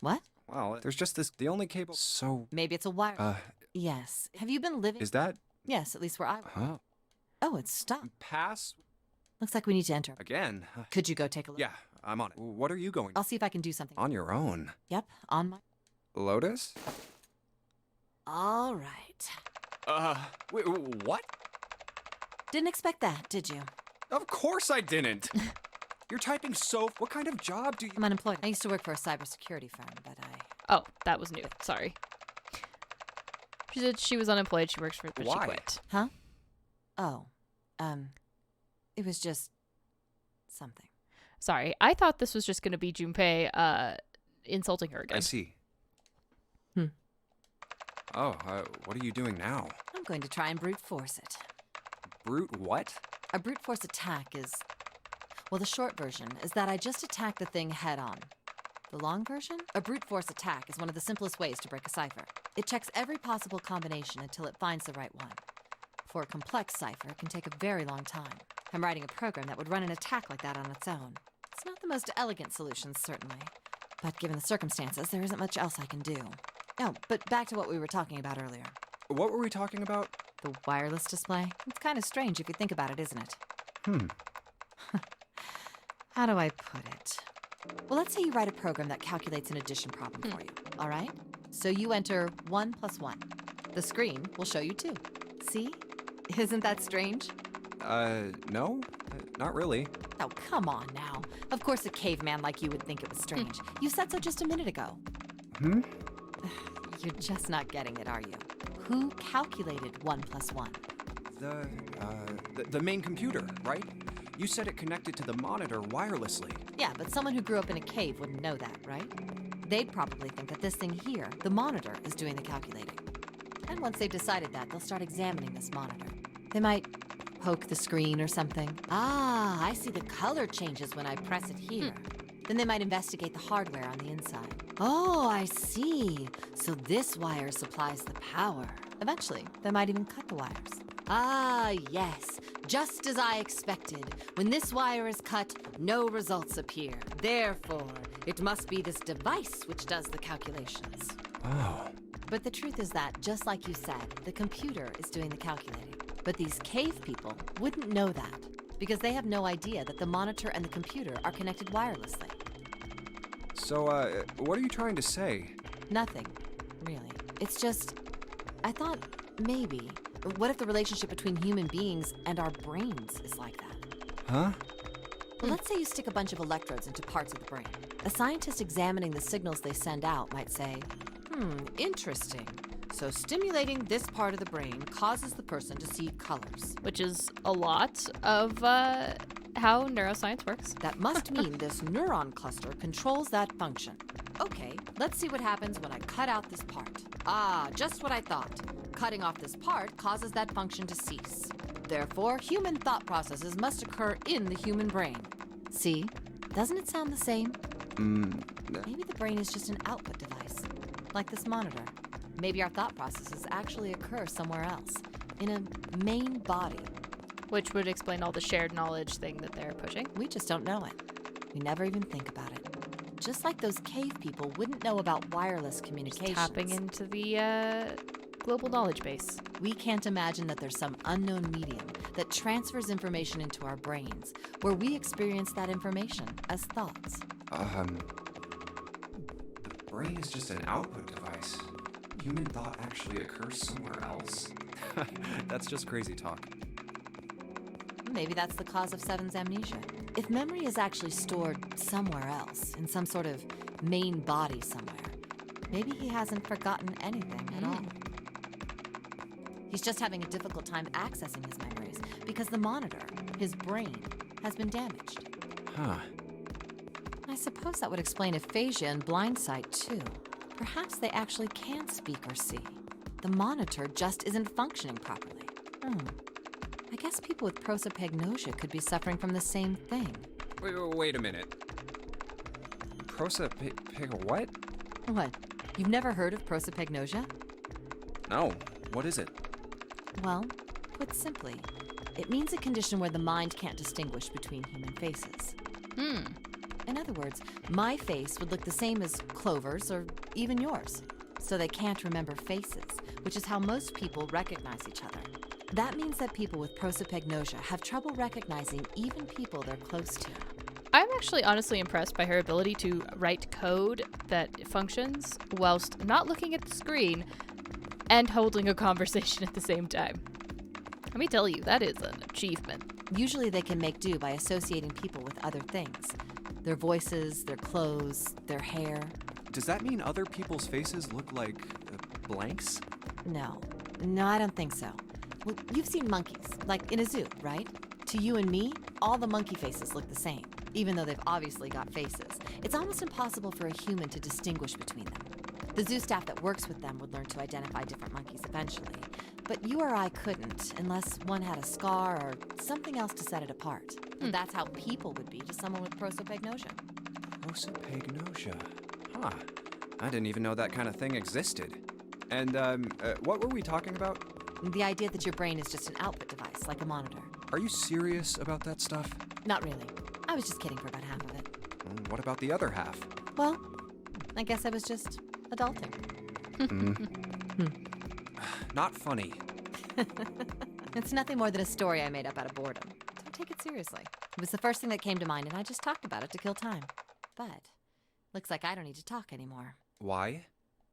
What? Well, there's just this. The only cable. So. Maybe it's a wire. Yes. Have you been living? Is that. Yes, at least where I. Huh? Oh, it's stopped. Pass? Looks like we need to enter. Again? Could you go take a look? Yeah, I'm on it. What are you going? I'll see if I can do something. On your own. Yep, on my. Lotus? All right. Wait, what? Didn't expect that, did you? Of course I didn't. You're typing so... What kind of job do you... I'm unemployed. I used to work for a cybersecurity firm, but Oh, that was new. Sorry. She said she was unemployed. She works for... But Why? she quit. Huh? Oh. It was just... something. Sorry. I thought this was just going to be Junpei insulting her again. I see. Hmm. Oh, what are you doing now? I'm going to try and brute force it. Brute what? A brute force attack is... Well, the short version is that I just attack the thing head on. The long version? A brute force attack is one of the simplest ways to break a cipher. It checks every possible combination until it finds the right one. For a complex cipher, it can take a very long time. I'm writing a program that would run an attack like that on its own. It's not the most elegant solution, certainly. But given the circumstances, there isn't much else I can do. Oh, but back to what we were talking about earlier. What were we talking about? The wireless display? It's kind of strange if you think about it, isn't it? How do I put it? Well, let's say you write a program that calculates an addition problem for you, all right? So you enter 1 + 1. The screen will show you 2. See? Isn't that strange? No, not really. Oh, come on now. Of course a caveman like you would think it was strange. You said so just a minute ago. You're just not getting it, are you? Who calculated 1 + 1? The main computer, right? You said it connected to the monitor wirelessly. Yeah, but someone who grew up in a cave wouldn't know that, right? They'd probably think that this thing here, the monitor, is doing the calculating. And once they've decided that, they'll start examining this monitor. They might poke the screen or something. Ah, I see the color changes when I press it here. Then they might investigate the hardware on the inside. Oh, I see. So this wire supplies the power. Eventually, they might even cut the wires. Ah, yes. Just as I expected. When this wire is cut, no results appear. Therefore, it must be this device which does the calculations. Oh. But the truth is that, just like you said, the computer is doing the calculating. But these cave people wouldn't know that, because they have no idea that the monitor and the computer are connected wirelessly. So, what are you trying to say? Nothing, really. It's just, I thought maybe, what if the relationship between human beings and our brains is like that? Huh? Well, let's say you stick a bunch of electrodes into parts of the brain. A scientist examining the signals they send out might say, interesting. So stimulating this part of the brain causes the person to see colors. Which is a lot of how neuroscience works. That must mean this neuron cluster controls that function. Okay, let's see what happens when I cut out this part. Ah, just what I thought. Cutting off this part causes that function to cease. Therefore, human thought processes must occur in the human brain. See? Doesn't it sound the same? Maybe the brain is just an output device, like this monitor. Maybe our thought processes actually occur somewhere else, in a main body. Which would explain all the shared knowledge thing that they're pushing. We just don't know it. We never even think about it. Just like those cave people wouldn't know about wireless communications. Tapping into the global knowledge base. We can't imagine that there's some unknown medium that transfers information into our brains, where we experience that information as thoughts. The brain is just an output device. Human thought actually occurs somewhere else. That's just crazy talk. Maybe that's the cause of Seven's amnesia. If memory is actually stored somewhere else, in some sort of main body somewhere, maybe he hasn't forgotten anything at all. He's just having a difficult time accessing his memories because the monitor, his brain, has been damaged. Huh. I suppose that would explain aphasia and blindsight, too. Perhaps they actually can speak or see. The monitor just isn't functioning properly. I guess people with prosopagnosia could be suffering from the same thing. Wait a minute. What? What? You've never heard of prosopagnosia? No. What is it? Well, put simply, it means a condition where the mind can't distinguish between human faces. In other words, my face would look the same as Clover's or even yours. So they can't remember faces, which is how most people recognize each other. That means that people with prosopagnosia have trouble recognizing even people they're close to. I'm actually honestly impressed by her ability to write code that functions whilst not looking at the screen and holding a conversation at the same time. Let me tell you, that is an achievement. Usually they can make do by associating people with other things. Their voices, their clothes, their hair. Does that mean other people's faces look like blanks? No, I don't think so. Well, you've seen monkeys, like in a zoo, right? To you and me, all the monkey faces look the same, even though they've obviously got faces. It's almost impossible for a human to distinguish between them. The zoo staff that works with them would learn to identify different monkeys eventually, but you or I couldn't unless one had a scar or something else to set it apart. And that's how people would be to someone with prosopagnosia. Prosopagnosia. Huh. I didn't even know that kind of thing existed. And, what were we talking about? The idea that your brain is just an output device, like a monitor. Are you serious about that stuff? Not really. I was just kidding for about half of it. What about the other half? Well, I guess I was just adulting. Not funny. It's nothing more than a story I made up out of boredom. Don't take it seriously. It was the first thing that came to mind, and I just talked about it to kill time. But looks like I don't need to talk anymore. Why?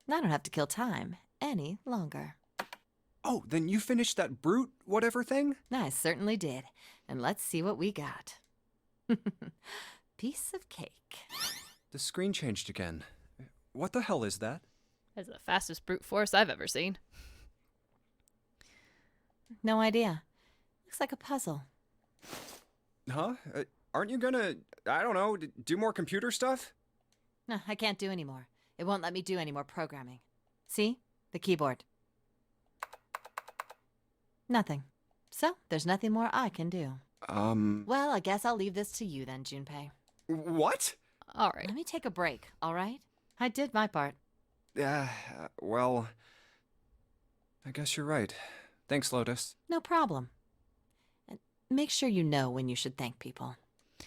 I don't have to kill time any longer. Oh, then you finished that brute whatever thing? I certainly did. And let's see what we got. Piece of cake. The screen changed again. What the hell is that? That's the fastest brute force I've ever seen. No idea. Looks like a puzzle. Huh? Aren't you gonna, I don't know, do more computer stuff? No, I can't do anymore. It won't let me do any more programming. See? The keyboard. Nothing. So, there's nothing more I can do. Well, I guess I'll leave this to you then, Junpei. What? All right. Let me take a break, all right? I did my part. Well, I guess you're right. Thanks, Lotus. No problem. And make sure you know when you should thank people.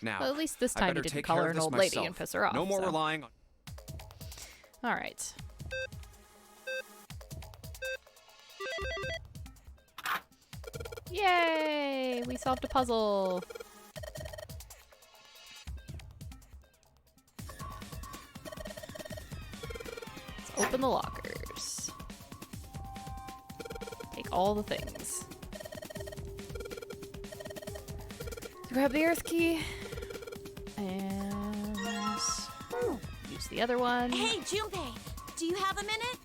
Now, Well, at least this I time you better didn't take call care her of an this old lady myself. and piss her off. No more so. relying on... All right. Yay! We solved a puzzle. Let's open the lockers. Take all the things. Grab the earth key. And use the other one. Hey, Junpei, do you have a minute?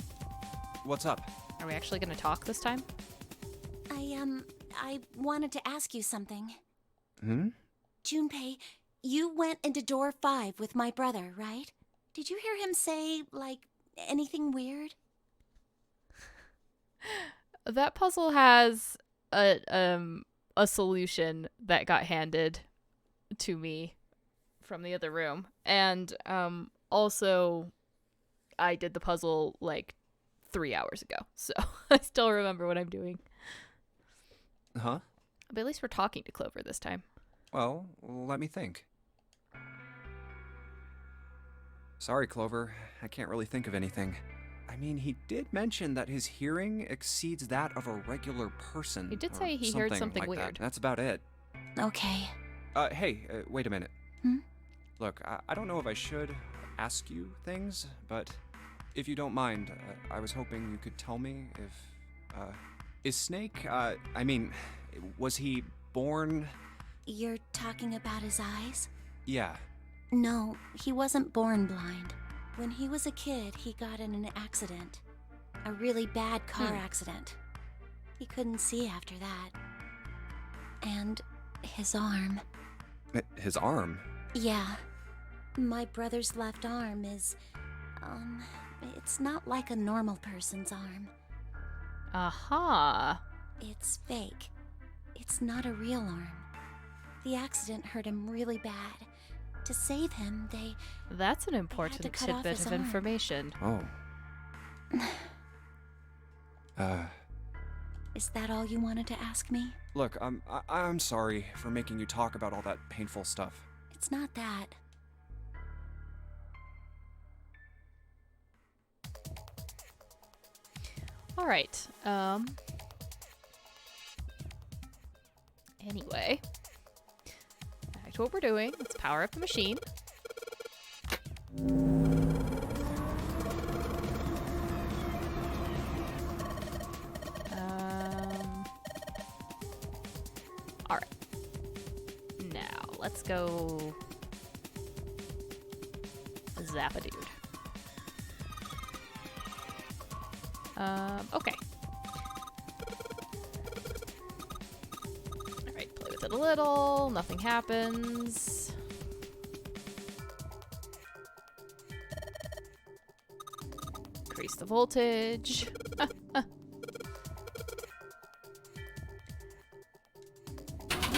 What's up? Are we actually going to talk this time? I wanted to ask you something. Hmm? Junpei, you went into door 5 with my brother, right? Did you hear him say, like, anything weird? That puzzle has a solution that got handed to me from the other room. And also I did the puzzle like 3 hours ago. So I still remember what I'm doing. Huh? But at least we're talking to Clover this time. Well, let me think. Sorry, Clover. I can't really think of anything. I mean, he did mention that his hearing exceeds that of a regular person. He did or say he heard something like weird. That. That's about it. Okay. Hey, wait a minute. Hmm? Look, I don't know if I should ask you things, but if you don't mind, I was hoping you could tell me if, is Snake, was he born? You're talking about his eyes? Yeah. No, he wasn't born blind. When he was a kid, he got in an accident. A really bad car accident. He couldn't see after that. And his arm. His arm? Yeah. My brother's left arm is, it's not like a normal person's arm. Aha. It's fake. It's not a real arm. The accident hurt him really bad. To save him, That's an important cut off tidbit his of arm. information. Oh. Is that all you wanted to ask me? Look, I'm sorry for making you talk about all that painful stuff. It's not that. All right. Anyway, back to what we're doing. Let's power up the machine. let's go Zappadude. Okay. Alright, play with it a little. Nothing happens. Increase the voltage.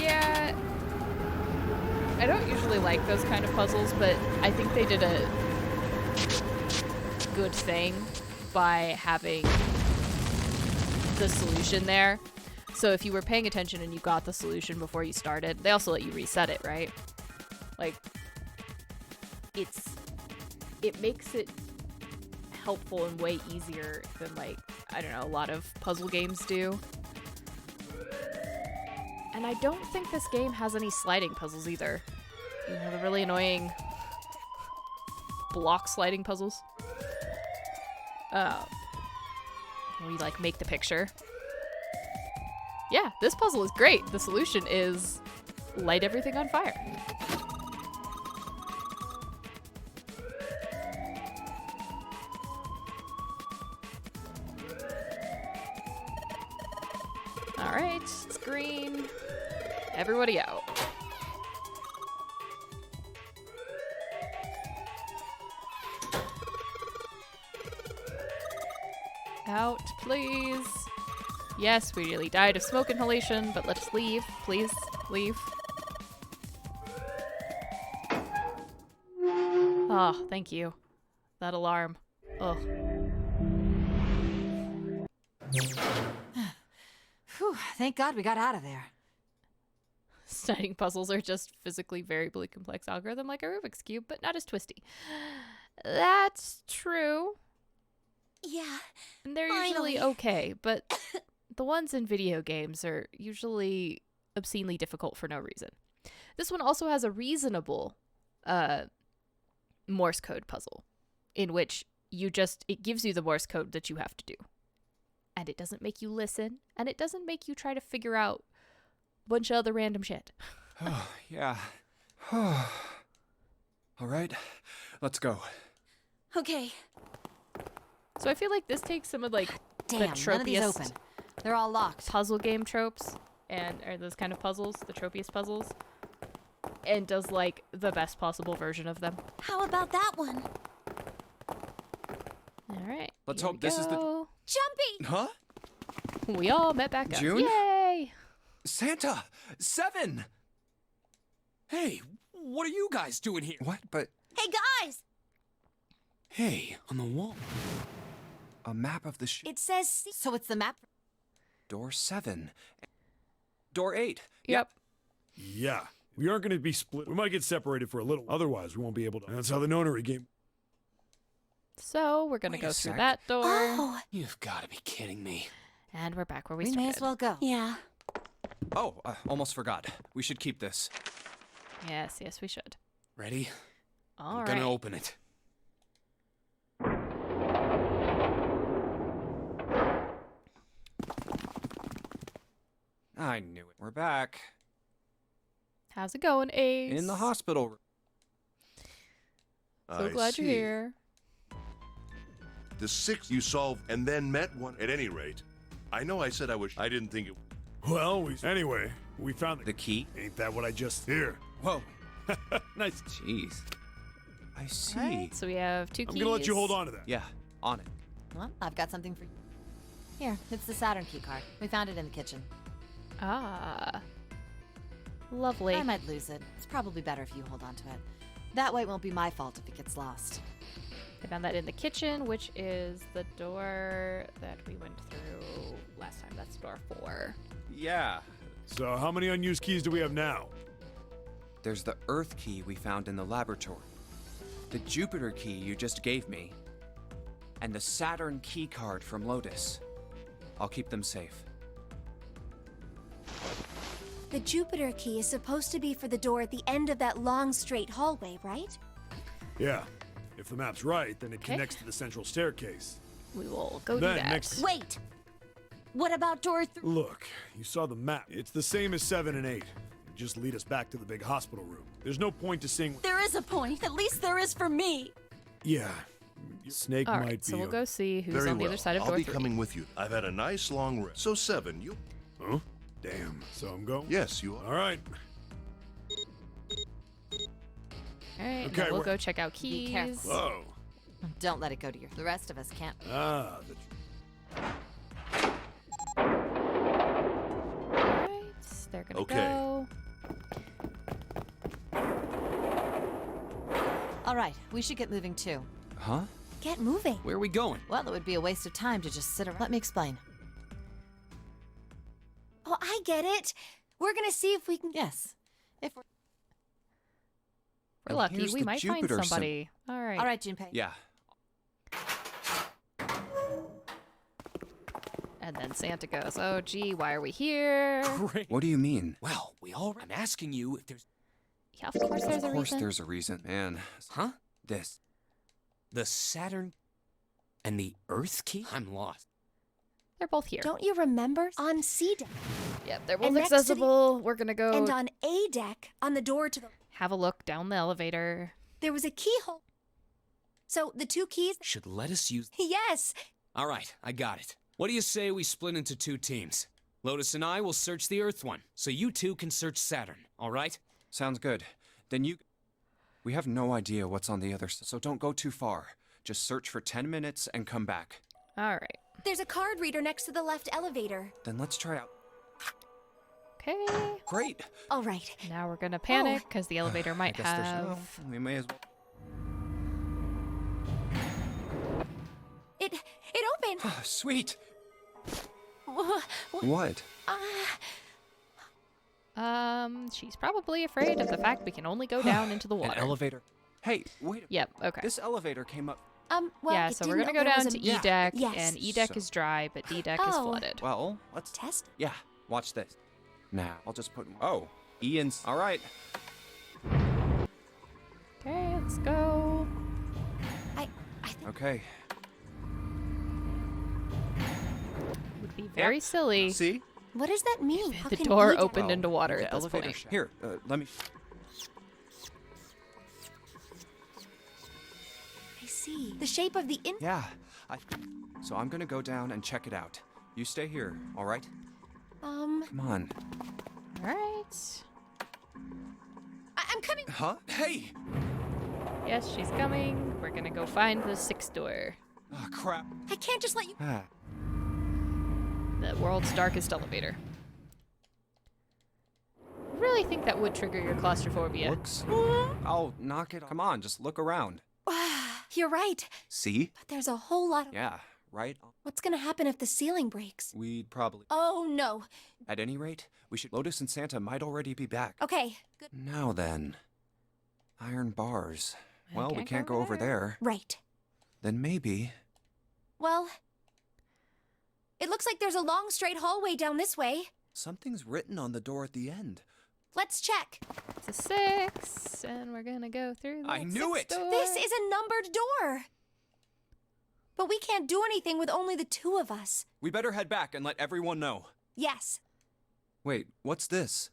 Yeah. I don't usually like those kind of puzzles, but I think they did a good thing by having the solution there. So if you were paying attention and you got the solution before you started, they also let you reset it, right? Like, it makes it helpful and way easier than, like, I don't know, a lot of puzzle games do. And I don't think this game has any sliding puzzles either. You know, the really annoying block sliding puzzles. Where you, like, make the picture. Yeah, this puzzle is great. The solution is light everything on fire. Alright, it's green. Everybody out. Out, please. Yes, we really died of smoke inhalation, but let's leave. Please, leave. Oh, thank you. That alarm. Ugh. Whew, thank God we got out of there. Studying puzzles are just physically variably complex algorithm like a Rubik's Cube, but not as twisty. That's true. Yeah. And they're finally. usually okay, but the ones in video games are usually obscenely difficult for no reason. This one also has a reasonable Morse code puzzle, in which it gives you the Morse code that you have to do. And it doesn't make you listen, and it doesn't make you try to figure out a bunch of other random shit. Oh, yeah. All right, let's go. Okay. So I feel like this takes some of, like, Damn, the none of these tropiest open. They're all locked. puzzle game tropes, or those kind of puzzles, the tropiest puzzles, and does, like, the best possible version of them. How about that one? Alright. Let's here hope we this is the- go. Jumpy! Huh? We all met back up. June? Yay! Santa! 7! Hey, what are you guys doing here? What? But Hey, guys! Hey, on the wall. a map of the ship. It says So it's the map. Door 7. Door 8. Yep. Yeah. We aren't going to be split. We might get separated for a little. Otherwise, we won't be able to. That's how the nonary game. So we're gonna Wait go a through sec. that door. Oh, You've got to be kidding me. And we're back where we We started. may as well go. yeah. Oh, almost forgot. We should keep this. Yes, yes, we should. Ready? All I'm right. gonna open it. I knew it. We're back. How's it going, Ace? In the hospital. So I glad you're see. here. The 6 you solved and then met one. At any rate, I know I said I didn't think it. Well, anyway, we found The key? Ain't that what I just hear? Whoa. Nice. Jeez. I see. Alright, so we have 2 I'm keys. gonna let you hold on to that. Yeah, on it. Well, I've got something for you. Here, it's the Saturn key card. We found it in the kitchen. Ah. Lovely. I might lose it. It's probably better if you hold on to it. That way it won't be my fault if it gets lost. I found that in the kitchen, which is the door that we went through last time. That's door 4. Yeah. So, how many unused keys do we have now? There's the Earth key we found in the laboratory, the Jupiter key you just gave me, and the Saturn key card from Lotus. I'll keep them safe. The Jupiter key is supposed to be for the door at the end of that long, straight hallway, right? Yeah. If the map's right, then it Okay. connects to the central staircase. We will go do Then that. next- Wait! What about door 3? Look, you saw the map. It's the same as 7 and 8. just lead us back to the big hospital room. There's no point to seeing. There is a point. At least there is for me. Yeah. Snake All might right, be. so we'll go see who's Very on the well. other side of I'll door be 3. coming with you. I've had a nice long rest. So 7, you. Huh? Damn. So I'm going? Yes, you are. All right. All right, Okay, now we'll we're- go check out keys. Be careful. Whoa. Don't let it go to your. The rest of us can't. Ah, All right, they're gonna Okay. go. All right, we should get moving too. Huh? Get moving. Where are we going? Well, it would be a waste of time to just sit around. Let me explain. Oh, I get it. We're gonna see if we can. Yes. If we're... We're Oh, lucky. here's We the might Jupiter find somebody. All right. All right, Junpei. Yeah. And then Santa goes, "Oh, gee, why are we here?" Great. What do you mean? Well, I'm asking you if there's. Yeah, of course there's a Of course reason. there's a reason, man. Huh? This. The Saturn and the Earth key? I'm lost. They're both here. Don't you remember? On C deck Yep, they're both And next to the- accessible. We're gonna go and on A deck, on the door to the. have a look down the elevator. There was a keyhole. So the 2 keys. Should let us use. Yes. All right, I got it. What do you say we split into 2 teams? Lotus and I will search the Earth one, so you 2 can search Saturn, all right? Sounds good. Then you. We have no idea what's on the other side, so don't go too far. Just search for 10 minutes and come back. All right. There's a card reader next to the left elevator. Then let's try out. Okay. Great. All right. Now we're gonna panic because the elevator I might guess there's no. have. We may as well. It opened. Sweet. Wha- What? She's probably afraid of the fact we can only go down into the An water. elevator. Hey, wait. Yep. Okay. This elevator came up. Well, yeah. it So we're didn't gonna know go there down was to a- E deck, Yes. and E deck So- is dry, but D deck is Oh. flooded. Well, let's. Test. Yeah. Watch this. Now I'll just put. Oh, Ian's. All right. Okay, let's go. I think Okay. Would be very silly. See? What does that mean? How The can door E deck- opened into water the at this elevator point. sh- Here, let me. I see. The shape of the in. Yeah. So I'm gonna go down and check it out. You stay here, all right? Come on. All right. I'm coming. Huh? Hey! Yes, she's coming. We're gonna go find the 6th door. Oh, crap. I can't just let you. Ah. The world's darkest elevator. I really think that would trigger your claustrophobia. Looks. I'll knock it. Come on, just look around. You're right. See? But there's a whole lot of. Yeah, right? What's gonna happen if the ceiling breaks? We'd probably. Oh no. At any rate, we should. Lotus and Santa might already be back. Okay. Good. Now then. Iron bars. Well, we can't can't go go over over there. Right. Then maybe. Well, it looks like there's a long straight hallway down this way. Something's written on the door at the end. Let's check. It's a 6, and we're gonna go through. I that knew 6th it! door. This is a numbered door. But we can't do anything with only the 2 of us. We better head back and let everyone know. Yes. Wait, what's this?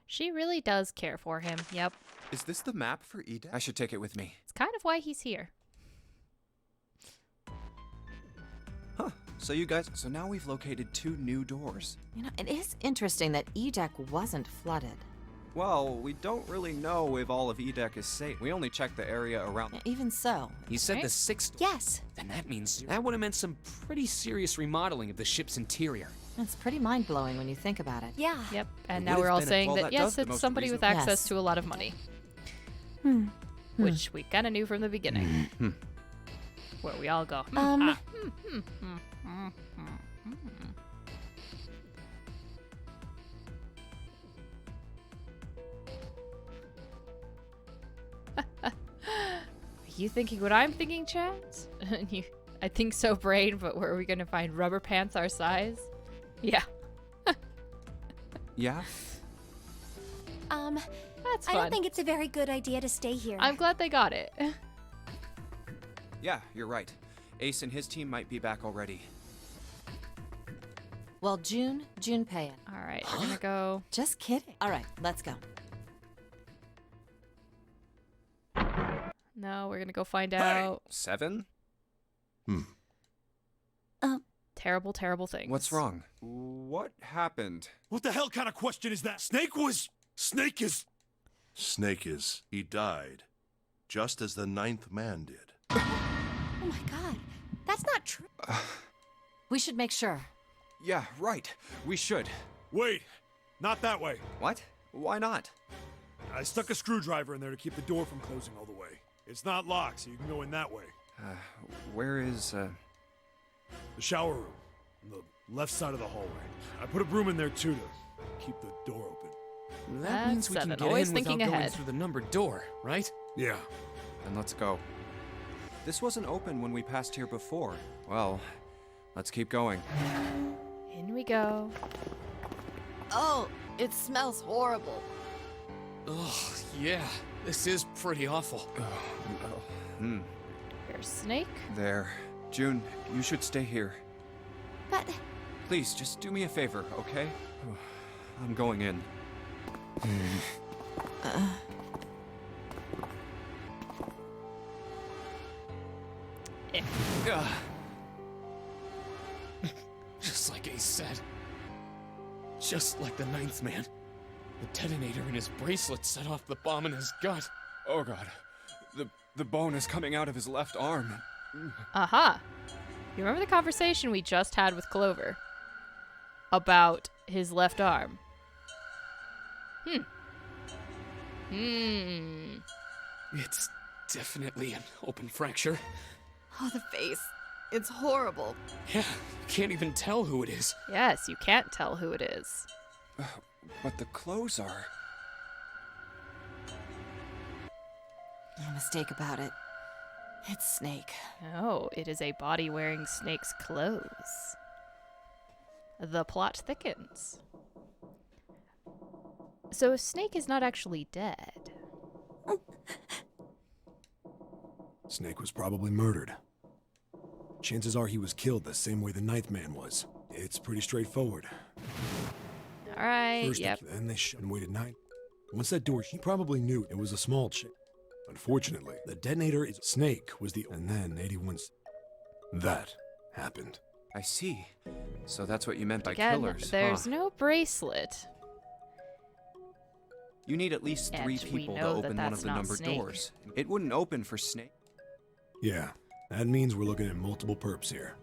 She really does care for him. Yep. Is this the map for Eden? I should take it with me. It's kind of why he's here. Huh. So you guys. So now we've located 2 new doors. You know, it is interesting that E deck wasn't flooded. Well, we don't really know if all of E-Deck is safe. We only checked the area around. Even so. You said Right. the 6th. Yes. Then that means that would have meant some pretty serious remodeling of the ship's interior. It's pretty mind blowing when you think about it. Yeah. Yep. It And now would've we're all been a- saying well, that that yes, does the it's most somebody with reasonable- access Yes. to a lot of money, which we kind of knew from the beginning. Where we all go. Are you thinking what I'm thinking, chat? I think so, brain. But where are we gonna find rubber pants our size? Yeah, Yeah? that's I fun. don't think it's a very good idea to stay here. I'm glad they got it. Yeah, you're right. Ace and his team might be back already. Well, Junpei. All right, we're gonna go. Just kidding. All right, let's go. No, we're gonna go find out 7? terrible, terrible things. What's wrong? What happened? What the hell kind of question is that? Snake is... Snake is. He died. Just as the 9th man did. Oh my god, that's not true. We should make sure. Yeah, right. We should. Wait, not that way. What? Why not? I stuck a screwdriver in there to keep the door from closing all the way. It's not locked, so you can go in that way. Where is, The shower room, on the left side of the hallway. I put a broom in there too to keep the door open. That That's means we can 7. get Always in thinking without going ahead. through the numbered door, right? Yeah. Then let's go. This wasn't open when we passed here before. Well, let's keep going. In we go. Oh, it smells horrible. Ugh, yeah. This is pretty awful. Here's Snake. There. June, you should stay here. But Please, just do me a favor, okay? I'm going in. Just like Ace said. Just like the 9th man. The detonator in his bracelet set off the bomb in his gut. Oh god. The bone is coming out of his left arm. Aha. You remember the conversation we just had with Clover about his left arm? It's definitely an open fracture. Oh, the face. It's horrible. Yeah, can't even tell who it is. Yes, you can't tell who it is. But the clothes are... No mistake about it. It's Snake. No, it is a body wearing Snake's clothes. The plot thickens. So Snake is not actually dead. Snake was probably murdered. Chances are he was killed the same way the 9th man was. It's pretty straightforward. All right, First, yep. then they shut and waited 9. Once that door, he probably knew it was a small chip. Unfortunately, the detonator is Snake was the... And then 81's... That happened. I see. So that's what you meant by Again, killers, there's huh? no bracelet. You need at least 3 And we people to know that open one that's of the not numbered Snake. doors. It wouldn't open for Snake. Yeah, that means we're looking at multiple perps here.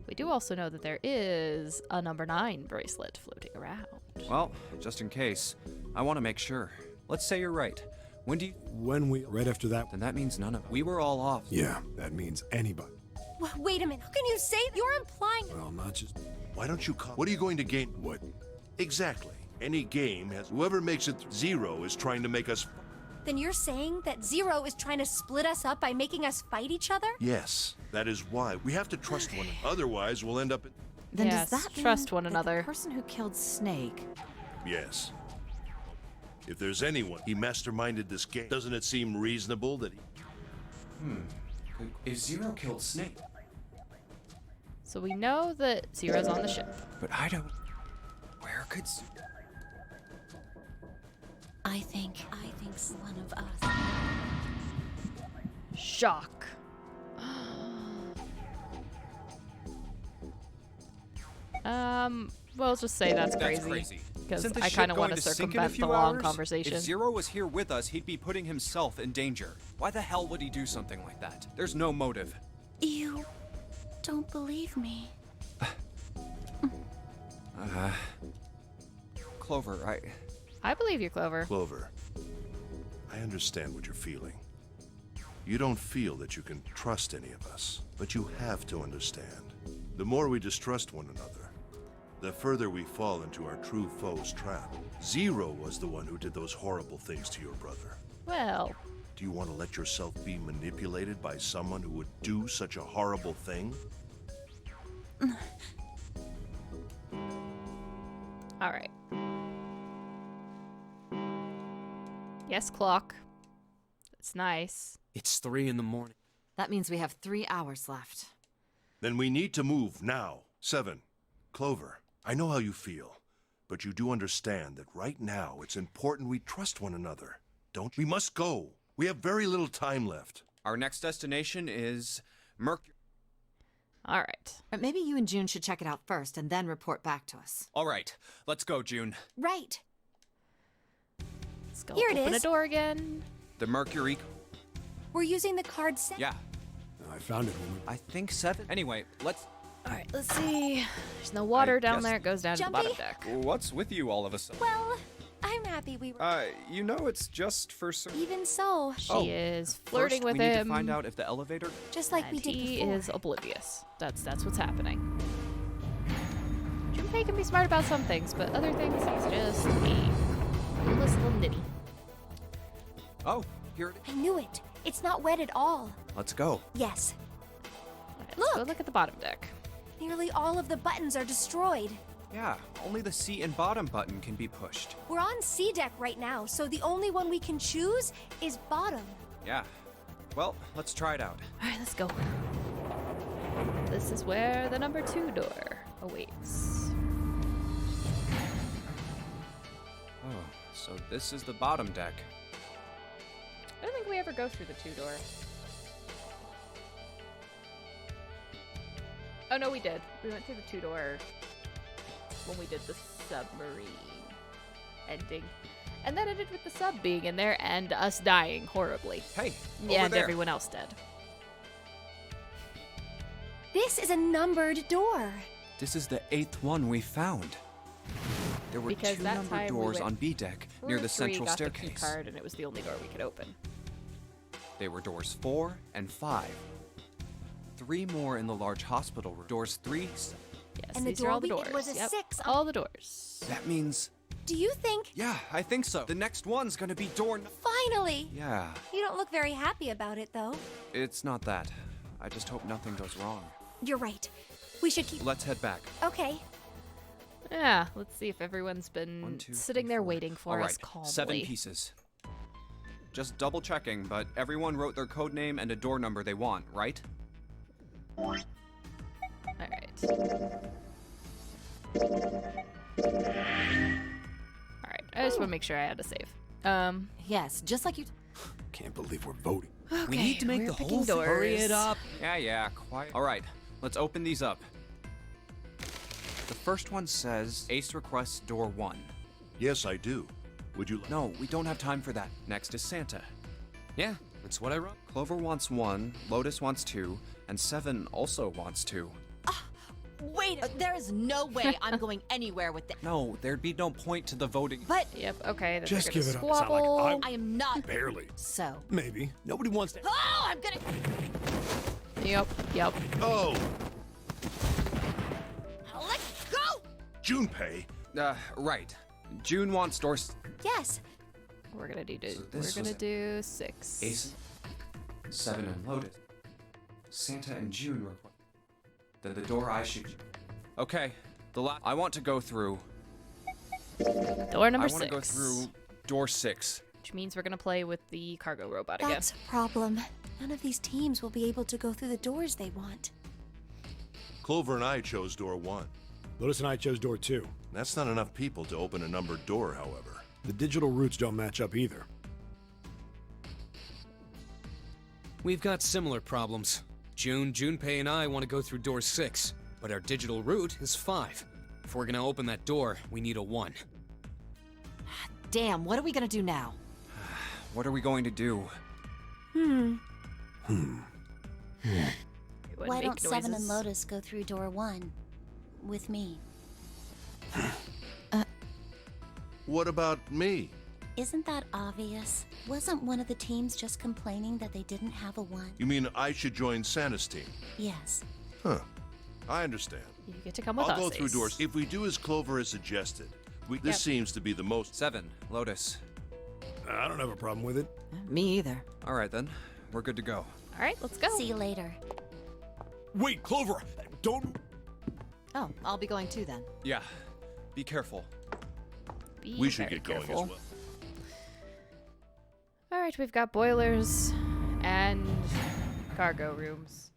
We do also know that there is a number 9 bracelet floating around. Well, just in case, I want to make sure. Let's say you're right. When do you... Right after that... Then that means none of... We were all off. Yeah, that means anybody. wait a minute. How can you say you're implying? Well, not just... Why don't you call? What are you going to gain? What? Exactly. Any game has... Whoever makes it 0 is trying to make us... Then you're saying that Zero is trying to split us up by making us fight each other? Yes, that is why. We have to trust one another. Otherwise, we'll end up in... Then Yes, does that trust mean one that another. The person who killed Snake. Yes. If there's anyone, he masterminded this game. Doesn't it seem reasonable that he... If Zero killed Snake... So we know that Zero's on the ship. But I don't... Where could... I think one of us. Shock. We'll just say that's crazy. Because Isn't the I ship kind of going want to to sink in a circumvent few the long hours? conversation. If Zero was here with us, he'd be putting himself in danger. Why the hell would he do something like that? There's no motive. You don't believe me. Clover, I believe you, Clover. Clover, I understand what you're feeling. You don't feel that you can trust any of us, but you have to understand. The more we distrust one another, the further we fall into our true foe's trap. Zero was the one who did those horrible things to your brother. Well, Do you want to let yourself be manipulated by someone who would do such a horrible thing? all right. Yes, clock. It's nice. It's 3 in the morning. That means we have 3 hours left. Then we need to move now. 7. Clover, I know how you feel, but you do understand that right now it's important we trust one another. Don't we? Must go. We have very little time left. Our next destination is Mercury. All right. But maybe you and June should check it out first and then report back to us. All right, let's go, June. Right. Let's go Here it open is. a door again. The Mercury. We're using the card set. Yeah, I found it when we... I think 7. Anyway, let's. All right, let's see. There's no water down guess- there. It goes down to the Jumpy? bottom deck. What's with you all of a sudden? Well, I'm happy we were. You know it's just for certain. Even so, She is flirting with we need him. to find out if the elevator. just like we and did he before. is oblivious. That's what's happening. Junpei can be smart about some things, but other things he's just a clueless little nitty. Oh, here it is. I knew it. It's not wet at all. Let's go. Yes. All right, let's go Look! look at the bottom deck. Nearly all of the buttons are destroyed. Yeah, only the seat and bottom button can be pushed. We're on C deck right now, so the only one we can choose is bottom. Yeah. Well, let's try it out. All right, let's go. This is where the number 2 door awaits. Oh, so this is the bottom deck. I don't think we ever go through the 2 door. Oh no, we did. We went through the 2 door when we did the submarine ending. And that ended with the sub being in there and us dying horribly. Hey, Yeah, over and there. everyone else dead. This is a numbered door. This is the 8th one we found. There were Because 2 that numbered time we doors went on B deck near the Through 3, central got the key staircase. card, and it was the only door we could open. They were doors 4 and 5. 3 more in the large hospital room. Doors 3. Yes, And the these are all the door doors. it was a Yep, 6 on- all the doors. That means. Do you think? Yeah, I think so. The next one's gonna be door. Finally! Yeah, You don't look very happy about it, though. it's not that. I just hope nothing goes wrong. You're right. We should keep. Let's head back. Okay. Yeah, let's see if everyone's been 1, 2, sitting 3, there 4. waiting for All us right, calmly. 7 pieces. Just double checking, but everyone wrote their code name and a door number they want, right? All right. All right. I just want to make sure I had a save. Yes, just like you. Can't believe we're voting. Okay, We need to make we're the picking whole thing. Hurry doors. it up. Yeah, quiet. All right, let's open these up. The first one says Ace requests door 1. Yes, I do. Would you like... No, we don't have time for that. Next is Santa. Yeah, that's what I wrote. Clover wants 1, Lotus wants 2, and 7 also wants 2. Wait, there is no way I'm going anywhere with this. No, there'd be no point to the voting. But Yep. Okay. Then Just they're gonna give it up. It's not like squabble. I am not. Barely. So. Maybe. Nobody wants to... Oh, I'm gonna. Yep. Yep. Oh, Let go! Junpei. Right. June wants doors. Yes. We're gonna do. So We're this gonna was- do 6. Ace, 7, and Lotus. Santa and June request. Then the door I should. Okay, the last. I want to go through. Door number I 6. want to go through door 6. Which means we're gonna play with the cargo robot That's a problem. None of these teams will be able to go through the doors they want. Clover and I chose door 1. Lotus and I chose door 2. That's not enough people to open a numbered door, however. The digital routes don't match up either. We've got similar problems. Junpei and I want to go through door 6, but our digital route is 5. If we're gonna open that door, we need a 1. Damn, what are we gonna do now? What are we going to do? Hmm. again. Why don't 7 and Lotus go through door 1 with me? What about me? Isn't that obvious? Wasn't one of the teams just complaining that they didn't have a 1? You mean I should join Santa's team? Yes. Huh. I understand. You get to come with I'll us. go through Ace. doors. If we do as Clover has suggested, this Yep. seems to be the most... 7, Lotus. I don't have a problem with it. Me either. All right then, we're good to go. All right, let's go. See you later. Wait, Clover! Don't... Oh, I'll be going too then. Yeah, be careful. Be We should very get going careful. as well. All right, we've got boilers and cargo rooms.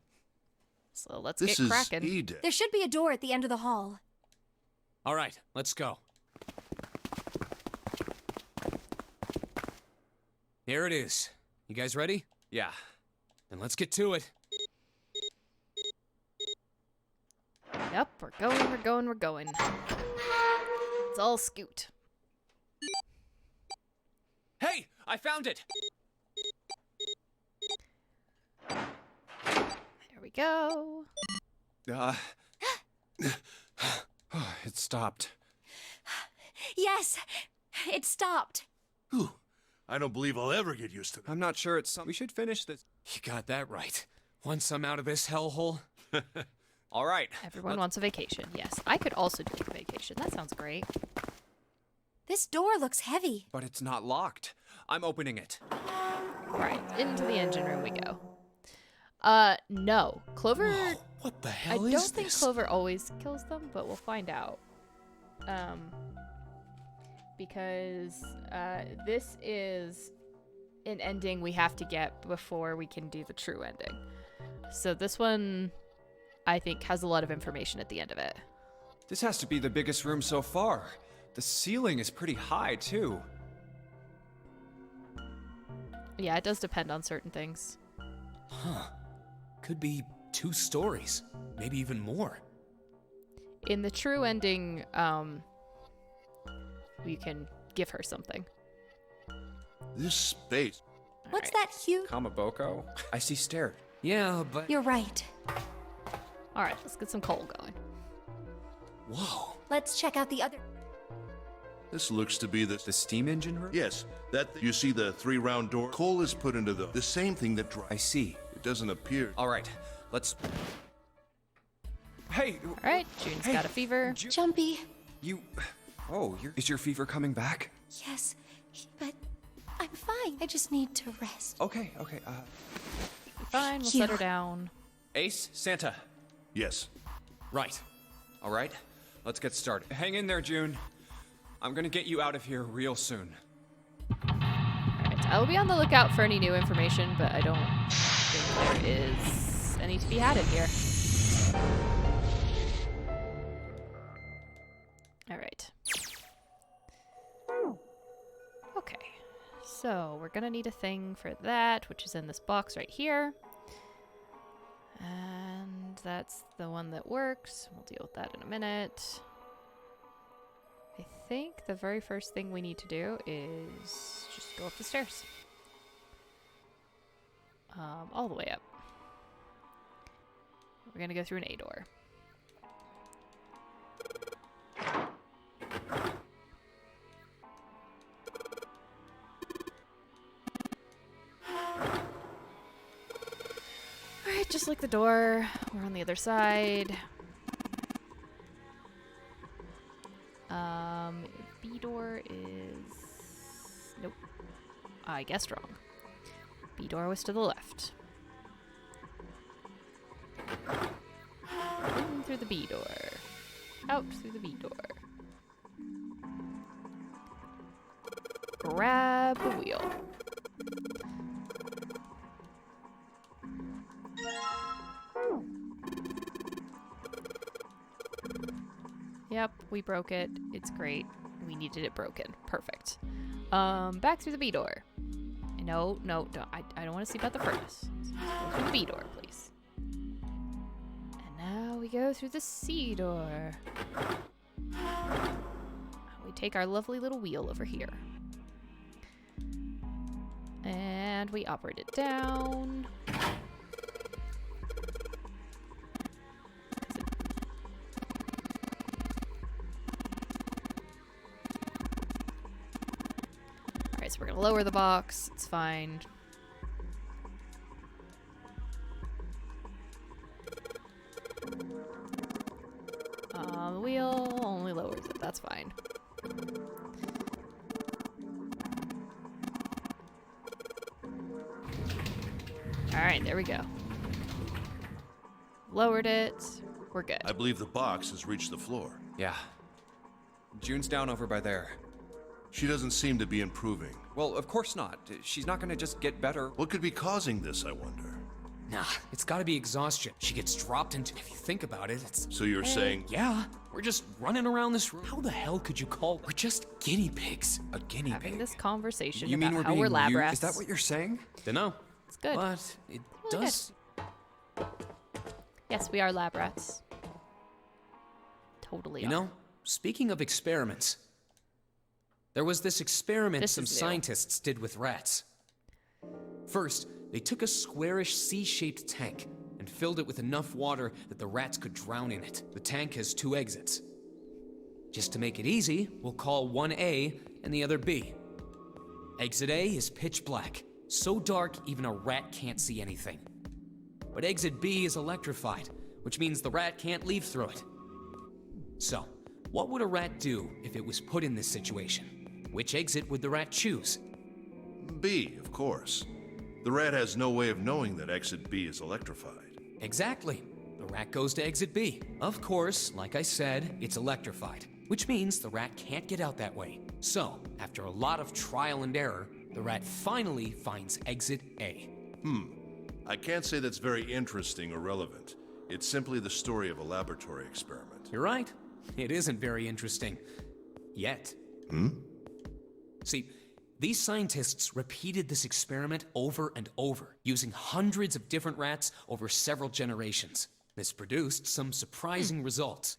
So let's This get is cracking. E-Deck. There should be a door at the end of the hall. All right, let's go. There it is. You guys ready? Yeah. Then let's get to it. Yep, we're going. It's all Scoot. Hey, I found it. There we go. It stopped. Yes, it stopped. Whew. I don't believe I'll ever get used to that. I'm not sure it's some. We should finish this. You got that right. Once I'm out of this hellhole. All right. Everyone wants a vacation. Yes, I could also take a vacation. That sounds great. This door looks heavy. But it's not locked. I'm opening it. Right, into the engine room we go. No. Clover... Whoa, what the hell I is don't think this? Clover always kills them, but we'll find out. Because this is an ending we have to get before we can do the true ending. So this one, I think, has a lot of information at the end of it. This has to be the biggest room so far. The ceiling is pretty high, too. Yeah, it does depend on certain things. Huh. Could be 2 stories. Maybe even more. In the true ending, we can give her something. This space. What's that huge? Kamaboko? I see stairs. Yeah, but... You're right. All right, let's get some coal going. Whoa. Let's check out the other. This looks to be the steam engine room? Yes, you see the 3 round door? Coal is put into the same thing that I see. It doesn't appear. All right, let's... Hey! All right, June's got a fever. Jumpy. You... Oh, is your fever coming back? Yes, but I'm fine. I just need to rest. Okay. Fine, we'll set her down. Ace, Santa. Yes. Right. All right, let's get started. Hang in there, June. I'm gonna get you out of here real soon. Alright, I will be on the lookout for any new information, but I don't think there is any to be had in here. Alright. Okay. So, we're gonna need a thing for that, which is in this box right here. And that's the one that works. We'll deal with that in a minute. I think the very first thing we need to do is just go up the stairs. All the way up. We're gonna go through an A door. Alright, just like the door, we're on the other side. B door is... Nope. I guessed wrong. B door was to the left. In through the B door. Out through the B door. Grab the wheel. Yep, we broke it. It's great. We needed it broken. Perfect. Back through the B door. No, don't. I don't want to see about the furnace. Go through the B door, please. And now we go through the C door. We take our lovely little wheel over here. And we operate it down. Alright, so we're gonna lower the box. It's fine. The wheel only lowers it. That's fine. Alright, there we go. Lowered it. We're good. I believe the box has reached the floor. Yeah. June's down over by there. She doesn't seem to be improving. Well, of course not. She's not gonna just get better. What could be causing this, I wonder? Nah, it's gotta be exhaustion. She gets dropped into. If you think about it, it's. So you're saying Yeah, we're just running around this room. How the hell could you call. We're just guinea pigs. A guinea Having pig. this conversation You about mean we're how being we're lab used? rats. Is that what you're saying? Dunno. It's good. But it Really does. Yes, we are lab rats. Totally. You are. know, speaking of experiments, there was this experiment This some is new. scientists did with rats. First, they took a squarish C-shaped tank and filled it with enough water that the rats could drown in it. The tank has 2 exits. Just to make it easy, we'll call one A and the other B. Exit A is pitch black, so dark even a rat can't see anything. But exit B is electrified, which means the rat can't leave through it. So, what would a rat do if it was put in this situation? Which exit would the rat choose? B, of course. The rat has no way of knowing that exit B is electrified. Exactly. The rat goes to exit B. Of course, like I said, it's electrified, which means the rat can't get out that way. So, after a lot of trial and error, the rat finally finds exit A. I can't say that's very interesting or relevant. It's simply the story of a laboratory experiment. You're right. It isn't very interesting. Yet. See, these scientists repeated this experiment over and over, using hundreds of different rats over several generations. This produced some surprising results.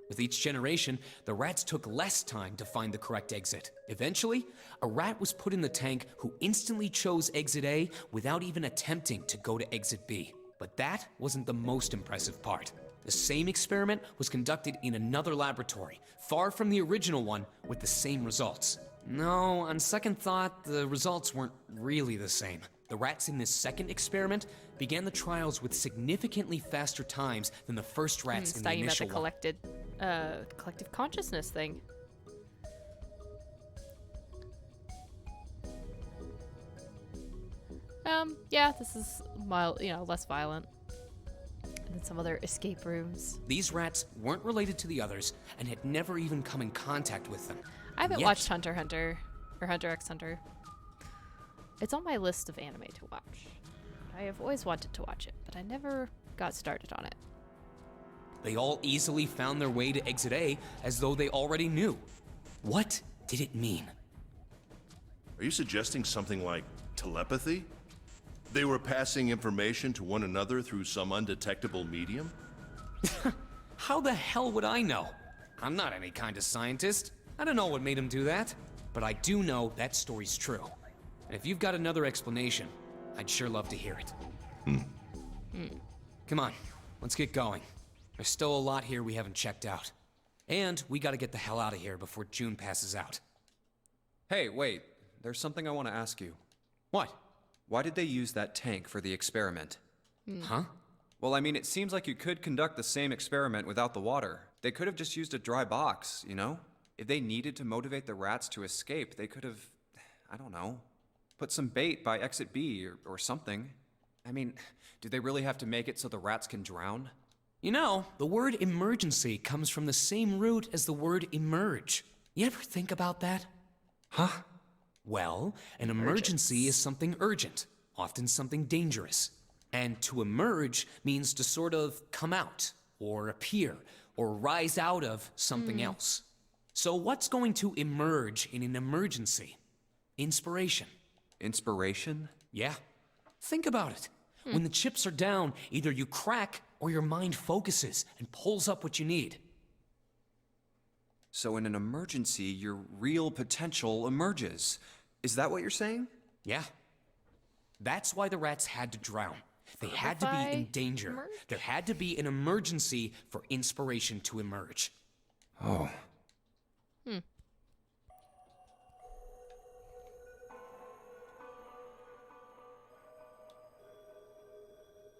With each generation, the rats took less time to find the correct exit. Eventually, a rat was put in the tank who instantly chose exit A without even attempting to go to exit B. But that wasn't the most impressive part. The same experiment was conducted in another laboratory, far from the original one, with the same results. No, on second thought, the results weren't really the same. The rats in this second experiment began the trials with significantly faster times than the first rats in the Talking about the initial one. collective consciousness thing. Yeah, this is mild, less violent than some other escape rooms. These rats weren't related to the others and had never even come in contact with them. I haven't Yet- watched Hunter x Hunter or Hunter x Hunter. It's on my list of anime to watch. I have always wanted to watch it, but I never got started on it. They all easily found their way to exit A as though they already knew. What did it mean? Are you suggesting something like telepathy? They were passing information to one another through some undetectable medium? How the hell would I know? I'm not any kind of scientist. I don't know what made him do that. But I do know that story's true. And if you've got another explanation, I'd sure love to hear it. Come on, let's get going. There's still a lot here we haven't checked out. And we gotta get the hell out of here before June passes out. Hey, wait. There's something I want to ask you. What? Why did they use that tank for the experiment? Huh? Well, I mean, it seems like you could conduct the same experiment without the water. They could have just used a dry box, you know? If they needed to motivate the rats to escape, they could have, I don't know, put some bait by exit B or something. I mean, do they really have to make it so the rats can drown? You know, the word emergency comes from the same root as the word emerge. You ever think about that? Huh? Well, an emergency is something urgent, often something dangerous. And to emerge means to sort of come out, or appear, or rise out of something else. So what's going to emerge in an emergency? Inspiration. Inspiration? Yeah. Think about it. When the chips are down, either you crack or your mind focuses and pulls up what you need. So in an emergency, your real potential emerges. Is that what you're saying? Yeah. That's why the rats had to drown. They had to be in danger. emerge? There had to be an emergency for inspiration to emerge. Oh.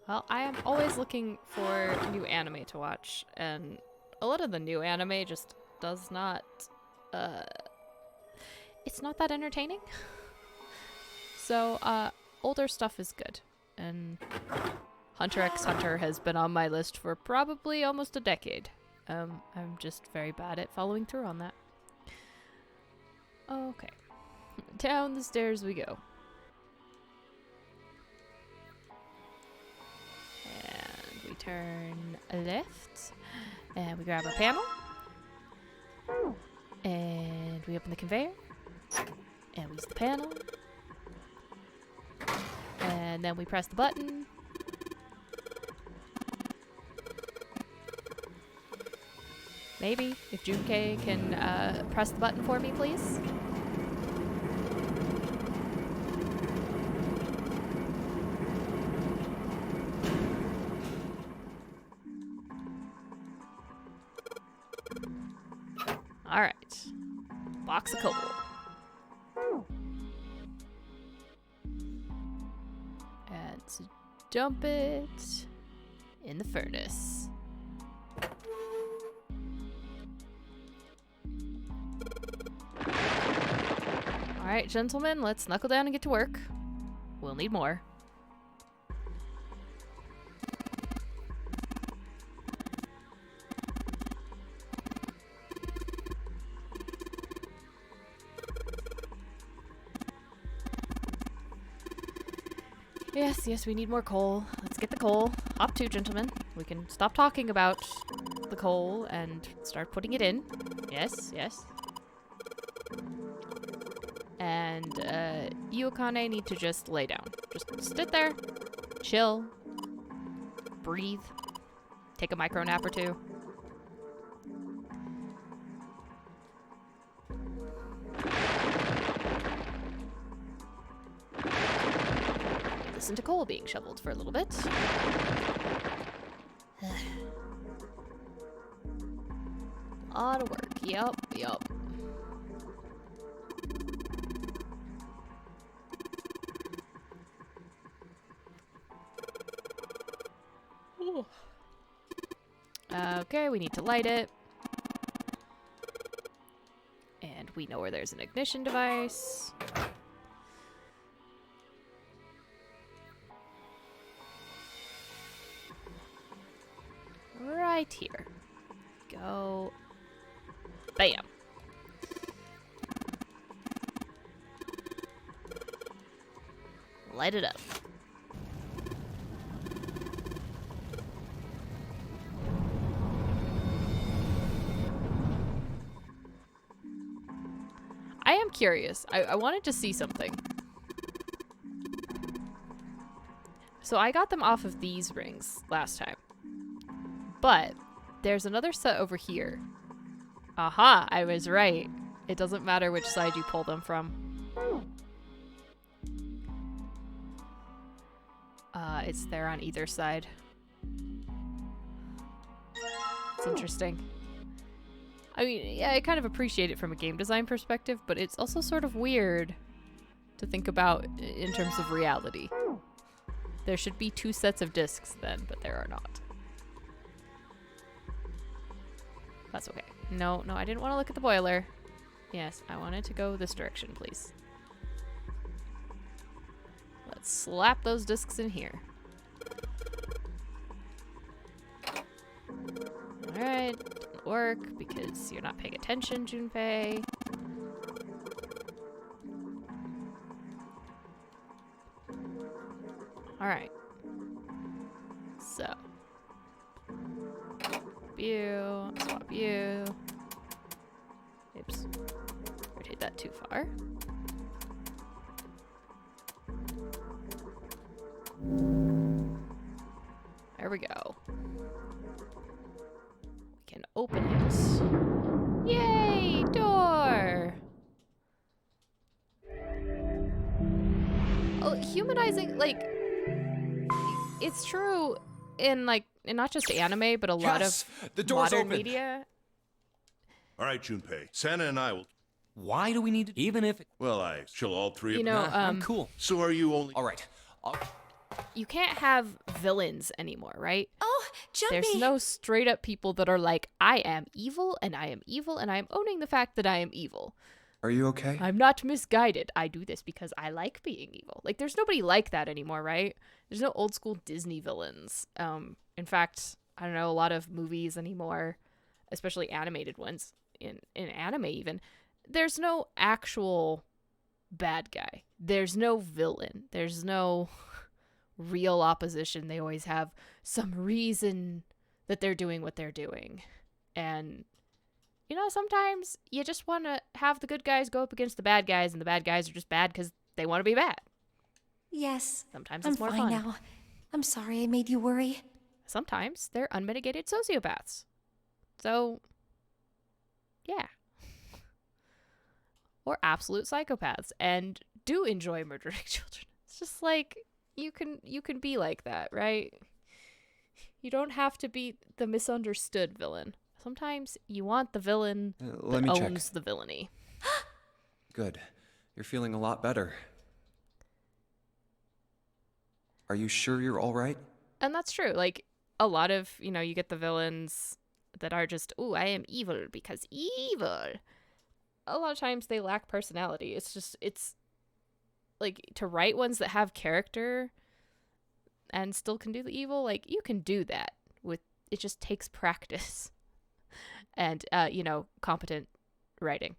Well, I am always looking for new anime to watch, and a lot of the new anime just does not, it's not that entertaining. So, older stuff is good, and Hunter x Hunter has been on my list for probably almost a decade. I'm just very bad at following through on that. Okay. Down the stairs we go. turn left, and we grab our panel, and we open the conveyor, and we use the panel, and then we press the button. Maybe, if Junkei can press the button for me, please. Alright. Box of coal. And to dump it in the furnace. Alright, gentlemen, let's knuckle down and get to work. We'll need more. Yes, we need more coal. Let's get the coal. Hop to, gentlemen. We can stop talking about the coal and start putting it in. Yes. And, you, Akane, need to just lay down. Just sit there, chill, breathe, take a micro nap or two. Listen to coal being shoveled for a little bit. A lot of work. Yup. Ooh. Okay, we need to light it. And we know where there's an ignition device. Right here. Go. Bam. Light it up. I am curious. I wanted to see something. So I got them off of these rings last time. But there's another set over here. Aha, I was right. It doesn't matter which side you pull them from. It's there on either side. It's interesting. I mean, yeah, I kind of appreciate it from a game design perspective, but it's also sort of weird to think about in terms of reality. There should be 2 sets of discs then, but there are not. That's okay. No, I didn't want to look at the boiler. Yes, I wanted to go this direction, please. Let's slap those discs in here. Alright, didn't work because you're not paying attention, Junpei. Alright. So. Swap you. Oops. Rotate that too far. There we go. We can open it. Yay! Door! Oh, humanizing, like, it's true in, like, in not just anime, but a lot of the door's modern open. media. All right, Junpei. Santa and I will. Why do we need to? Even if Well, I chill all three You of know, them. I'm cool. So are you only? All right. You can't have villains anymore, right? Oh, Jumpy! There's no straight up people that are like, I am evil, and I am evil, and I am owning the fact that I am evil. Are you okay? I'm not misguided. I do this because I like being evil. Like, there's nobody like that anymore, right? There's no old school Disney villains. In fact, I don't know, a lot of movies anymore, especially animated ones, in anime even, there's no actual bad guy. There's no villain. There's no real opposition. They always have some reason that they're doing what they're doing. And, you know, sometimes you just want to have the good guys go up against the bad guys, and the bad guys are just bad because they want to be bad. Yes. Sometimes I'm it's more fine fun. now. I'm sorry I made you worry. Sometimes they're unmitigated sociopaths. So, yeah. Or absolute psychopaths and do enjoy murdering children. It's just like you can be like that, right? You don't have to be the misunderstood villain. Sometimes you want the villain Let that me owns check. the villainy. Good. You're feeling a lot better. Are you sure you're all right? And that's true. Like, a lot of, you know, you get the villains that are just, ooh, I am evil because evil. A lot of times they lack personality. It's like, to write ones that have character and still can do the evil, like, you can do that with, it just takes practice and, you know, competent writing.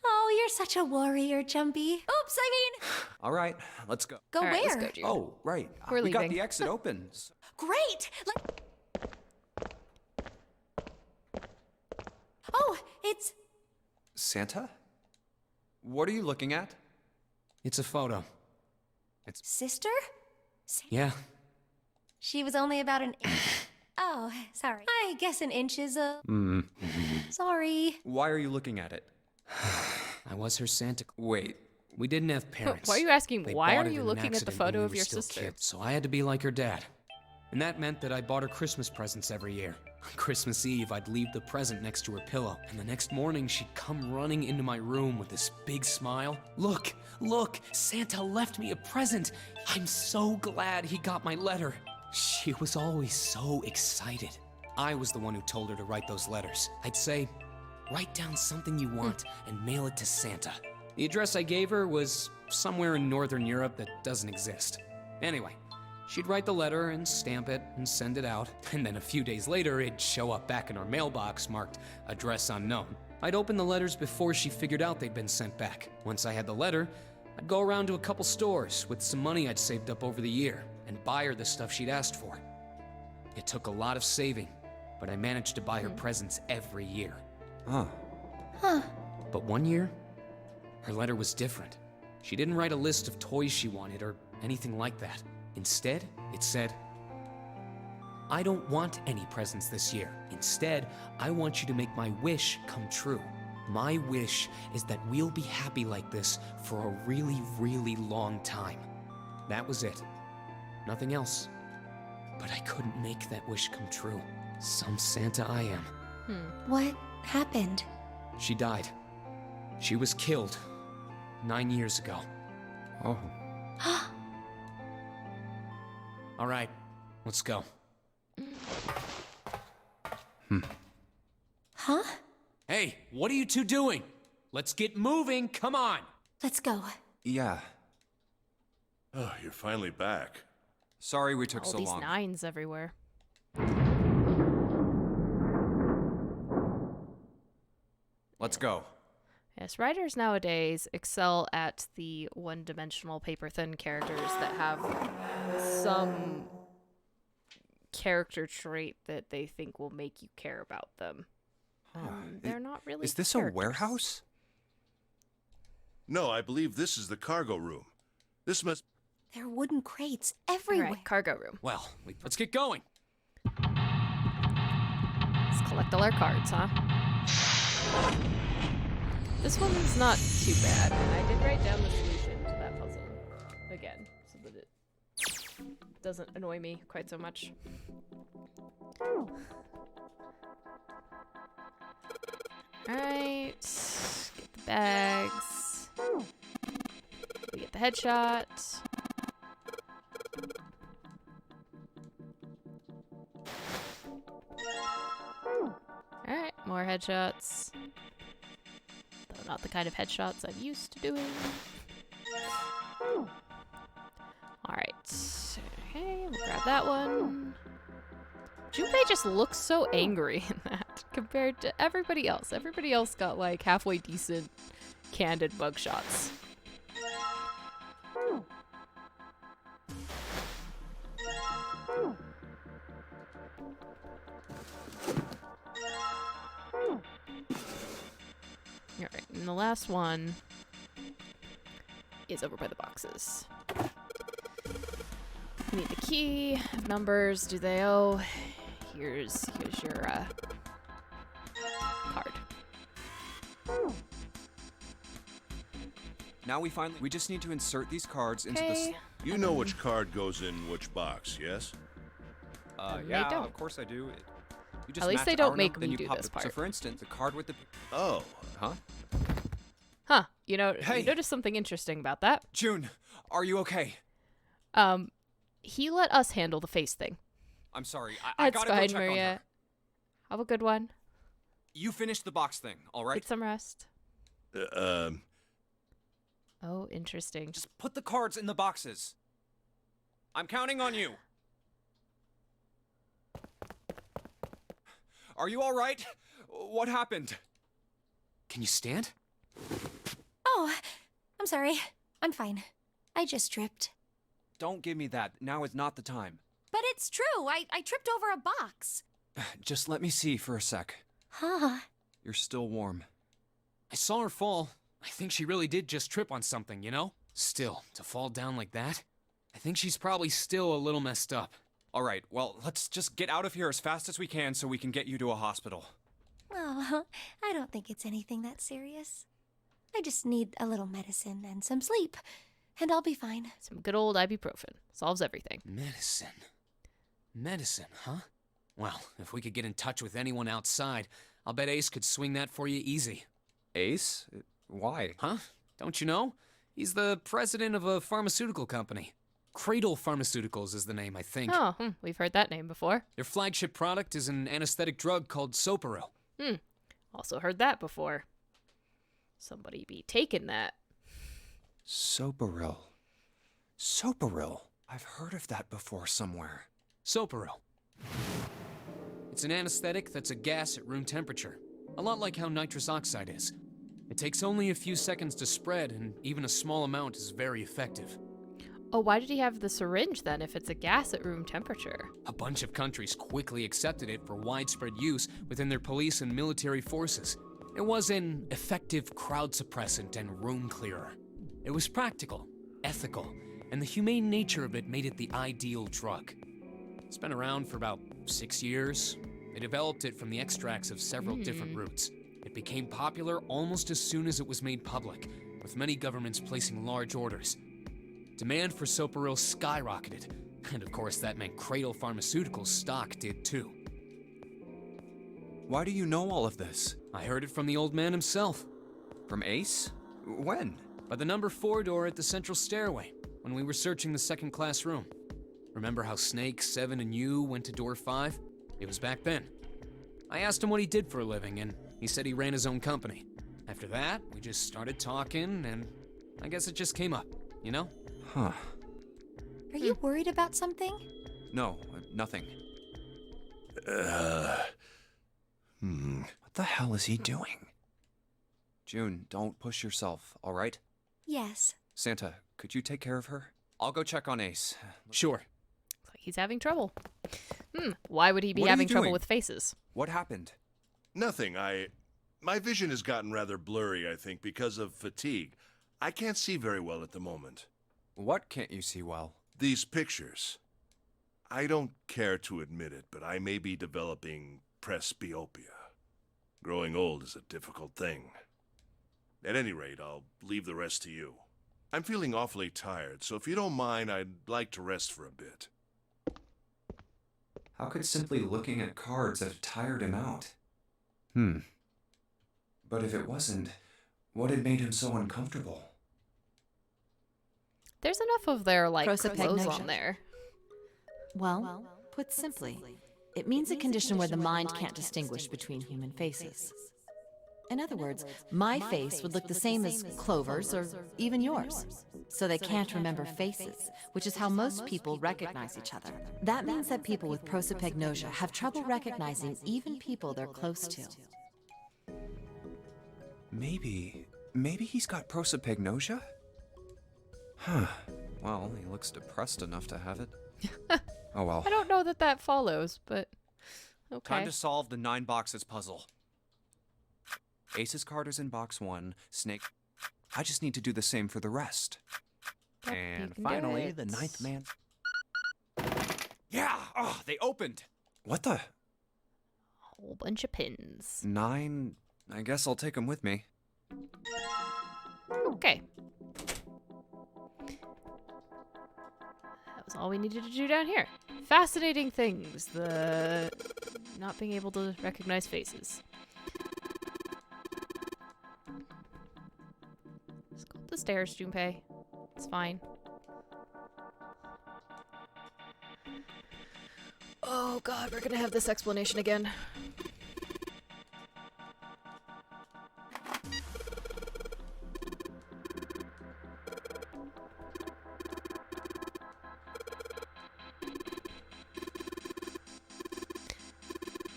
Oh, you're such a warrior, Jumpy. Oops, I mean, All right, let's go. go All right, where? let's go, Jude. Oh, right. We're we got leaving. the exit open. Great! Oh, it's Santa? What are you looking at? It's a photo. sister? Yeah. She was only about an inch. Oh, sorry. I guess an inch is a... Sorry. Why are you looking at it? I was her Santa. Wait, We didn't have parents. Why are you asking, They why bought are it you in an looking at the accident photo when of we were your still sister? kids, so I had to be like her dad. And that meant that I bought her Christmas presents every year. On Christmas Eve, I'd leave the present next to her pillow, and the next morning, she'd come running into my room with this big smile. Look, look, Santa left me a present. I'm so glad he got my letter. She was always so excited. I was the one who told her to write those letters. I'd say, write down something you want and mail it to Santa. The address I gave her was somewhere in Northern Europe that doesn't exist. Anyway, she'd write the letter and stamp it and send it out, and then a few days later, it'd show up back in our mailbox marked address unknown. I'd open the letters before she figured out they'd been sent back. Once I had the letter, I'd go around to a couple stores with some money I'd saved up over the year and buy her the stuff she'd asked for. It took a lot of saving, but I managed to buy her presents every year. Huh. But one year, her letter was different. She didn't write a list of toys she wanted or anything like that. Instead, it said, I don't want any presents this year. Instead, I want you to make my wish come true. My wish is that we'll be happy like this for a really, really long time. That was it. Nothing else. But I couldn't make that wish come true. Some Santa I am. What happened? She died. She was killed 9 years ago. Oh. All right, let's go. Huh? Hey, what are you two doing? Let's get moving, come on! Let's go. Yeah. Oh, you're finally back. Sorry we took All so these long. nines everywhere. Let's go. Yes, writers nowadays excel at the one-dimensional paper-thin characters that have some character trait that they think will make you care about them. They're not really Is this characters. a warehouse? No, I believe this is the cargo room. This must... There are wooden crates All everywhere. right, cargo room. Well, let's get going. Let's collect all our cards, huh? This one's not too bad, and I did write down the solution to that puzzle again, so that it doesn't annoy me quite so much. Alright, get the bags. We get the headshot. Alright, more headshots. Though not the kind of headshots I'm used to doing. Alright. Okay, we'll grab that one. Junpei just looks so angry in that compared to everybody else. Everybody else got like halfway decent candid bug shots. Alright, and the last one is over by the boxes. We need the key. Numbers, do they owe? Here's your card. Now we just need to insert these cards into the... Okay. You know which card goes in which box, yes? They Yeah, don't. of course I do. You just At least match they don't our make number, then me you do pop this the- So part. for instance, the card with the... Oh, Huh? Huh. You Hey. noticed something interesting about that? June, are you okay? He let us handle the face thing. I'm sorry. I That's gotta go fine, check on Maria. her. Have a good one. You finished the box thing, all right? Get some rest. uh, Oh, interesting. Just put the cards in the boxes. I'm counting on you. Are you all right? What happened? Can you stand? Oh, I'm sorry. I'm fine. I just tripped. Don't give me that. Now is not the time. But it's true. I tripped over a box. Just let me see for a sec. Huh. You're still warm. I saw her fall. I think she really did just trip on something, you know? Still, to fall down like that? I think she's probably still a little messed up. All right, well, let's just get out of here as fast as we can so we can get you to a hospital. Oh, I don't think it's anything that serious. I just need a little medicine and some sleep, and I'll be fine. Some good old ibuprofen. Solves everything. Medicine. Medicine, huh? Well, if we could get in touch with anyone outside, I'll bet Ace could swing that for you easy. Ace? Why? Huh? Don't you know? He's the president of a pharmaceutical company. Cradle Pharmaceuticals is the name, I think. Oh, we've heard that name before. Their flagship product is an anesthetic drug called Soparil. Also heard that before. Somebody be taking that. Soparil. Soparil. I've heard of that before somewhere. Soparil. It's an anesthetic that's a gas at room temperature. A lot like how nitrous oxide is. It takes only a few seconds to spread, and even a small amount is very effective. Oh, why did he have the syringe then if it's a gas at room temperature? A bunch of countries quickly accepted it for widespread use within their police and military forces. It was an effective crowd suppressant and room clearer. It was practical, ethical, and the humane nature of it made it the ideal drug. It's been around for about 6 years. They developed it from the extracts of several different roots. It became popular almost as soon as it was made public, with many governments placing large orders. Demand for Soparil skyrocketed, and of course that meant Cradle Pharmaceuticals' stock did too. Why do you know all of this? I heard it from the old man himself, From Ace? When? by the number 4 door at the central stairway, when we were searching the second-class room. Remember how Snake, Seven, and you went to door 5? It was back then. I asked him what he did for a living, and he said he ran his own company. After that, we just started talking, and I guess it just came up, you know? Huh. Are you worried about something? No, nothing. uh, What the hell is he doing? June, don't push yourself, all right? Yes. Santa, could you take care of her? I'll go check on Ace. Sure. Looks like he's having trouble. Why would he be What are you having trouble doing? with faces? What happened? nothing. My vision has gotten rather blurry, I think, because of fatigue. I can't see very well at the moment. What can't you see well? These pictures. I don't care to admit it, but I may be developing presbyopia. Growing old is a difficult thing. At any rate, I'll leave the rest to you. I'm feeling awfully tired, so if you don't mind, I'd like to rest for a bit. How could simply looking at cards have tired him out? But if it wasn't, what had made him so uncomfortable? There's enough of their, like, clothes Prosopagnosia. on there. Well, put simply, it means a condition where the mind can't distinguish between human faces. In other words, my face would look the same as Clover's or even yours. So they can't remember faces, which is how most people recognize each other. That means that people with prosopagnosia have trouble recognizing even people they're close to. Maybe Maybe he's got prosopagnosia? Huh. Well, he looks depressed enough to have it. Oh well. I don't know that that follows, but okay. Time to solve the 9 boxes puzzle. Ace's card is in box 1. Snake. I just need to do the same for the rest. Yep, you And can do finally, it. the 9th man. Yeah! Oh, they opened! What the? Whole bunch of pins. 9? I guess I'll take them with me. Okay. That was all we needed to do down here. Fascinating things. The not being able to recognize faces. Just go up the stairs, Junpei. It's fine. Oh god, we're gonna have this explanation again.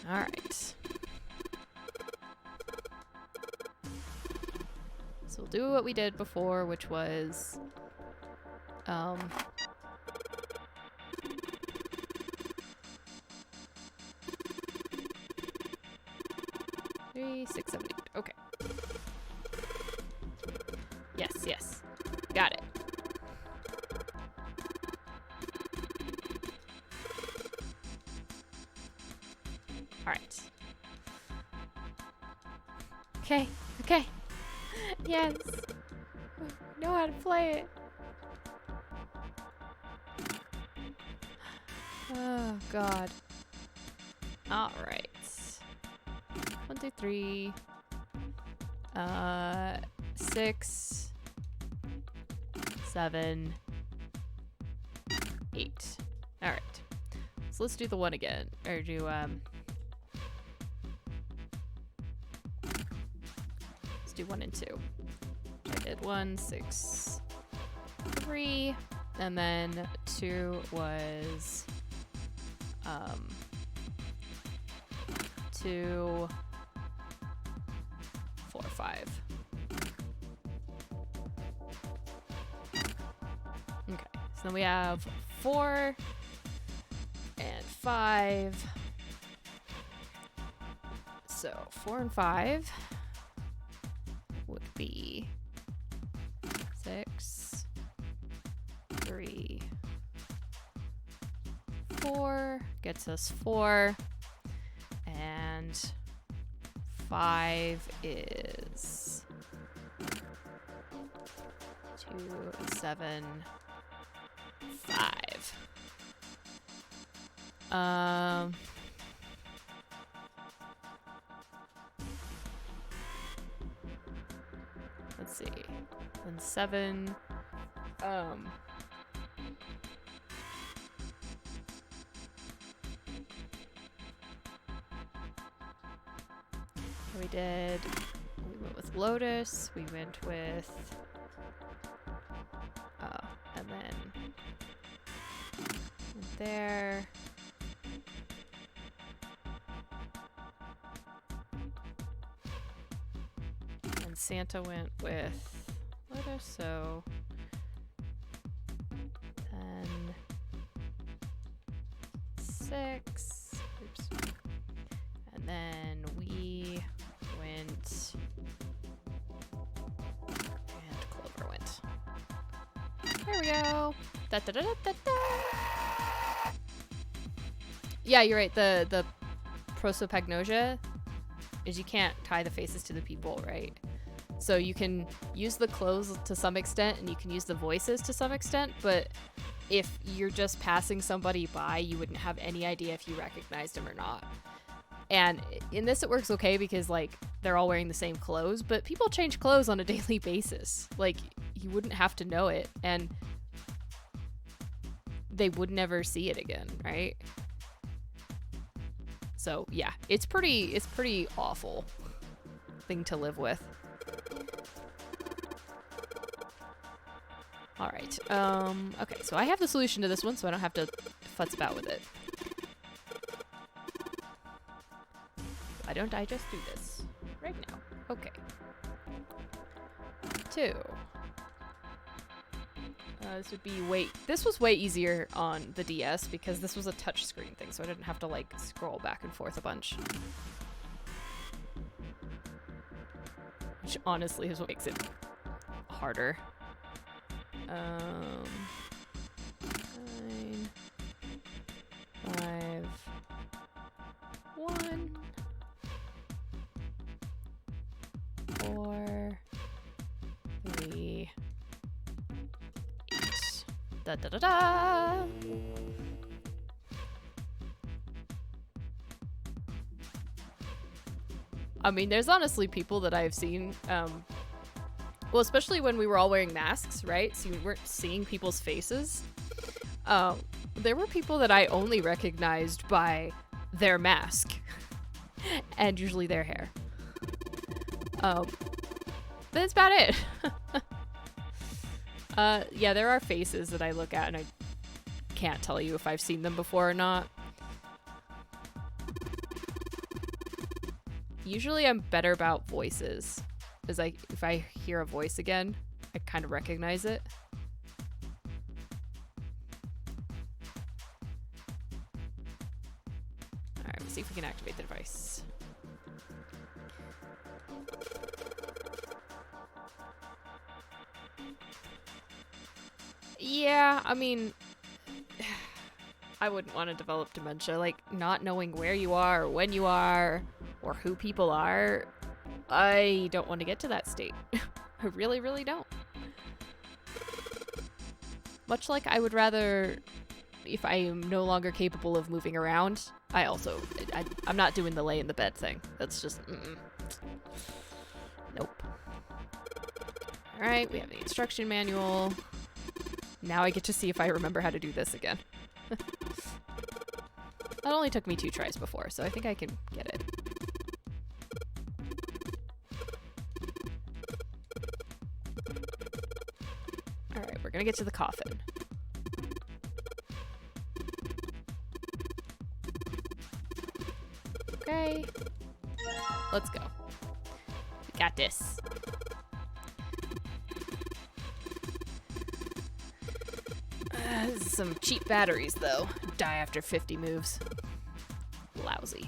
Alright. So we'll do what we did before, which was 3, 6, 7, 8. Okay. Yes, yes. Got it. Alright. Okay, okay. Yes. I know how to play it. Oh, God. Alright. 1, 2, 3. 6. 7. 8. Alright. So let's do the 1 again. Or do, let's do 1 and 2. I did 1, 6, 3. And then 2 was 2, 4, 5. Okay, so then we have 4 and 5. So 4 and 5 would be 6, 3, 4, gets us 4, and 5 is 2, 7, 5. Let's see. And 7. We went with Lotus, we went with, and then there. And Santa went with Lotus, so 10, 6, oops. And then we went, and Clover went. There we go. Da, da, da, da, da, da. Yeah, you're right. The prosopagnosia is you can't tie the faces to the people, right? So you can use the clothes to some extent, and you can use the voices to some extent, but if you're just passing somebody by, you wouldn't have any idea if you recognized them or not. And in this, it works okay because, like, they're all wearing the same clothes, but people change clothes on a daily basis. Like, you wouldn't have to know it, and they would never see it again, right? So, yeah, it's pretty awful thing to live with. All right. Okay, so I have the solution to this one, so I don't have to futz about with it. Why don't I just do this right now? Okay. 2. This was way easier on the DS because this was a touchscreen thing, so I didn't have to like scroll back and forth a bunch. Which honestly is what makes it harder. 9, 5, 1, 4, 3, 8. Da da da da! I mean, there's honestly people that I've seen, well, especially when we were all wearing masks, right? So you weren't seeing people's faces. There were people that I only recognized by their mask and usually their hair. That's about it. Yeah, there are faces that I look at and I can't tell you if I've seen them before or not. Usually I'm better about voices. Because if I hear a voice again, I kind of recognize it. Alright, let's see if we can activate the device. Yeah, I mean, I wouldn't want to develop dementia. Like, not knowing where you are or when you are or who people are, I don't want to get to that state. I really, really don't. Much like I would rather, if I am no longer capable of moving around, I'm not doing the lay in the bed thing. That's just, nope. Alright, we have the instruction manual. Now I get to see if I remember how to do this again. That only took me 2 tries before, so I think I can get it. Alright, we're gonna get to the coffin. Okay. Let's go. We got this. Some cheap batteries, though. Die after 50 moves. Lousy.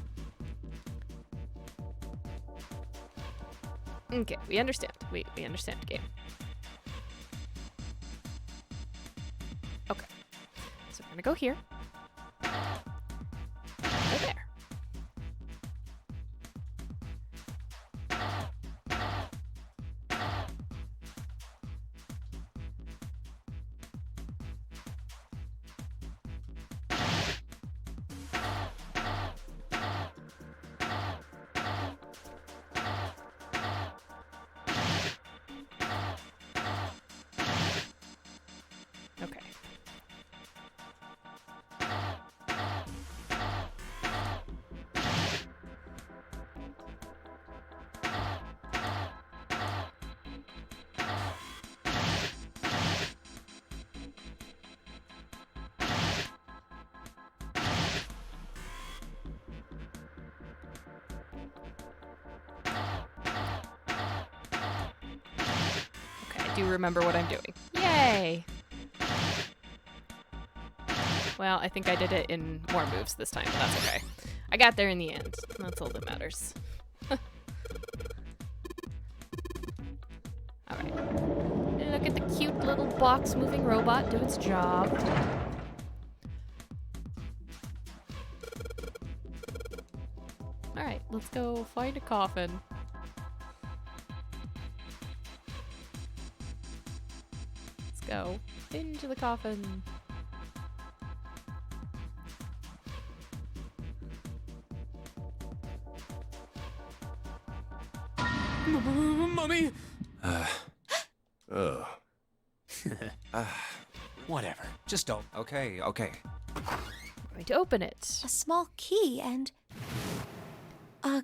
Okay, we understand. We understand the game. Okay. So we're gonna go here. Go there. Okay. Okay, I do remember what I'm doing. Yay! Well, I think I did it in more moves this time, but that's okay. I got there in the end. That's all that matters. Alright. Look at the cute little box moving robot do its job. Alright, let's go find a coffin. Let's go into the coffin. Mummy! Oh. Whatever. Just don't. Okay. I'm going to open it. A small key and a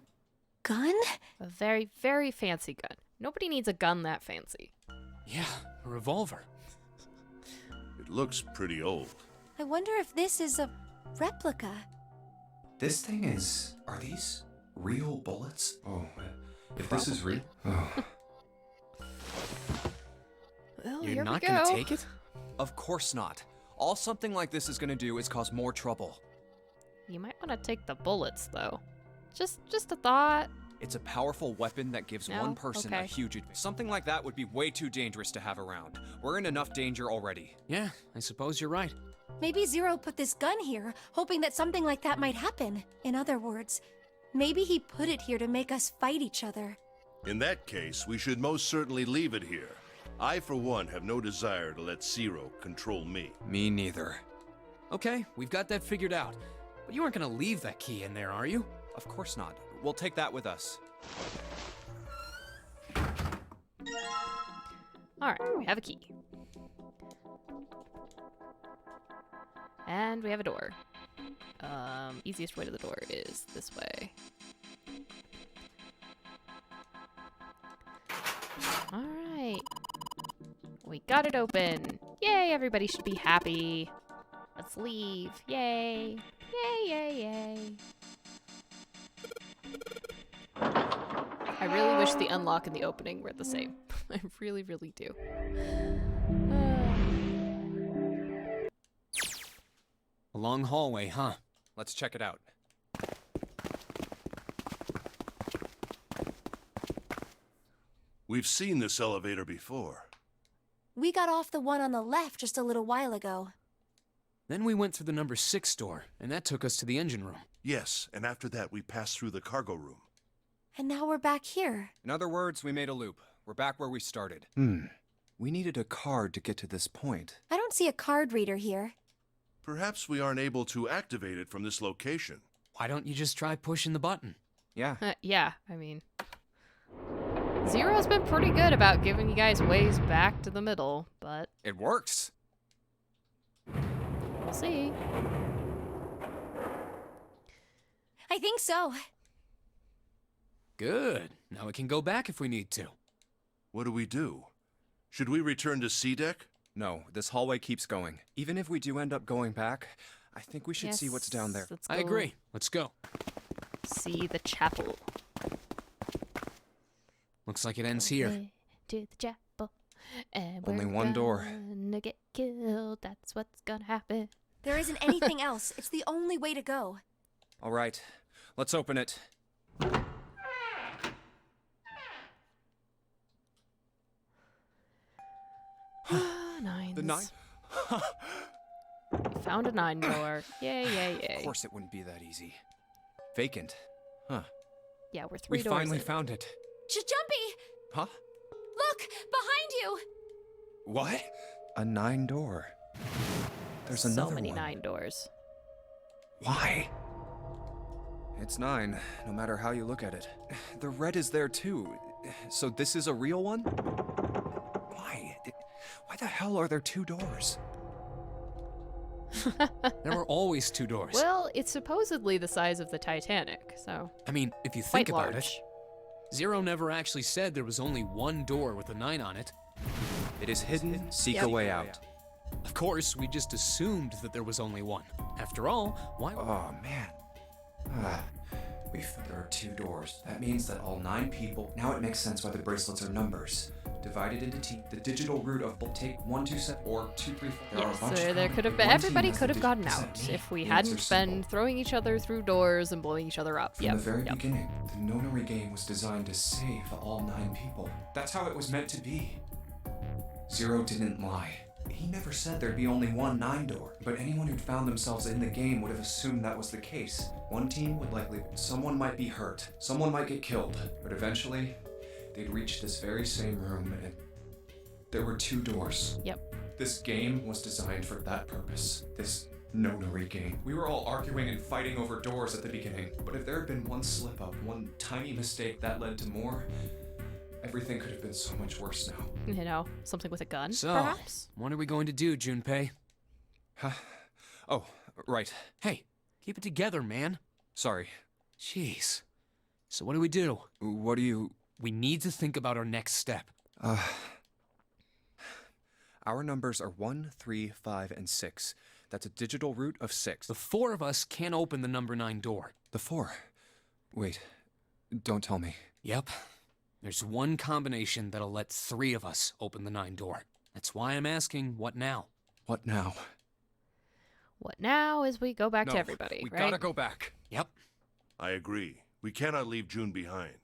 gun? A very, very fancy gun. Nobody needs a gun that fancy. Yeah, a revolver. It looks pretty old. I wonder if this is a replica. This thing is... Are these real bullets? Oh, if this is real... Oh. here You're we not go. gonna take it? Of course not. All something like this is gonna do is cause more trouble. You might want to take the bullets, though. Just a thought. It's a powerful weapon that gives No? one person a Okay. huge advantage. Something like that would be way too dangerous to have around. We're in enough danger already. Yeah, I suppose you're right. Maybe Zero put this gun here, hoping that something like that might happen. In other words, maybe he put it here to make us fight each other. In that case, we should most certainly leave it here. I, for one, have no desire to let Zero control me. Me neither. Okay, we've got that figured out. But you aren't gonna leave that key in there, are you? Of course not. We'll take that with us. Alright, we have a key. And we have a door. Easiest way to the door is this way. Alright. We got it open. Yay, everybody should be happy. Let's leave. Yay. Yay, yay, yay. I really wish the unlock and the opening were the same. I really, really do. A long hallway, huh? Let's check it out. We've seen this elevator before. We got off the one on the left just a little while ago. Then we went through the number 6 door, and that took us to the engine room. Yes, and after that we passed through the cargo room. And now we're back here. In other words, we made a loop. We're back where we started. We needed a card to get to this point. I don't see a card reader here. Perhaps we aren't able to activate it from this location. Why don't you just try pushing the button? Yeah. Yeah, I mean... Zero's been pretty good about giving you guys ways back to the middle, but... It works. We'll see. I think so. Good. Now we can go back if we need to. What do we do? Should we return to C deck? No, this hallway keeps going. Even if we do end up going back, I think we should see what's down there. Let's I go agree. Let's go. See the chapel. Looks like it ends here. Way to the chapel. And Only we're one door. gonna get killed. That's what's gonna happen. There isn't anything else. It's the only way to go. All right, let's open it. Nines. The 9? We found a 9 door. Yay, yay, yay. Of course it wouldn't be that easy. Vacant. Huh. Yeah, we're 3 We doors finally in. found it. Jumpy! Huh? Look! Behind you! What? A 9 door. There's so another many one. 9 doors. Why? It's 9, no matter how you look at it. The red is there too. So this is a real one? Why? Why the hell are there 2 doors? There were always 2 doors. Well, it's supposedly the size of the Titanic, so I mean, if you quite think about large. it, Zero never actually said there was only one door with a 9 on it. It is hidden. Seek Yep. a way out. Of course, we just assumed that there was only one. After all, why? Oh, man. There are 2 doors. That means that all 9 people... Now it makes sense why the bracelets are numbers. Divided into the digital root of take 1, 2, 7, or 2, 3, 4. There are a yes, bunch so of there common- could have One been team everybody has could the have gotten does that out mean? if we The hadn't answer's been simple. throwing each other through doors and blowing each other up. From the very beginning, the Nonary game was designed to save all 9 people. That's how it was meant to be. Zero didn't lie. He never said there'd be only one 9 door, but anyone who'd found themselves in the game would have assumed that was the case. One team would likely... Someone might be hurt. Someone might get killed. But eventually, they'd reach this very same room and... There were 2 doors. Yep. This game was designed for that purpose. This Nonary game. We were all arguing and fighting over doors at the beginning, but if there had been one slip-up, one tiny mistake that led to more, everything could have been so much worse now. You know, something with a gun, So, perhaps? what are we going to do, Junpei? Huh? Oh, right. Hey, keep it together, man. Sorry. Jeez. So what do we do? What do you... We need to think about our next step. Our numbers are 1, 3, 5, and 6. That's a digital root of 6. The 4 of us can't open the number 9 door. The 4. Wait. Don't tell me. Yep. There's one combination that'll let 3 of us open the 9 door. That's why I'm asking, what now? What now? What now is we go back No, to everybody, we right? gotta go back. Yep. I agree. We cannot leave June behind.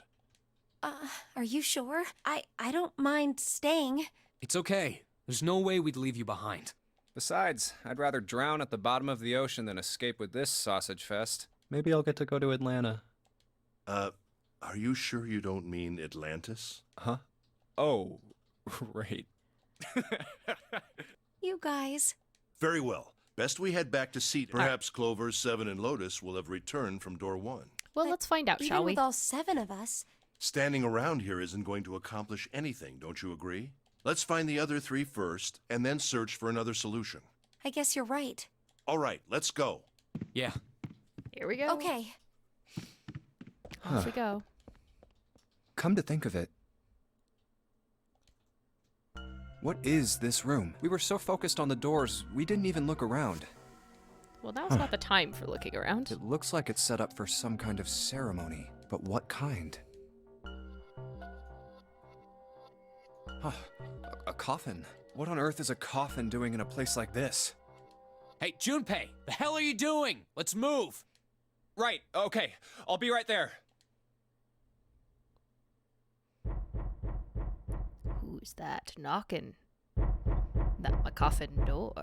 Are you sure? I don't mind staying. It's okay. There's no way we'd leave you behind. Besides, I'd rather drown at the bottom of the ocean than escape with this sausage fest. Maybe I'll get to go to Atlanta. Are you sure you don't mean Atlantis? Huh? Oh, right. You guys. Very well. Best we head back to Seat. Perhaps Clover, Seven, and Lotus will have returned from door 1. Well, But let's find out, Even shall we? with all 7 of us, Standing around here isn't going to accomplish anything, don't you agree? Let's find the other 3 first, and then search for another solution. I guess you're right. All right, let's go. Yeah. Here we go. Okay. Off we go. Come to think of it, what is this room? We were so focused on the doors, we didn't even look around. Well, now's not the time for looking around. It looks like it's set up for some kind of ceremony, but what kind? Huh, a coffin. What on earth is a coffin doing in a place like this? Hey, Junpei, the hell are you doing? Let's move. Right, okay. I'll be right there. Who's that knocking? That my coffin door.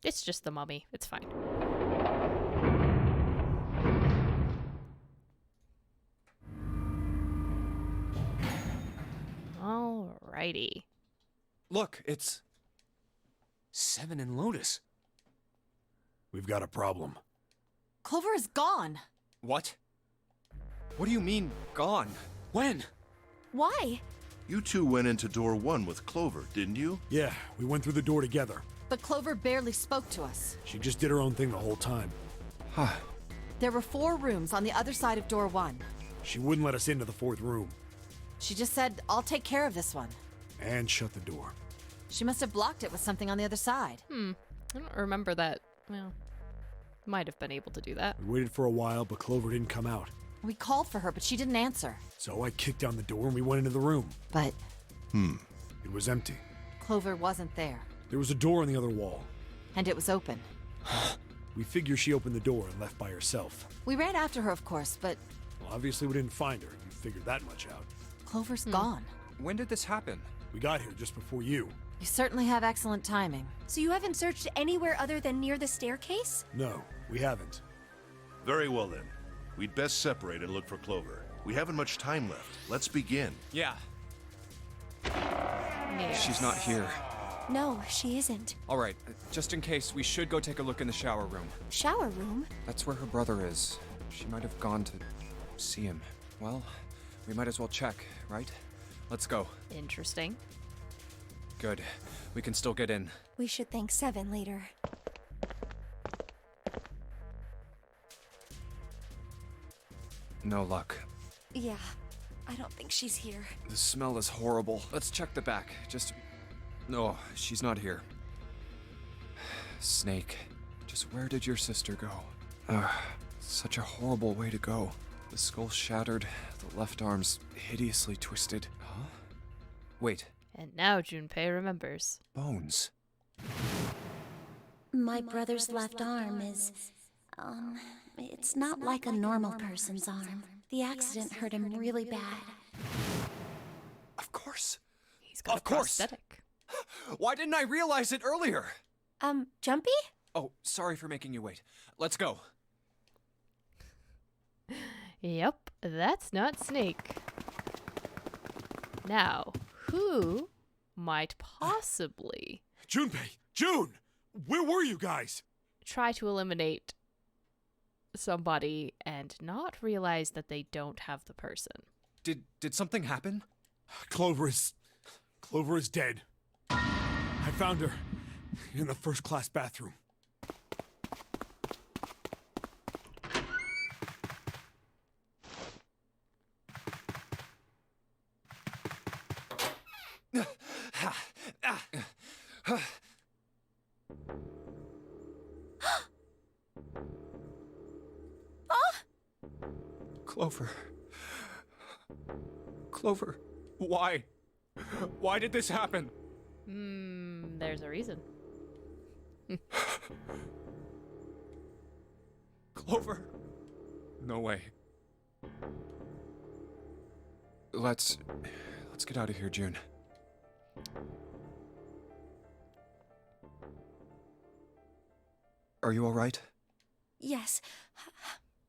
It's just the mummy. It's fine. Alrighty. Look, it's... Seven and Lotus. We've got a problem. Clover is gone. What? What do you mean, gone? When? Why? You two went into door 1 with Clover, didn't you? Yeah, we went through the door together. But Clover barely spoke to us. She just did her own thing the whole time. Huh. There were 4 rooms on the other side of door 1. She wouldn't let us into the 4th room. She just said, I'll take care of this one. And shut the door. She must have blocked it with something on the other side. I don't remember that. Well, might have been able to do that. We waited for a while, but Clover didn't come out. We called for her, but she didn't answer. So I kicked down the door and we went into the room. But It was empty. Clover wasn't there. There was a door on the other wall. And it was open. We figure she opened the door and left by herself. We ran after her, of course, but Well, obviously we didn't find her. You figured that much out. Clover's gone. When did this happen? We got here just before you. You certainly have excellent timing. So you haven't searched anywhere other than near the staircase? No, we haven't. Very well then. We'd best separate and look for Clover. We haven't much time left. Let's begin. Yeah. Yeah. She's not here. No, she isn't. All right, just in case, we should go take a look in the shower room. Shower room? That's where her brother is. She might have gone to see him. Well, we might as well check, right? Let's go. Interesting. Good. We can still get in. We should thank 7 later. No luck. Yeah, I don't think she's here. The smell is horrible. Let's check the back. No, she's not here. Snake. Just where did your sister go? Such a horrible way to go. The skull shattered, the left arm's hideously twisted. Huh? Wait, And now Junpei remembers. bones. My brother's left arm is, it's not like a normal person's arm. The accident hurt him really bad. Of course. He's got Of a course. prosthetic. Why didn't I realize it earlier? Jumpy? Oh, sorry for making you wait. Let's go. Yep, that's not Snake. Now, who might possibly Junpei! June! Where were you guys? try to eliminate somebody and not realize that they don't have the person? Did something happen? Clover is dead. I found her in the first class bathroom. Clover. Clover, why? Why did this happen? There's a reason. Clover. No way. Let's get out of here, June. Are you all right? Yes,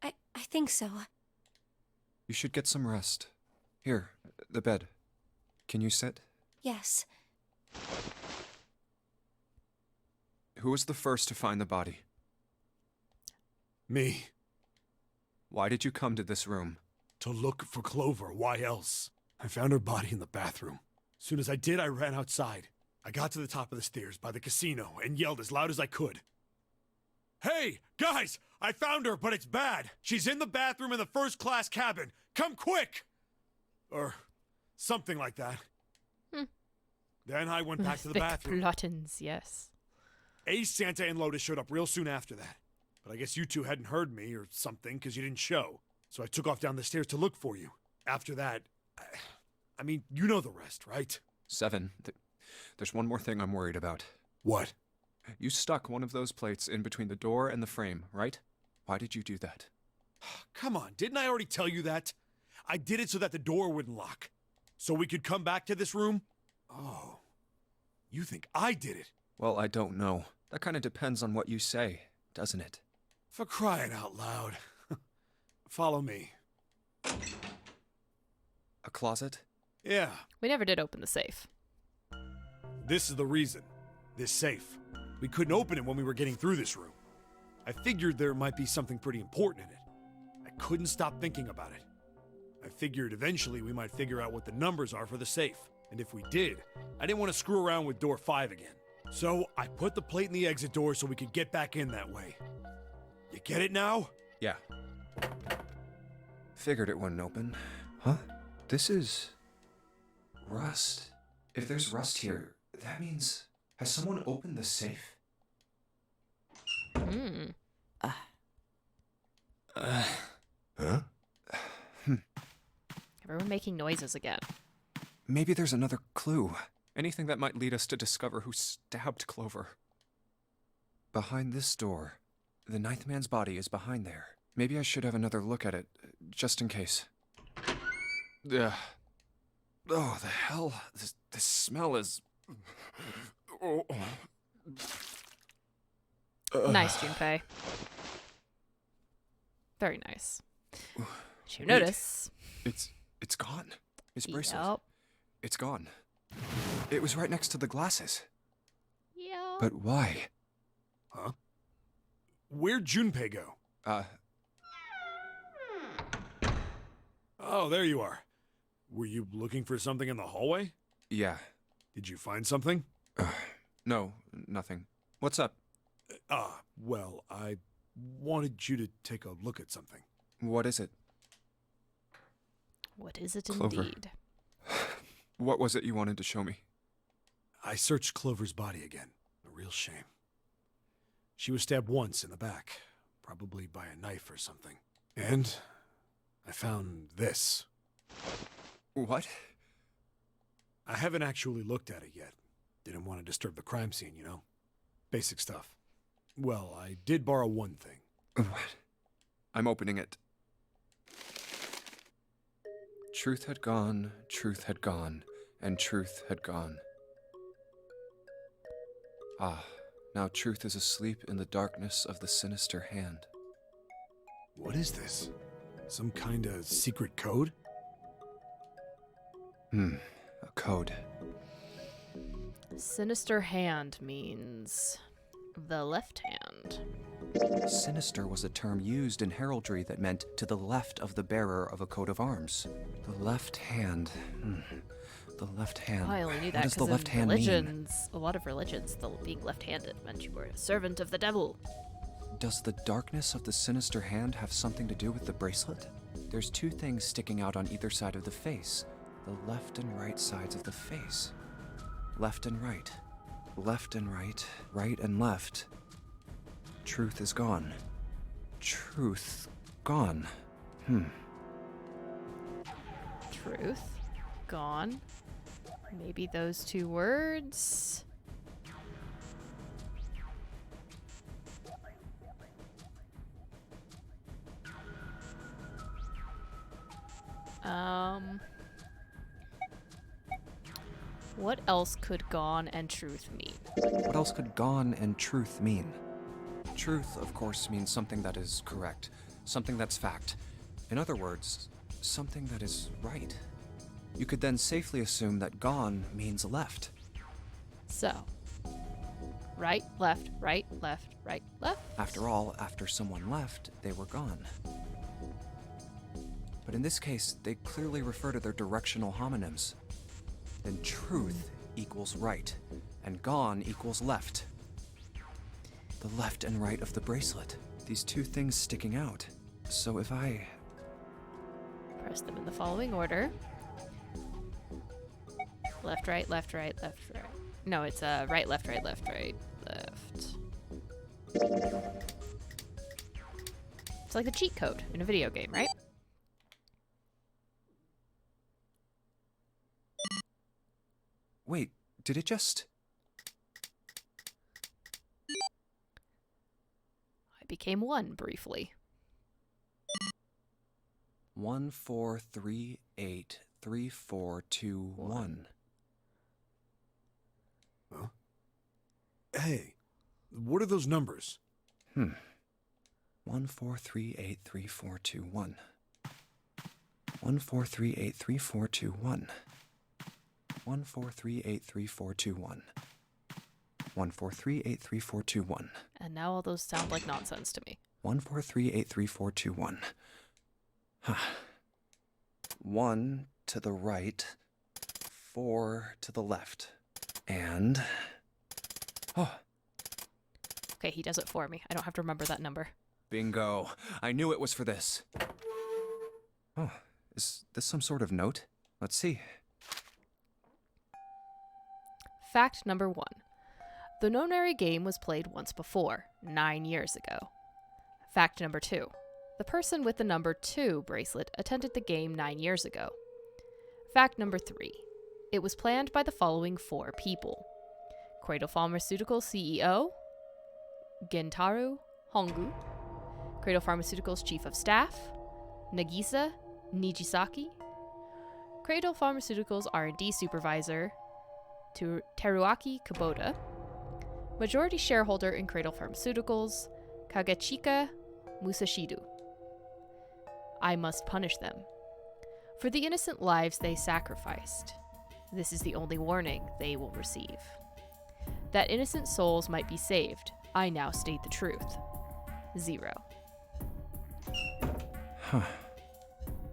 I think so. You should get some rest. Here, the bed. Can you sit? Yes. Who was the first to find the body? Me. Why did you come to this room? To look for Clover. Why else? I found her body in the bathroom. As soon as I did, I ran outside. I got to the top of the stairs by the casino and yelled as loud as I could. Hey, guys! I found her, but it's bad. She's in the bathroom in the first-class cabin. Come quick! Or something like that. Then I went back to the Thick bathroom. Plottins, yes. Ace, Santa, and Lotus showed up real soon after that. But I guess you two hadn't heard me or something because you didn't show. So I took off down the stairs to look for you. After that, I mean, you know the rest, right? 7. There's one more thing I'm worried about. What? You stuck one of those plates in between the door and the frame, right? Why did you do that? Come on, didn't I already tell you that? I did it so that the door wouldn't lock. So we could come back to this room? Oh, you think I did it? Well, I don't know. That kind of depends on what you say, doesn't it? For crying out loud. Follow me. A closet? Yeah, We never did open the safe. this is the reason. This safe. We couldn't open it when we were getting through this room. I figured there might be something pretty important in it. I couldn't stop thinking about it. I figured eventually we might figure out what the numbers are for the safe. And if we did, I didn't want to screw around with door 5 again. So I put the plate in the exit door so we could get back in that way. You get it now? Yeah. Figured it wouldn't open. Huh? This is... rust. If there's rust here, that means... Has someone opened the safe? Huh? Everyone making noises again. Maybe there's another clue. Anything that might lead us to discover who stabbed Clover. Behind this door. The ninth man's body is behind there. Maybe I should have another look at it, just in case. Ugh. Oh, the hell? This smell is... Oh. Nice, Junpei. Very nice. Did you notice? It's gone. His bracelet. Yep. It's gone. It was right next to the glasses. Yep. But why? Huh? Where'd Junpei go? Oh, there you are. Were you looking for something in the hallway? Yeah. Did you find something? No, nothing. What's up? Well, I wanted you to take a look at something. What is it? What is it Clover. indeed? What was it you wanted to show me? I searched Clover's body again. A real shame. She was stabbed once in the back, probably by a knife or something. And I found this. What? I haven't actually looked at it yet. Didn't want to disturb the crime scene, you know? Basic stuff. Well, I did borrow one thing. What? I'm opening it. Truth had gone, and truth had gone. Ah, now truth is asleep in the darkness of the sinister hand. What is this? Some kind of secret code? A code. Sinister hand means the left hand. Sinister was a term used in heraldry that meant to the left of the bearer of a coat of arms. The left hand. The left hand. I only knew What that does the because left in hand mean? religions, a lot of religions, being left-handed meant you were a servant of the devil. Does the darkness of the sinister hand have something to do with the bracelet? There's two things sticking out on either side of the face. The left and right sides of the face. Left and right. Left and right. Right and left. Truth is gone. Truth gone. truth. Gone. Maybe those two words. What else could gone and truth mean? What else could gone and truth mean? Truth, of course, means something that is correct, something that's fact. In other words, something that is right. You could then safely assume that gone means left. So, right, left, right, left, right, left. After all, after someone left, they were gone. But in this case, they clearly refer to their directional homonyms. Then truth equals right, and gone equals left. The left and right of the bracelet. These two things sticking out. So if I... Press them in the following order. Left, right, left, right, left, right. No, it's right, left, right, left, right, left. It's like a cheat code in a video game, right? Wait, did it just... I became one briefly. 1 4 3 8 3 4 2 1. Huh? Hey, what are those numbers? 1 4 3 8 3 4 2 1. 1 4 3 8 3 4 2 1. 1 4 3 8 3 4 2 1. 1 4 3 8 3 4 2 1. And now all those sound like nonsense to me. 1 4 3 8 3 4 2 1. 1 to the right, 4 to the left, and... Oh, Okay, he does it for me. I don't have to remember that number. bingo. I knew it was for this. Oh, is this some sort of note? Let's see. Fact number 1. The Nonary game was played once before, 9 years ago. Fact number 2. The person with the number 2 bracelet attended the game 9 years ago. Fact number 3. It was planned by the following 4 people. Cradle Pharmaceuticals CEO, Gentaro Hongu, Cradle Pharmaceuticals Chief of Staff, Nagisa Nijisaki, Cradle Pharmaceuticals R&D Supervisor, Teruaki Kubota, majority shareholder in Cradle Pharmaceuticals, Kagechika Musashido. I must punish them. For the innocent lives they sacrificed. This is the only warning they will receive. That innocent souls might be saved, I now state the truth. 0.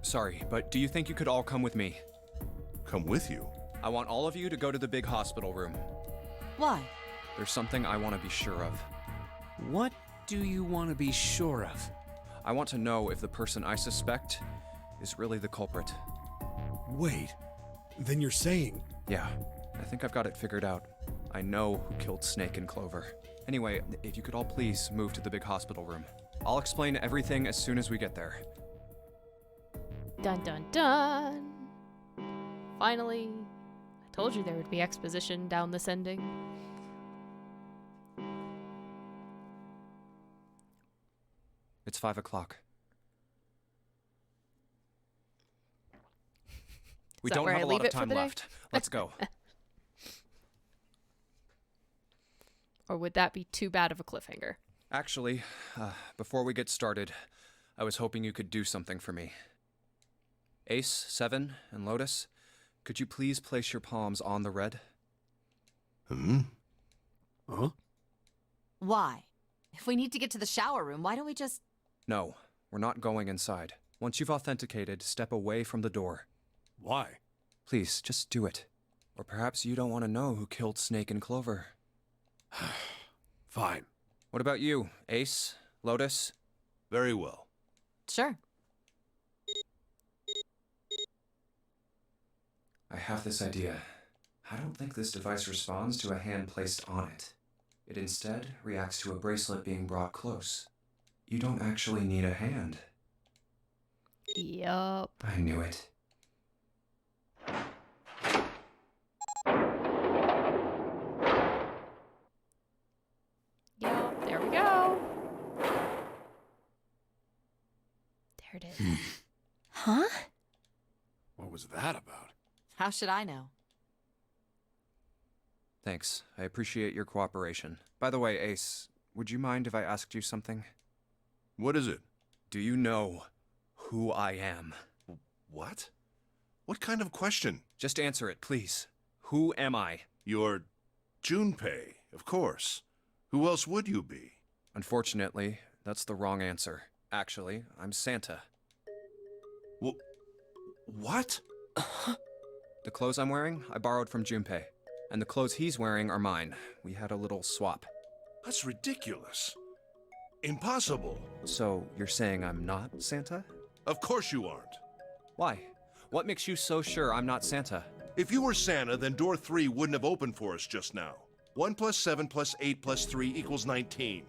Sorry, but do you think you could all come with me? Come with you. I want all of you to go to the big hospital room. Why? There's something I want to be sure of. What do you want to be sure of? I want to know if the person I suspect is really the culprit. Wait, then you're saying... Yeah, I think I've got it figured out. I know who killed Snake and Clover. Anyway, if you could all please move to the big hospital room. I'll explain everything as soon as we get there. Dun dun dun! Finally, I told you there would be exposition down this ending. It's 5 o'clock. We that don't where have I a lot leave of it for time the day? left. Let's go. Or would that be too bad of a cliffhanger? Actually, before we get started, I was hoping you could do something for me. Ace, Seven, and Lotus, could you please place your palms on the red? Huh? Why? If we need to get to the shower room, why don't we just... No, we're not going inside. Once you've authenticated, step away from the door. Why? Please, just do it. Or perhaps you don't want to know who killed Snake and Clover. Fine. What about you, Ace, Lotus? Very well. Sure. I have this idea. I don't think this device responds to a hand placed on it. It instead reacts to a bracelet being brought close. You don't actually need a hand. Yup. I knew it. There it is. Huh? What was that about? How should I know? Thanks. I appreciate your cooperation. By the way, Ace, would you mind if I asked you something? What is it? Do you know who I am? What? What kind of question? Just answer it, please. Who am I? You're Junpei, of course. Who else would you be? Unfortunately, that's the wrong answer. Actually, I'm Santa. What? The clothes I'm wearing, I borrowed from Junpei. And the clothes he's wearing are mine. We had a little swap. That's ridiculous. Impossible. So, you're saying I'm not Santa? Of course you aren't. Why? What makes you so sure I'm not Santa? If you were Santa, then door 3 wouldn't have opened for us just now. 1 plus 7 plus 8 plus 3 equals 19.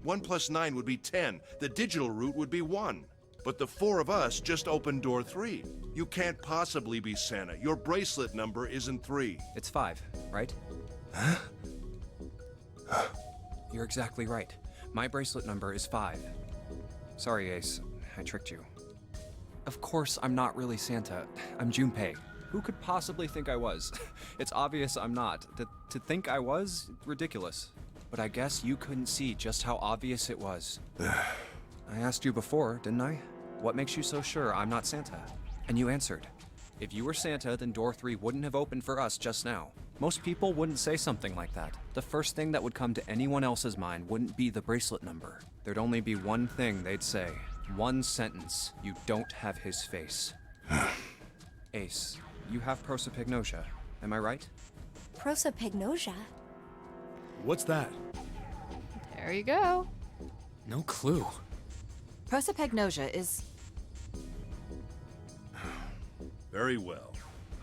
1 plus 9 would be 10. The digital route would be 1. But the 4 of us just opened door 3. You can't possibly be Santa. Your bracelet number isn't 3. It's 5, right? You're exactly right. My bracelet number is 5. Sorry, Ace. I tricked you. Of course, I'm not really Santa. I'm Junpei. Who could possibly think I was? It's obvious I'm not. To think I was? Ridiculous. But I guess you couldn't see just how obvious it was. I asked you before, didn't I? What makes you so sure I'm not Santa? And you answered. If you were Santa, then door 3 wouldn't have opened for us just now. Most people wouldn't say something like that. The first thing that would come to anyone else's mind wouldn't be the bracelet number. There'd only be one thing they'd say. One sentence. You don't have his face. Ace, you have prosopagnosia, am I right? Prosopagnosia? What's that? There you go. No clue. Prosopagnosia is... Very well.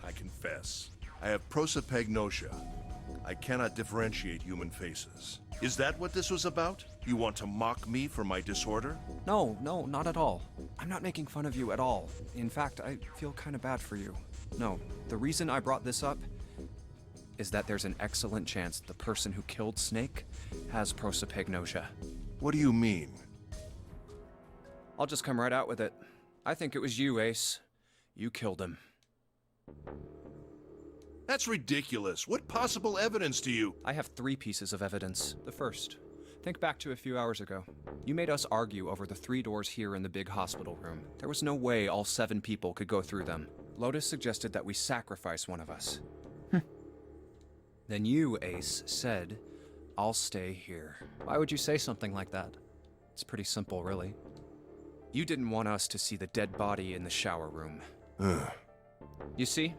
I confess. I have prosopagnosia. I cannot differentiate human faces. Is that what this was about? You want to mock me for my disorder? No, not at all. I'm not making fun of you at all. In fact, I feel kind of bad for you. No, the reason I brought this up is that there's an excellent chance the person who killed Snake has prosopagnosia. What do you mean? I'll just come right out with it. I think it was you, Ace. You killed him. That's ridiculous. What possible evidence do you... I have 3 pieces of evidence. The first, think back to a few hours ago. You made us argue over the 3 doors here in the big hospital room. There was no way all 7 people could go through them. Lotus suggested that we sacrifice one of us. Then you, Ace, said, I'll stay here. Why would you say something like that? It's pretty simple, really. You didn't want us to see the dead body in the shower room. You see?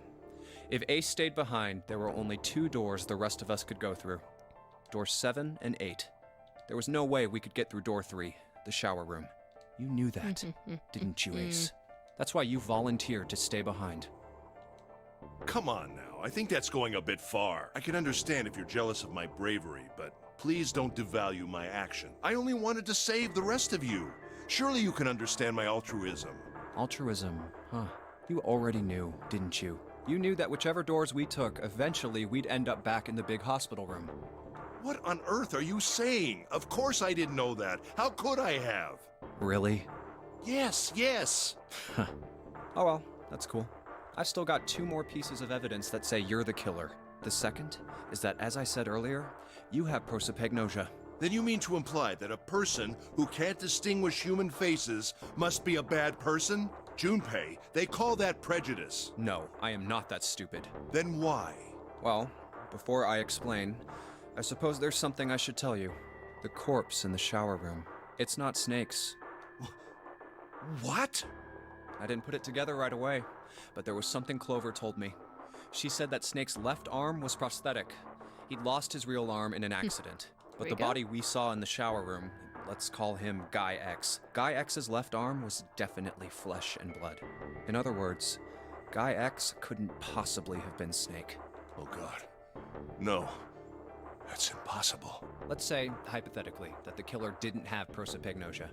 If Ace stayed behind, there were only 2 doors the rest of us could go through. Doors 7 and 8. There was no way we could get through door 3, the shower room. You knew that, didn't you, Ace? That's why you volunteered to stay behind. Come on now. I think that's going a bit far. I can understand if you're jealous of my bravery, but please don't devalue my action. I only wanted to save the rest of you. Surely you can understand my altruism. Altruism, huh? You already knew, didn't you? You knew that whichever doors we took, eventually we'd end up back in the big hospital room. What on earth are you saying? Of course I didn't know that. How could I have? Really? Yes. Oh well, that's cool. I've still got 2 more pieces of evidence that say you're the killer. The second is that, as I said earlier, you have prosopagnosia. Then you mean to imply that a person who can't distinguish human faces must be a bad person? Junpei, they call that prejudice. No, I am not that stupid. Then why? Well, before I explain, I suppose there's something I should tell you. The corpse in the shower room. It's not Snake's. What? I didn't put it together right away, but there was something Clover told me. She said that Snake's left arm was prosthetic. He'd lost his real arm in an accident. But the body we saw in the shower room, let's call him Guy X. Guy X's left arm was definitely flesh and blood. In other words, Guy X couldn't possibly have been Snake. Oh God. No. That's impossible. Let's say, hypothetically, that the killer didn't have prosopagnosia.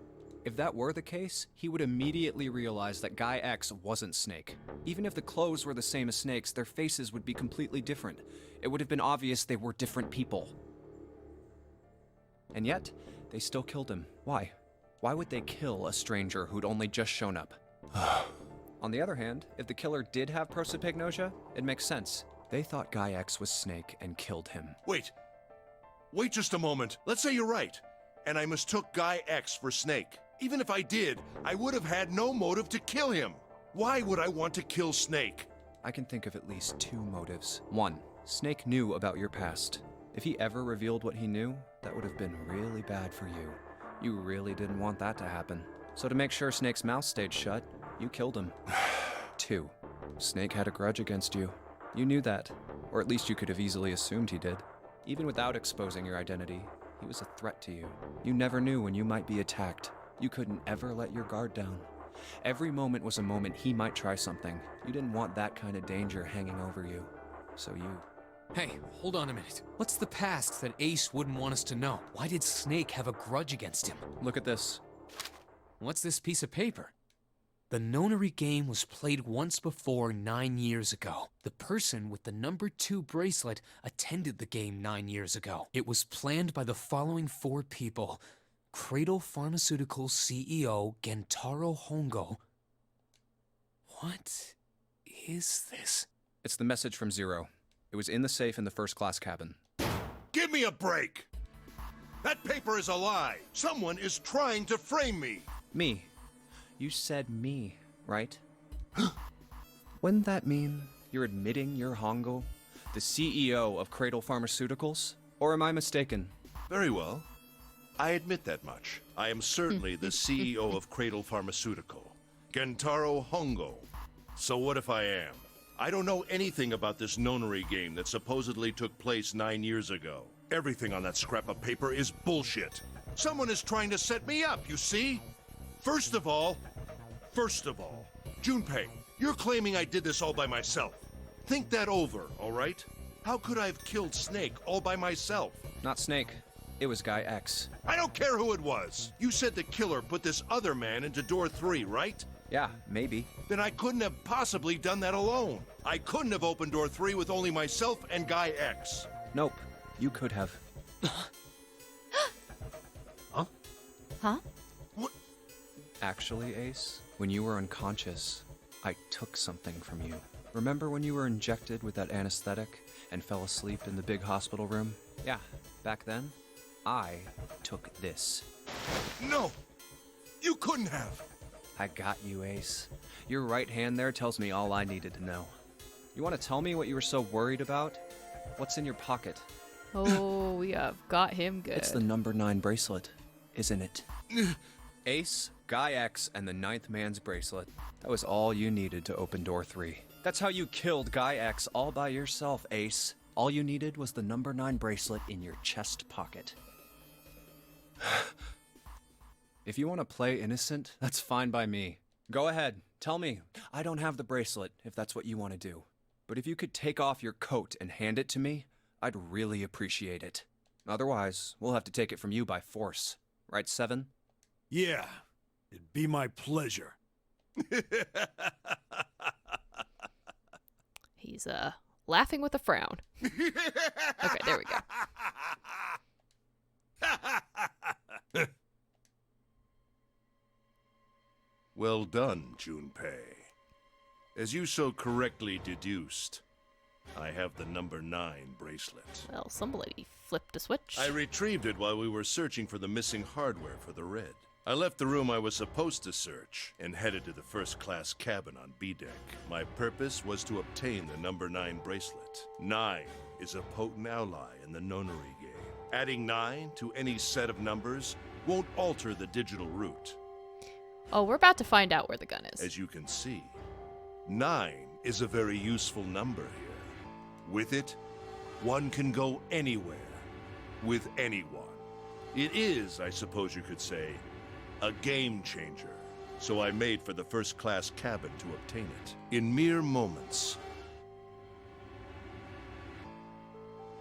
If that were the case, he would immediately realize that Guy X wasn't Snake. Even if the clothes were the same as Snake's, their faces would be completely different. It would have been obvious they were different people. And yet, they still killed him. Why? Why would they kill a stranger who'd only just shown up? On the other hand, if the killer did have prosopagnosia, it makes sense. They thought Guy X was Snake and killed him. Wait. Wait just a moment. Let's say you're right, and I mistook Guy X for Snake. Even if I did, I would have had no motive to kill him. Why would I want to kill Snake? I can think of at least 2 motives. 1, Snake knew about your past. If he ever revealed what he knew, that would have been really bad for you. You really didn't want that to happen. So to make sure Snake's mouth stayed shut, you killed him. 2, Snake had a grudge against you. You knew that, or at least you could have easily assumed he did. Even without exposing your identity, he was a threat to you. You never knew when you might be attacked. You couldn't ever let your guard down. Every moment was a moment he might try something. You didn't want that kind of danger hanging over you. So you... Hey, hold on a minute. What's the past that Ace wouldn't want us to know? Why did Snake have a grudge against him? Look at this. What's this piece of paper? The nonary game was played once before 9 years ago. The person with the number 2 bracelet attended the game 9 years ago. It was planned by the following 4 people. Cradle Pharmaceuticals CEO Gentaro Hongo. What is this? It's the message from Zero. It was in the safe in the first class cabin. Give me a break! That paper is a lie! Someone is trying to frame me! Me. You said me, right? Wouldn't that mean you're admitting you're Hongo, the CEO of Cradle Pharmaceuticals? Or am I mistaken? Very well. I admit that much. I am certainly the CEO of Cradle Pharmaceutical, Gentaro Hongo. So what if I am? I don't know anything about this nonary game that supposedly took place 9 years ago. Everything on that scrap of paper is bullshit. Someone is trying to set me up, you see? First of all, Junpei, you're claiming I did this all by myself. Think that over, all right? How could I have killed Snake all by myself? Not Snake. It was Guy X. I don't care who it was. You said the killer put this other man into door 3, right? Yeah, maybe. Then I couldn't have possibly done that alone. I couldn't have opened door 3 with only myself and Guy X. Nope. You could have. Huh? Huh? What? Actually, Ace, when you were unconscious, I took something from you. Remember when you were injected with that anesthetic and fell asleep in the big hospital room? Yeah, back then, I took this. No! You couldn't have! I got you, Ace. Your right hand there tells me all I needed to know. You want to tell me what you were so worried about? What's in your pocket? Oh, we have got him good. It's the number 9 bracelet, isn't it? Ace, Guy X, and the 9th man's bracelet. That was all you needed to open door 3. That's how you killed Guy X all by yourself, Ace. All you needed was the number 9 bracelet in your chest pocket. If you want to play innocent, that's fine by me. Go ahead, tell me. I don't have the bracelet, if that's what you want to do. But if you could take off your coat and hand it to me, I'd really appreciate it. Otherwise, we'll have to take it from you by force. Right, Seven? Yeah, it'd be my pleasure. He's laughing with a frown. Okay, there we go. Well done, Junpei. As you so correctly deduced, I have the number 9 bracelet. Well, somebody flipped a switch. I retrieved it while we were searching for the missing hardware for the Red. I left the room I was supposed to search and headed to the first-class cabin on B-Deck. My purpose was to obtain the number 9 bracelet. 9 is a potent ally in the nonary game. Adding 9 to any set of numbers won't alter the digital route. Oh, we're about to find out where the gun is. As you can see, 9 is a very useful number here. With it, one can go anywhere, with anyone. It is, I suppose you could say, a game changer. So I made for the first-class cabin to obtain it. In mere moments,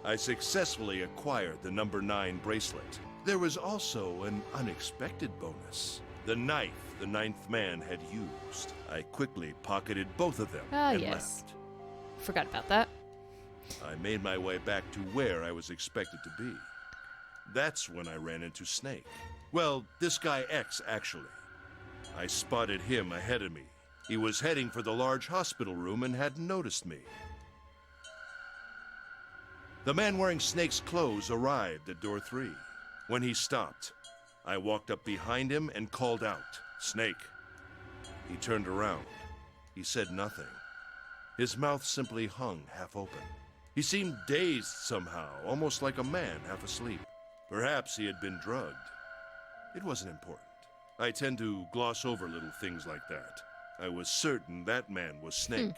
I successfully acquired the number 9 bracelet. There was also an unexpected bonus. The knife the 9th man had used. I quickly pocketed both of them and yes. left. Forgot about that. I made my way back to where I was expected to be. That's when I ran into Snake. Well, this guy X, actually. I spotted him ahead of me. He was heading for the large hospital room and hadn't noticed me. The man wearing Snake's clothes arrived at door 3. When he stopped, I walked up behind him and called out, "Snake." He turned around. He said nothing. His mouth simply hung half open. He seemed dazed somehow, almost like a man half asleep. Perhaps he had been drugged. It wasn't important. I tend to gloss over little things like that. I was certain that man was Snake.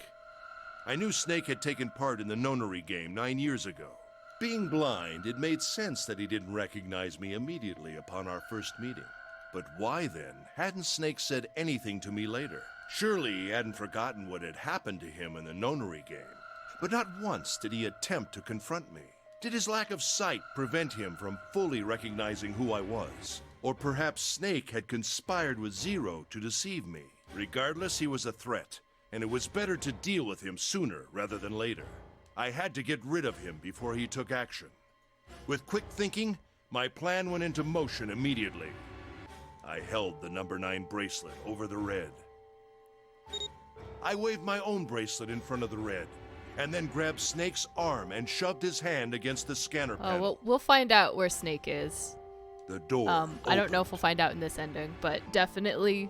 I knew Snake had taken part in the nonary game 9 years ago. Being blind, it made sense that he didn't recognize me immediately upon our first meeting. But why then hadn't Snake said anything to me later? Surely he hadn't forgotten what had happened to him in the nonary game. But not once did he attempt to confront me. Did his lack of sight prevent him from fully recognizing who I was? Or perhaps Snake had conspired with Zero to deceive me. Regardless, he was a threat, and it was better to deal with him sooner rather than later. I had to get rid of him before he took action. With quick thinking, my plan went into motion immediately. I held the number 9 bracelet over the red. I waved my own bracelet in front of the red, and then grabbed Snake's arm and shoved his hand against the scanner panel. Oh, well, we'll find out where Snake is. The door I don't know if we'll find out in this ending, but definitely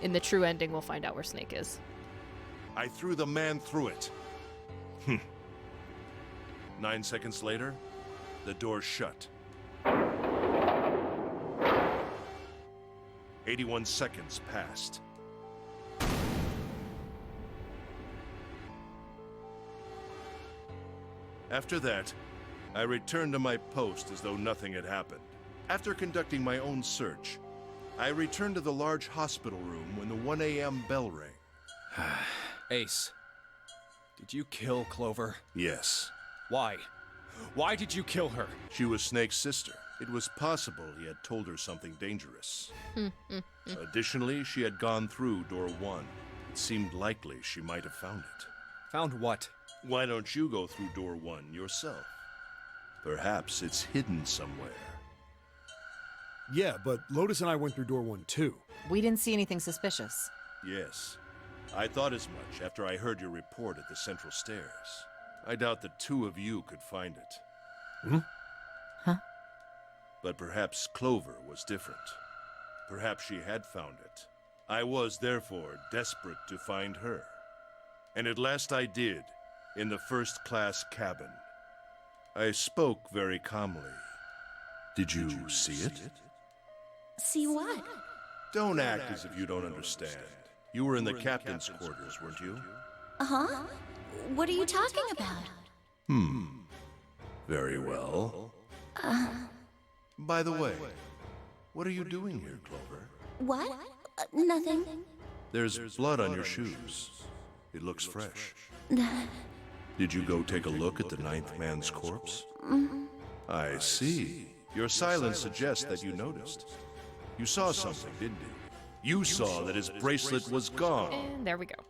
in the true ending, we'll find out where Snake is. I threw the man through it. 9 seconds later, the door shut. 81 seconds passed. After that, I returned to my post as though nothing had happened. After conducting my own search, I returned to the large hospital room when the 1 a.m. bell rang. Ace, did you kill Clover? Yes. Why? Why did you kill her? She was Snake's sister. It was possible he had told her something dangerous. Additionally, she had gone through door 1. It seemed likely she might have found it. Found what? Why don't you go through door 1 yourself? Perhaps it's hidden somewhere. Yeah, but Lotus and I went through door 1 too. We didn't see anything suspicious. Yes. I thought as much after I heard your report at the central stairs. I doubt the 2 of you could find it. Huh? But perhaps Clover was different. Perhaps she had found it. I was, therefore, desperate to find her. And at last I did, in the first-class cabin. I spoke very calmly. Did you see it? See what? Don't act as if you don't understand. You were in the captain's quarters, weren't you? Uh-huh. What are you talking about? Very well. By the way, what are you doing here, Clover? What? Nothing. There's blood on your shoes. It looks fresh. Did you go take a look at the 9th man's corpse? I see. Your silence suggests that you noticed. You saw something, didn't you? You saw that his bracelet was gone. And there we go.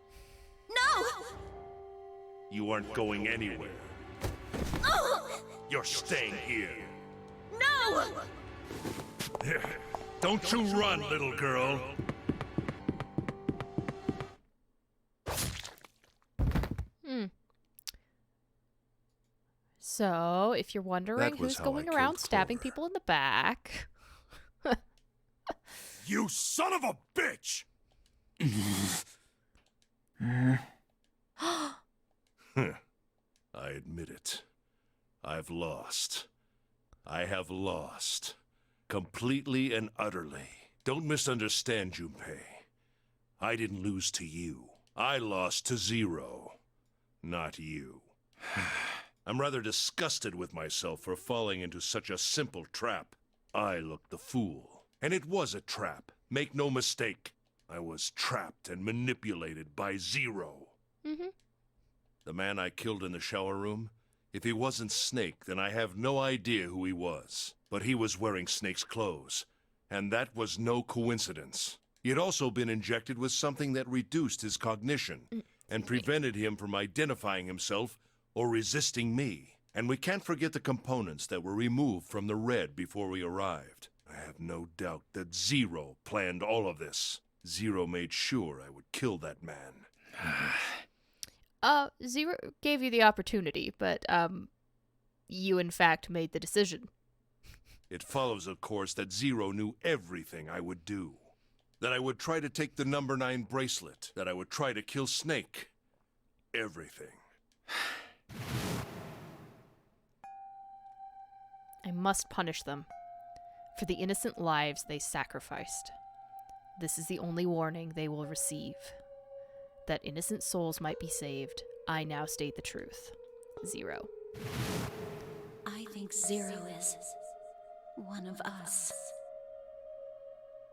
No! You aren't going anywhere. You're staying here. No! Don't you run, little girl. So, if you're wondering who's going around stabbing people in the back... You son of a bitch! I admit it. I've lost. I have lost. Completely and utterly. Don't misunderstand, Junpei. I didn't lose to you. I lost to Zero. Not you. I'm rather disgusted with myself for falling into such a simple trap. I looked the fool. And it was a trap. Make no mistake. I was trapped and manipulated by Zero. The man I killed in the shower room, if he wasn't Snake, then I have no idea who he was. But he was wearing Snake's clothes, and that was no coincidence. He had also been injected with something that reduced his cognition and prevented him from identifying himself or resisting me. And we can't forget the components that were removed from the red before we arrived. I have no doubt that Zero planned all of this. Zero made sure I would kill that man. Zero gave you the opportunity, but, you in fact made the decision. It follows, of course, that Zero knew everything I would do. That I would try to take the number 9 bracelet. That I would try to kill Snake. Everything. I must punish them for the innocent lives they sacrificed. This is the only warning they will receive. That innocent souls might be saved. I now state the truth. Zero. I think Zero is one of us.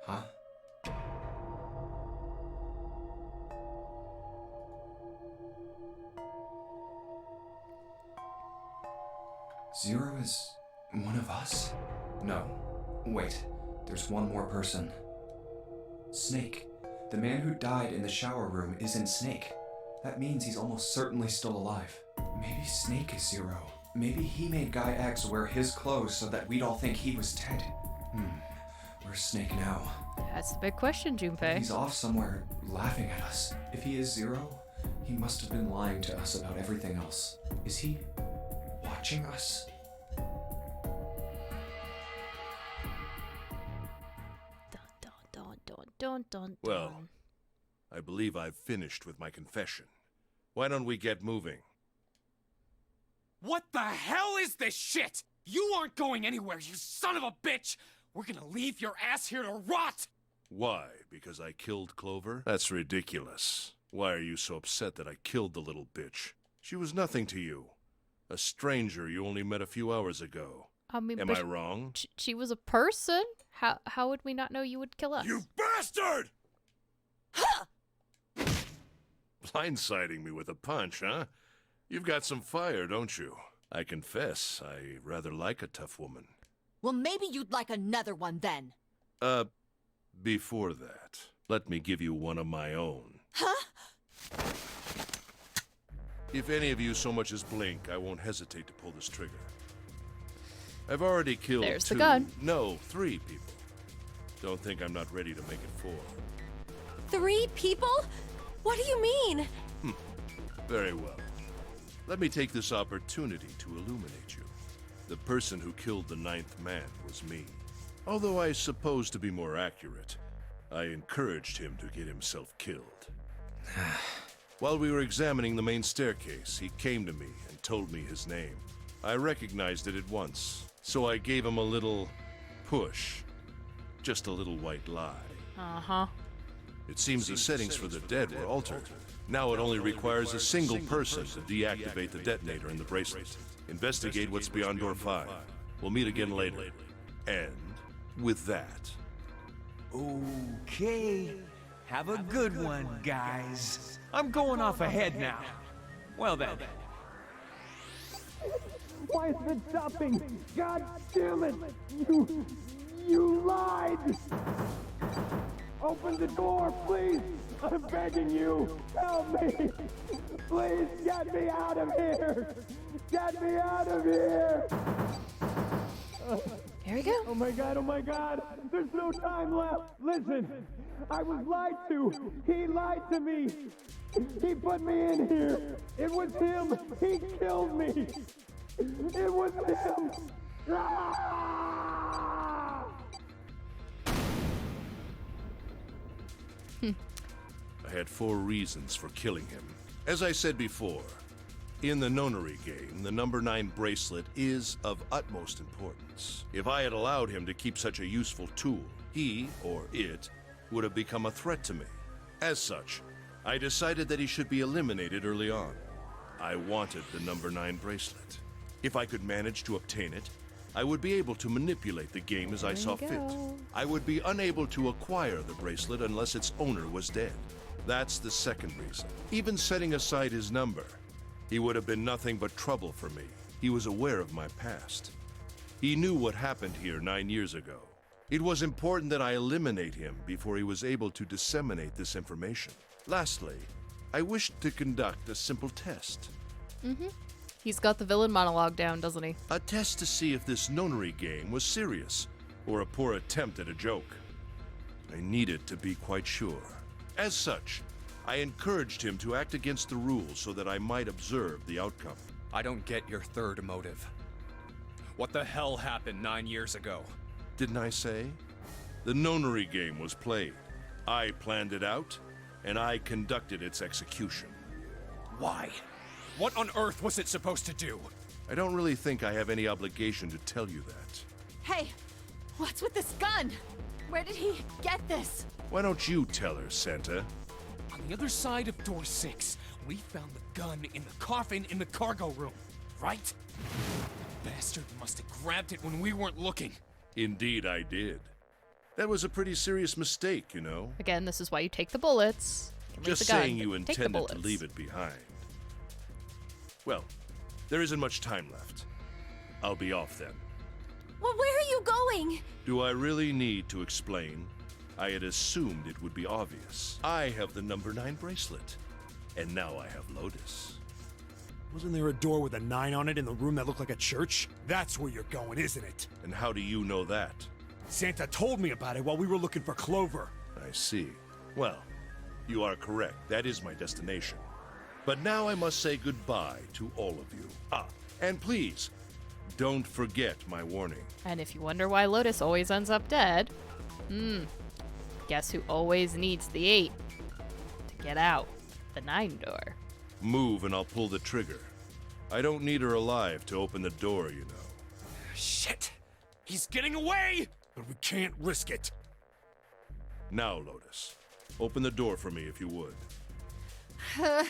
Huh? Zero is one of us? No. Wait, there's one more person. Snake. The man who died in the shower room isn't Snake. That means he's almost certainly still alive. Maybe Snake is Zero. Maybe he made Guy X wear his clothes so that we'd all think he was dead. Where's Snake now? That's the big question, Junpei. He's off somewhere, laughing at us. If he is Zero, he must have been lying to us about everything else. Is he watching us? Dun. Well, I believe I've finished with my confession. Why don't we get moving? What the hell is this shit? You aren't going anywhere, you son of a bitch! We're gonna leave your ass here to rot! Why? Because I killed Clover? That's ridiculous. Why are you so upset that I killed the little bitch? She was nothing to you. A stranger you only met a few hours ago. I mean, Am I wrong? She was a person? How would we not know you would kill us? You bastard! Blindsiding me with a punch, huh? You've got some fire, don't you? I confess, I rather like a tough woman. Well, maybe you'd like another one then. Before that, let me give you one of my own. Huh? If any of you so much as blink, I won't hesitate to pull this trigger. I've already killed There's two, the gun. no, 3 people. Don't think I'm not ready to make it 4. 3 people? What do you mean? Very well. Let me take this opportunity to illuminate you. The person who killed the 9th man was me. Although I suppose to be more accurate, I encouraged him to get himself killed. While we were examining the main staircase, he came to me and told me his name. I recognized it at once, so I gave him a little push. Just a little white lie. Uh-huh. It seems the settings for the dead were altered. Now it only requires a single person to deactivate the detonator in the bracelet. Investigate what's beyond door 5. We'll meet again later. And with that... Okay. Have a good one, guys. I'm going off ahead now. Well then. Why is it stopping? God damn it! You lied! Open the door, please! I'm begging you! Help me! Please get me out of here! Get me out of here! Here we go. Oh my god! There's no time left! Listen! I was lied to! He lied to me! He put me in here! It was him! He killed me! It was him! Ah! I had 4 reasons for killing him. As I said before, in the nonary game, the number 9 bracelet is of utmost importance. If I had allowed him to keep such a useful tool, he, or it, would have become a threat to me. As such, I decided that he should be eliminated early on. I wanted the number 9 bracelet. If I could manage to obtain it, I would be able to manipulate the game as I saw fit. I would be unable to acquire the bracelet unless its owner was dead. That's the second reason. Even setting aside his number, he would have been nothing but trouble for me. He was aware of my past. He knew what happened here 9 years ago. It was important that I eliminate him before he was able to disseminate this information. Lastly, I wished to conduct a simple test. He's got the villain monologue down, doesn't he? A test to see if this nonary game was serious, or a poor attempt at a joke. I needed to be quite sure. As such, I encouraged him to act against the rules so that I might observe the outcome. I don't get your third motive. What the hell happened 9 years ago? Didn't I say? The nonary game was played. I planned it out, and I conducted its execution. Why? What on earth was it supposed to do? I don't really think I have any obligation to tell you that. Hey, what's with this gun? Where did he get this? Why don't you tell her, Santa? On the other side of door 6, we found the gun in the coffin in the cargo room, right? Bastard must have grabbed it when we weren't looking. Indeed, I did. That was a pretty serious mistake, you know. Again, this is why you take the bullets. You can leave Just the gun, saying but you take the intended to bullets. leave it behind. Well, there isn't much time left. I'll be off then. Well, where are you going? Do I really need to explain? I had assumed it would be obvious. I have the number 9 bracelet, and now I have Lotus. Wasn't there a door with a 9 on it in the room that looked like a church? That's where you're going, isn't it? And how do you know that? Santa told me about it while we were looking for Clover. I see. Well, you are correct. That is my destination. But now I must say goodbye to all of you. And please, don't forget my warning. And if you wonder why Lotus always ends up dead, guess who always needs the 8 to get out? The 9 door. Move and I'll pull the trigger. I don't need her alive to open the door, you know. Shit! He's getting away! But we can't risk it. Now, Lotus, open the door for me if you would.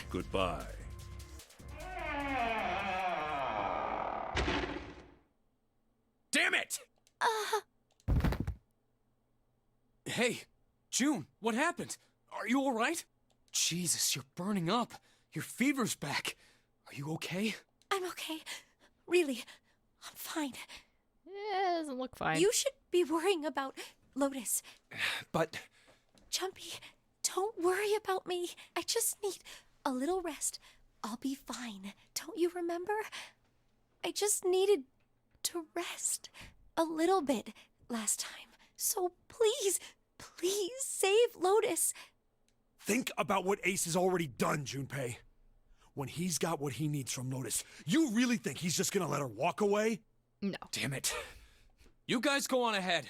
Goodbye. Damn it! Hey, June, what happened? Are you alright? Jesus, you're burning up. Your fever's back. Are you okay? I'm okay. Really, I'm fine. Yeah, it doesn't look fine. You should be worrying about Lotus. But Jumpy, don't worry about me. I just need a little rest. I'll be fine. Don't you remember? I just needed to rest a little bit last time. So please, please save Lotus. Think about what Ace has already done, Junpei. When he's got what he needs from Lotus, you really think he's just gonna let her walk away? No. Damn it. You guys go on ahead.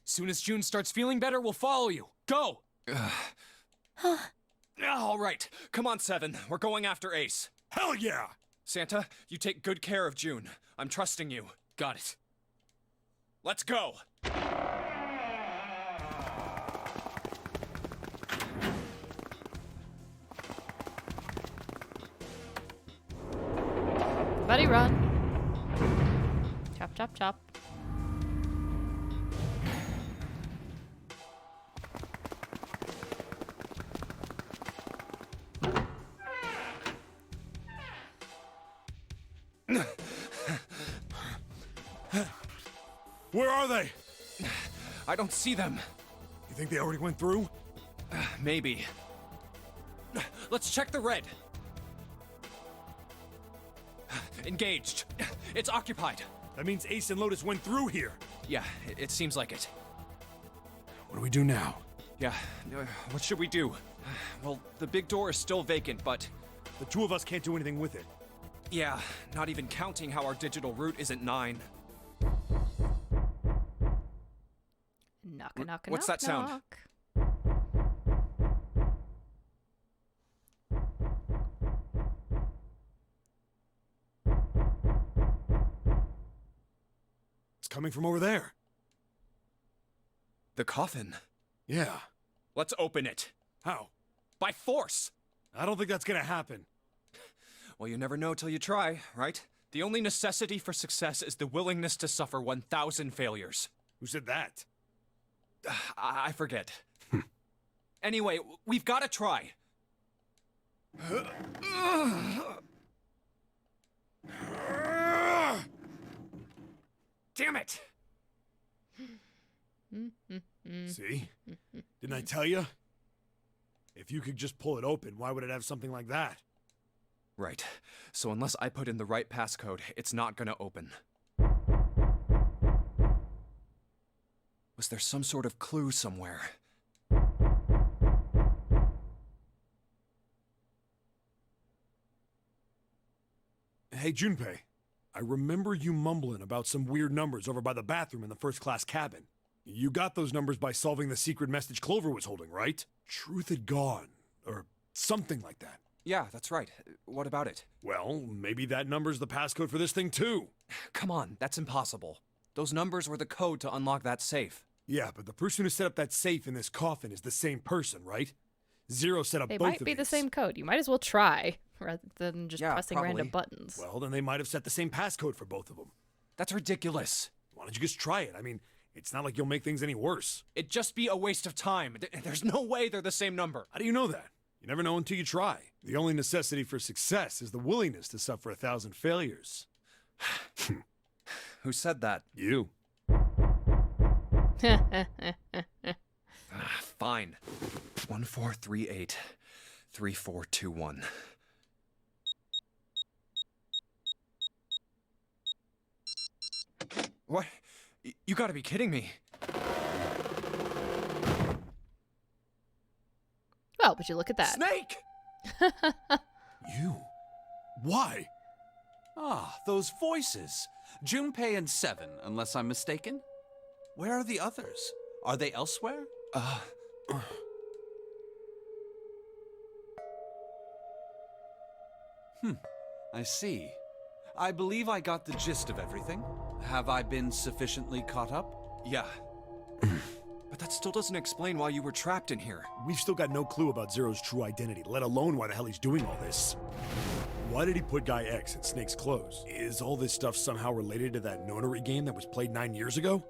Soon as June starts feeling better, we'll follow you. Go! all right, come on, 7. We're going after Ace. Hell yeah! Santa, you take good care of June. I'm trusting you. Got it. Let's go! Buddy, run. Chop, chop, chop. Where are they? I don't see them. You think they already went through? Maybe. Let's check the red. Engaged. It's occupied. That means Ace and Lotus went through here. Yeah, it seems like it. What do we do now? Yeah, what should we do? Well, the big door is still vacant, but... The two of us can't do anything with it. Yeah, not even counting how our digital route isn't 9. Knock, knock, What's knock, that sound? knock. It's coming from over there. The coffin. Yeah. Let's open it. How? By force! I don't think that's gonna happen. Well, you never know till you try, right? The only necessity for success is the willingness to suffer 1,000 failures. Who said that? I forget. Anyway, we've got to try. Damn it! See? Didn't I tell you? If you could just pull it open, why would it have something like that? Right. So unless I put in the right passcode, it's not gonna open. Was there some sort of clue somewhere? Hey, Junpei. I remember you mumbling about some weird numbers over by the bathroom in the first-class cabin. You got those numbers by solving the secret message Clover was holding, right? Truth had gone, or something like that. Yeah, that's right. What about it? Well, maybe that number's the passcode for this thing, too. Come on, that's impossible. Those numbers were the code to unlock that safe. Yeah, but the person who set up that safe in this coffin is the same person, right? Zero set up They both might of be the these. same code. You might as well try rather than just Yeah, pressing probably. random buttons. Well, then they might have set the same passcode for both of them. That's ridiculous. Why don't you just try it? I mean, it's not like you'll make things any worse. It'd just be a waste of time. There's no way they're the same number. How do you know that? You never know until you try. The only necessity for success is the willingness to suffer 1,000 failures. Who said that? You. Fine. 1438 3421. What? You gotta be kidding me. Well, would you look at that? Snake! You? Why? Ah, those voices. Junpei and Seven, unless I'm mistaken. Where are the others? Are they elsewhere? I see. I believe I got the gist of everything. Have I been sufficiently caught up? Yeah. But that still doesn't explain why you were trapped in here. We've still got no clue about Zero's true identity, let alone why the hell he's doing all this. Why did he put Guy X in Snake's clothes? Is all this stuff somehow related to that nonary game that was played 9 years ago?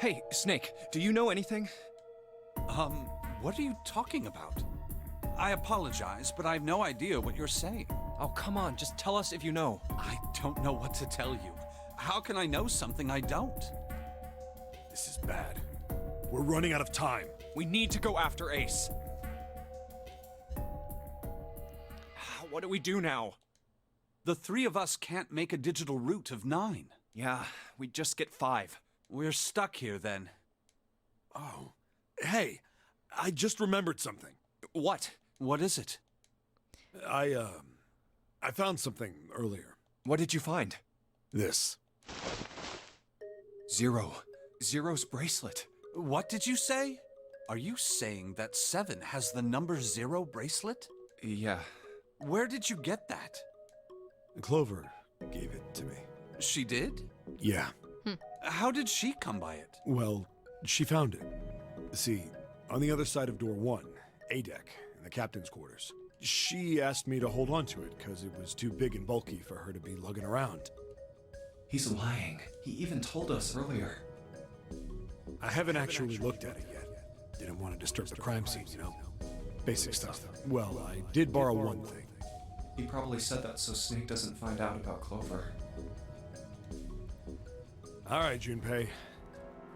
Hey, Snake, do you know anything? What are you talking about? I apologize, but I have no idea what you're saying. Oh, come on, just tell us if you know. I don't know what to tell you. How can I know something I don't? This is bad. We're running out of time. We need to go after Ace. What do we do now? The three of us can't make a digital route of 9. Yeah, we just get 5. We're stuck here then. Oh. Hey, I just remembered something. What? What is it? I found something earlier. What did you find? This. Zero. Zero's bracelet. What did you say? Are you saying that Seven has the number 0 bracelet? Yeah. Where did you get that? Clover gave it to me. She did? Yeah. How did she come by it? Well, she found it. See, on the other side of door 1, A deck, in the captain's quarters. She asked me to hold on to it because it was too big and bulky for her to be lugging around. He's lying. He even told us earlier. I haven't actually looked at it yet. Didn't want to disturb the crime scene, you know? Basic stuff. Well, I did borrow one thing. He probably said that so Snake doesn't find out about Clover. All right, Junpei.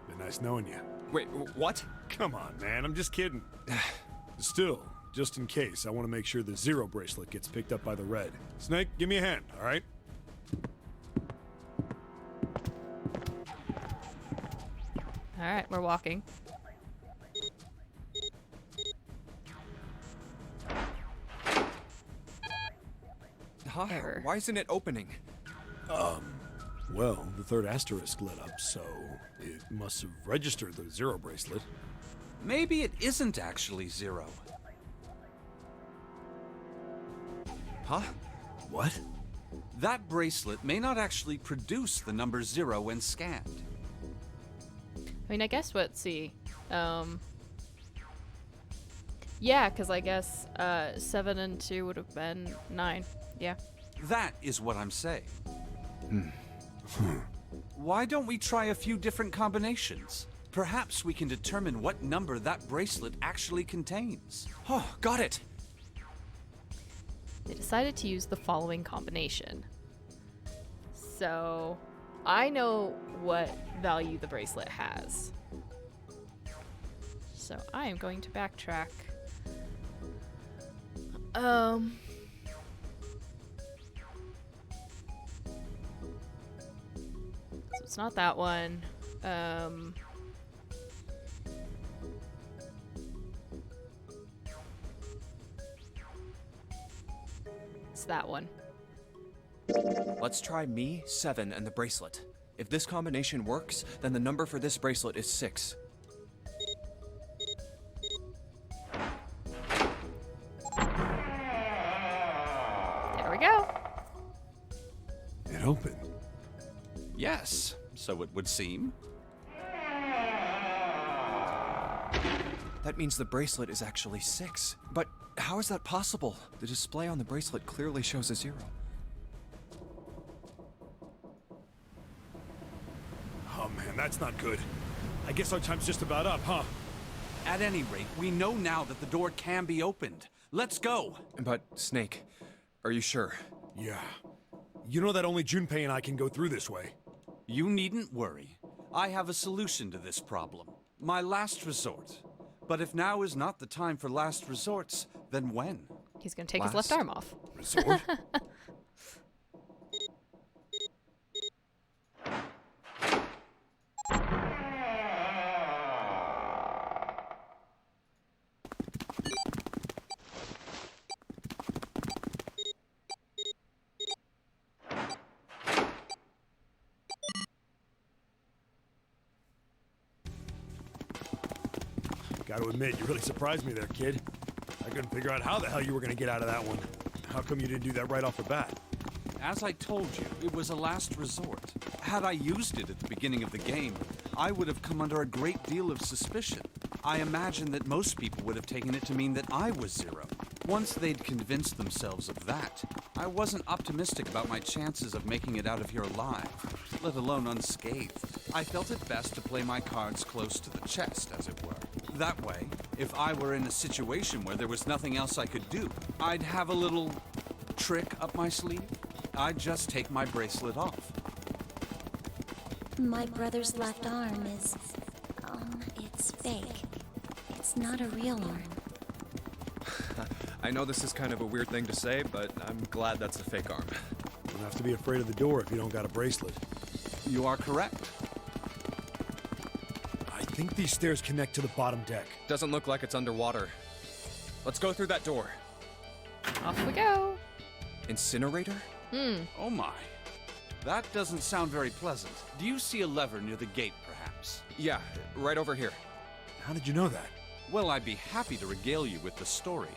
Been nice knowing you. Wait, what? Come on, man. I'm just kidding. Still, just in case, I want to make sure the 0 bracelet gets picked up by the red. Snake, give me a hand, all right? All right, we're walking. Huh? Error. Why isn't it opening? Well, the third asterisk lit up, so it must have registered the 0 bracelet. Maybe it isn't actually 0. Huh? What? That bracelet may not actually produce the number 0 when scanned. I mean, I guess yeah, because I guess 7 and 2 would have been 9. Yeah. That is what I'm saying. Why don't we try a few different combinations? Perhaps we can determine what number that bracelet actually contains. Oh, got it! They decided to use the following combination. So, I know what value the bracelet has. So, I am going to backtrack. So it's not that one. It's that one. Let's try me, 7, and the bracelet. If this combination works, then the number for this bracelet is 6. There we go. It opened. Yes, so it would seem. That means the bracelet is actually 6. But how is that possible? The display on the bracelet clearly shows a 0. Oh man, that's not good. I guess our time's just about up, huh? At any rate, we know now that the door can be opened. Let's go! But, Snake, are you sure? Yeah. You know that only Junpei and I can go through this way. You needn't worry. I have a solution to this problem. My last resort. But if now is not the time for last resorts, then when? He's gonna take his left arm off. Resort? Gotta admit, you really surprised me there, kid. I couldn't figure out how the hell you were gonna get out of that one. How come you didn't do that right off the bat? As I told you, it was a last resort. Had I used it at the beginning of the game, I would have come under a great deal of suspicion. I imagine that most people would have taken it to mean that I was Zero. Once they'd convinced themselves of that, I wasn't optimistic about my chances of making it out of here alive, let alone unscathed. I felt it best to play my cards close to the chest, as it were. That way, if I were in a situation where there was nothing else I could do, I'd have a little trick up my sleeve. I'd just take my bracelet off. My brother's left arm is, it's fake. It's not a real arm. I know this is kind of a weird thing to say, but I'm glad that's a fake arm. You don't have to be afraid of the door if you don't got a bracelet. You are correct. I think these stairs connect to the bottom deck. Doesn't look like it's underwater. Let's go through that door. Off we go. Incinerator? Oh my. That doesn't sound very pleasant. Do you see a lever near the gate, perhaps? Yeah, right over here. How did you know that? Well, I'd be happy to regale you with the story.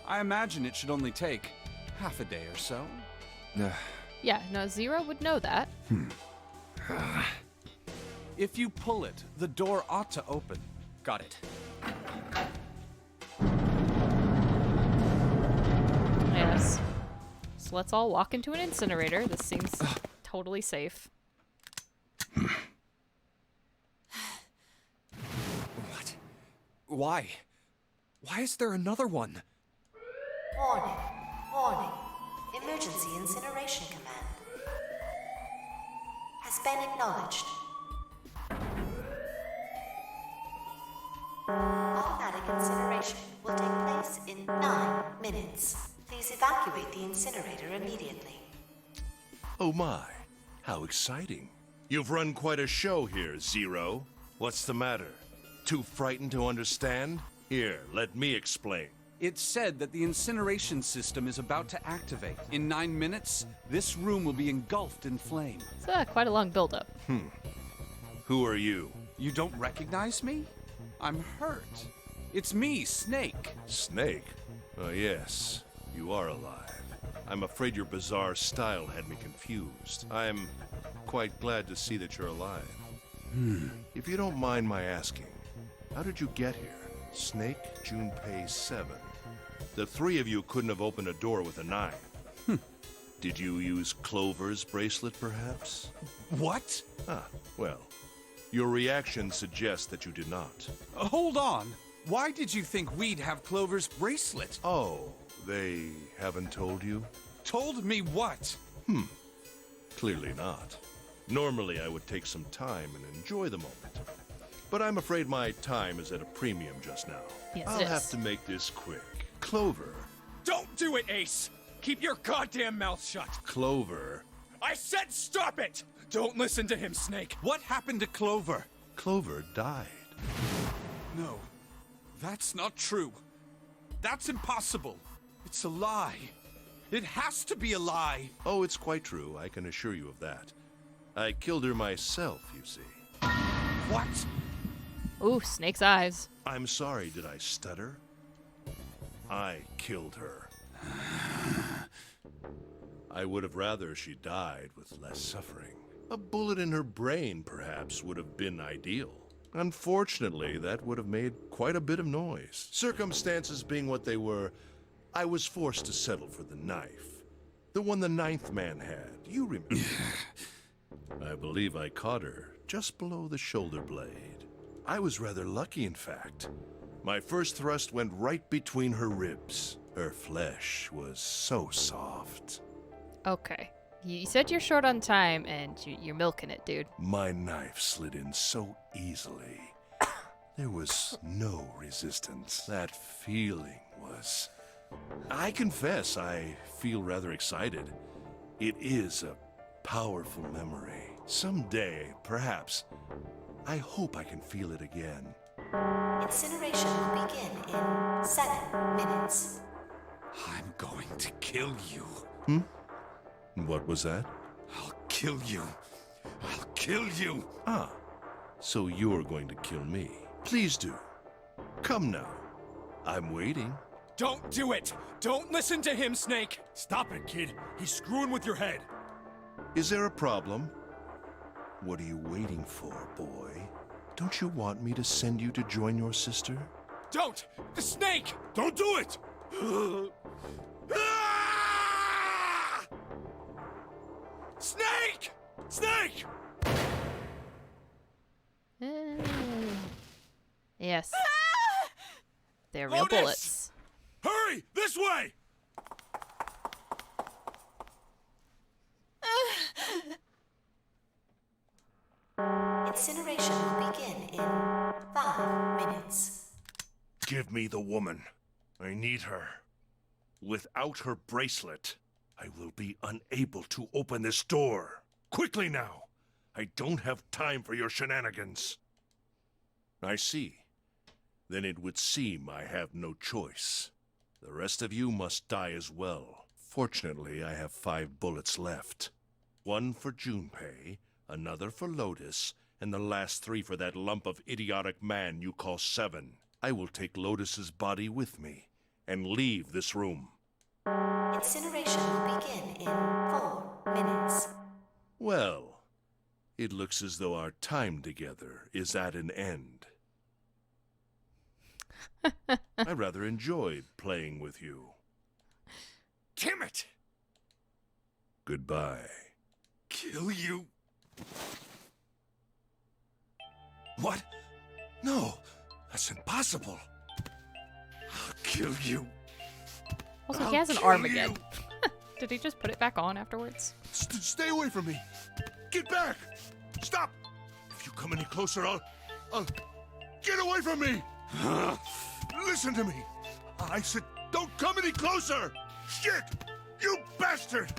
I imagine it should only take half a day or so. Yeah, no, Zero would know that. If you pull it, the door ought to open. Got it. Yes. So let's all walk into an incinerator. This seems totally safe. What? Why? Why is there another one? Warning. Warning. Emergency incineration command has been acknowledged. Automatic incineration will take place in 9 minutes. Please evacuate the incinerator immediately. Oh my, how exciting. You've run quite a show here, Zero. What's the matter? Too frightened to understand? Here, let me explain. It's said that the incineration system is about to activate. In 9 minutes, this room will be engulfed in flame. It's quite a long build-up. Who are you? You don't recognize me? I'm hurt. It's me, Snake. Snake? Oh, yes. You are alive. I'm afraid your bizarre style had me confused. I'm quite glad to see that you're alive. If you don't mind my asking, how did you get here? Snake, Junpei 7. The three of you couldn't have opened a door with a 9. Did you use Clover's bracelet, perhaps? What? Ah, well, your reaction suggests that you did not. Hold on. Why did you think we'd have Clover's bracelet? Oh, they haven't told you? Told me what? Clearly not. Normally, I would take some time and enjoy the moment. But I'm afraid my time is at a premium just now. Yes, I'll it have is. to make this quick. Clover. Don't do it, Ace! Keep your goddamn mouth shut! Clover. I said stop it! Don't listen to him, Snake! What happened to Clover? Clover died. No, that's not true. That's impossible. It's a lie. It has to be a lie. Oh, it's quite true. I can assure you of that. I killed her myself, you see. What? Ooh, Snake's eyes. I'm sorry, did I stutter? I killed her. I would have rather she died with less suffering. A bullet in her brain, perhaps, would have been ideal. Unfortunately, that would have made quite a bit of noise. Circumstances being what they were, I was forced to settle for the knife. The one the ninth man had. You remember. I believe I caught her just below the shoulder blade. I was rather lucky, in fact. My first thrust went right between her ribs. Her flesh was so soft. Okay. You said you're short on time, and you're milking it, dude. My knife slid in so easily. There was no resistance. That feeling was... I confess, I feel rather excited. It is a powerful memory. Someday, perhaps, I hope I can feel it again. Incineration will begin in 7 minutes. I'm going to kill you. What was that? I'll kill you. I'll kill you. Ah, so you're going to kill me. Please do. Come now. I'm waiting. Don't do it! Don't listen to him, Snake! Stop it, kid. He's screwing with your head. Is there a problem? What are you waiting for, boy? Don't you want me to send you to join your sister? Don't! The snake! Don't do it! Snake! Snake! Yes. They're real Lotus! bullets. Hurry! This way! Incineration will begin in 5 minutes. Give me the woman. I need her. Without her bracelet, I will be unable to open this door. Quickly now! I don't have time for your shenanigans. I see. Then it would seem I have no choice. The rest of you must die as well. Fortunately, I have 5 bullets left. 1 for Junpei, another for Lotus, and the last 3 for that lump of idiotic man you call Seven. I will take Lotus's body with me and leave this room. Incineration will begin in 4 minutes. Well, it looks as though our time together is at an end. I rather enjoyed playing with you. Damn it! Goodbye. Kill you. What? No, that's impossible. I'll kill you. Also, he has an arm again. Did he just put it back on afterwards? Stay away from me. Get back. Stop. If you come any closer, I'll... Get away from me. Listen to me. I said, don't come any closer. Shit. You bastard.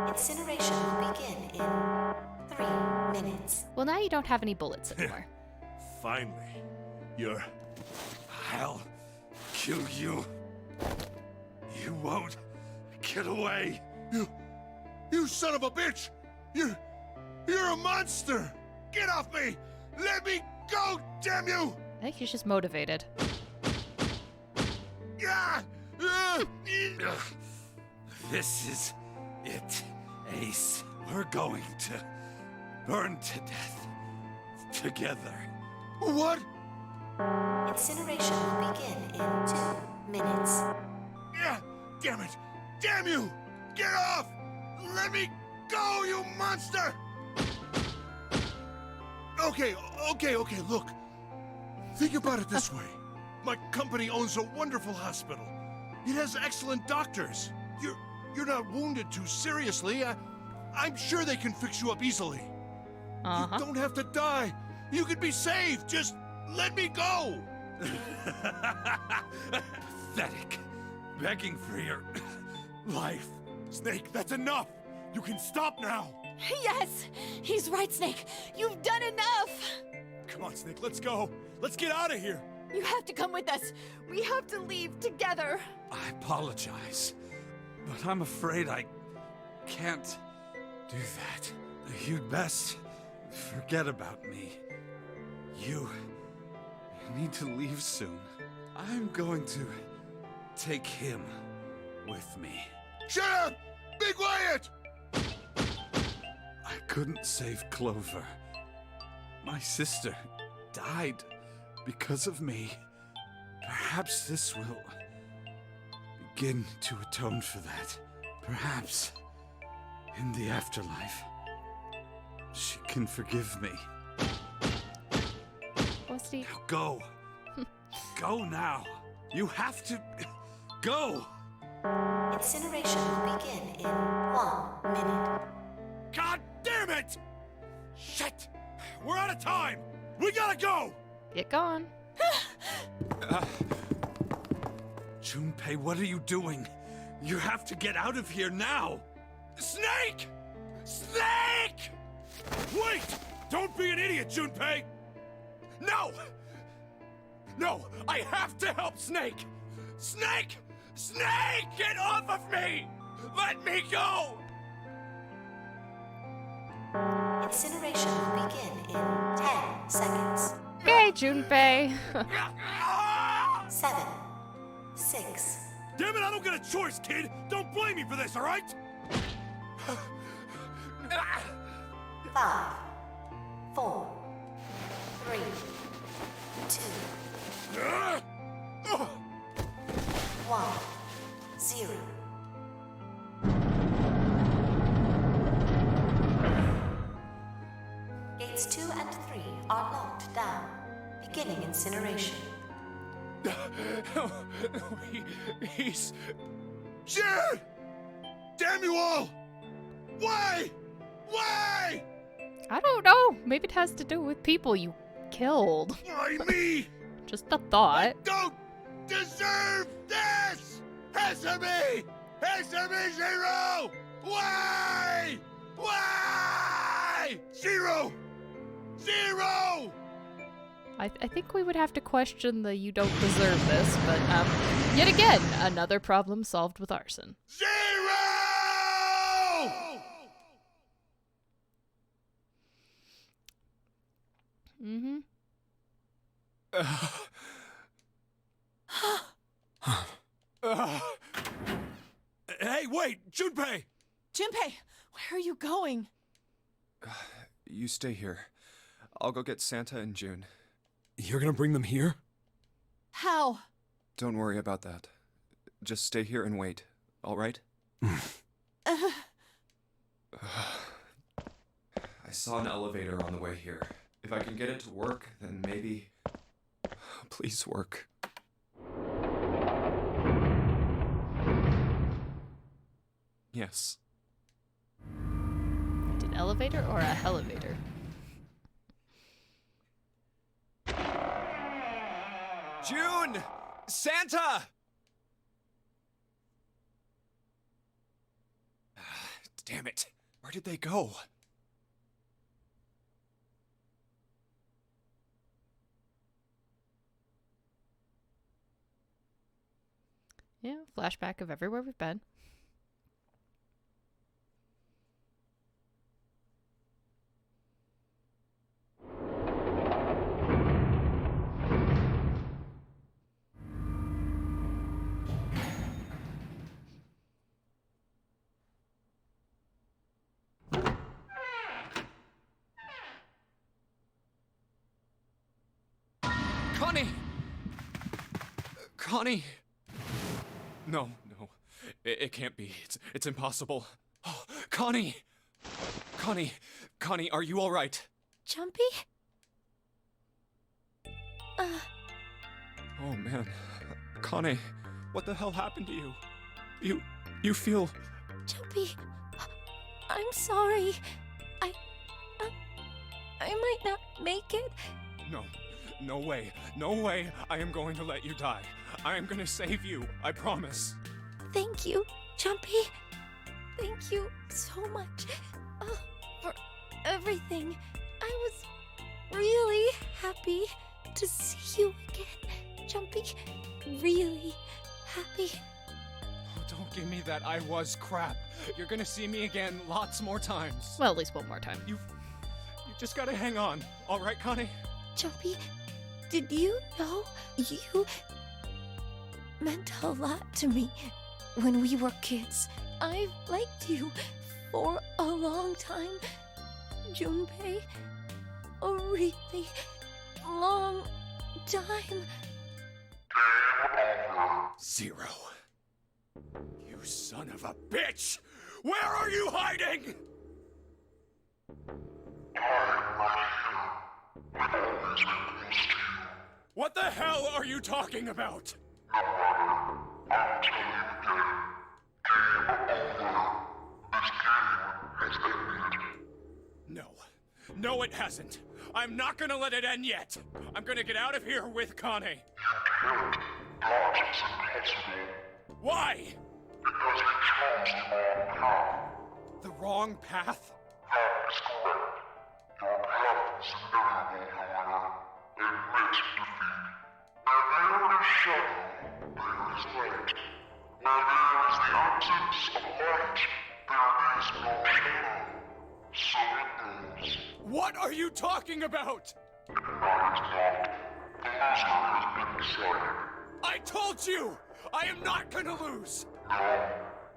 Incineration will begin in 3 minutes. Well, now you don't have any bullets anymore. Finally. You're... I'll kill you. You won't get away. You son of a bitch! You're a monster! Get off me! Let me go, damn you! I think he's just motivated. This is it, Ace. We're going to burn to death together. What? Incineration will begin in 2 minutes. Yeah, damn it! Damn you! Get off! Let me go, you monster! Okay, look. Think about it this way. My company owns a wonderful hospital. It has excellent doctors. You're not wounded too seriously. I'm sure they can fix you up easily. You don't have to die. You could be saved. Just let me go. Pathetic. Begging for your life. Snake, that's enough. You can stop now. Yes! He's right, Snake. You've done enough! Come on, Snake, let's go. Let's get out of here. You have to come with us. We have to leave together. I apologize, but I'm afraid I can't do that. You'd best forget about me. You need to leave soon. I'm going to take him with me. Shut up! Be quiet! I couldn't save Clover. My sister died because of me. Perhaps this will begin to atone for that. Perhaps in the afterlife, she can forgive me. Rusty. Now go. Go now. You have to go. Incineration will begin in 1 minute. God damn it! Shit! We're out of time! We gotta go! Get gone. Junpei, what are you doing? You have to get out of here now! Snake! Snake! Wait! Don't be an idiot, Junpei! No! No! I have to help Snake! Snake! Snake! Get off of me! Let me go! Incineration will begin in 10 seconds. Okay, Junpei. 7, 6. Damn it, I don't get a choice, kid! Don't blame me for this, alright? 5, 4, 3, 2, 1, 0. Gates 2 and 3 are locked down, beginning incineration. He's... Shit! Damn you all! Why? Why? I don't know. Maybe it has to do with people you killed. Why me? Just a thought. Don't deserve this! Hesame! Hesame Zero! Why? Why? Zero! Zero! I think we would have to question the you don't deserve this, but yet again, another problem solved with arson. Zero! Mm-hmm. Hey, wait! Junpei! Junpei, where are you going? You stay here. I'll go get Santa and June. You're gonna bring them here? How? Don't worry about that. Just stay here and wait, all right? I saw an elevator on the way here. If I can get it to work, then maybe... Please work. Yes. An elevator or a elevator? June! Santa! Damn it. Where did they go? Yeah, flashback of everywhere we've been. Connie! Connie! No, no. It can't be. It's impossible. Oh, Connie! Connie, are you all right? Jumpy? Oh, man. Connie, what the hell happened to you? You feel... Jumpy, I'm sorry. I might not make it. No way. No way I am going to let you die. I am going to save you. I promise. Thank you, Jumpy. Thank you so much for everything. I was really happy to see you again. Jumpy, really happy. Oh, don't give me that I was crap. You're gonna see me again lots more times. Well, at least one more time. You just gotta hang on. All right, Connie? Jumpy, did you know you meant a lot to me when we were kids? I've liked you for a long time, Junpei. A really long time. 0. You son of a bitch! Where are you hiding? What the hell are you talking about? No, it hasn't. I'm not gonna let it end yet. I'm gonna get out of here with Connie. Why? Because you chose the wrong path. The wrong path? That is correct. Your path is inevitable, however. Admit defeat. Where there is shadow, there is light. Where there is the absence of light, there is no shadow. So it goes. What are you talking about? That is not. The loser has been decided. I told you! I am not gonna lose! No,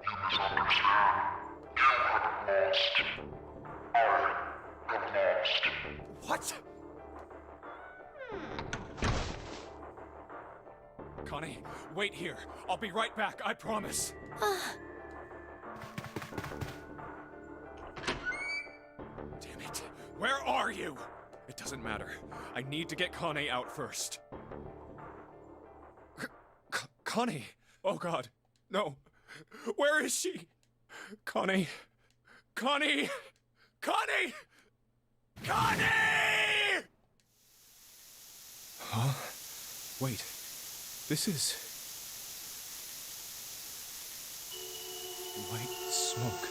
you misunderstand. You have lost. I have lost. What? Connie, wait here. I'll be right back, I promise. Damn it. Where are you? It doesn't matter. I need to get Connie out first. Connie! Oh God, no. Where is she? Connie! Connie! Connie! Connie! Huh? Wait. This is... white smoke.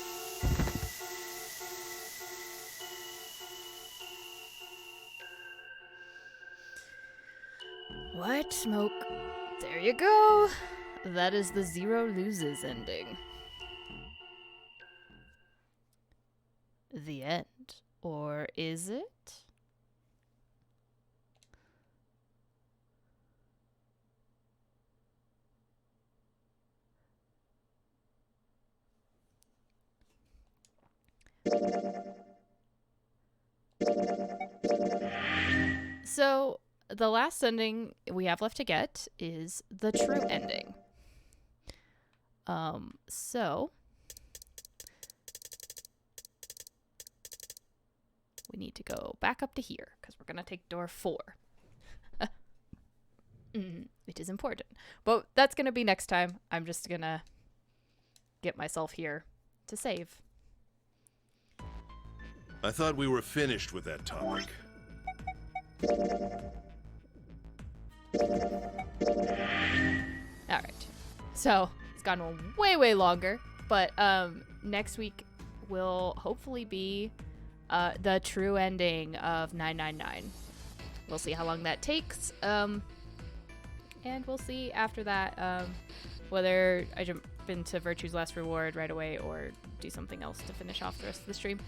White smoke. There you go. That is the Zero Loses ending. The end. Or is it? So, the last ending we have left to get is the true ending. So we need to go back up to here because we're gonna take door 4. It is important, but that's gonna be next time. I'm just gonna get myself here to save. I thought we were finished with that topic. Alright, so it's gone on way longer, but next week will hopefully be the true ending of 999. We'll see how long that takes, and we'll see after that whether I jump into Virtue's Last Reward right away or do something else to finish off the rest of the stream.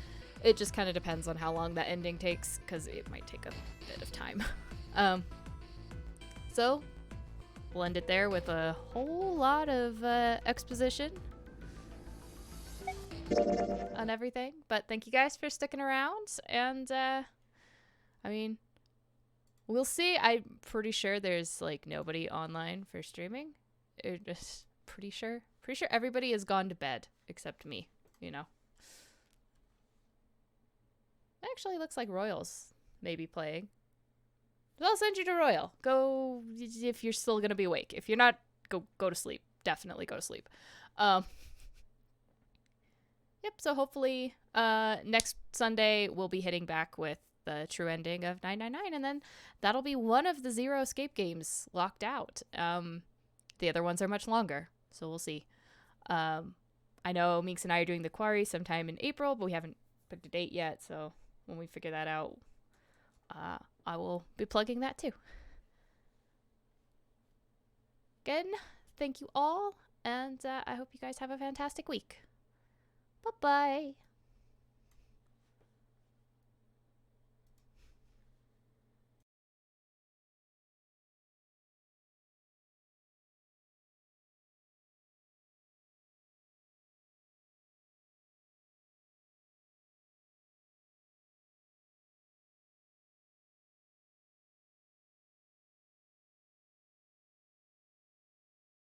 It just kind of depends on how long that ending takes, because it might take a bit of time. So we'll end it there with a whole lot of exposition on everything. But thank you guys for sticking around, and I mean, we'll see. I'm pretty sure there's like nobody online for streaming. Just pretty sure everybody has gone to bed except me, you know. Actually looks like Royal's maybe playing. So I'll send you to Royal. Go if you're still gonna be awake. If you're not, go to sleep. Definitely go to sleep. Yep, so hopefully next Sunday we'll be hitting back with the true ending of 999, and then that'll be one of the Zero Escape games locked out. The other ones are much longer, so we'll see. I know Meeks and I are doing the Quarry sometime in April, but we haven't picked a date yet, so when we figure that out, I will be plugging that too. Again, thank you all, and I hope you guys have a fantastic week. Bye-bye.